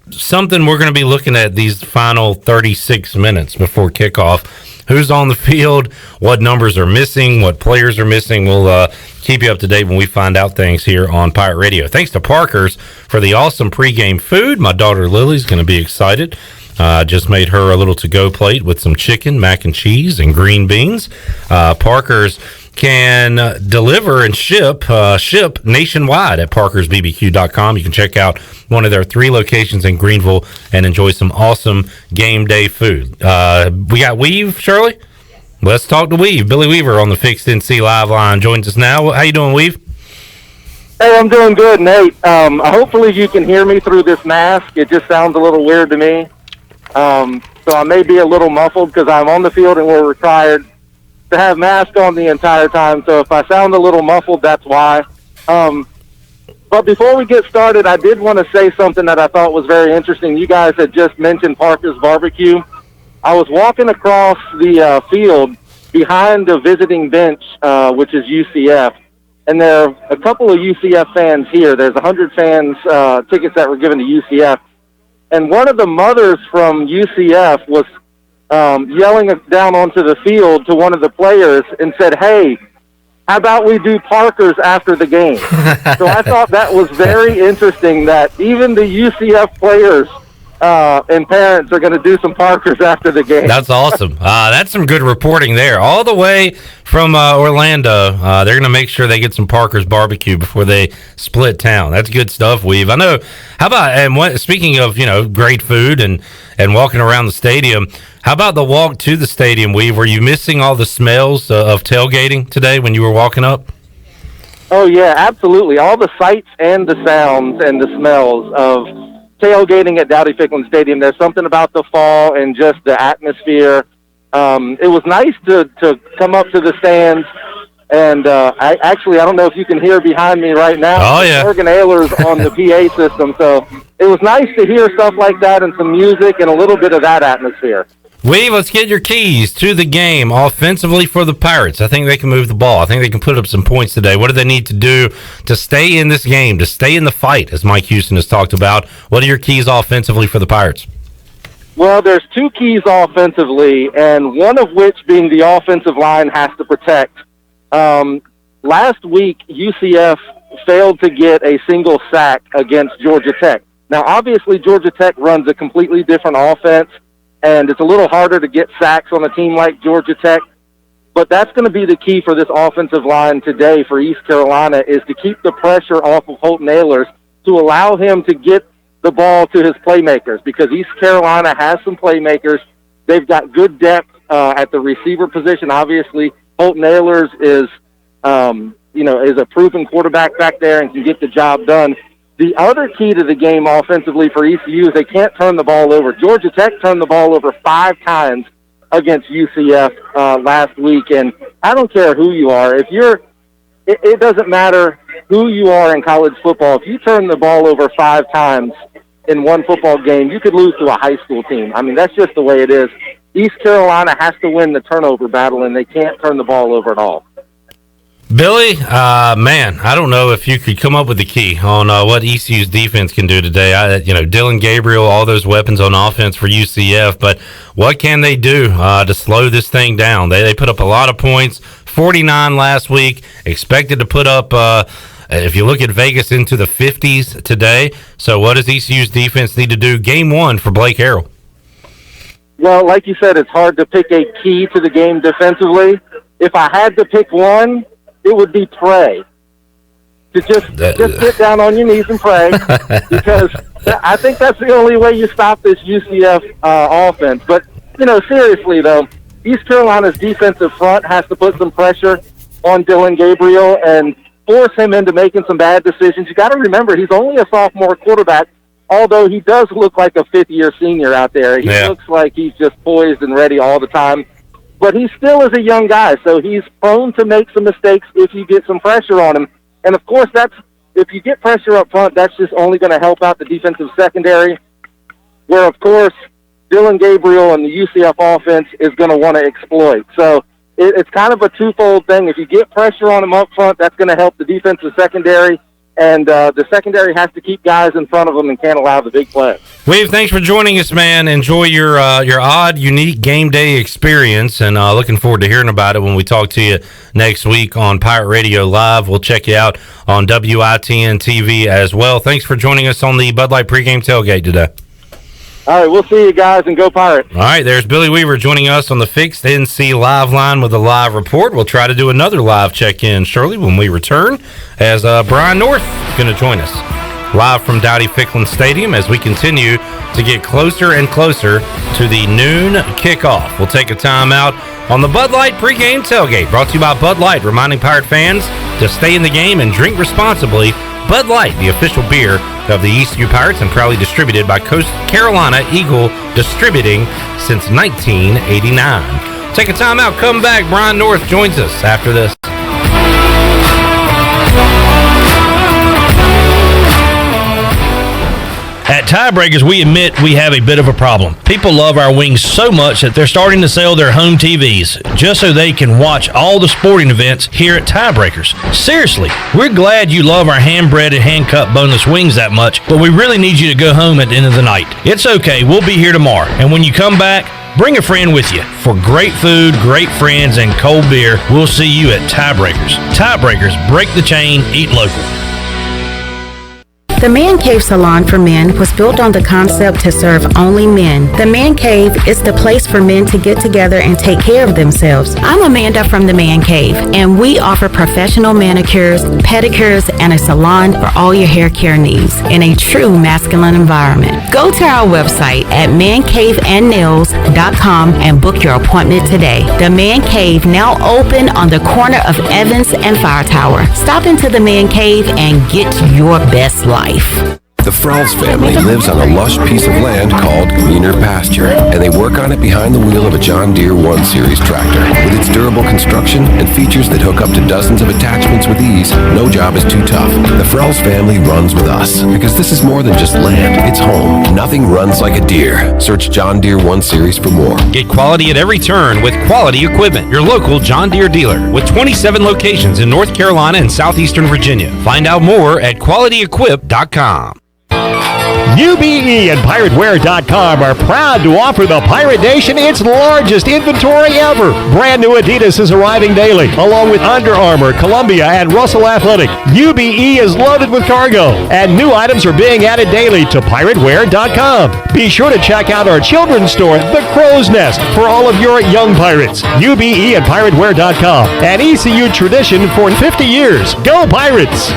something we're going to be looking at these final 36 minutes before kickoff. Who's on the field, what numbers are missing, what players are missing. We'll keep you up to date when we find out things here on Pirate Radio. Thanks to Parker's for the awesome pregame food. My daughter Lily's going to be excited. Just made her a little to-go plate with some chicken, mac and cheese, and green beans. Parker's can deliver and ship nationwide at parkersbbq.com. You can check out one of their 3 locations in Greenville and enjoy some awesome game day food. We got Weave, Shirley? Let's talk to Weave. Billy Weaver on the Fixed NC Live line joins us now. How you doing, Weave? Hey, I'm doing good, Nate. Hopefully you can hear me through this mask. It just sounds a little weird to me. So I may be a little muffled because I'm on the field and we're required to have masks on the entire time. So if I sound a little muffled, that's why. But before we get started, I did want to say something that I thought was very interesting. You guys had just mentioned Parker's Barbecue. I was walking across the field behind the visiting bench, which is UCF, and there are a couple of UCF fans here. There's 100 fans, tickets that were given to UCF. And one of the mothers from UCF was yelling down onto the field to one of the players and said, "Hey, how about we do Parkers after the game?" So I thought that was very interesting that even the UCF players and parents are going to do some Parkers after the game. That's awesome. That's some good reporting there. All the way from Orlando, they're going to make sure they get some Parker's Barbecue before they split town. That's good stuff, Weave. I know. How about, and speaking of, great food and walking around the stadium, how about the walk to the stadium, Weave? Were you missing all the smells of tailgating today when you were walking up? Oh, yeah, absolutely. All the sights and the sounds and the smells of tailgating at Dowdy-Ficklen Stadium. There's something about the fall and just the atmosphere. It was nice to come up to the stands, and I don't know if you can hear behind me right now. Oh, yeah. Morgan Ayler's on the PA system, so it was nice to hear stuff like that and some music and a little bit of that atmosphere. Weave, let's get your keys to the game offensively for the Pirates. I think they can move the ball. I think they can put up some points today. What do they need to do to stay in this game, to stay in the fight, as Mike Houston has talked about? What are your keys offensively for the Pirates? Well, there's two keys offensively, and one of which being the offensive line has to protect. Last week, UCF failed to get a single sack against Georgia Tech. Now, obviously, Georgia Tech runs a completely different offense, and it's a little harder to get sacks on a team like Georgia Tech. But that's going to be the key for this offensive line today for East Carolina, is to keep the pressure off of Holton Ahlers to allow him to get the ball to his playmakers, because East Carolina has some playmakers. They've got good depth at the receiver position. Obviously, Holton Ahlers is a proven quarterback back there and can get the job done. The other key to the game offensively for ECU is they can't turn the ball over. Georgia Tech turned the ball over 5 times against UCF last week, and I don't care who you are. It doesn't matter who you are in college football. If you turn the ball over 5 times in one football game, you could lose to a high school team. I mean, that's just the way it is. East Carolina has to win the turnover battle, and they can't turn the ball over at all. Billy, man, I don't know if you could come up with the key on what ECU's defense can do today. Dylan Gabriel, all those weapons on offense for UCF, but what can they do to slow this thing down? They put up a lot of points, 49 last week, expected to put up, if you look at Vegas, into the 50s today. So what does ECU's defense need to do game one for Blake Harrell? Well, like you said, it's hard to pick a key to the game defensively. If I had to pick one, it would be pray. To just sit down on your knees and pray, because I think that's the only way you stop this UCF offense. But, seriously, though, East Carolina's defensive front has to put some pressure on Dylan Gabriel and force him into making some bad decisions. You got to remember, he's only a sophomore quarterback, although he does look like a fifth-year senior out there. He looks like he's just poised and ready all the time. But he still is a young guy, so he's prone to make some mistakes if you get some pressure on him. And, of course, if you get pressure up front, that's just only going to help out the defensive secondary, where, of course, Dylan Gabriel and the UCF offense is going to want to exploit. So it's kind of a twofold thing. If you get pressure on him up front, that's going to help the defensive secondary. And the secondary has to keep guys in front of them and can't allow the big play. Weave, thanks for joining us, man. Enjoy your odd, unique game day experience, and looking forward to hearing about it when we talk to you next week on Pirate Radio Live. We'll check you out on WITN TV as well. Thanks for joining us on the Bud Light Pregame Tailgate today. All right, we'll see you guys, and go Pirates. All right, there's Billy Weaver joining us on the Fixed NC Live line with a live report. We'll try to do another live check-in shortly when we return, as Brian North is going to join us live from Dowdy-Ficklen Stadium as we continue to get closer and closer to the noon kickoff. We'll take a timeout on the Bud Light Pregame Tailgate, brought to you by Bud Light, reminding Pirate fans to stay in the game and drink responsibly. Bud Light, the official beer of the ECU Pirates and proudly distributed by Coast Carolina Eagle Distributing since 1989. Take a time out, come back. Brian North joins us after this. At Tiebreakers, we admit we have a bit of a problem. People love our wings so much that they're starting to sell their home TVs just so they can watch all the sporting events here at Tiebreakers. Seriously, we're glad you love our hand-breaded and hand-cut boneless wings that much, but we really need you to go home at the end of the night. It's okay, we'll be here tomorrow. And when you come back, bring a friend with you. For great food, great friends, and cold beer, we'll see you at Tiebreakers. Tiebreakers, break the chain, eat local. The Man Cave Salon for Men was built on the concept to serve only men. The Man Cave is the place for men to get together and take care of themselves. I'm Amanda from the Man Cave, and we offer professional manicures, pedicures, and a salon for all your hair care needs in a true masculine environment. Go to our website at mancaveandnails.com and book your appointment today. The Man Cave, now open on the corner of Evans and Fire Tower. Stop into the Man Cave and get your best life. The Frowls family lives on a lush piece of land called Greener Pasture, and they work on it behind the wheel of a John Deere 1 Series tractor. With its durable construction and features that hook up to dozens of attachments with ease, no job is too tough. The Frowls family runs with us, because this is more than just land, it's home. Nothing runs like a Deere. Search John Deere 1 Series for more. Get quality at every turn with Quality Equipment, your local John Deere dealer, with 27 locations in North Carolina and southeastern Virginia. Find out more at QualityEquip.com. UBE and PirateWear.com are proud to offer the Pirate Nation its largest inventory ever. Brand new Adidas is arriving daily, along with Under Armour, Columbia, and Russell Athletic. UBE is loaded with cargo, and new items are being added daily to PirateWear.com. Be sure to check out our children's store, The Crow's Nest, for all of your young pirates. UBE and PirateWear.com, an ECU tradition for 50 years. Go Pirates!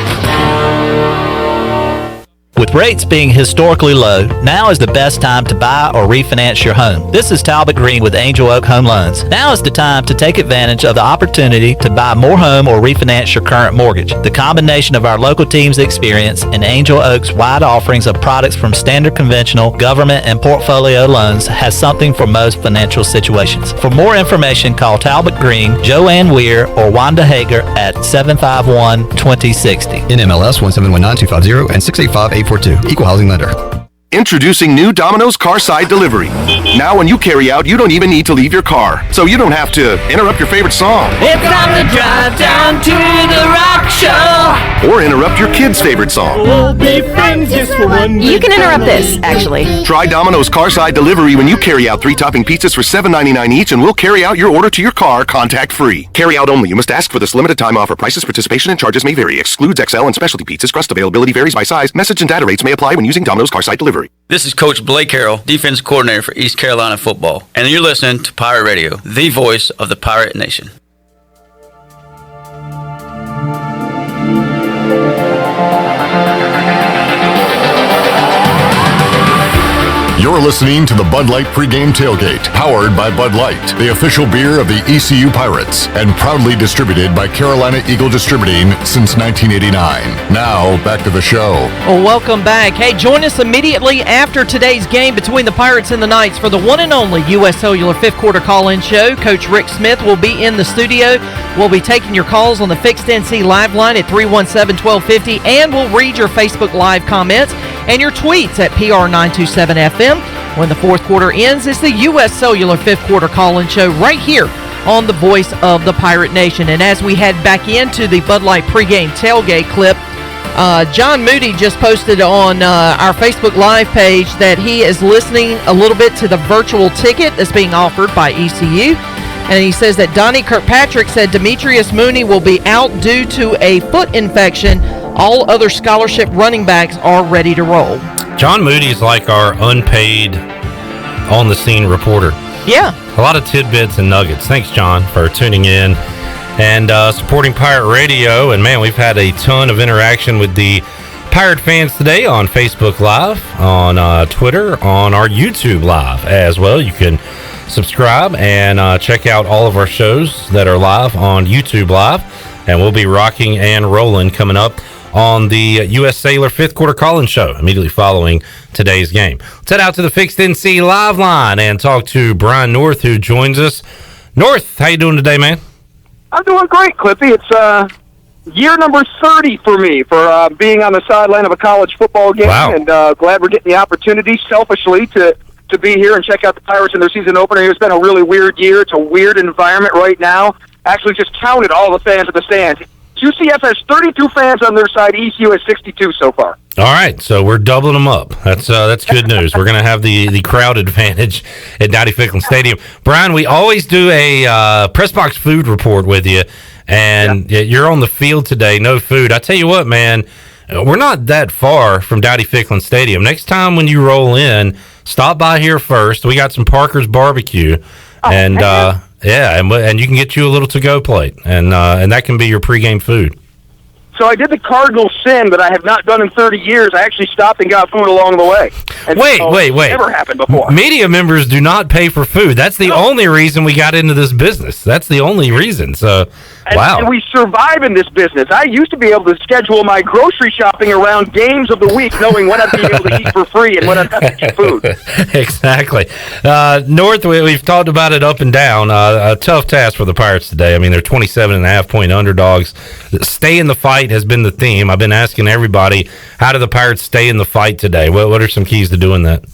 With rates being historically low, now is the best time to buy or refinance your home. This is Talbot Green with Angel Oak Home Loans. Now is the time to take advantage of the opportunity to buy more home or refinance your current mortgage. The combination of our local team's experience and Angel Oak's wide offerings of products from standard conventional, government, and portfolio loans has something for most financial situations. For more information, call Talbot Green, Joanne Weir, or Wanda Hager at 751-2060. NMLS 1719250 and 685-842. Equal housing lender. Introducing new Domino's Carside Delivery. Now when you carry out, you don't even need to leave your car. So you don't have to interrupt your favorite song. It's time to drive down to the rock show. Or interrupt your kid's favorite song. We'll be friends just for one day. You can interrupt this, actually. Try Domino's Carside Delivery when you carry out 3 topping pizzas for $7.99 each, and we'll carry out your order to your car contact-free. Carry out only. You must ask for this limited time offer. Prices, participation, and charges may vary. Excludes XL and specialty pizzas. Crust availability varies by size. Message and data rates may apply when using Domino's Carside Delivery. This is Coach Blake Harrell, defense coordinator for East Carolina football, and you're listening to Pirate Radio, the voice of the Pirate Nation. You're listening to the Bud Light Pregame Tailgate, powered by Bud Light, the official beer of the ECU Pirates, and proudly distributed by Carolina Eagle Distributing since 1989. Now, back to the show. Well, welcome back. Hey, join us immediately after today's game between the Pirates and the Knights for the one and only U.S. Cellular fifth quarter call-in show. Coach Rick Smith will be in the studio. We'll be taking your calls on the Fixed NC Live line at 317-1250, and we'll read your Facebook Live comments and your tweets at PR927FM. When the fourth quarter ends, it's the U.S. Cellular fifth quarter call-in show right here on the voice of the Pirate Nation. And as we head back into the Bud Light pregame tailgate clip, John Moody just posted on our Facebook Live page that he is listening a little bit to the virtual ticket that's being offered by ECU. And he says that Donnie Kirkpatrick said Demetrius Mooney will be out due to a foot infection. All other scholarship running backs are ready to roll. John Moody's like our unpaid, on-the-scene reporter. Yeah. A lot of tidbits and nuggets. Thanks, John, for tuning in and supporting Pirate Radio. And, man, we've had a ton of interaction with the Pirate fans today on Facebook Live, on Twitter, on our YouTube Live as well. You can subscribe and check out all of our shows that are live on YouTube Live, and we'll be rocking and rolling coming up on the U.S. Sailor 5th quarter call-in show immediately following today's game. Let's head out to the Fixed NC live line and talk to Brian North, who joins us. North, how you doing today, man? I'm doing great, Clippy. It's year number 30 for me for being on the sideline of a college football game, and glad we're getting the opportunity selfishly to be here and check out the Pirates in their season opener. It's been a really weird year. It's a weird environment right now. Actually just counted all the fans at the stands. UCF has 32 fans on their side. ECU has 62 so far. All right, so we're doubling them up. That's good news. We're going to have the crowd advantage at Dowdy-Ficklen Stadium. Brian, we always do a press box food report with you, and you're on the field today. No food. I tell you what, man, we're not that far from Dowdy-Ficklen Stadium. Next time when you roll in, stop by here first. We got some Parker's Barbecue, and you can get you a little to-go plate, and that can be your pregame food. So I did the cardinal sin that I have not done in 30 years. I actually stopped and got food along the way. And Wait. Never happened before. Media members do not pay for food. That's the only reason we got into this business. That's the only reason. So, wow. And we survive in this business. I used to be able to schedule my grocery shopping around games of the week, knowing when I'd be able to eat for free and when I'd have to get food. Exactly. North, we've talked about it up and down. A tough task for the Pirates today. I mean, they're 27.5-point underdogs. Stay in the fight has been the theme. I've been asking everybody, how do the Pirates stay in the fight today? What are some keys to doing that?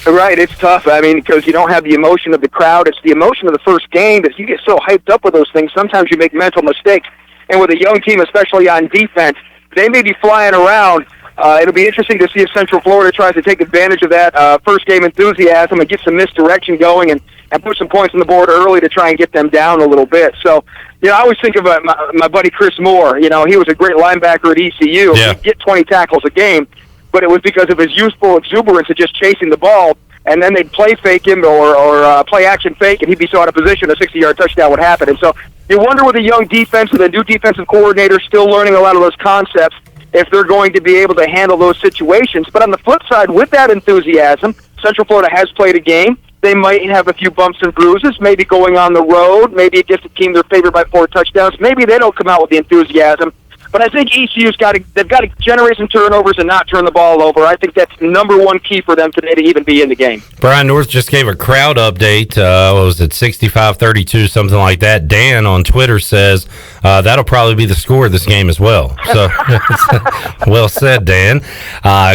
Right, it's tough. I mean, because you don't have the emotion of the crowd. It's the emotion of the first game that you get so hyped up with those things. Sometimes you make mental mistakes. And with a young team, especially on defense, they may be flying around. It'll be interesting to see if Central Florida tries to take advantage of that first game enthusiasm and get some misdirection going and put some points on the board early to try and get them down a little bit. So, I always think of my buddy Chris Moore. He was a great linebacker at ECU. Yeah. He'd get 20 tackles a game, but it was because of his youthful exuberance of just chasing the ball, and then they'd play fake him or play action fake, and he'd be so out of position, a 60-yard touchdown would happen. And so you wonder with a young defense, with a new defensive coordinator still learning a lot of those concepts, if they're going to be able to handle those situations. But on the flip side, with that enthusiasm, Central Florida has played a game. They might have a few bumps and bruises, maybe going on the road, maybe against a team they're favored by 4 touchdowns. Maybe they don't come out with the enthusiasm. But I think ECU's they've got to generate some turnovers and not turn the ball over. I think that's number one key for them today to even be in the game. Brian North just gave a crowd update. What was it, 65-32, something like that. Dan on Twitter says that'll probably be the score of this game as well. So, well said, Dan.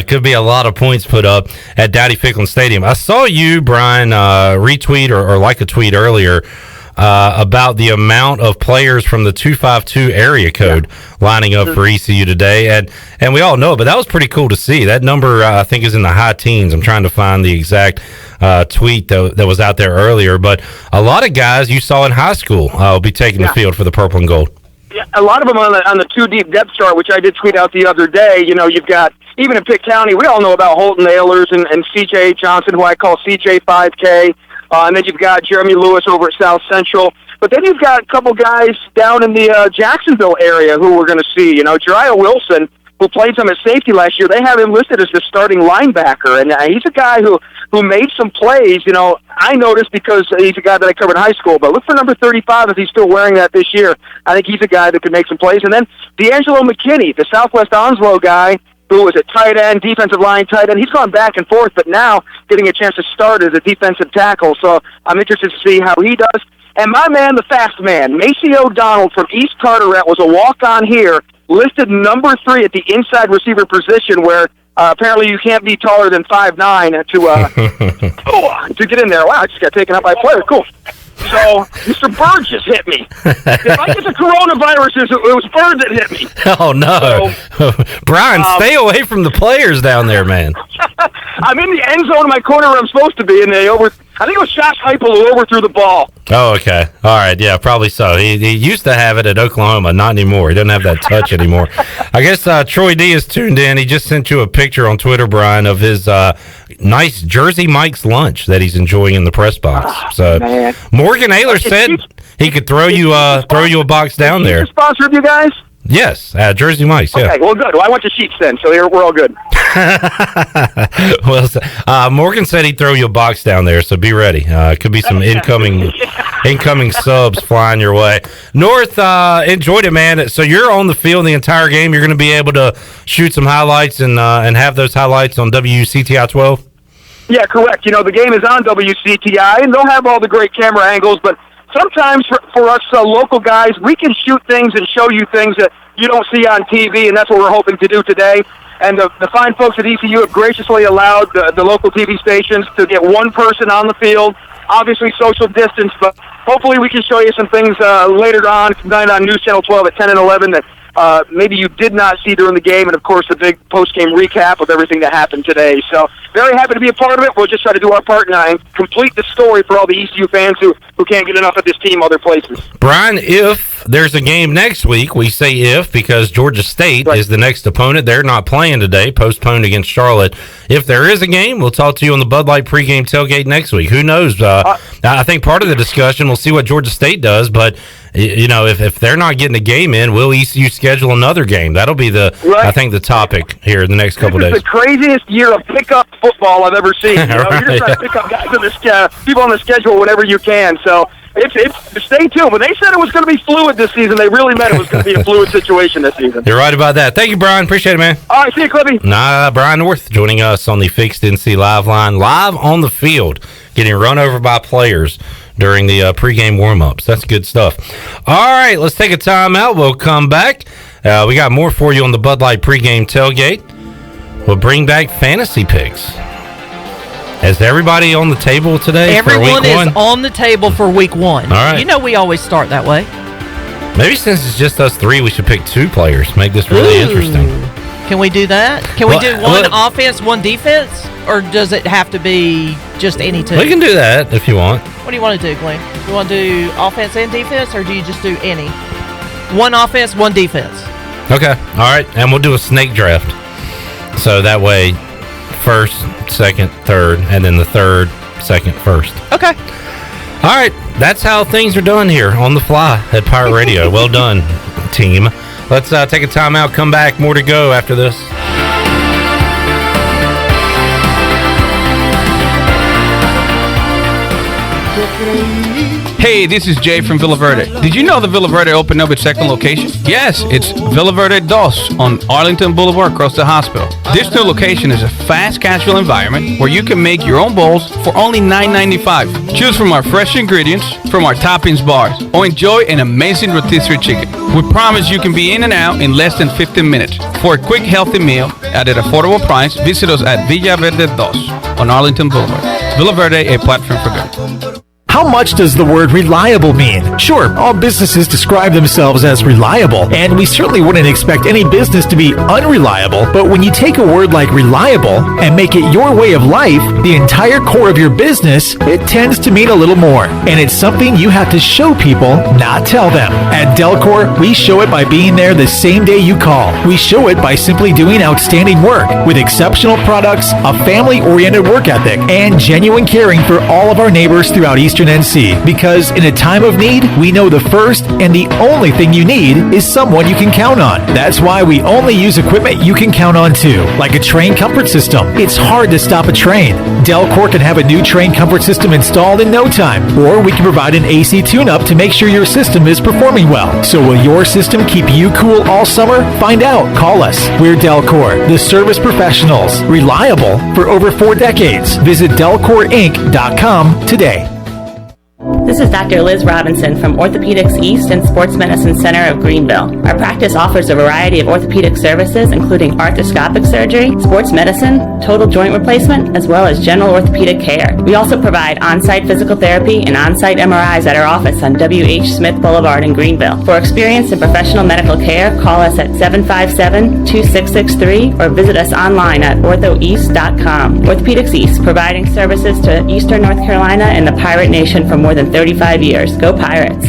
Could be a lot of points put up at Dowdy-Ficklen Stadium. I saw you, Brian, retweet or like a tweet earlier about the amount of players from the 252 area code lining up for ECU today. And we all know, but that was pretty cool to see. That number, I think, is in the high teens. I'm trying to find the exact tweet that was out there earlier. But a lot of guys you saw in high school will be taking the field for the purple and gold. Yeah, a lot of them on the 2-deep depth chart, which I did tweet out the other day. You've got, even in Pitt County, we all know about Holton Ahlers and C.J. Johnson, who I call C.J. 5K. And then you've got Jeremy Lewis over at South Central. But then you've got a couple guys down in the Jacksonville area who we're going to see. Jariah Wilson, who played some at safety last year, they have him listed as the starting linebacker. And he's a guy who made some plays. I noticed because he's a guy that I covered in high school. But look for number 35 if he's still wearing that this year. I think he's a guy that could make some plays. And then D'Angelo McKinney, the Southwest Onslow guy, who was a tight end, defensive line tight end. He's gone back and forth, but now getting a chance to start as a defensive tackle. So I'm interested to see how he does. And my man, the fast man, Macy O'Donnell from East Carteret, was a walk-on here, listed number 3 at the inside receiver position, where apparently you can't be taller than 5'9" to get in there. Wow, I just got taken out by a player. Cool. So, Mr. Bird just hit me. If I get the coronavirus, it was Bird that hit me. Oh, no. So, Brian, stay away from the players down there, man. I'm in the end zone in my corner where I'm supposed to be, and I think it was Josh Heupel who overthrew the ball. Oh, okay. All right. Yeah, probably so. He used to have it at Oklahoma, not anymore. He doesn't have that touch anymore. I guess Troy D is tuned in. He just sent you a picture on Twitter, Brian, of his nice Jersey Mike's lunch that he's enjoying in the press box. Man. Morgan Ayler said he could throw you a box down there. Is he a sponsor of you guys? Yes, Jersey Mike's, yeah. Okay, well, good. Well, I went to Sheets then, so we're all good. Well, Morgan said he'd throw you a box down there, so be ready. Could be some incoming subs flying your way. North, enjoyed it, man. So you're on the field the entire game. You're going to be able to shoot some highlights and have those highlights on WCTI 12? Yeah, correct. You know, the game is on WCTI, and they'll have all the great camera angles, but sometimes for us local guys, we can shoot things and show you things that you don't see on TV, and that's what we're hoping to do today. And the fine folks at ECU have graciously allowed the local TV stations to get one person on the field, obviously social distance, but hopefully we can show you some things later on tonight on News Channel 12 at 10 and 11 that maybe you did not see during the game, and, of course, the big post-game recap of everything that happened today. So very happy to be a part of it. We'll just try to do our part and complete the story for all the ECU fans who can't get enough of this team other places. Brian, if there's a game next week, we say if because Georgia State is the next opponent. They're not playing today, postponed against Charlotte. If there is a game, we'll talk to you on the Bud Light pregame tailgate next week. Who knows? I think part of the discussion, we'll see what Georgia State does, but you know, if they're not getting a game in, will ECU schedule another game? That'll be I think the topic here in the next couple days. This is the craziest year of pickup football I've ever seen. You know? You're just trying to pick up guys on people on the schedule whenever you can. So it's stay tuned. When they said it was going to be fluid this season, they really meant it was going to be a fluid situation this season. You're right about that. Thank you, Brian. Appreciate it, man. All right, see you, Clippy. Brian North joining us on the Fixed NC Live line, live on the field, getting run over by players during the pregame warm-ups. That's good stuff. All right, let's take a timeout. We'll come back. We got more for you on the Bud Light pregame tailgate. We'll bring back fantasy picks. Is everybody on the table today for week one? Everyone is on the table for week one. All right. You know we always start that way. Maybe since it's just us three, we should pick two players. Make this really interesting. Can we do that? Can we do one offense, one defense? Or does it have to be just any two? We can do that if you want. What do you want to do, Glenn? You want to do offense and defense, or do you just do any? One offense, one defense. Okay. All right. And we'll do a snake draft. So that way, first, second, third, and then the third, second, first. Okay. All right. That's how things are done here on the fly at Pirate Radio. Well done, team. Let's take a timeout, come back. More to go after this. Hey, this is Jay from Villa Verde. Did you know that Villa Verde opened up its second location? Yes, it's Villa Verde Dos on Arlington Boulevard across the hospital. This new location is a fast, casual environment where you can make your own bowls for only $9.95. Choose from our fresh ingredients from our toppings bars or enjoy an amazing rotisserie chicken. We promise you can be in and out in less than 15 minutes. For a quick, healthy meal at an affordable price, visit us at Villa Verde Dos on Arlington Boulevard. Villa Verde, a platform for good. How much does the word reliable mean? Sure, all businesses describe themselves as reliable, and we certainly wouldn't expect any business to be unreliable, but when you take a word like reliable and make it your way of life, the entire core of your business, it tends to mean a little more. And it's something you have to show people, not tell them. At Delcor, we show it by being there the same day you call. We show it by simply doing outstanding work with exceptional products, a family-oriented work ethic, and genuine caring for all of our neighbors throughout Eastern NC, because in a time of need, we know the first and the only thing you need is someone you can count on. That's why we only use equipment you can count on too, like a train comfort system. It's hard to stop a train. Delcor can have a new train comfort system installed in no time, or we can provide an AC tune-up to make sure your system is performing well. So will your system keep you cool all summer? Find out. Call us. We're Delcor, the service professionals, reliable for over 4 decades. Visit DelcorInc.com today. This is Dr. Liz Robinson from Orthopedics East and Sports Medicine Center of Greenville. Our practice offers a variety of orthopedic services, including arthroscopic surgery, sports medicine, total joint replacement, as well as general orthopedic care. We also provide on-site physical therapy and on-site MRIs at our office on W.H. Smith Boulevard in Greenville. For experience and professional medical care, call us at 757-2663 or visit us online at orthoeast.com. Orthopedics East, providing services to Eastern North Carolina and the Pirate Nation for more than 35 years. Go Pirates.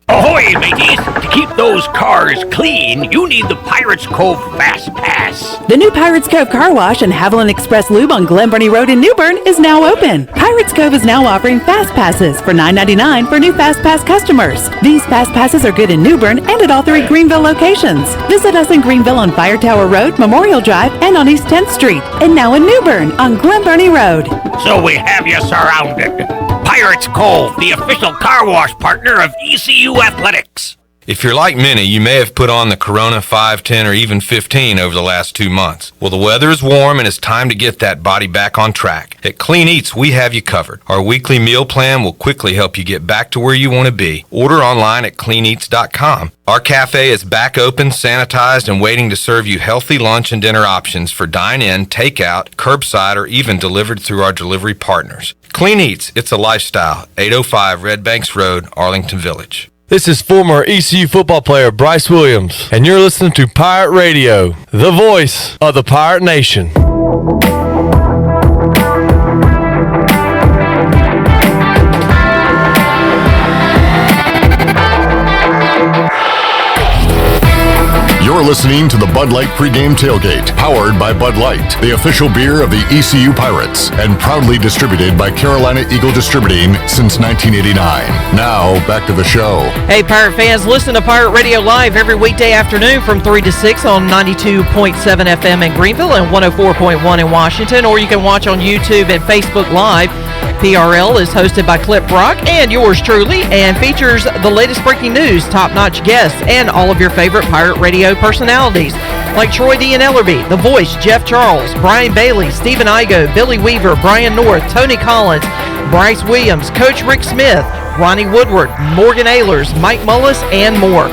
Ahoy, mateys! To keep those cars clean, you need the Pirates Cove Fast Pass. The new Pirates Cove Car Wash and Haviland Express Lube on Glen Burnie Road in New Bern is now open. Pirates Cove is now offering Fast Passes for $9.99 for new Fast Pass customers. These Fast Passes are good in New Bern and at all 3 Greenville locations. Visit us in Greenville on Fire Tower Road, Memorial Drive, and on East 10th Street. And now in New Bern on Glen Burnie Road. So we have you surrounded. Pirates Cove, the official car wash partner of ECU Athletics. If you're like many, you may have put on the Corona 5, 10, or even 15 over the last 2 months. Well, the weather is warm and it's time to get that body back on track. At Clean Eats, we have you covered. Our weekly meal plan will quickly help you get back to where you want to be. Order online at cleaneats.com. Our cafe is back open, sanitized, and waiting to serve you healthy lunch and dinner options for dine-in, takeout, curbside, or even delivered through our delivery partners. Clean Eats, it's a lifestyle. 805 Red Banks Road, Arlington Village. This is former ECU football player Bryce Williams, and you're listening to Pirate Radio, the voice of the Pirate Nation. You're listening to the Bud Light Pregame Tailgate, powered by Bud Light, the official beer of the ECU Pirates, and proudly distributed by Carolina Eagle Distributing since 1989. Now, back to the show. Hey, Pirate fans, listen to Pirate Radio Live every weekday afternoon from 3 to 6 on 92.7 FM in Greenville and 104.1 in Washington, or you can watch on YouTube and Facebook Live. PRL is hosted by Clip Brock and yours truly, and features the latest breaking news, top-notch guests, and all of your favorite Pirate Radio personalities like Troy D. and Ellerby, The Voice, Jeff Charles, Brian Bailey, Stephen Igo, Billy Weaver, Brian North, Tony Collins, Bryce Williams, Coach Rick Smith, Ronnie Woodward, Morgan Ehlers, Mike Mullis, and more.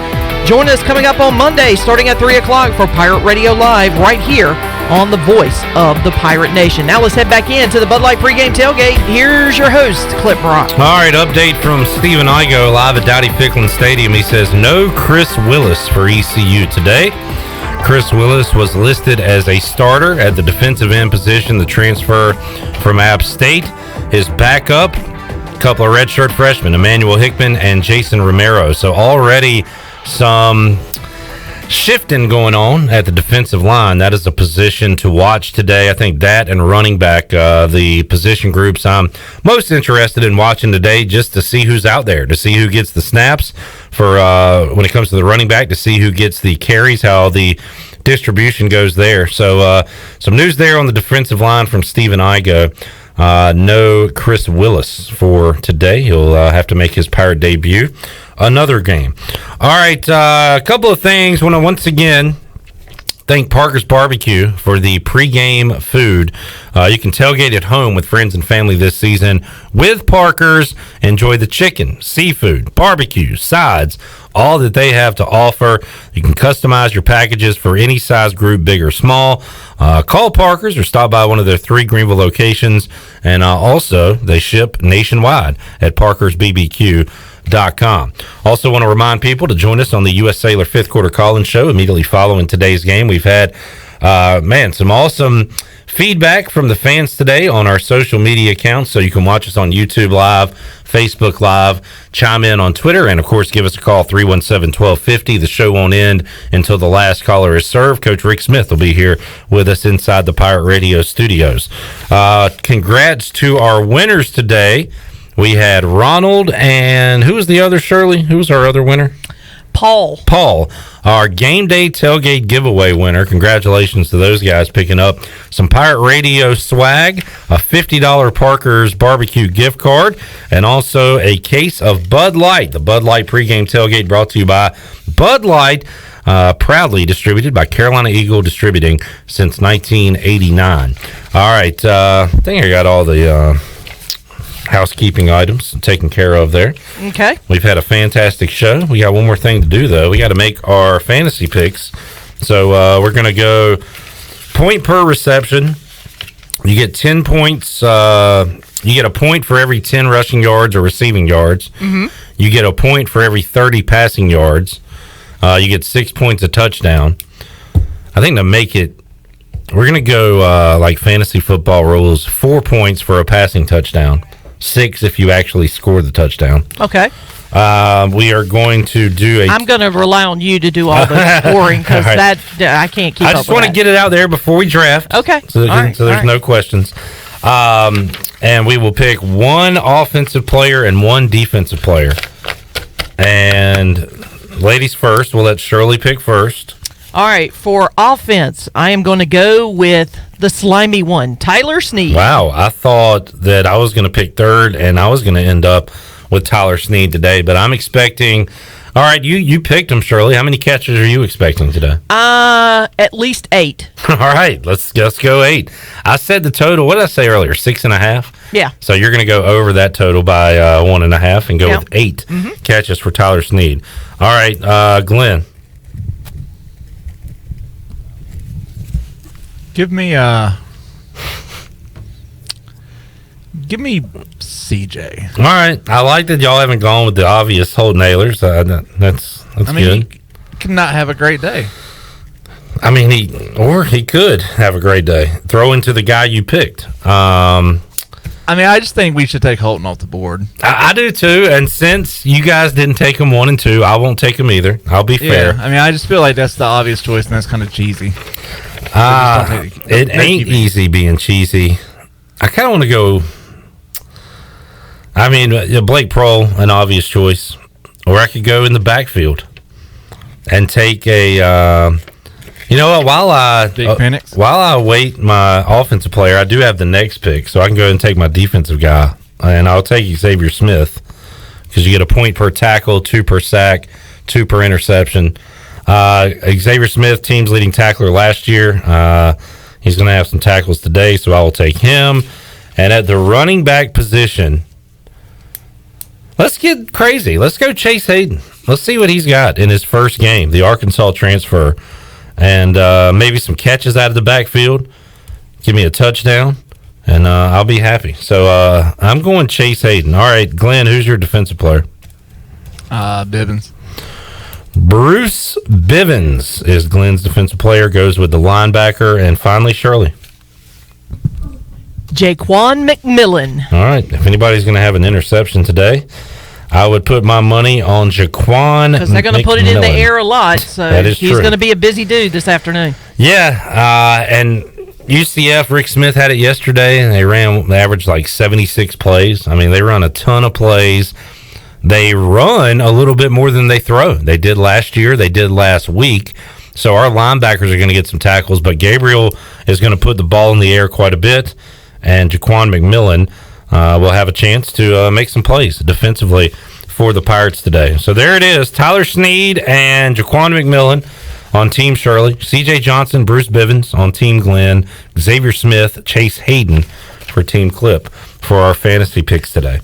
Join us coming up on Monday starting at 3 o'clock for Pirate Radio Live right here on the voice of the Pirate Nation. Now let's head back into the Bud Light Pregame Tailgate. Here's your host, Clip Brock. All right, update from Stephen Igo live at Dowdy-Ficklen Stadium. He says no Chris Willis for ECU today. Chris Willis was listed as a starter at the defensive end position, the transfer from App State. His backup, a couple of redshirt freshmen, Emmanuel Hickman and Jason Romero. So already some shifting going on at the defensive line. That is a position to watch today. I think that and running back, the position groups I'm most interested in watching today, just to see who's out there, to see who gets the snaps for when it comes to the running back, to see who gets the carries, how the distribution goes there. So some news there on the defensive line from Stephen Igo. No Chris Willis for today. He'll have to make his Pirate debut another game. All right, a couple of things. Want to once again thank Parker's Barbecue for the pregame food. You can tailgate at home with friends and family this season with Parker's. Enjoy the chicken, seafood, barbecue, sides, all that they have to offer. You can customize your packages for any size group, big or small. Call Parker's or stop by one of their 3 Greenville locations. And also, they ship nationwide at parkersbbq.com. Also want to remind people to join us on the U.S. Sailor 5th Quarter Call-In Show immediately following today's game. We've had, some awesome feedback from the fans today on our social media accounts, so you can watch us on YouTube Live, Facebook Live, chime in on Twitter, and of course give us a call, 317-1250. The show won't end until the last caller is served. Coach Rick Smith will be here with us inside the Pirate Radio studios. Congrats to our winners today. We had Ronald, and who was the other, Shirley? Who was our other winner? Paul, our game day tailgate giveaway winner. Congratulations to those guys picking up some Pirate Radio swag, a $50 Parker's Barbecue gift card, and also a case of Bud Light. The Bud Light pregame tailgate brought to you by Bud Light, proudly distributed by Carolina Eagle Distributing since 1989. All right, I think I got all the housekeeping items taken care of there. Okay. We've had a fantastic show. We got one more thing to do, though. We got to make our fantasy picks. So we're going to go point per reception. You get 10 points. You get a point for every 10 rushing yards or receiving yards. Mm-hmm. You get a point for every 30 passing yards. You get 6 points a touchdown. I think to make it, we're going to go like fantasy football rules, 4 points for a passing touchdown. 6 if you actually score the touchdown. Okay. We are going to do I'm going to rely on you to do all the scoring because All right. I can't keep up. I just want to get it out there before we draft. Okay. So there's no questions. And we will pick one offensive player and one defensive player. And ladies first, we'll let Shirley pick first. All right, for offense, I am going to go with the slimy one, Tyler Snead. Wow, I thought that I was going to pick third, and I was going to end up with Tyler Snead today. But I'm expecting. All right, you picked him, Shirley. How many catches are you expecting today? At least 8. All right, let's go 8. I said the total. What did I say earlier? 6.5. Yeah. So you're going to go over that total by 1.5 and go with 8 catches for Tyler Snead. All right, Glenn. Give me CJ. All right, I like that y'all haven't gone with the obvious Holt Nailers. That's good. He could not have a great day. I mean, he could have a great day. Throw into the guy you picked. I just think we should take Holton off the board. I do too. And since you guys didn't take him 1 and 2, I won't take him either. I'll be fair. I just feel like that's the obvious choice, and that's kind of cheesy. It ain't easy being cheesy. I kind of want to go. Blake Prohl, an obvious choice, or I could go in the backfield and take a. You know what? While I wait my offensive player, I do have the next pick, so I can go ahead and take my defensive guy, and I'll take Xavier Smith because you get a point per tackle, 2 per sack, 2 per interception. Xavier Smith, team's leading tackler last year. He's going to have some tackles today, so I will take him. And at the running back position, let's get crazy. Let's go Chase Hayden. Let's see what he's got in his first game, the Arkansas transfer. And maybe some catches out of the backfield. Give me a touchdown, and I'll be happy. So I'm going Chase Hayden. All right, Glenn, who's your defensive player? Bivens. Bruce Bivens is Glenn's defensive player, goes with the linebacker. And finally, Shirley. Jaquan McMillan. All right, if anybody's going to have an interception today, I would put my money on Jaquan because they're going to put it in the air a lot, so he's going to be a busy dude this afternoon. Yeah, and UCF, Rick Smith had it yesterday, and they averaged like 76 plays. I mean, they run a ton of plays. They run a little bit more than they throw. They did last year. They did last week. So our linebackers are going to get some tackles, but Gabriel is going to put the ball in the air quite a bit, and Jaquan McMillan will have a chance to make some plays defensively for the Pirates today. So there it is. Tyler Snead and Jaquan McMillan on Team Shirley. C.J. Johnson, Bruce Bivens on Team Glenn. Xavier Smith, Chase Hayden for Team Clip for our fantasy picks today.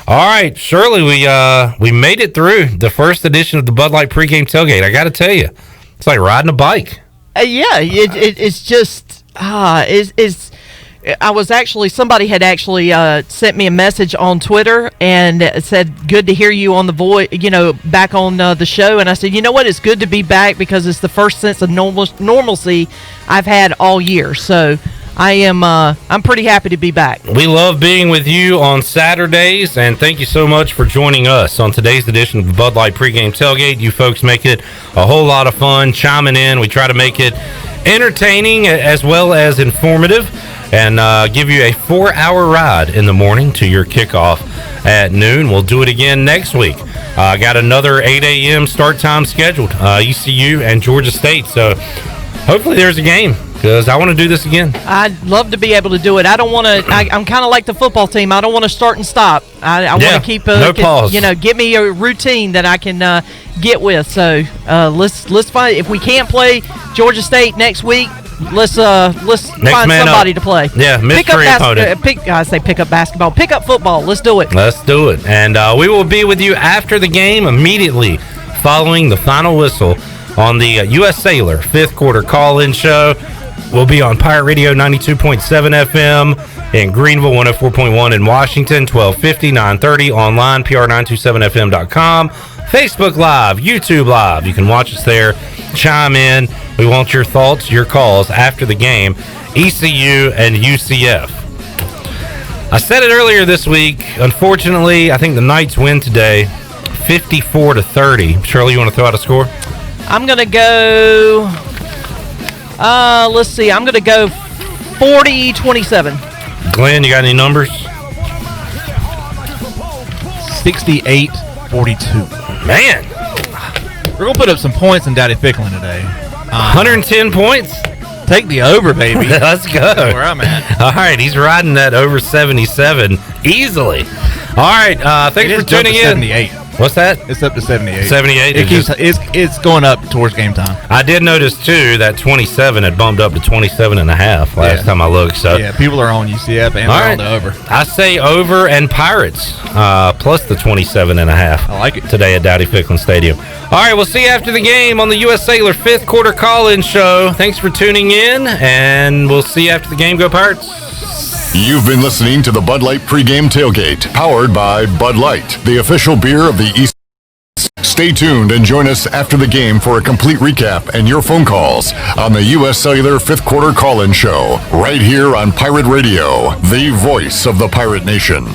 All right, Shirley, we made it through the first edition of the Bud Light Pregame Tailgate. I got to tell you, it's like riding a bike. It's just I was actually, somebody had actually sent me a message on Twitter and said, good to hear you on the voice, back on the show. And I said, you know what? It's good to be back because it's the first sense of normalcy I've had all year. So I'm pretty happy to be back. We love being with you on Saturdays, and thank you so much for joining us on today's edition of the Bud Light Pregame Tailgate. You folks make it a whole lot of fun chiming in. We try to make it entertaining as well as informative, and give you a 4-hour ride in the morning to your kickoff at noon. We'll do it again next week. Got another 8 a.m. start time scheduled, ECU and Georgia State. So hopefully there's a game, because I want to do this again. I'd love to be able to do it. I don't want to. I'm kind of like the football team. I don't want to start and stop. I want to keep no pause. Give me a routine that I can get with. So let's find. If we can't play Georgia State next week, let's find somebody to play. Yeah, mystery opponent. Pick up basketball. Pick up football. Let's do it. Let's do it. And we will be with you after the game, immediately following the final whistle on the U.S. Sailor 5th quarter call-in show. We'll be on Pirate Radio 92.7 FM in Greenville, 104.1 in Washington, 1250, 930, online, pr927fm.com, Facebook Live, YouTube Live. You can watch us there. Chime in. We want your thoughts, your calls after the game, ECU and UCF. I said it earlier this week. Unfortunately, I think the Knights win today, 54-30. Shirley, you want to throw out a score? I'm going to go, let's see, I'm going to go 40-27. Glenn, you got any numbers? 68-42. Man. We're going to put up some points in Daddy Ficklin today. 110 points? Take the over, baby. Let's go. That's where I'm at. All right, he's riding that over 77 easily. All right, thanks for tuning in. 78. What's that? It's up to 78. 78. It's going up towards game time. I did notice too that 27 had bumped up to 27 and a half last time I looked. So yeah, people are on UCF and they're on the over. I say over and Pirates plus the 27 and a half. I like it today at Dowdy Ficklin Stadium. All right, we'll see you after the game on the U.S. Sailor 5th quarter call-in show. Thanks for tuning in, and we'll see you after the game. Go Pirates! You've been listening to the Bud Light Pregame Tailgate, powered by Bud Light, the official beer of the East. Stay tuned and join us after the game for a complete recap and your phone calls on the U.S. Cellular 5th quarter call-in show, right here on Pirate Radio, the voice of the Pirate Nation.